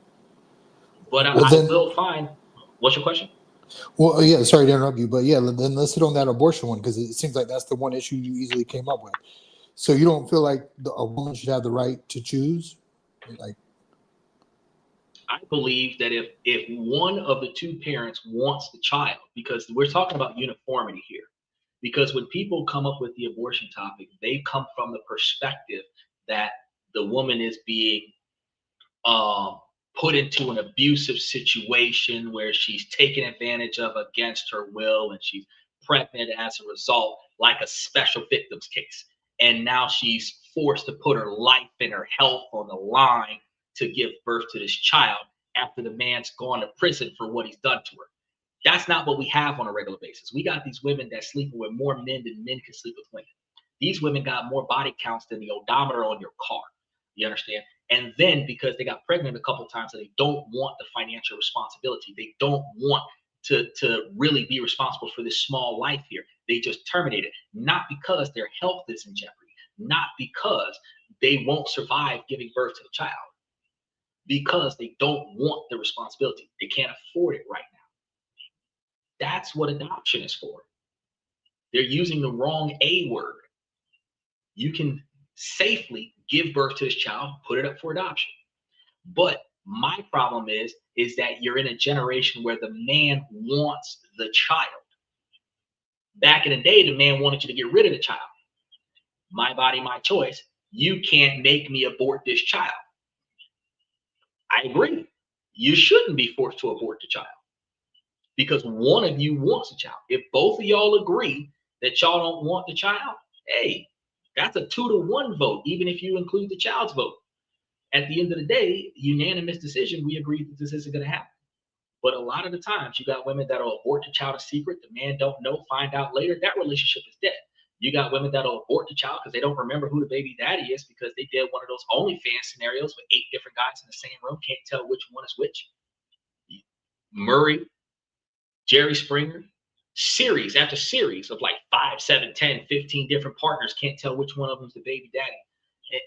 But Well, I then, will find, what's your question? well, yeah, sorry to interrupt you, but yeah, then let's hit on that abortion one because it seems like that's the one issue you easily came up with. So you don't feel like a woman should have the right to choose? Like, I believe that if one of the two parents wants the child, because we're talking about uniformity here, because when people come up with the abortion topic, they come from the perspective that the woman is being um, put into an abusive situation where she's taken advantage of against her will and she's pregnant as a result, like a special victims case. And now she's forced to put her life and her health on the line to give birth to this child after the man's gone to prison for what he's done to her. That's not what we have on a regular basis. We got these women that sleep with more men than men can sleep with women. These women got more body counts than the odometer on your car. You understand? And then because they got pregnant a couple of times, and they don't want the financial responsibility, they don't want to really be responsible for this small life here. They just terminate it, not because their health is in jeopardy, not because they won't survive giving birth to the child, because they don't want the responsibility. They can't afford it right now. That's what adoption is for. They're using the wrong A word. You can safely give birth to this child, put it up for adoption. But my problem is that you're in a generation where the man wants the child. Back in the day, the man wanted you to get rid of the child. My body, my choice. You can't make me abort this child. I agree. You shouldn't be forced to abort the child because one of you wants a child. If both of y'all agree that y'all don't want the child, hey, that's a 2-to-1 vote, even if you include the child's vote. At the end of the day, unanimous decision, we agree that this isn't going to happen. But a lot of the times, you got women that'll abort the child a secret. The man don't know, find out later. That relationship is dead. You got women that'll abort the child because they don't remember who the baby daddy is because they did one of those OnlyFans scenarios with 8 different guys in the same room. Can't tell which one is which. Murray, Jerry Springer, series after series of like 5, 7, 10, 15 different partners. Can't tell which one of them is the baby daddy.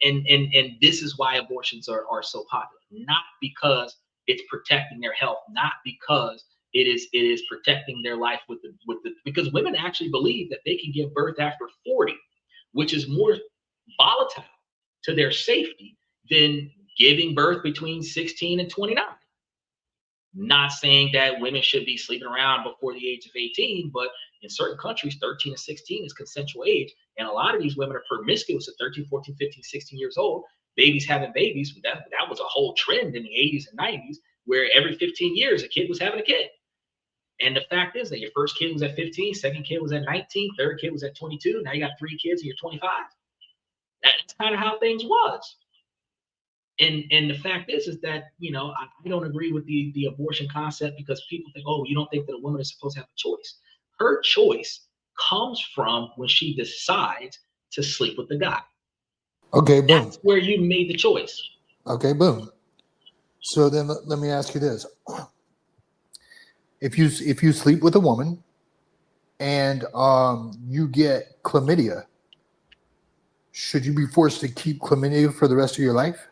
And this is why abortions are so popular, not because it's protecting their health, not because it is protecting their life with the because women actually believe that they can give birth after 40, which is more volatile to their safety than giving birth between 16 and 29. Not saying that women should be sleeping around before the age of 18, but in certain countries, 13 and 16 is consensual age. And a lot of these women are promiscuous at 13, 14, 15, 16 years old. Babies having babies. That was a whole trend in the 80s and 90s where every 15 years a kid was having a kid. And the fact is that your first kid was at 15, second kid was at 19, third kid was at 22. Now you got 3 kids and you're 25. That's kind of how things was. And the fact is that, you know, I don't agree with the abortion concept because people think, oh, you don't think that a woman is supposed to have a choice. Her choice comes from when she decides to sleep with the guy. okay, boom. That's where you made the choice. Okay, boom. So then let me ask you this: if you sleep with a woman and you get chlamydia, should you be forced to keep chlamydia for the rest of your life?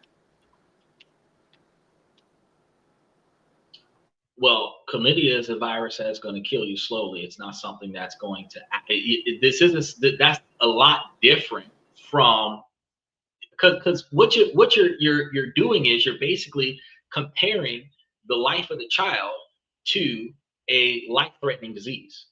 Well, chlamydia is a virus that's going to kill you slowly. It's not something that's going to. That's a lot different from because what you're doing is you're basically comparing the life of the child to a life-threatening disease.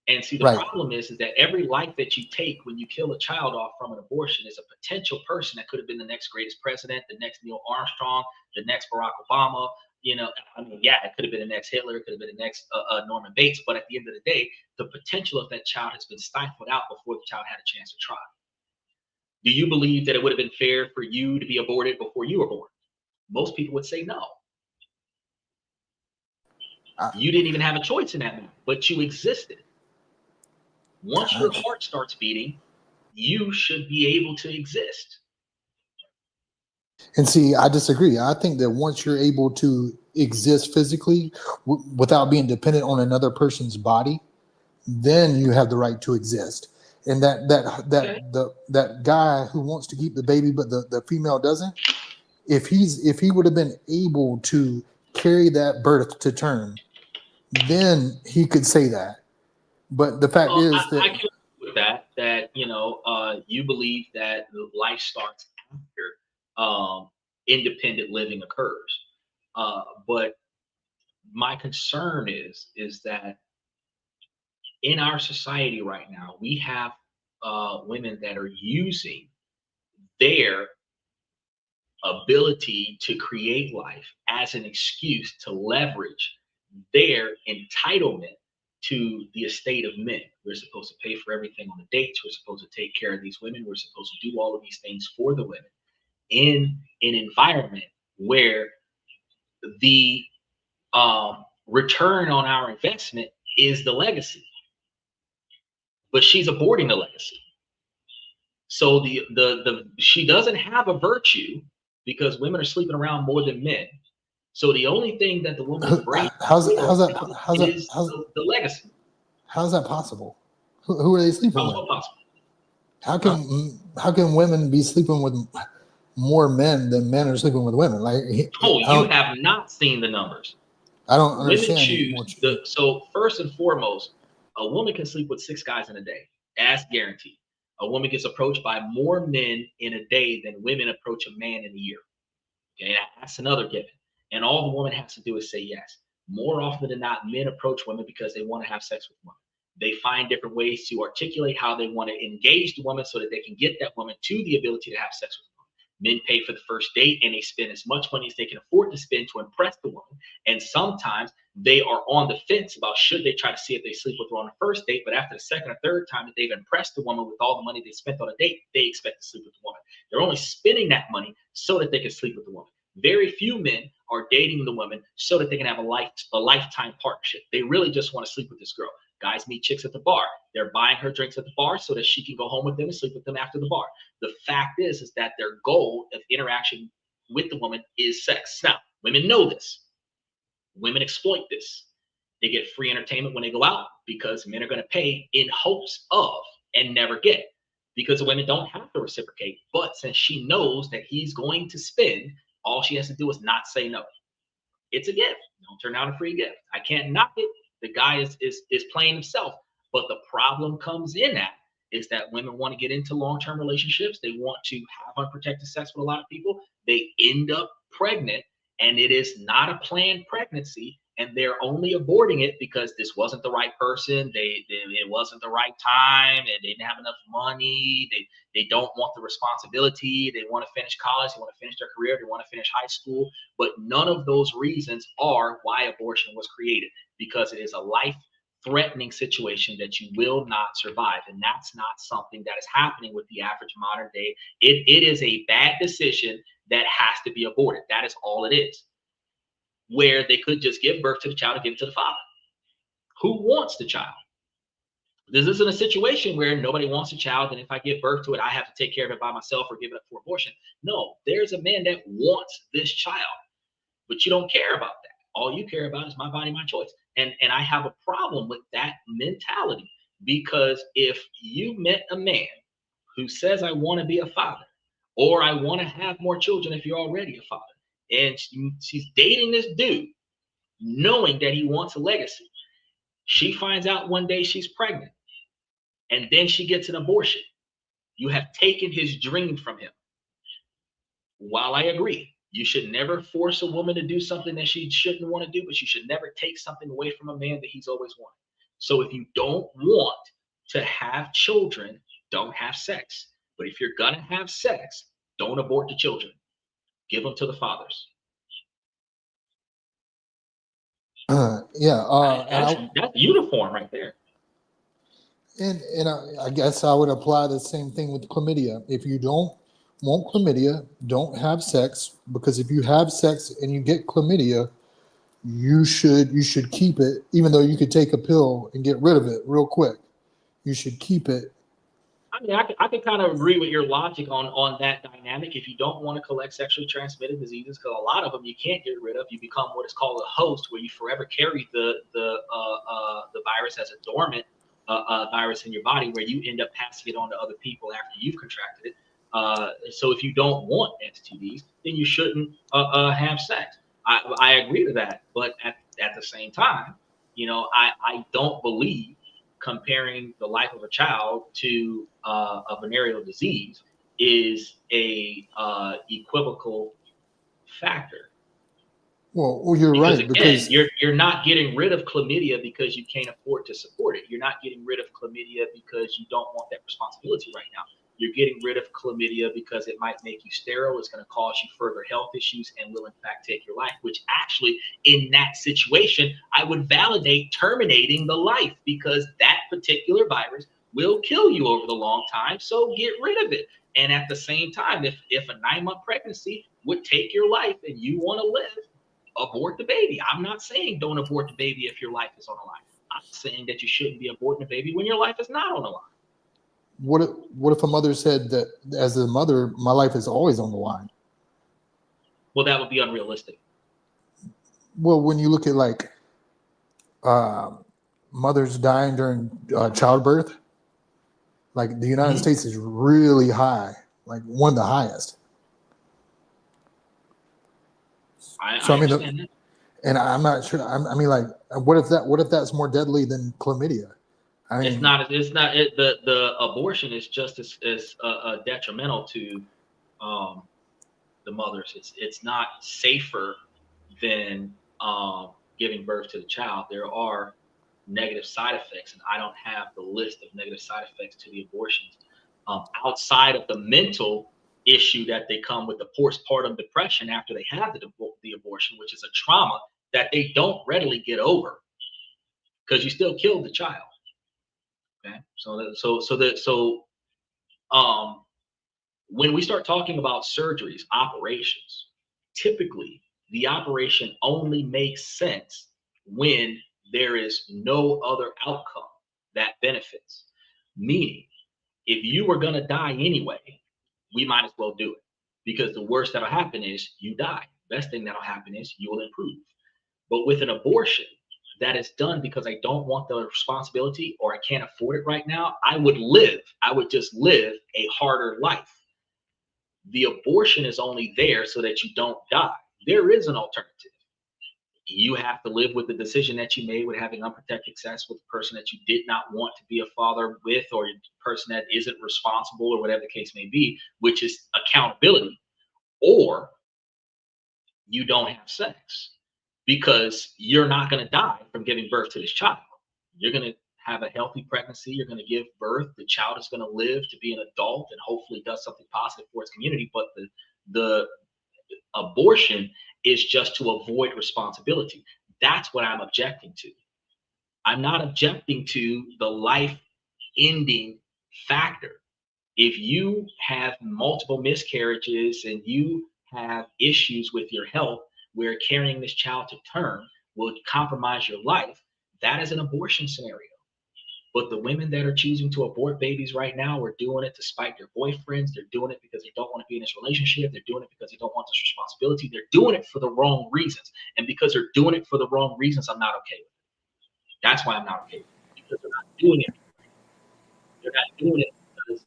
And see, the Right. problem is that every life that you take when you kill a child off from an abortion is a potential person that could have been the next greatest president, the next Neil Armstrong, the next Barack Obama. You know, I mean, yeah, it could have been the next Hitler, it could have been the next Norman Bates. But at the end of the day, the potential of that child has been stifled out before the child had a chance to try. Do you believe that it would have been fair for you to be aborted before you were born? Most people would say no. I, You didn't even have a choice in that matter, but you existed. Once I, your heart starts beating, you should be able to exist. and see, I disagree. I think that once you're able to exist physically without being dependent on another person's body, then you have the right to exist. And Okay. that guy who wants to keep the baby but the female doesn't, if he would have been able to carry that birth to term, then he could say that. But the fact Well, is I that can agree with that. That you believe that life starts after independent living occurs. But my concern is that in our society right now, we have women that are using their ability to create life as an excuse to leverage their entitlement to the estate of men. We're supposed to pay for everything on the dates. We're supposed to take care of these women. We're supposed to do all of these things for the women in an environment where the return on our investment is the legacy, but she's aborting the legacy. So the she doesn't have a virtue because women are sleeping around more than men. So the only thing that the woman is bringing is the legacy. how's that possible? Who are they sleeping How's with? what possible? How can women be sleeping with more men than men are sleeping with women? Like Oh, I you don't have not seen the numbers. I don't Women understand choose what you, the so first and foremost, a woman can sleep with 6 guys in a day, as guaranteed. A woman gets approached by more men in a day than women approach a man in a year. Okay, that's another given. And all the woman has to do is say yes. More often than not, men approach women because they want to have sex with women. They find different ways to articulate how they want to engage the woman so that they can get that woman to the ability to have sex with them. Men pay for the first date and they spend as much money as they can afford to spend to impress the woman. And sometimes they are on the fence about should they try to see if they sleep with her on the first date. But after the second or third time that they've impressed the woman with all the money they spent on a date, they expect to sleep with the woman. They're only spending that money so that they can sleep with the woman. Very few men are dating the woman so that they can have a lifetime partnership. They really just want to sleep with this girl. Guys meet chicks at the bar. They're buying her drinks at the bar so that she can go home with them and sleep with them after the bar. The fact is that their goal of interaction with the woman is sex. Now, women know this. Women exploit this. They get free entertainment when they go out because men are going to pay in hopes of and never get because the women don't have to reciprocate. But since she knows that he's going to spend, all she has to do is not say no. It's a gift. Don't turn down a free gift. I can't knock it. The guy is playing himself. But the problem comes in that is that women want to get into long-term relationships. They want to have unprotected sex with a lot of people. They end up pregnant, and it is not a planned pregnancy. And they're only aborting it because this wasn't the right person. It wasn't the right time, and they didn't have enough money. They don't want the responsibility. They want to finish college. They want to finish their career. They want to finish high school. But none of those reasons are why abortion was created, because it is a life-threatening situation that you will not survive. And that's not something that is happening with the average modern day. It is a bad decision that has to be aborted. That is all it is. Where they could just give birth to the child and give it to the father. Who wants the child? This isn't a situation where nobody wants a child, and if I give birth to it, I have to take care of it by myself or give it up for abortion. No, there's a man that wants this child, but you don't care about that. All you care about is my body, my choice. And I have a problem with that mentality, because if you met a man who says, I want to be a father, or I want to have more children if you're already a father, and she's dating this dude knowing that he wants a legacy. She finds out one day she's pregnant, and then she gets an abortion. You have taken his dream from him. While I agree, You should never force a woman to do something that she shouldn't want to do, but you should never take something away from a man that he's always wanted. So if you don't want to have children, don't have sex. But if you're gonna have sex, don't abort the children. Give them to the fathers. Yeah, That's uniform right there. and I guess I would apply the same thing with chlamydia. If you don't want chlamydia, don't have sex, because if you have sex and you get chlamydia, you should keep it, even though you could take a pill and get rid of it real quick. You should keep it. I mean, I can kind of agree with your logic on that dynamic. If you don't want to collect sexually transmitted diseases, because a lot of them you can't get rid of, you become what is called a host, where you forever carry the virus as a dormant virus in your body, where you end up passing it on to other people after you've contracted it. So if you don't want STDs, then you shouldn't have sex. I agree to that, but at the same time, I don't believe comparing the life of a child to a venereal disease is a equivocal factor. Well, you're Because right, again, because you're not getting rid of chlamydia because you can't afford to support it. You're not getting rid of chlamydia because you don't want that responsibility right now. You're getting rid of chlamydia because it might make you sterile. It's going to cause you further health issues and will in fact take your life, which actually in that situation, I would validate terminating the life, because that particular virus will kill you over the long time. So get rid of it. And at the same time, if a 9-month pregnancy would take your life and you want to live, abort the baby. I'm not saying don't abort the baby if your life is on the line. I'm saying that you shouldn't be aborting a baby when your life is not on the line. what if a mother said that, as a mother, my life is always on the line? Well, that would be unrealistic. Well, when you look at like mothers dying during childbirth, like the United States is really high, like one of the highest. I So I mean, understand that. and I'm not sure. I mean, like, what if that's more deadly than chlamydia? I mean, The abortion is just as detrimental to the mothers. It's not safer than giving birth to the child. There are negative side effects, and I don't have the list of negative side effects to the abortions outside of the mental issue that they come with the postpartum depression after they have the abortion, which is a trauma that they don't readily get over because you still killed the child. Okay, um, when we start talking about surgeries, operations, typically the operation only makes sense when there is no other outcome that benefits. Meaning, if you were going to die anyway, we might as well do it, because the worst that'll happen is you die. Best thing that'll happen is you will improve. But with an abortion that is done because I don't want the responsibility or I can't afford it right now, I would just live a harder life. The abortion is only there so that you don't die. There is an alternative. You have to live with the decision that you made with having unprotected sex with a person that you did not want to be a father with, or a person that isn't responsible, or whatever the case may be, which is accountability. Or you don't have sex, because you're not going to die from giving birth to this child. You're going to have a healthy pregnancy. You're going to give birth. The child is going to live to be an adult and hopefully does something positive for its community. But the abortion is just to avoid responsibility. That's what I'm objecting to. I'm not objecting to the life ending factor. If you have multiple miscarriages and you have issues with your health where carrying this child to term will compromise your life, that is an abortion scenario. But the women that are choosing to abort babies right now are doing it to spite their boyfriends. They're doing it because they don't want to be in this relationship. They're doing it because they don't want this responsibility. They're doing it for the wrong reasons. And because they're doing it for the wrong reasons, I'm not okay with it. That's why I'm not okay with it, because they're not doing it. They're not doing it because,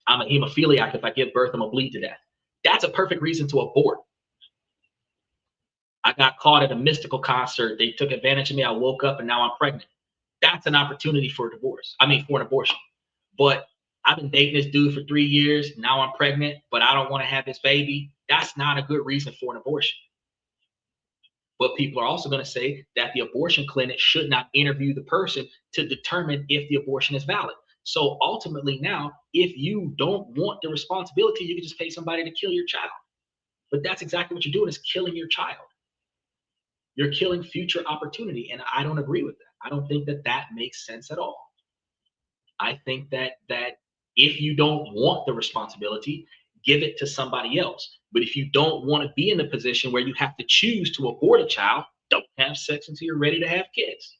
I'm a hemophiliac. If I give birth, I'm going to bleed to death. That's a perfect reason to abort. I got caught at a mystical concert. They took advantage of me. I woke up and now I'm pregnant. That's an opportunity for a divorce. For an abortion. But I've been dating this dude for 3 years. Now I'm pregnant, but I don't want to have this baby. That's not a good reason for an abortion. But people are also going to say that the abortion clinic should not interview the person to determine if the abortion is valid. So ultimately now, if you don't want the responsibility, you can just pay somebody to kill your child. But that's exactly what you're doing, is killing your child. You're killing future opportunity. And I don't agree with that. I don't think that that makes sense at all. I think that if you don't want the responsibility, give it to somebody else. But if you don't want to be in the position where you have to choose to abort a child, don't have sex until you're ready to have kids.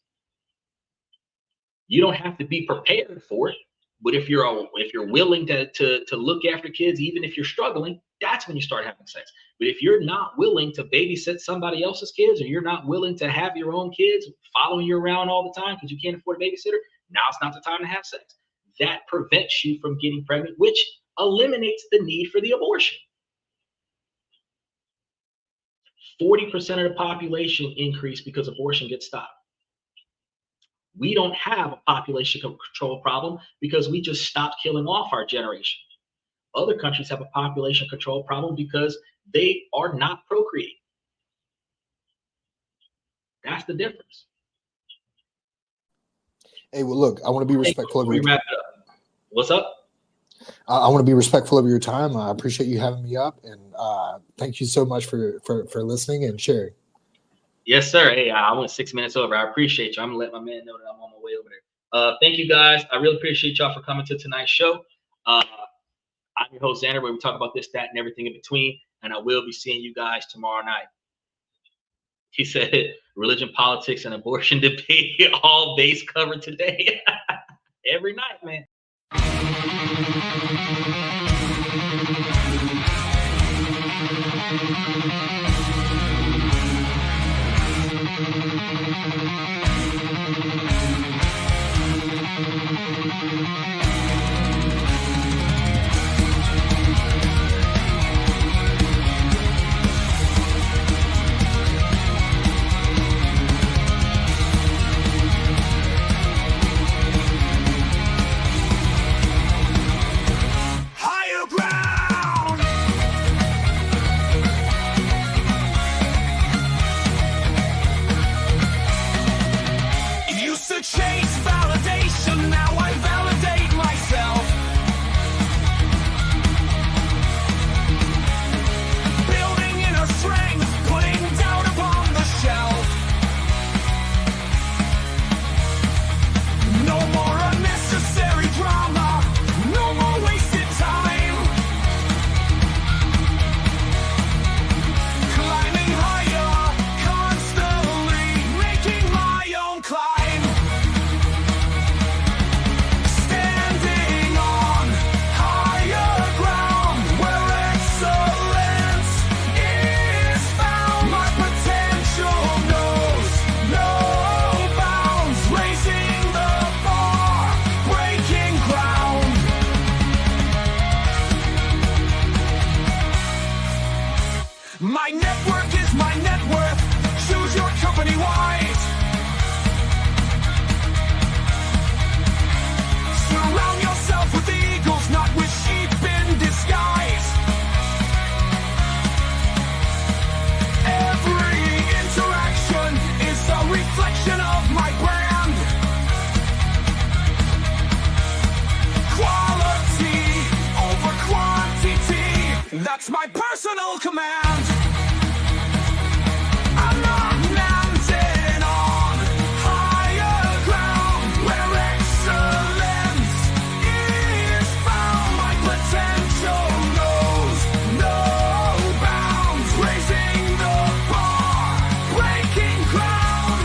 You don't have to be prepared for it. But if you're willing to look after kids, even if you're struggling, that's when you start having sex. But if you're not willing to babysit somebody else's kids, or you're not willing to have your own kids following you around all the time because you can't afford a babysitter, now it's not the time to have sex. That prevents you from getting pregnant, which eliminates the need for the abortion. 40% of the population increase because abortion gets stopped. We don't have a population control problem because we just stopped killing off our generation. Other countries have a population control problem because they are not procreating. That's the difference. Hey, well, look, I want to be respectful of your time. What's up? I want to be respectful of your time. I appreciate you having me up, and thank you so much for listening and sharing. Yes, sir. Hey, I went 6 minutes over. I appreciate you. I'm gonna let my man know that I'm on my way over there. Thank you guys. I really appreciate y'all for coming to tonight's show. I'm your host, Xander, where we talk about this, that, and everything in between. And I will be seeing you guys tomorrow night. He said, religion, politics, and abortion debate, all base covered today. Every night, man. Higher ground. Used to chase validation, now I validate myself. Building inner strength, putting doubt upon the shelf. No more unnecessary drama, no more wasted time. Climbing higher, constantly making my own climb. Standing on higher ground where excellence is found. My potential knows no bounds, raising the bar, breaking ground. My network is my net worth. Choose your company wise. Surround yourself with eagles, not with sheep in disguise. Every interaction is a reflection of my brand. Quality over quantity, that's my personal command. I'm not landing on higher ground where excellence is found. My potential knows no bounds, raising the bar, breaking ground.